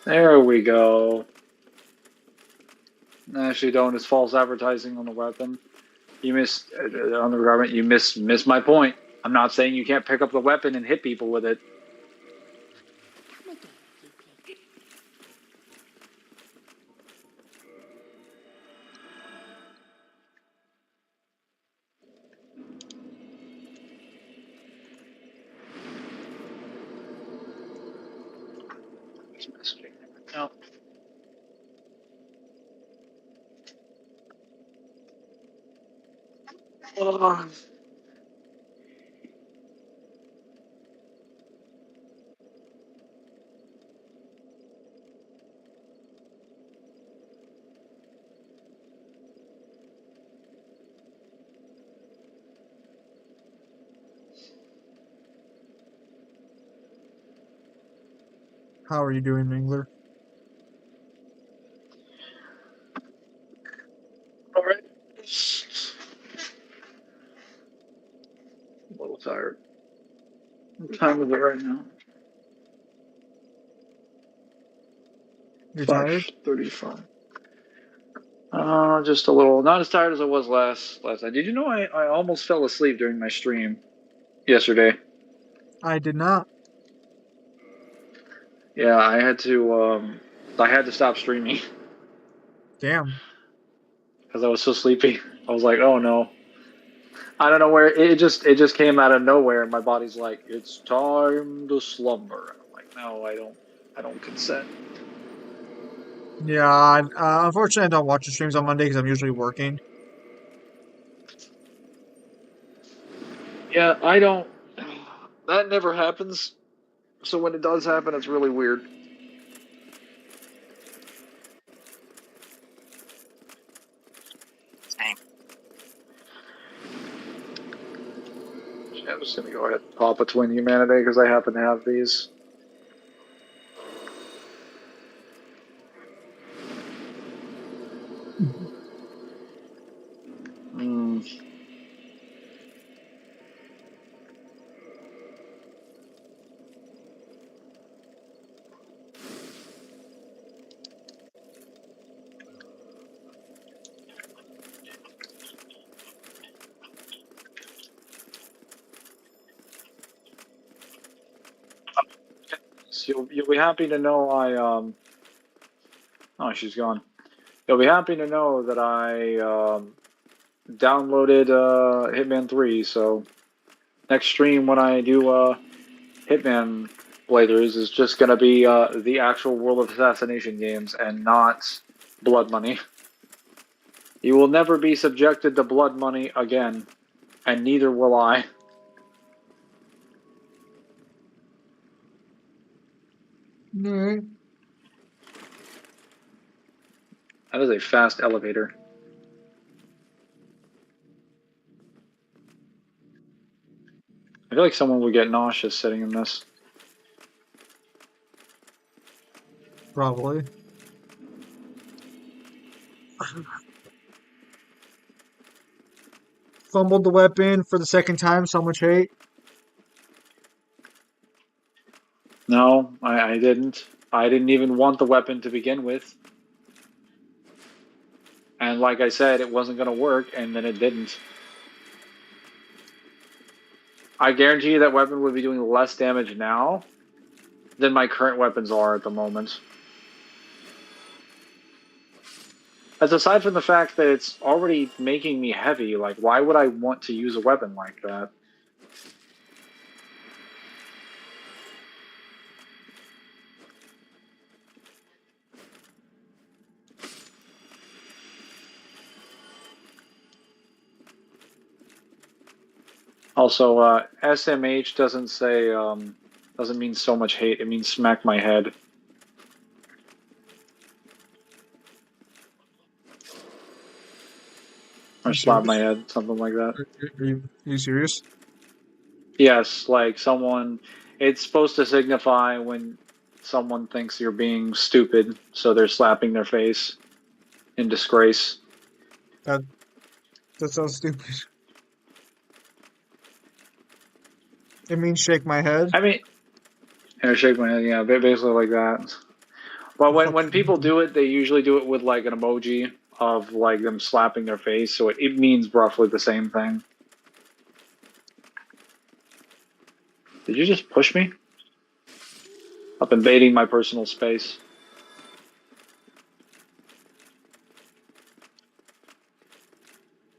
There we go. Actually, don't. It's false advertising on the weapon. You missed on the requirement. You missed my point. I'm not saying you can't pick up the weapon and hit people with it. No. Oh. How are you doing, Mangler? All right. time is it right now? You're tired? 5:35. Just a little, not as tired as I was last night. Did you know I almost fell asleep during my stream yesterday? I did not. Yeah, I had to stop streaming Damn. because I was so sleepy. I was like, oh no. I don't know where it just came out of nowhere, and my body's like, it's time to slumber. And I'm like, no, I don't consent. Yeah, unfortunately, I don't watch the streams on Monday because I'm usually working. Yeah, I don't. That never happens. So when it does happen, it's really weird. Yeah, I'm just gonna go ahead and pop a Twin Humanity because I happen to have these. Mm. So you'll be happy to know oh, she's gone. You'll be happy to know that I downloaded Hitman 3. So next stream when I do Hitman playthroughs is just gonna be the actual World of Assassination games and not Blood Money. You will never be subjected to Blood Money again, and neither will I. Alright. That is a fast elevator. I feel like someone would get nauseous sitting in this. Probably. Fumbled the weapon for the second time. So much hate. No, I didn't. I didn't even want the weapon to begin with. And like I said, it wasn't going to work, and then it didn't. I guarantee you that weapon would be doing less damage now than my current weapons are at the moment. As aside from the fact that it's already making me heavy, like, why would I want to use a weapon like that? Also, SMH doesn't say, doesn't mean so much hate, it means smack my head. Or slap my head, something like that. Are you serious? Yes, like someone, it's supposed to signify when someone thinks you're being stupid, so they're slapping their face in disgrace. That sounds stupid. It means shake my head. I mean, I shake my head, yeah, basically like that. But when people do it, they usually do it with like an emoji of like them slapping their face, so it means roughly the same thing. Did you just push me? Up invading my personal space.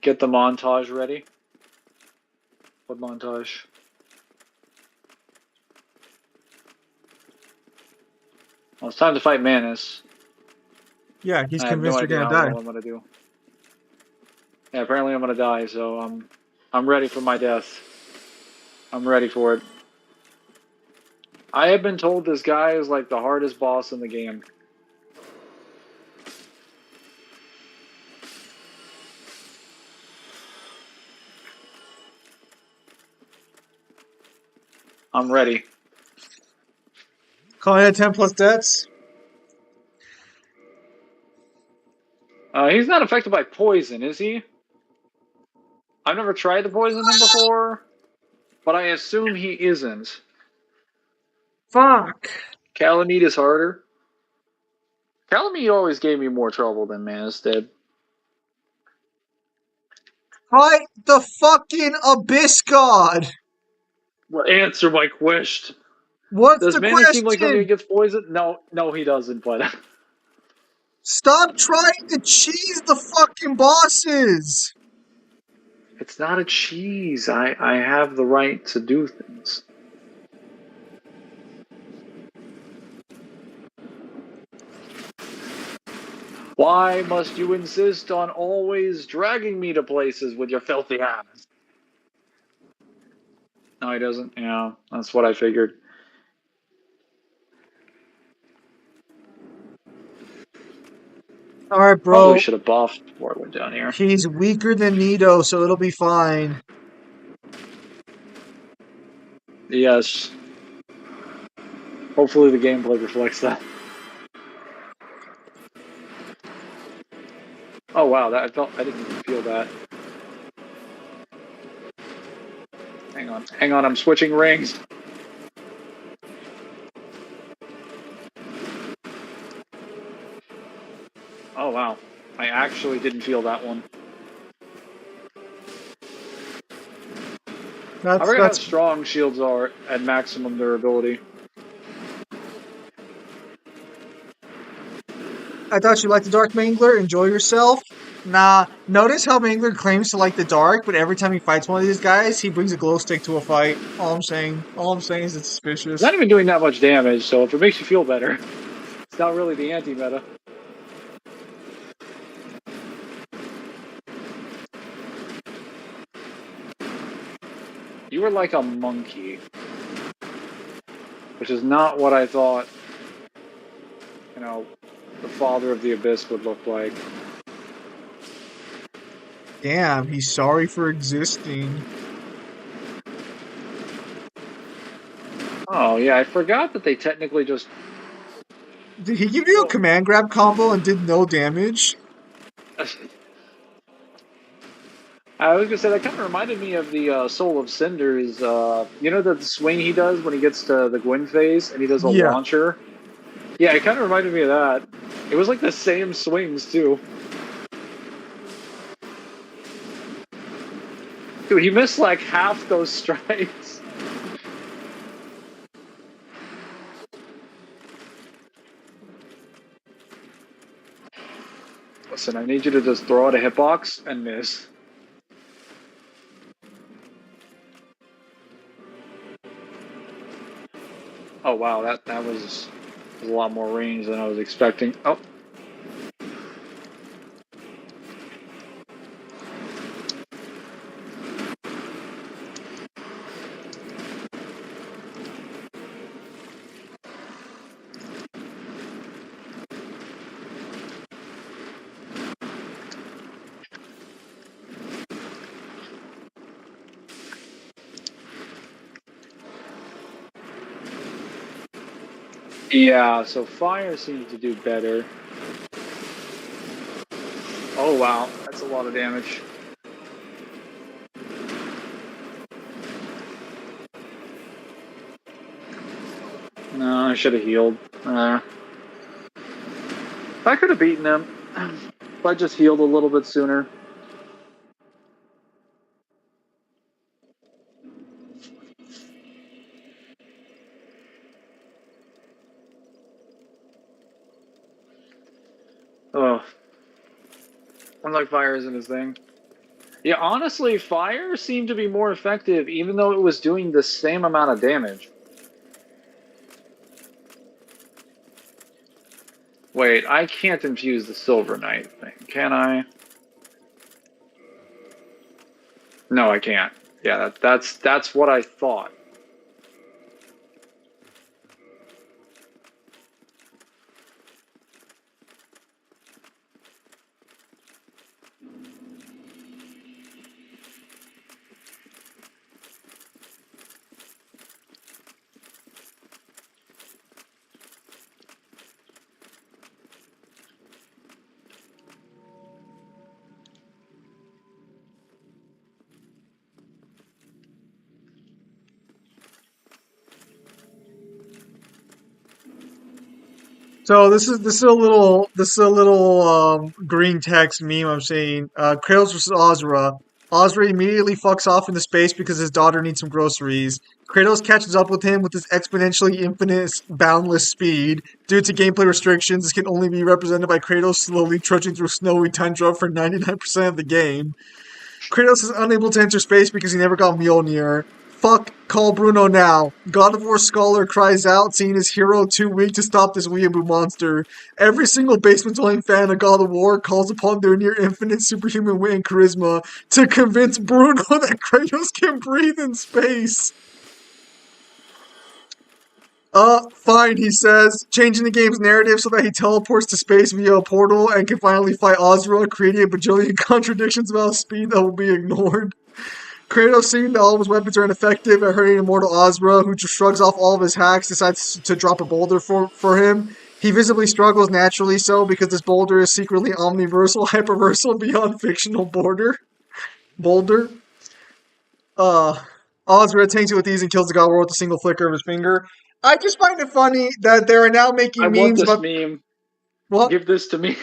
Get the montage ready. What montage? Well, it's time to fight Manus. Yeah, he's I have no convinced you're idea gonna how die. well I'm gonna do. Yeah, apparently I'm gonna die, so I'm ready for my death. I'm ready for it. I have been told this guy is like the hardest boss in the game. I'm ready. Calling it 10 plus deaths. He's not affected by poison, is he? I've never tried to poison him before, but I assume he isn't. Fuck. Calamite is harder. Calamite always gave me more trouble than Manus did. Fight the fucking Abyss God. Well, answer my question. What's Does the Manus seem like something that question? gets poisoned? No, he doesn't. But Stop trying to cheese the fucking bosses. it's not a cheese. I have the right to do things. Why must you insist on always dragging me to places with your filthy hands? No, he doesn't. Yeah, that's what I figured. All right, Probably bro. should have buffed before I went down here. He's weaker than Nito, so it'll be fine. Yes. Hopefully the gameplay reflects that. Oh wow, I didn't even feel that. Hang on, I'm switching rings. Oh wow, I actually didn't feel that one. I forget how That's. strong shields are at maximum durability. I thought you liked the Dark Mangler. Enjoy yourself. Nah. Notice how Mangler claims to like the dark, but every time he fights one of these guys, he brings a glow stick to a fight. All I'm saying. All I'm saying is it's It's suspicious. not even doing that much damage, so if it makes you feel better, it's not really the anti-meta. You were like a monkey, which is not what I thought, you know, the Father of the Abyss would look like. Damn, he's sorry for existing. Oh yeah, I forgot that they technically just. Did he give you a command grab combo and did no damage? I was gonna say that kind of reminded me of the Soul of Cinders. You know the swing he does when he gets to the Gwyn phase and he does a Yeah. launcher. Yeah, it kind of reminded me of that. It was like the same swings too. Dude, he missed like half those strikes. Listen, I need you to just throw out a hitbox and miss. Oh wow, that was a lot more range than I was expecting. Oh. Yeah, so fire seems to do better. Oh wow, that's a lot of damage. No, I should have healed. I could have beaten him if I just healed a little bit sooner. Oh, I'm like fire isn't his thing. Yeah, honestly, fire seemed to be more effective even though it was doing the same amount of damage. Wait, I can't infuse the Silver Knight thing, can I? No, I can't. Yeah, that's what I thought. So this is a little green text meme I'm seeing. Kratos versus Ozra. Ozra immediately fucks off into space because his daughter needs some groceries. Kratos catches up with him with his exponentially infinite boundless speed. Due to gameplay restrictions, this can only be represented by Kratos slowly trudging through snowy tundra for 99% of the game. Kratos is unable to enter space because he never got Mjolnir. Fuck, call Bruno now. God of War scholar cries out, seeing his hero too weak to stop this weeaboo monster. Every single basement-dwelling fan of God of War calls upon their near-infinite superhuman wit and charisma to convince Bruno that Kratos can breathe in space. Fine, he says, changing the game's narrative so that he teleports to space via a portal and can finally fight Ozra, creating a bajillion contradictions about speed that will be ignored. Kratos, seeing that all of his weapons are ineffective at hurting immortal Ozra, who just shrugs off all of his hacks, decides to drop a boulder for him. He visibly struggles, naturally so, because this boulder is secretly omniversal, hyperversal, beyond fictional boulder. Ozra takes it with ease and kills the God War with a single flicker of his finger. I just find it funny that they are now I making want memes this about meme. what? Give this to me.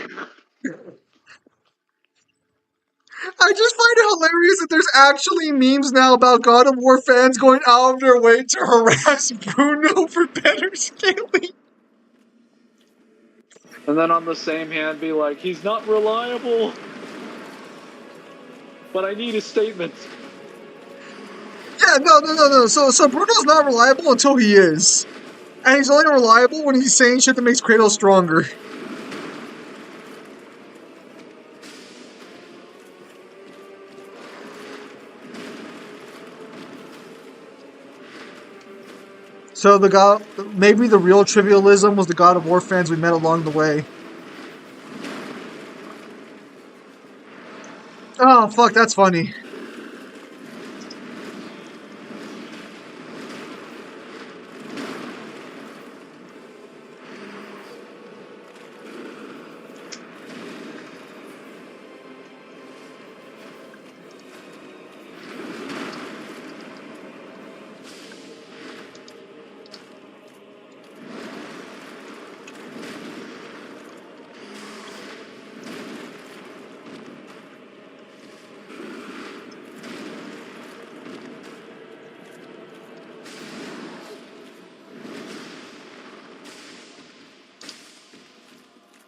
I just find it hilarious that there's actually memes now about God of War fans going out of their way to harass Bruno for better scaling. And then on the same hand, be like, he's not reliable. But I need a statement. Yeah, no. So Bruno's not reliable until he is. And he's only reliable when he's saying shit that makes Kratos stronger. So maybe the real trivialism was the God of War fans we met along the way. Oh, fuck, that's funny.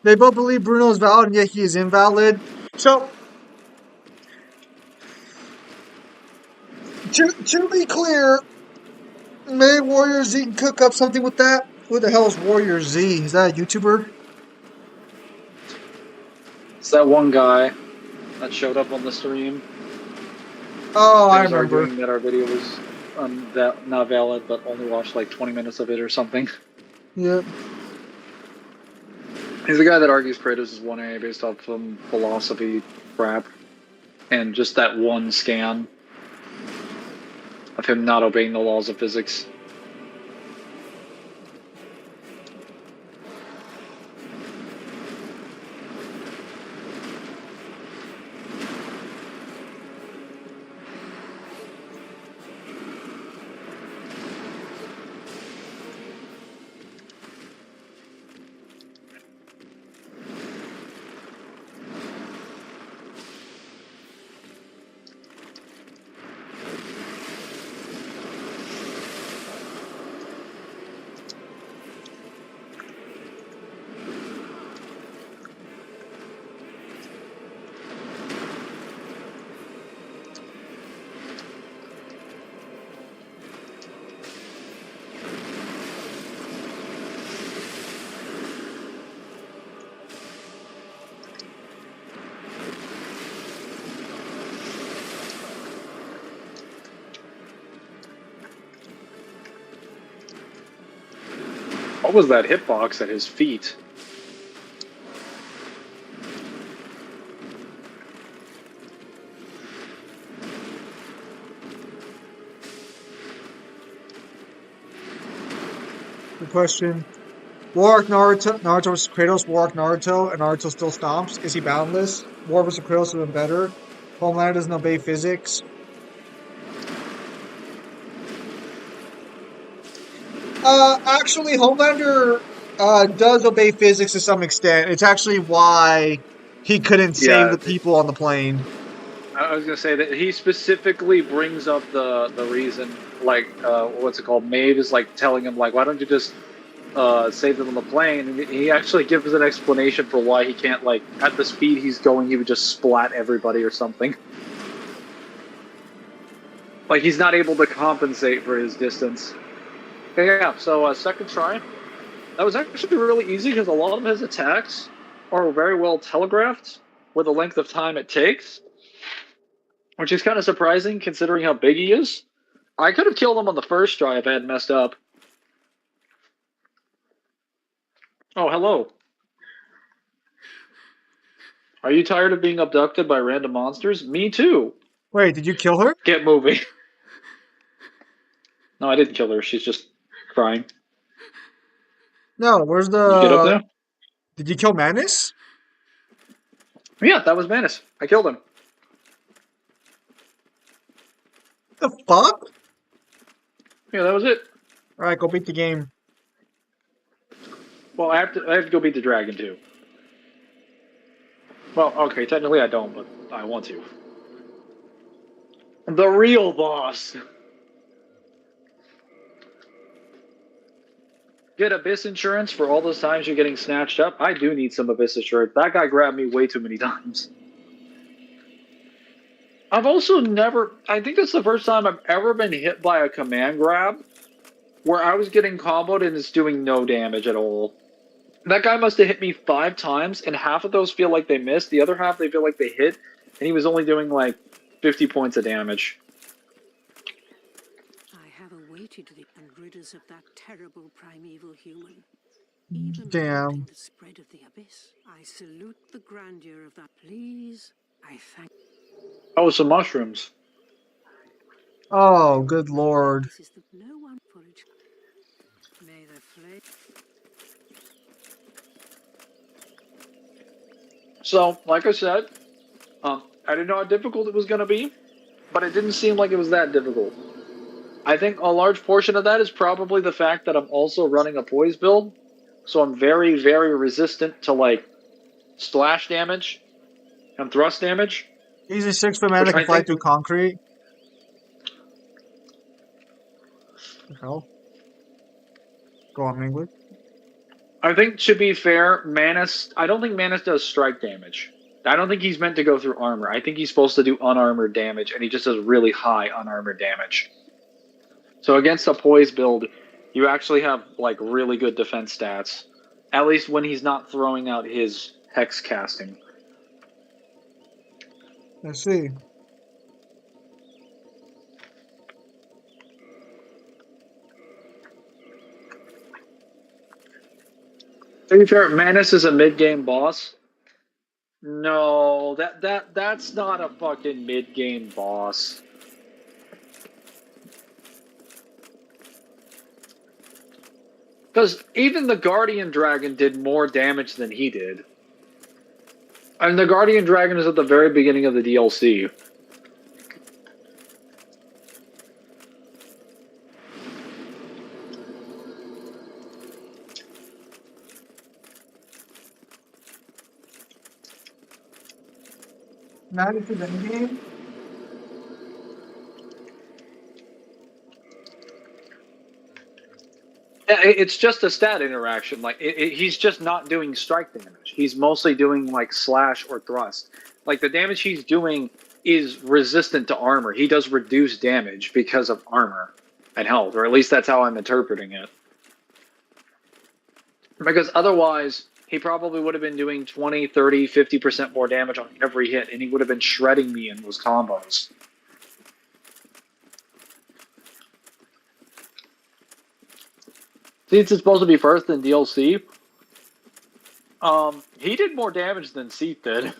They both believe Bruno is valid, and yet he is invalid. So, to be clear, maybe Warrior Z can cook up something with that. Who the hell is Warrior Z? Is that a YouTuber? It's that one guy that showed up on the stream. Oh, I was remember. arguing that our video was not valid, but only watched like 20 minutes of it or something. Yep. He's the guy that argues Kratos is 1A based off some philosophy crap. And just that one scan of him not obeying the laws of physics. What was that hitbox at his feet? Good question. War Naruto versus Kratos, War Naruto, and Naruto still stomps. Is he boundless? War versus Kratos would have been better. Homelander doesn't obey physics. Actually, Homelander does obey physics to some extent. It's actually why he couldn't save Yeah, the people on the plane. I was gonna say that he specifically brings up the reason, like, what's it called? Maeve is like telling him, like, why don't you just save them on the plane? And he actually gives an explanation for why he can't, like, at the speed he's going, he would just splat everybody or something. Like, he's not able to compensate for his distance. Yeah, so second try. That was actually really easy because a lot of his attacks are very well telegraphed with the length of time it takes, which is kind of surprising considering how big he is. I could have killed him on the first try if I hadn't messed up. Oh, hello. Are you tired of being abducted by random monsters? Me too. Wait, did you kill her? Get moving. No, I didn't kill her. She's just crying. No, where's You get up the... there? Did you kill Manus? Yeah, that was Manus. I killed him. The fuck? Yeah, that was it. Alright, go beat the game. Well, I have to go beat the dragon too. Well, okay, technically I don't, but I want to. The real boss. Get Abyss insurance for all those times you're getting snatched up. I do need some Abyss insurance. That guy grabbed me way too many times. I've also never... I think that's the first time I've ever been hit by a command grab where I was getting comboed and it's doing no damage at all. That guy must have hit me 5 times, and half of those feel like they missed. The other half, they feel like they hit, and he was only doing, like, 50 points of damage. I have awaited the and rid us of that terrible primeval human. Even Damn. halting the spread of the abyss, I salute the grandeur of that. Please, I thank. Oh, some mushrooms. Oh, good lord. This is the no one for it. May the flame. So, like I said, I didn't know how difficult it was going to be, but it didn't seem like it was that difficult. I think a large portion of that is probably the fact that I'm also running a poise build, so I'm very, very resistant to, like, splash damage and thrust damage. He's a 6-foot man Which that can I fly think- through concrete. The hell? Go on, Mangler. I think, to be fair, Manus... I don't think Manus does strike damage. I don't think he's meant to go through armor. I think he's supposed to do unarmored damage, and he just does really high unarmored damage. So against a poise build, you actually have, like, really good defense stats. At least when he's not throwing out his hex casting. I see. To be fair, Manus is a mid-game boss. No, that's not a fucking mid-game boss. Because even the Guardian Dragon did more damage than he did. And the Guardian Dragon is at the very beginning of the DLC. Manus is in game? Yeah, it's just a stat interaction. Like he's just not doing strike damage. He's mostly doing like slash or thrust. Like the damage he's doing is resistant to armor. He does reduce damage because of armor and health, or at least that's how I'm interpreting it. Because otherwise, he probably would have been doing 20, 30, 50% more damage on every hit, and he would have been shredding me in those combos. Since it's supposed to be first in DLC, he did more damage than Seath did.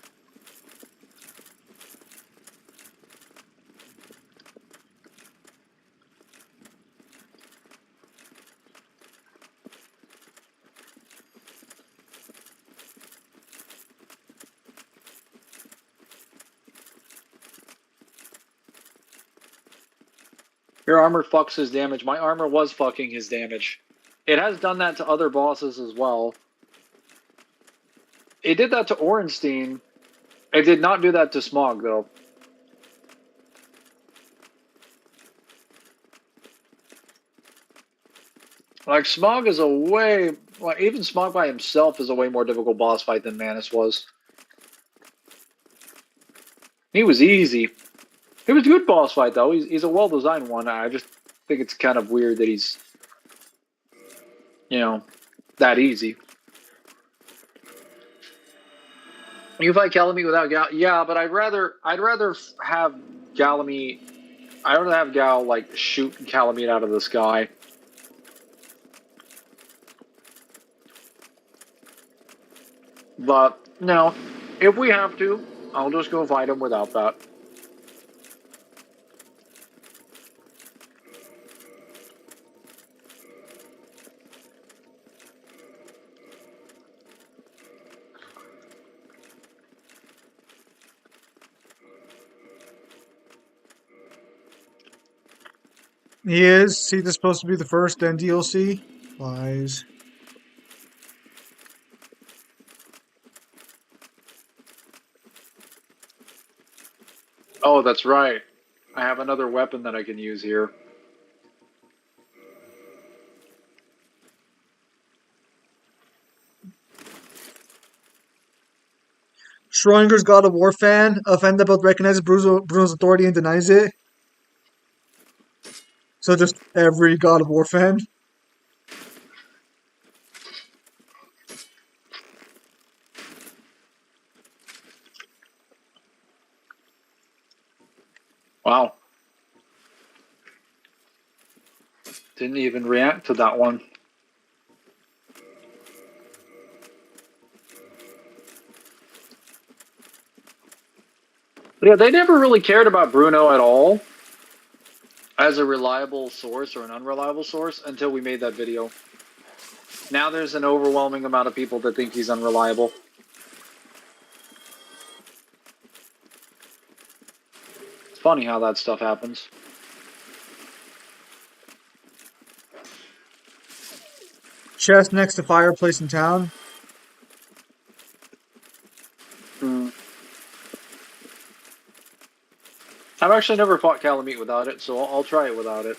Your armor fucks his damage. My armor was fucking his damage. It has done that to other bosses as well. It did that to Orenstein. It did not do that to Smog, though. Like, Smog is a way... Like, even Smog by himself is a way more difficult boss fight than Manus was. He was easy. It was a good boss fight, though. He's a well-designed one. I just think it's kind of weird that he's, you know, that easy. You fight Calamite without Gal... Yeah, but I'd rather have Calamite... I'd rather have Gal, like, shoot Calamite out of the sky. But, no, if we have to, I'll just go fight him without that. He is. See, this is supposed to be the first then DLC. Lies. Oh, that's right. I have another weapon that I can use here. Schrodinger's God of War fan, offended both recognizes Bruno's authority and denies it. So just every God of War fan. Wow. Didn't even react to that one. But yeah, they never really cared about Bruno at all as a reliable source or an unreliable source until we made that video. Now there's an overwhelming amount of people that think he's unreliable. It's funny how that stuff happens. Chest next to fireplace in town. I've actually never fought Calamite without it, so I'll try it without it.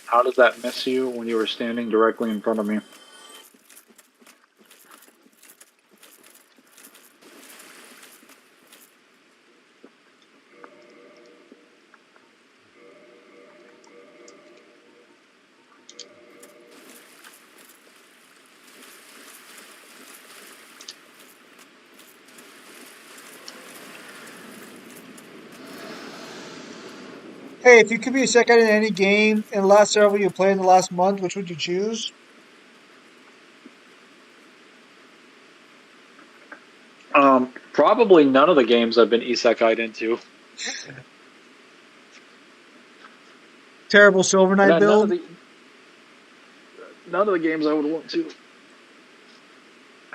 How did that miss you when you were standing directly in front of me? Hey, if you could be a second in any game in the last several you played in the last month, which would you choose? Probably none of the games I've been isekai'd into. Terrible Silver Knight build. None of the games I would want to.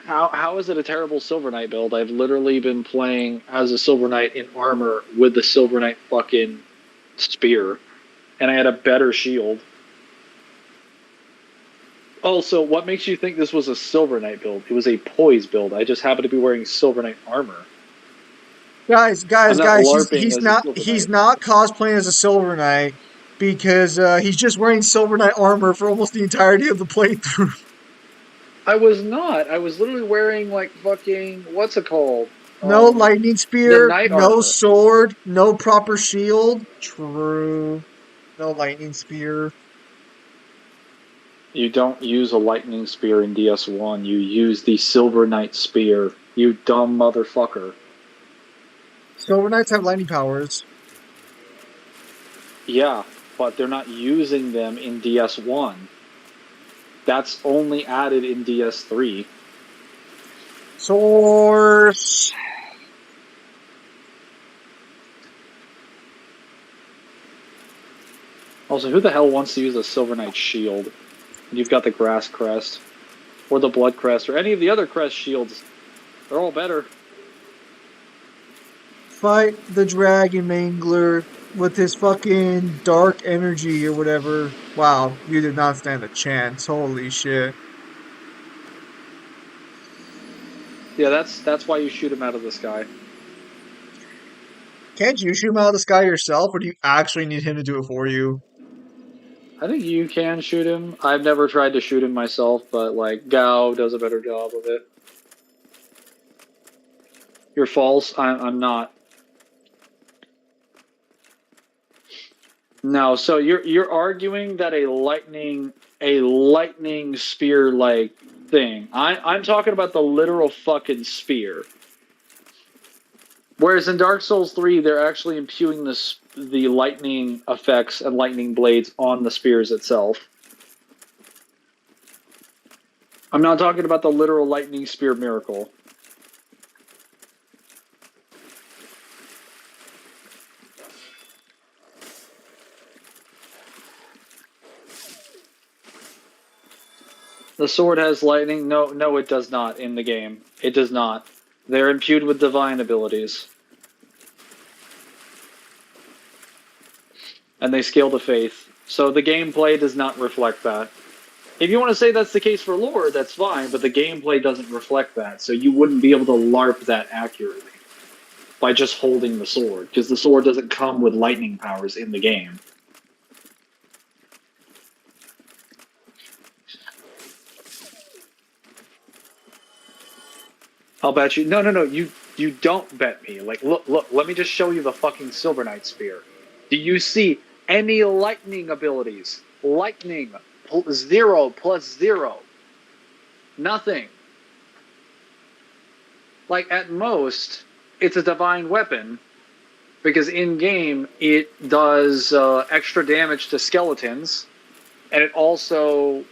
How is it a terrible Silver Knight build? I've literally been playing as a Silver Knight in armor with the Silver Knight fucking spear, and I had a better shield. Also, what makes you think this was a Silver Knight build? It was a poise build. I just happened to be wearing Silver Knight armor. Guys, I'm not LARPing he's as a not Silver he's Knight. not cosplaying as a Silver Knight because he's just wearing Silver Knight armor for almost the entirety of the playthrough. I was not. I was literally wearing like fucking what's it called? No lightning The spear, knight no armor. sword, no proper shield. True. No lightning spear. You don't use a lightning spear in DS1. You use the Silver Knight spear. You dumb motherfucker. Silver Knights have lightning powers. Yeah, but they're not using them in DS1. That's only added in DS3. Source. Also, who the hell wants to use a Silver Knight shield? You've got the Grass Crest, or the Blood Crest, or any of the other crest shields. They're all better. Fight the dragon mangler with his fucking dark energy or whatever. Wow, you did not stand a chance. Holy shit. Yeah, that's why you shoot him out of the sky. Can't you shoot him out of the sky yourself, or do you actually need him to do it for you? I think you can shoot him. I've never tried to shoot him myself, but like Gao does a better job of it. You're false. I'm not. No, so you're arguing that a lightning spear like thing. I'm talking about the literal fucking spear. Whereas in Dark Souls 3, they're actually imputing the lightning effects and lightning blades on the spears itself. I'm not talking about the literal lightning spear miracle. The sword has lightning? No, it does not in the game. It does not. They're imbued with divine abilities. And they scale to faith. So the gameplay does not reflect that. If you want to say that's the case for lore, that's fine, but the gameplay doesn't reflect that, so you wouldn't be able to LARP that accurately by just holding the sword, because the sword doesn't come with lightning powers in the game. I'll bet you. No. You don't bet me. Like, look. Let me just show you the fucking Silver Knight spear. Do you see any lightning abilities? Lightning 0 plus 0. Nothing. Like at most, it's a divine weapon because in game it does extra damage to skeletons, and it also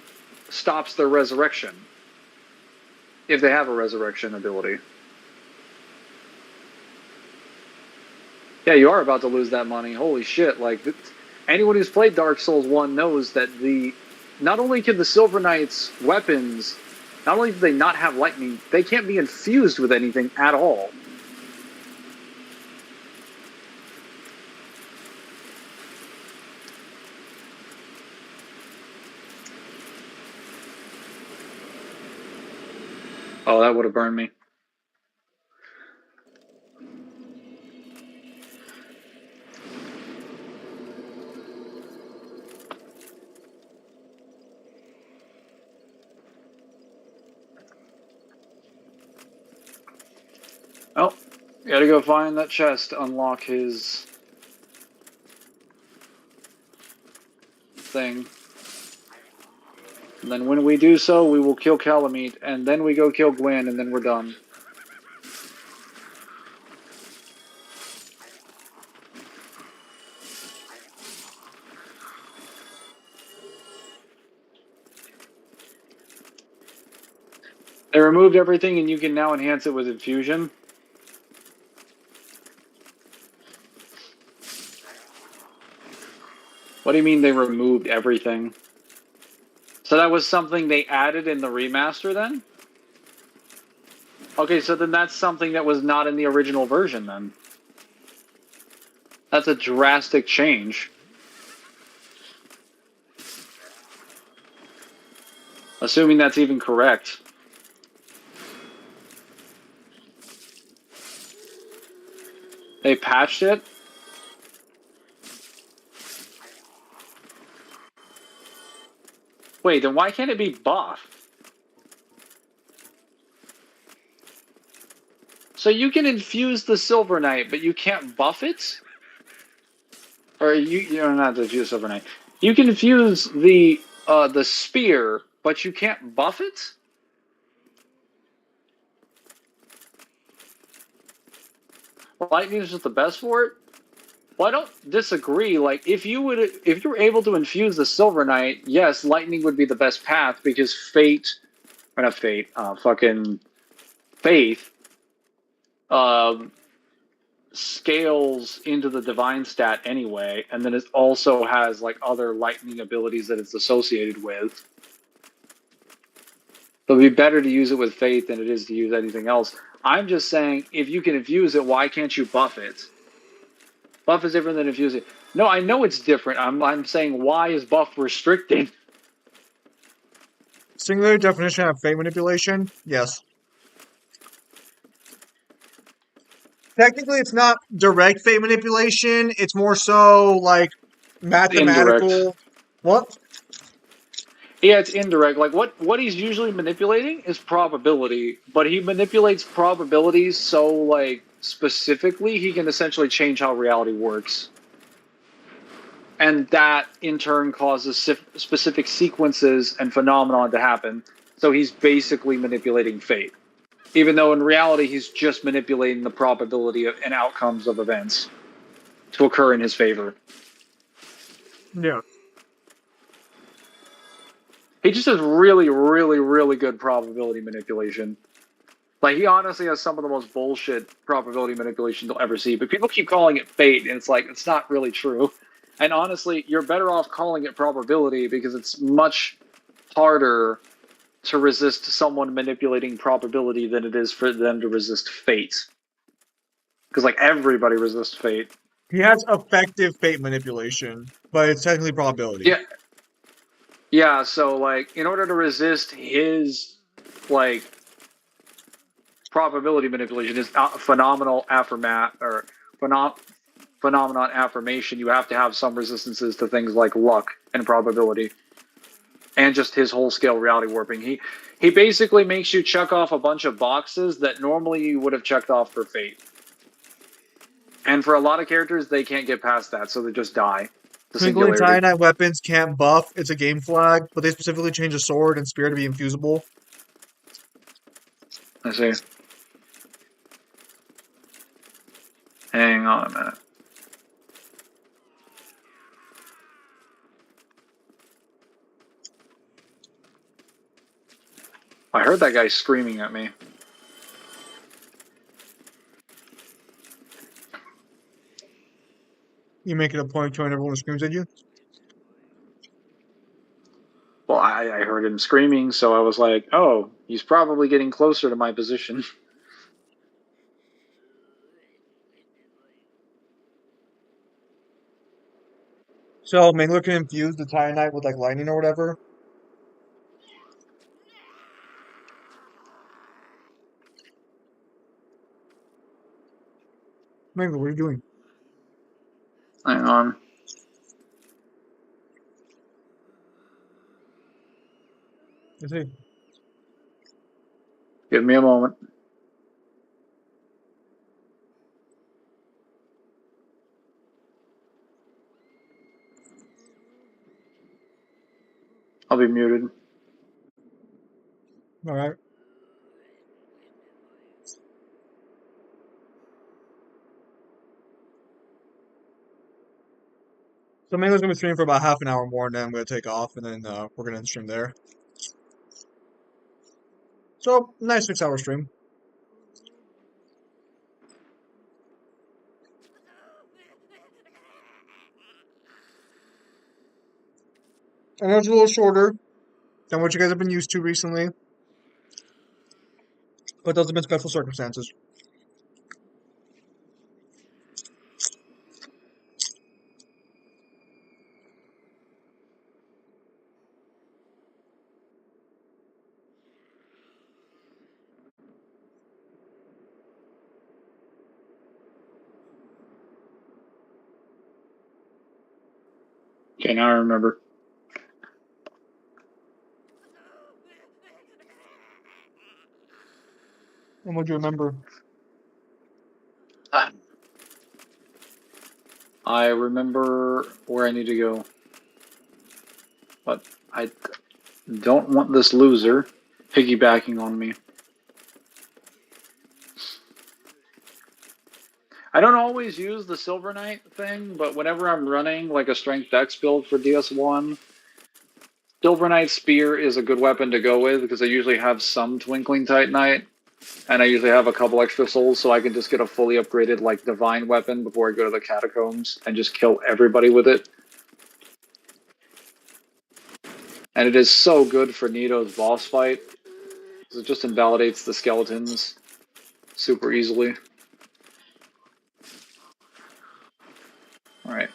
stops their resurrection if they have a resurrection ability. Yeah, you are about to lose that money. Holy shit. Like, anyone who's played Dark Souls 1 knows that not only can the Silver Knight's weapons, not only do they not have lightning, they can't be infused with anything at all. Oh, that would have burned me. Oh, gotta go find that chest to unlock his thing. And then when we do so, we will kill Calamite, and then we go kill Gwen, and then we're done. They removed everything, and you can now enhance it with infusion. What do you mean they removed everything? So that was something they added in the remaster then? Okay, so then that's something that was not in the original version then. That's a drastic change. Assuming that's even correct. They patched it? Wait, then why can't it be buffed? So you can infuse the Silver Knight, but you can't buff it? Or you're not the infuse Silver Knight. You can infuse the spear, but you can't buff it? Lightning is just the best for it? Well, I don't disagree. Like, if you were able to infuse the Silver Knight, yes, lightning would be the best path because fucking faith, um, scales into the divine stat anyway, and then it also has like other lightning abilities that it's associated with. So it'd be better to use it with faith than it is to use anything else. I'm just saying, if you can infuse it, why can't you buff it? Buff is different than infuse it. No, I know it's different. I'm saying, why is buff restricted? Singular definition of fate manipulation? Yes. Technically, it's not direct fate manipulation. It's more so like Indirect. mathematical. What? Yeah, it's indirect. Like what he's usually manipulating is probability, but he manipulates probabilities so like specifically he can essentially change how reality works. And that in turn causes specific sequences and phenomenon to happen. So he's basically manipulating fate. Even though in reality he's just manipulating the probability of, and outcomes of events to occur in his favor. Yeah. He just has really, really, really good probability manipulation. Like, he honestly has some of the most bullshit probability manipulation you'll ever see, but people keep calling it fate, and it's like, it's not really true. And honestly, you're better off calling it probability because it's much harder to resist someone manipulating probability than it is for them to resist fate. Because, like, everybody resists fate. He has effective fate manipulation, but it's technically probability. Yeah. Yeah, so, like, in order to resist his, like, probability manipulation, his phenomenon affirmation, you have to have some resistances to things like luck and probability. And just his whole scale reality warping. He basically makes you check off a bunch of boxes that normally you would have checked off for fate. And for a lot of characters, they can't get past that, so they just die. The Twinkling singularity. Cyanide weapons can't buff. It's a game flag, but they specifically change a sword and spear to be infusible. I see. Hang on a minute. I heard that guy screaming at me. You make it a point to join everyone who screams at you. Well, I heard him screaming, so I was like, oh, he's probably getting closer to my position. So Mangler can infuse the Titanite with like lightning or whatever. Mangler, what are you doing? Hang on. I see. Give me a moment. I'll be muted. All right. So Mangler's gonna be streaming for about half an hour more, and then I'm gonna take off, and then we're gonna end stream there. So nice 6-hour stream. I know it's a little shorter than what you guys have been used to recently, but those have been special circumstances. Okay, now I remember. And what do you remember? I remember where I need to go. But I don't want this loser piggybacking on me. I don't always use the Silver Knight thing, but whenever I'm running like a Strength Dex build for DS1, Silver Knight Spear is a good weapon to go with because I usually have some Twinkling Titanite, and I usually have a couple extra souls, so I can just get a fully upgraded like Divine weapon before I go to the Catacombs and just kill everybody with it. And it is so good for Nito's boss fight, because it just invalidates the skeletons super easily. Alright.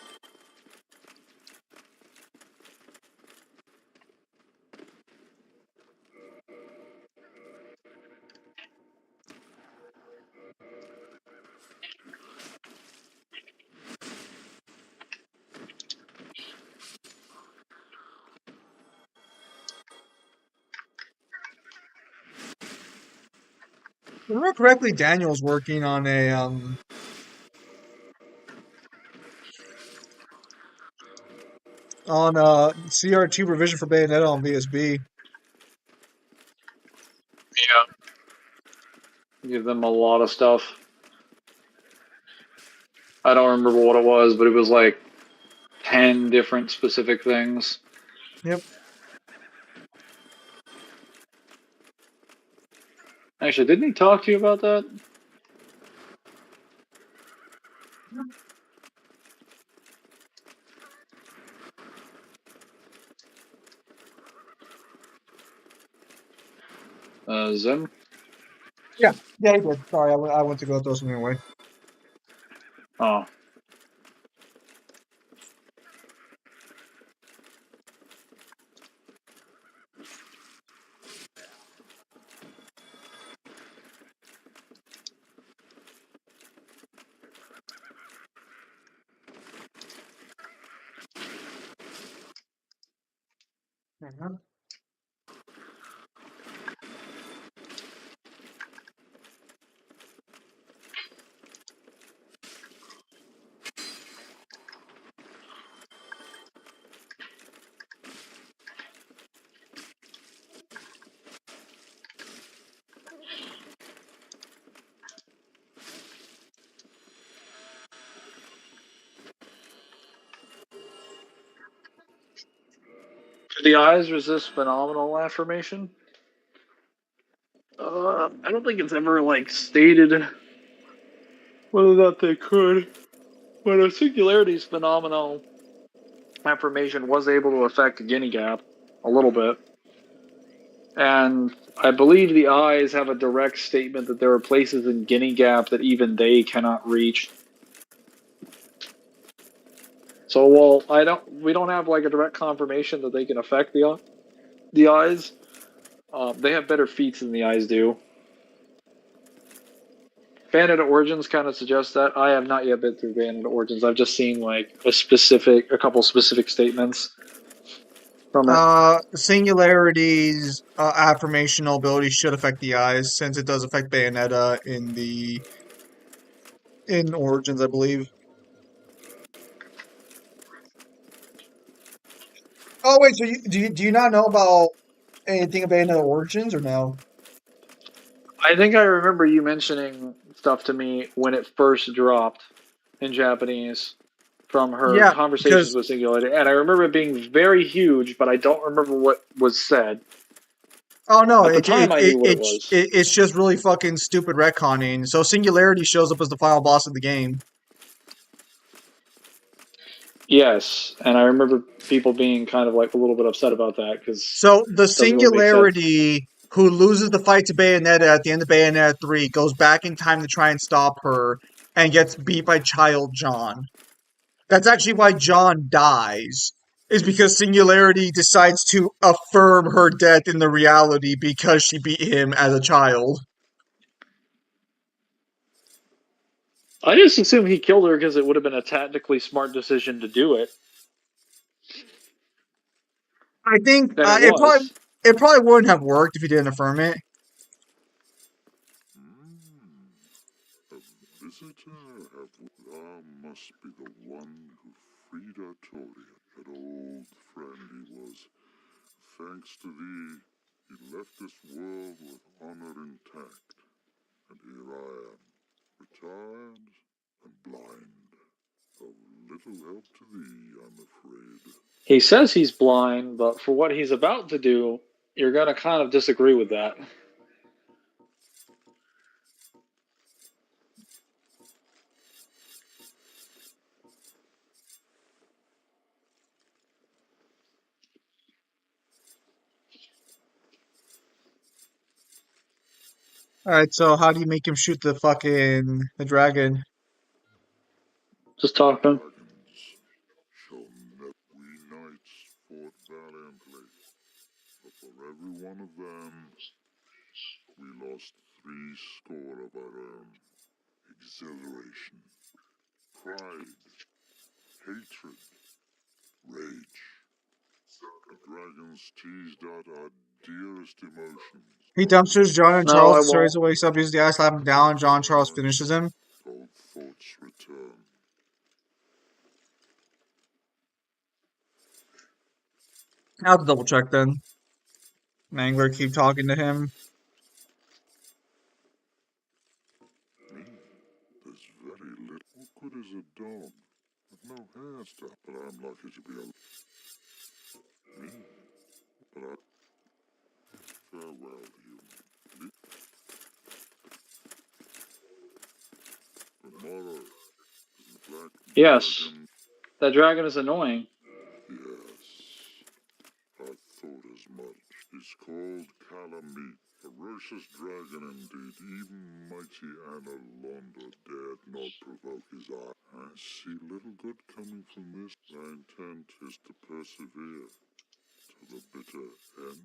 If I remember correctly, Daniel's working on a CR2 revision for Bayonetta on VSB. Yeah. Give them a lot of stuff. I don't remember what it was, but it was like 10 different specific things. Yep. Actually, didn't he talk to you about that? Zim? Yeah, he did. Sorry, I went to go throw something away. Oh. Mhm. Do the eyes resist phenomenal affirmation? I don't think it's ever like stated whether or not they could. But a Singularity's phenomenal affirmation was able to affect Guinea Gap a little bit. And I believe the eyes have a direct statement that there are places in Guinea Gap that even they cannot reach. So while we don't have like a direct confirmation that they can affect the eyes, they have better feats than the eyes do. Bayonetta Origins kind of suggests that. I have not yet been through Bayonetta Origins. I've just seen like a couple specific statements from it. Singularity's affirmational ability should affect the eyes, since it does affect Bayonetta in Origins, I believe. Oh wait, so do you not know about anything about Bayonetta Origins or no? I think I remember you mentioning stuff to me when it first dropped in Japanese from her Yeah, conversations because with Singularity, and I remember it being very huge, but I don't remember what was said. oh no, At the time, I knew what it was. it's just really fucking stupid retconning. So Singularity shows up as the final boss of the game. Yes, and I remember people being kind of like a little bit upset about that because So the it doesn't really make sense. Singularity who loses the fight to Bayonetta at the end of Bayonetta 3 goes back in time to try and stop her and gets beat by Child John. That's actually why John dies. Is because Singularity decides to affirm her death in the reality because she beat him as a child. I just assumed he killed her because it would have been a tactically smart decision to do it. I think And it was. it probably wouldn't have worked if he didn't affirm it. A visitor thou must be the one who freed Artorian, that old friend he was. Thanks to thee, he left this world with honor intact. And here I am, retired and blind. Of little help to thee, I'm afraid. He says he's blind, but for what he's about to do, you're going to kind of disagree with that. Alright, so how do you make him shoot the dragon? Just talking. Dragons shall never. We knights fought valiantly, but for every one of them, we lost 80 of our own. Exhilaration, pride, hatred, rage. The dragons teased out our dearest emotions. He dumpsters John and No, I Charles. won't. Teresa wakes up, uses the ice, slap him down. John Charles finishes him. Old thoughts return. I'll have to double check then. Mangler keep talking to him. Me? There's very little. What good is a dog with no hair stuff? But I'm lucky to be alive. Me? But I... Farewell, human. Tomorrow, the black Yes, dragon. that dragon is annoying. Yes, I thought as much. He's called Calamite, ferocious dragon indeed. Even mighty Anna Londa dared not provoke his eye. I see little good coming from this. My intent is to persevere to the bitter end.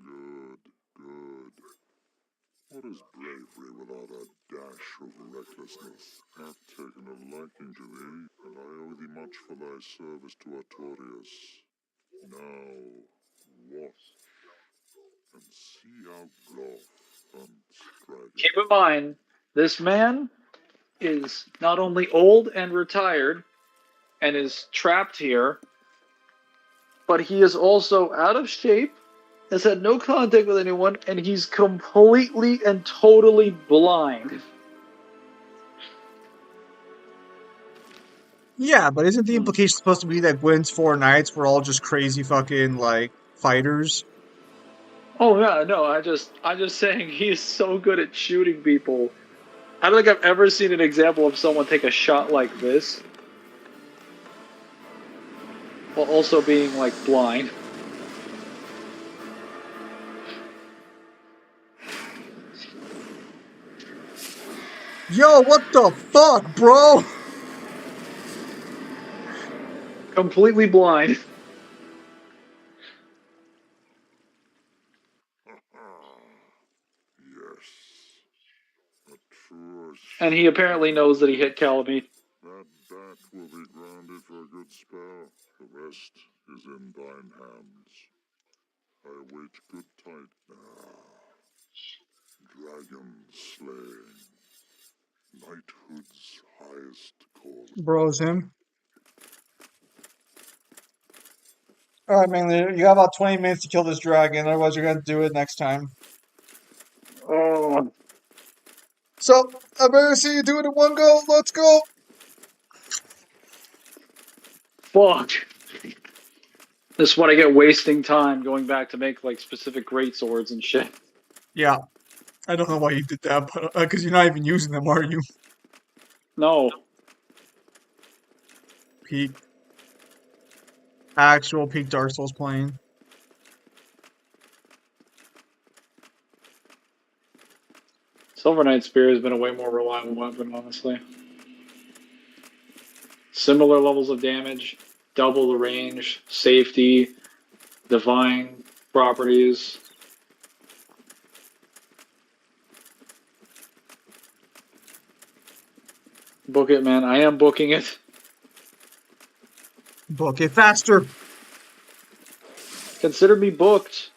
Good, good. What is bravery without a dash of recklessness? I've taken a liking to thee, and I owe thee much for thy service to Artorias. Now, watch and see how Golf hunts dragons. Keep in mind, this man is not only old and retired and is trapped here, but he is also out of shape, has had no contact with anyone, and he's completely and totally blind. Yeah, but isn't the implication supposed to be that Gwen's 4 knights were all just crazy fucking like fighters? Oh yeah, no, I'm just saying he's so good at shooting people. I don't think I've ever seen an example of someone take a shot like this while also being like blind. Yo, what the fuck, bro? Completely blind. Yes, a true And he apparently knows that he hit Calamite. That bat will be grounded for a good spell. The rest is in thine hands. I await good tide. Dragon slaying. Knighthood's highest calling. Bro's him. Alright, man, you got about 20 minutes to kill this dragon, otherwise you're gonna do it next time. Oh, So, I better see you do it in one go. Let's go. fuck. This is what I get wasting time going back to make like specific great swords and shit. Yeah, I don't know why you did that, but because you're not even using them, are you? No. Peak. Actual peak Dark Souls playing. Silver Knight Spear has been a way more reliable weapon, honestly. Similar levels of damage, double the range, safety, divine properties. Book it, man. I am booking it. Book it faster. Consider me booked.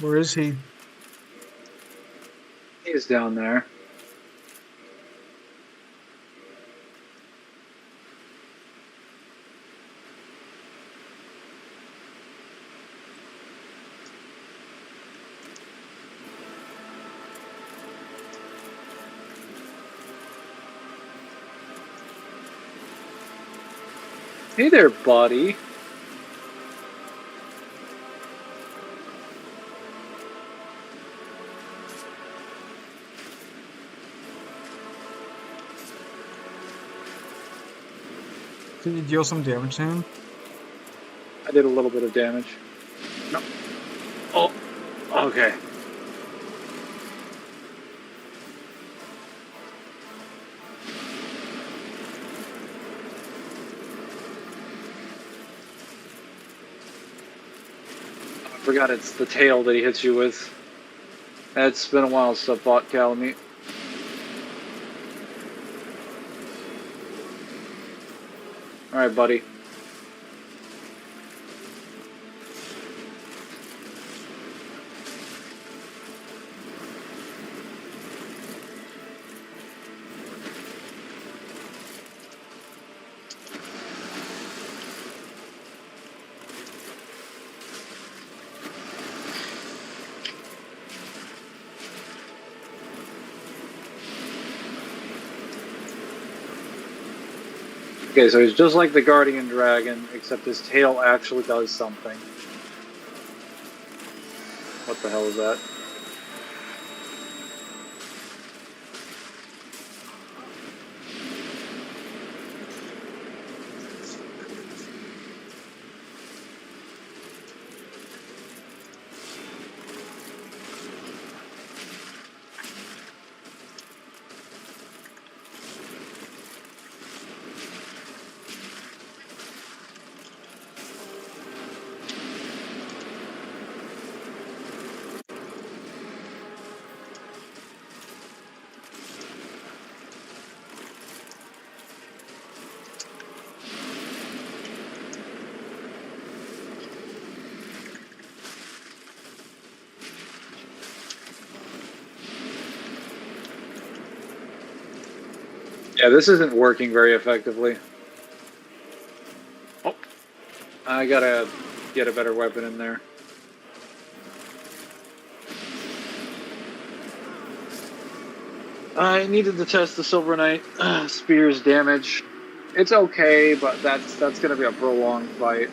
Where is he? He's down there. Hey there, buddy. Did you deal some damage to him? I did a little bit of damage. No. Oh, okay. I forgot it's the tail that he hits you with. It's been a while since I fought Calamite. Alright, buddy. Okay, so he's just like the Guardian Dragon, except his tail actually does something. What the hell is that? Yeah, this isn't working very effectively. Oh, I gotta get a better weapon in there. I needed to test the Silver Knight Spear's damage. It's okay, but that's gonna be a prolonged fight.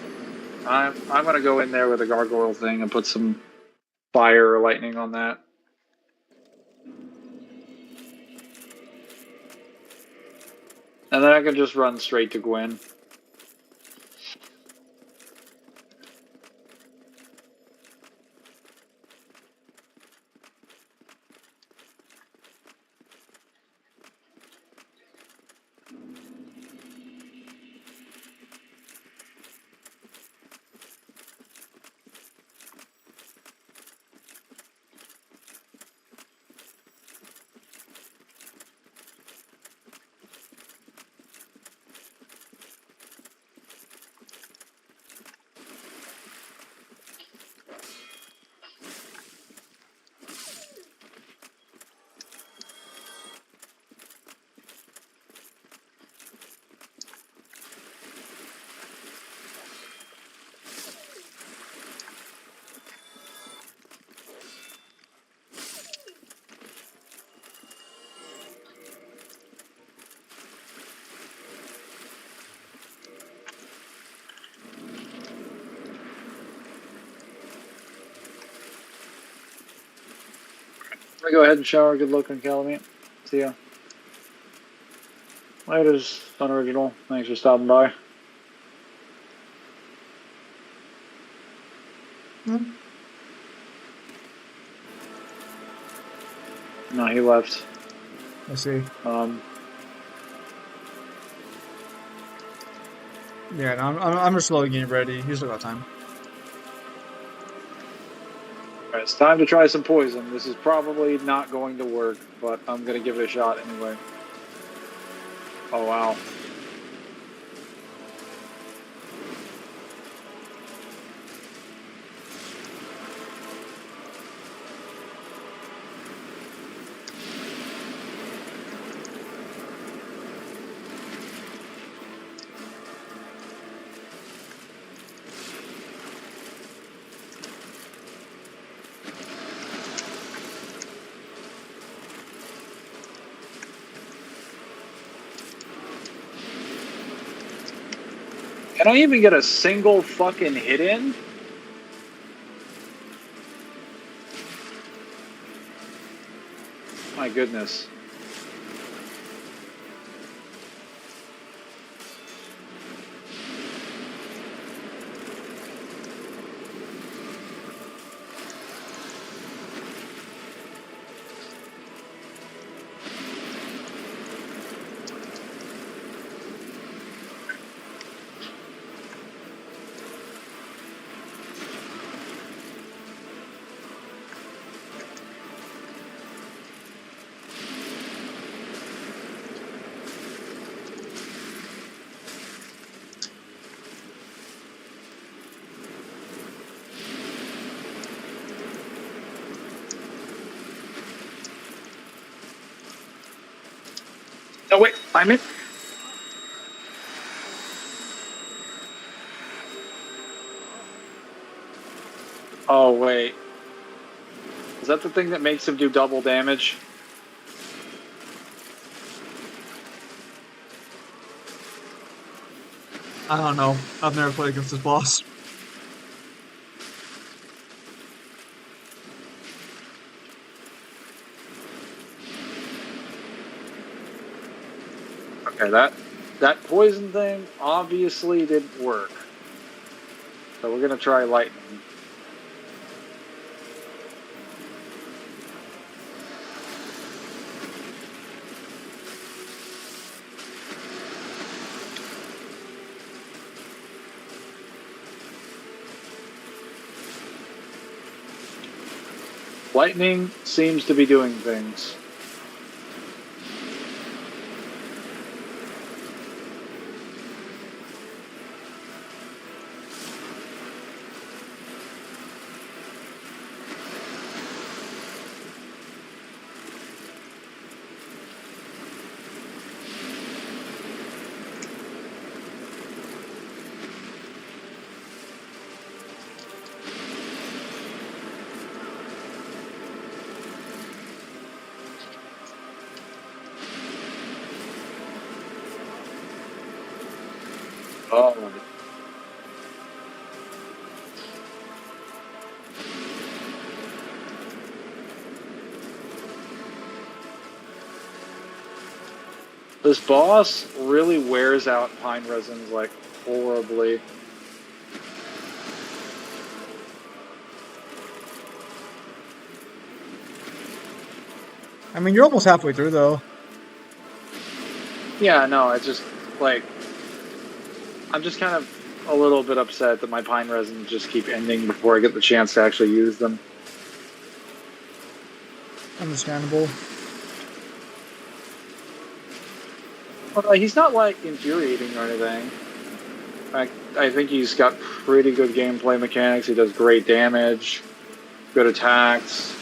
I'm gonna go in there with a gargoyle thing and put some fire or lightning on that. And then I can just run straight to Gwen. I'm gonna go ahead and shower. Good luck on Calamite. See ya. Later's Unoriginal. Thanks for stopping by. Hmm. No, he left. I see. Yeah, no, I'm just slowly getting ready. You still got time. Alright, it's time to try some poison. This is probably not going to work, but I'm gonna give it a shot anyway. Oh wow. I even get a single fucking hit in? My goodness. No, wait, I'm in. Oh, wait. Is that the thing that makes him do double damage? I don't know. I've never played against this boss. Okay, that poison thing obviously didn't work. So we're gonna try lightning. Lightning seems to be doing things. Oh. This boss really wears out pine resins like horribly. I mean, you're almost halfway through, though. Yeah, no, it's just like I'm just kind of a little bit upset that my pine resins just keep ending before I get the chance to actually use them. Understandable. But he's not like infuriating or anything. I think he's got pretty good gameplay mechanics. He does great damage, good attacks,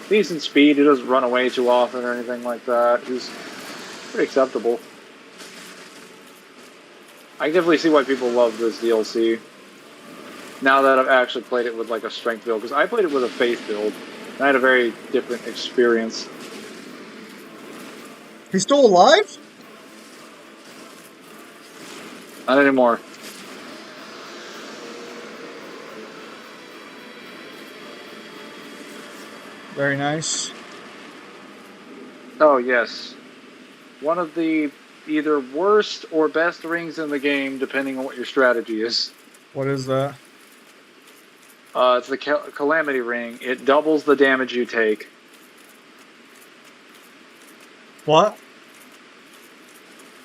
decent speed. He doesn't run away too often or anything like that. He's pretty acceptable. I can definitely see why people love this DLC. Now that I've actually played it with like a strength build, because I played it with a faith build, and I had a very different experience. He's still alive? Not anymore. Very nice. Oh yes, one of the either worst or best rings in the game, depending on what your strategy is. What is that? It's the Calamity Ring. It doubles the damage you take. What?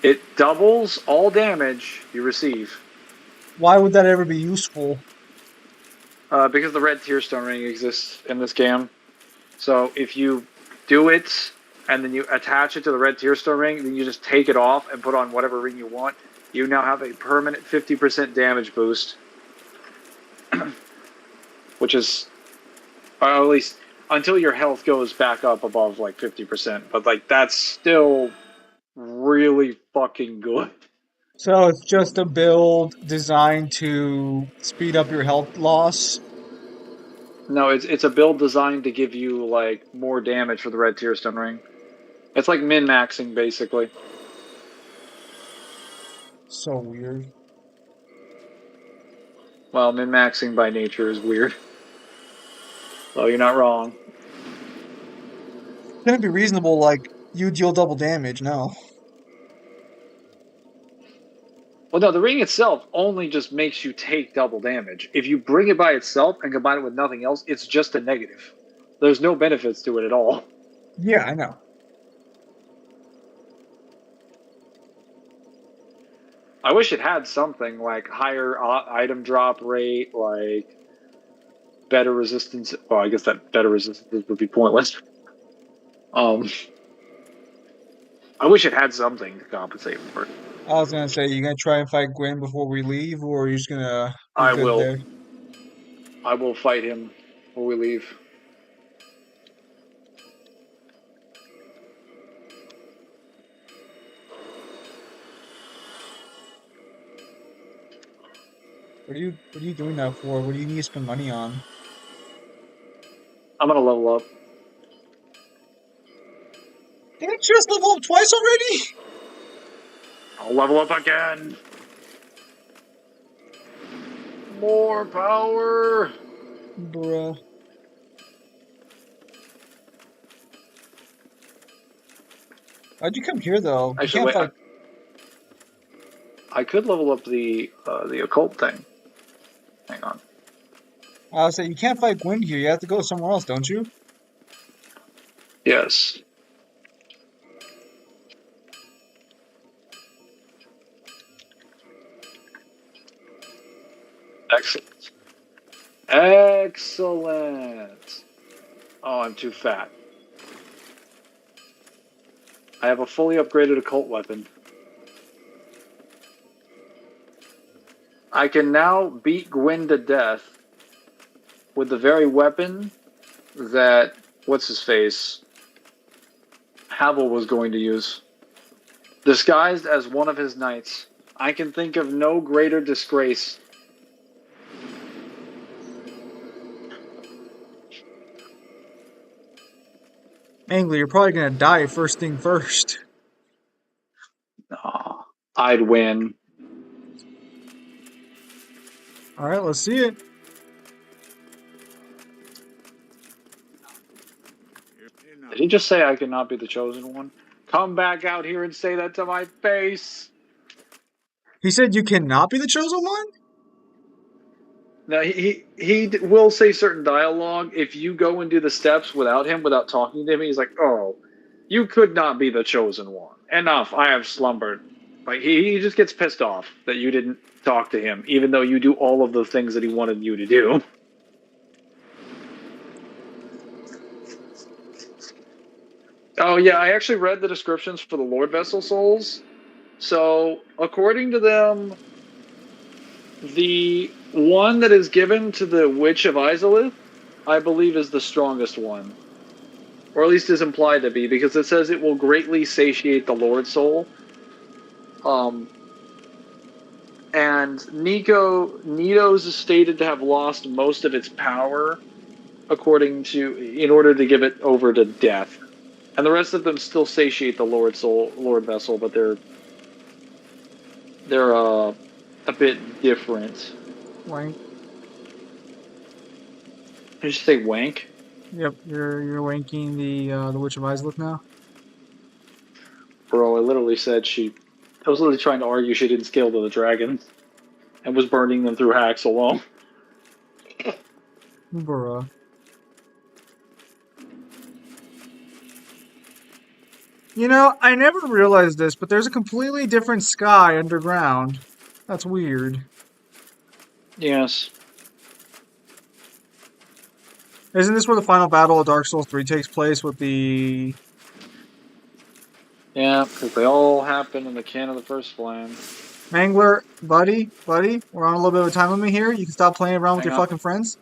It doubles all damage you receive. Why would that ever be useful? Because the red Tearstone Ring exists in this game. So if you do it and then you attach it to the red Tearstone Ring, then you just take it off and put on whatever ring you want, you now have a permanent 50% damage boost. Which is, or at least until your health goes back up above like 50%. But like that's still really fucking good. So it's just a build designed to speed up your health loss. No, it's a build designed to give you like more damage for the red Tearstone Ring. It's like min-maxing basically. So weird. Well, min-maxing by nature is weird. So you're not wrong. Couldn't be reasonable, like, you deal double damage, no. Well, no, the ring itself only just makes you take double damage. If you bring it by itself and combine it with nothing else, it's just a negative. There's no benefits to it at all. Yeah, I know. I wish it had something like higher item drop rate, like better resistance. Well, I guess that better resistance would be pointless. I wish it had something to compensate for it. I was gonna say, you gonna try and fight Gwen before we leave, or are you just gonna be I good will. there? I will fight him before we leave. What are you doing that for? What do you need to spend money on? I'm gonna level up. Didn't you just level up twice already? I'll level up again. More power. Bruh. Why'd you come here though? You Actually, can't wait. fight. I could level up the occult thing. Hang on. I was saying you can't fight Gwen here. You have to go somewhere else, don't you? Yes. Excellent. Excellent. Oh, I'm too fat. I have a fully upgraded occult weapon. I can now beat Gwen to death with the very weapon that what's his face Havel was going to use. Disguised as one of his knights, I can think of no greater disgrace. Mangler, you're probably gonna die first thing first. Aw, I'd win. Alright, let's see it. Did he just say I cannot be the chosen one? Come back out here and say that to my face. He said you cannot be the chosen one? Now, he will say certain dialogue. If you go and do the steps without him, without talking to him, he's like, oh, you could not be the chosen one. Enough, I have slumbered. Like, he just gets pissed off that you didn't talk to him, even though you do all of the things that he wanted you to do. Oh, yeah, I actually read the descriptions for the Lord Vessel Souls. So, according to them, the one that is given to the Witch of Izalith, I believe, is the strongest one. Or at least is implied to be, because it says it will greatly satiate the Lord Soul. And Nito's is stated to have lost most of its power, in order to give it over to death. And the rest of them still satiate the Lord Vessel, but they're a bit different. Wank. Did you say wank? Yep, you're wanking the Witch of Izalith now. Bro, I literally said I was literally trying to argue she didn't scale to the dragon and was burning them through hacks alone. Bruh. You know, I never realized this, but there's a completely different sky underground. That's weird. Yes. Isn't this where the final battle of Dark Souls 3 takes place with the... Yeah, because they all happen in the can of the first flame. Mangler, buddy, we're on a little bit of a time limit here. You can stop playing around with Hang your on. fucking friends.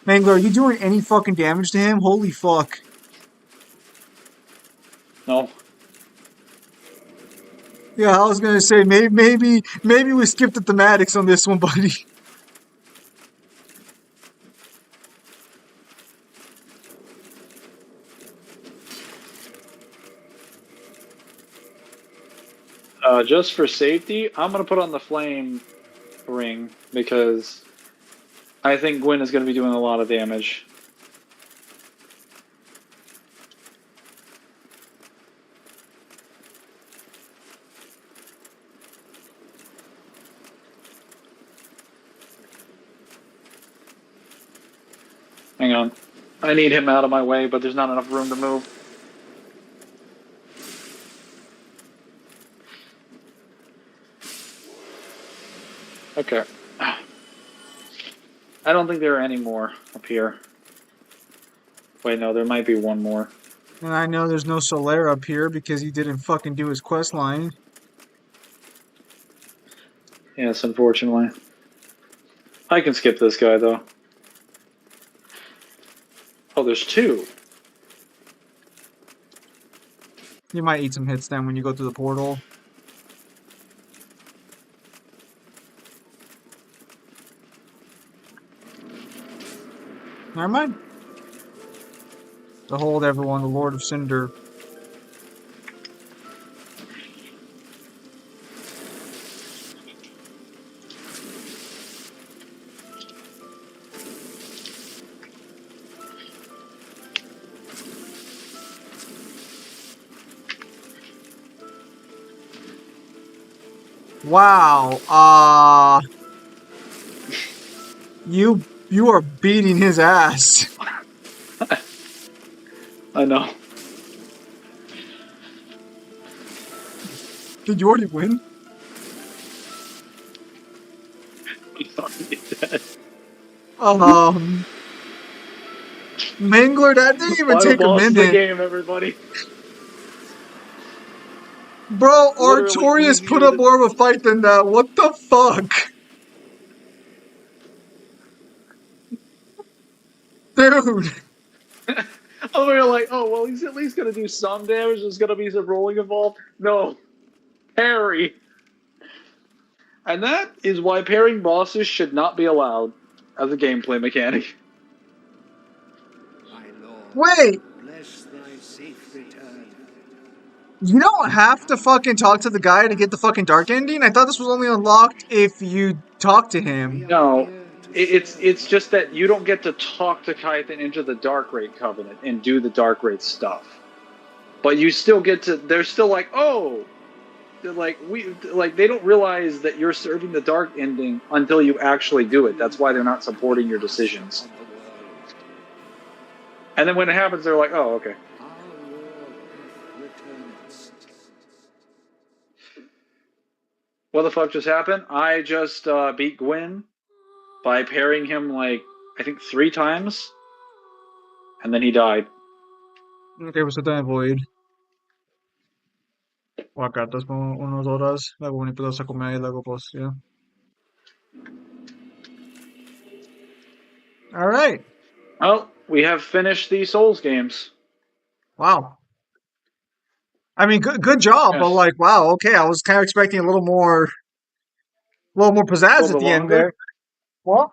Mangler, are you doing any fucking damage to him? Holy fuck. No. Yeah, I was gonna say, maybe we skipped the thematics on this one, buddy. Just for safety, I'm going to put on the flame ring because I think Gwyn is going to be doing a lot of damage. Hang on. I need him out of my way, but there's not enough room to move. Okay. I don't think there are any more up here. Wait, no, there might be one more. And I know there's no Solaire up here because he didn't fucking do his quest line. Yes, unfortunately. I can skip this guy, though. Oh, there's two. You might eat some hits then when you go through the portal. Never mind. Behold, everyone, the Lord of Cinder. Wow. You are beating his ass. I know. Did you already win? Mangler, that didn't even Final take a boss of the minute. game, everybody. Bro, Literally Artorias put easier up than... more of a fight than that. What the fuck? Dude. Oh, we were like, oh, well, he's at least going to do some damage. There's going to be some rolling involved. No. Parry. And that is why parrying bosses should not be allowed as a gameplay mechanic. Wait. You don't have to fucking talk to the guy to get the fucking dark ending? I thought this was only unlocked if you talk to him. No. It's just that you don't get to talk to Kythan into the Dark Raid Covenant and do the Dark Raid stuff. But you still get to... They're still like, oh... They're like, they don't realize that you're serving the dark ending until you actually do it. That's why they're not supporting your decisions. And then when it happens, they're like, oh, okay. What the fuck just happened? I just beat Gwyn by parrying him, like, I think 3 times. And then he died. Okay, pues está en Void. O acá estás como unos horas. Luego ni pedos a comer y luego pues, yeah. Alright. Well, we have finished the Souls games. Wow. I mean, good job, Yes. but like, wow, okay, I was kind of expecting a little more pizzazz at the end there. What?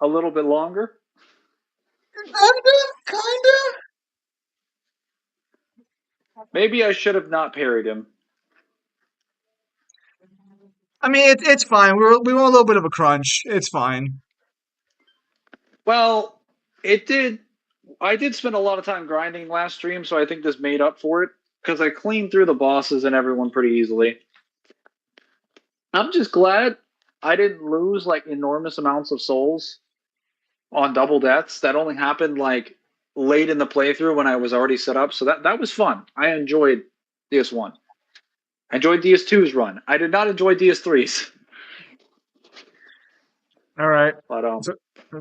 A little bit longer? Kinda. Maybe I should have not parried him. I mean, it's fine. We want a little bit of a crunch. It's fine. Well, it did. I did spend a lot of time grinding last stream, so I think this made up for it because I cleaned through the bosses and everyone pretty easily. I'm just glad I didn't lose like enormous amounts of souls on double deaths. That only happened like late in the playthrough when I was already set up, so that was fun. I enjoyed DS1. I enjoyed DS2's run. I did not enjoy DS3's. All right. But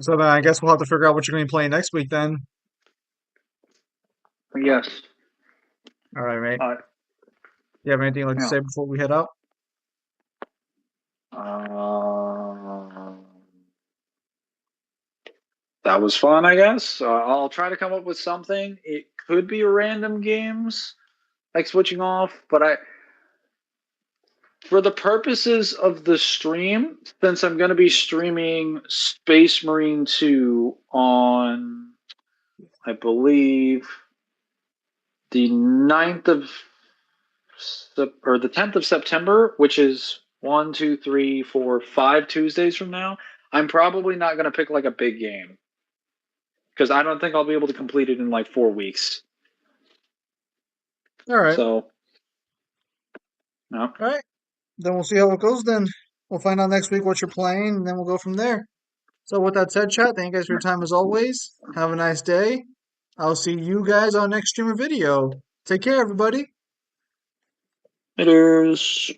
So then I guess we'll have to figure out what you're going to be playing next week then. Yes. All right, mate. You have anything you'd like to say before we head out? That was fun, I guess. I'll try to come up with something. It could be random games, like switching off, but for the purposes of the stream, since I'm going to be streaming Space Marine 2 on, I believe, the 9th of, or the 10th of September, which is 1, 2, 3, 4, 5 Tuesdays from now, I'm probably not going to pick like a big game because I don't think I'll be able to complete it in like 4 weeks. All right. So, no. All right. Then we'll see how it goes then. We'll find out next week what you're playing, and then we'll go from there. So with that said, chat, thank you guys for your time as always. Have a nice day. I'll see you guys on next streamer video. Take care, everybody. It is.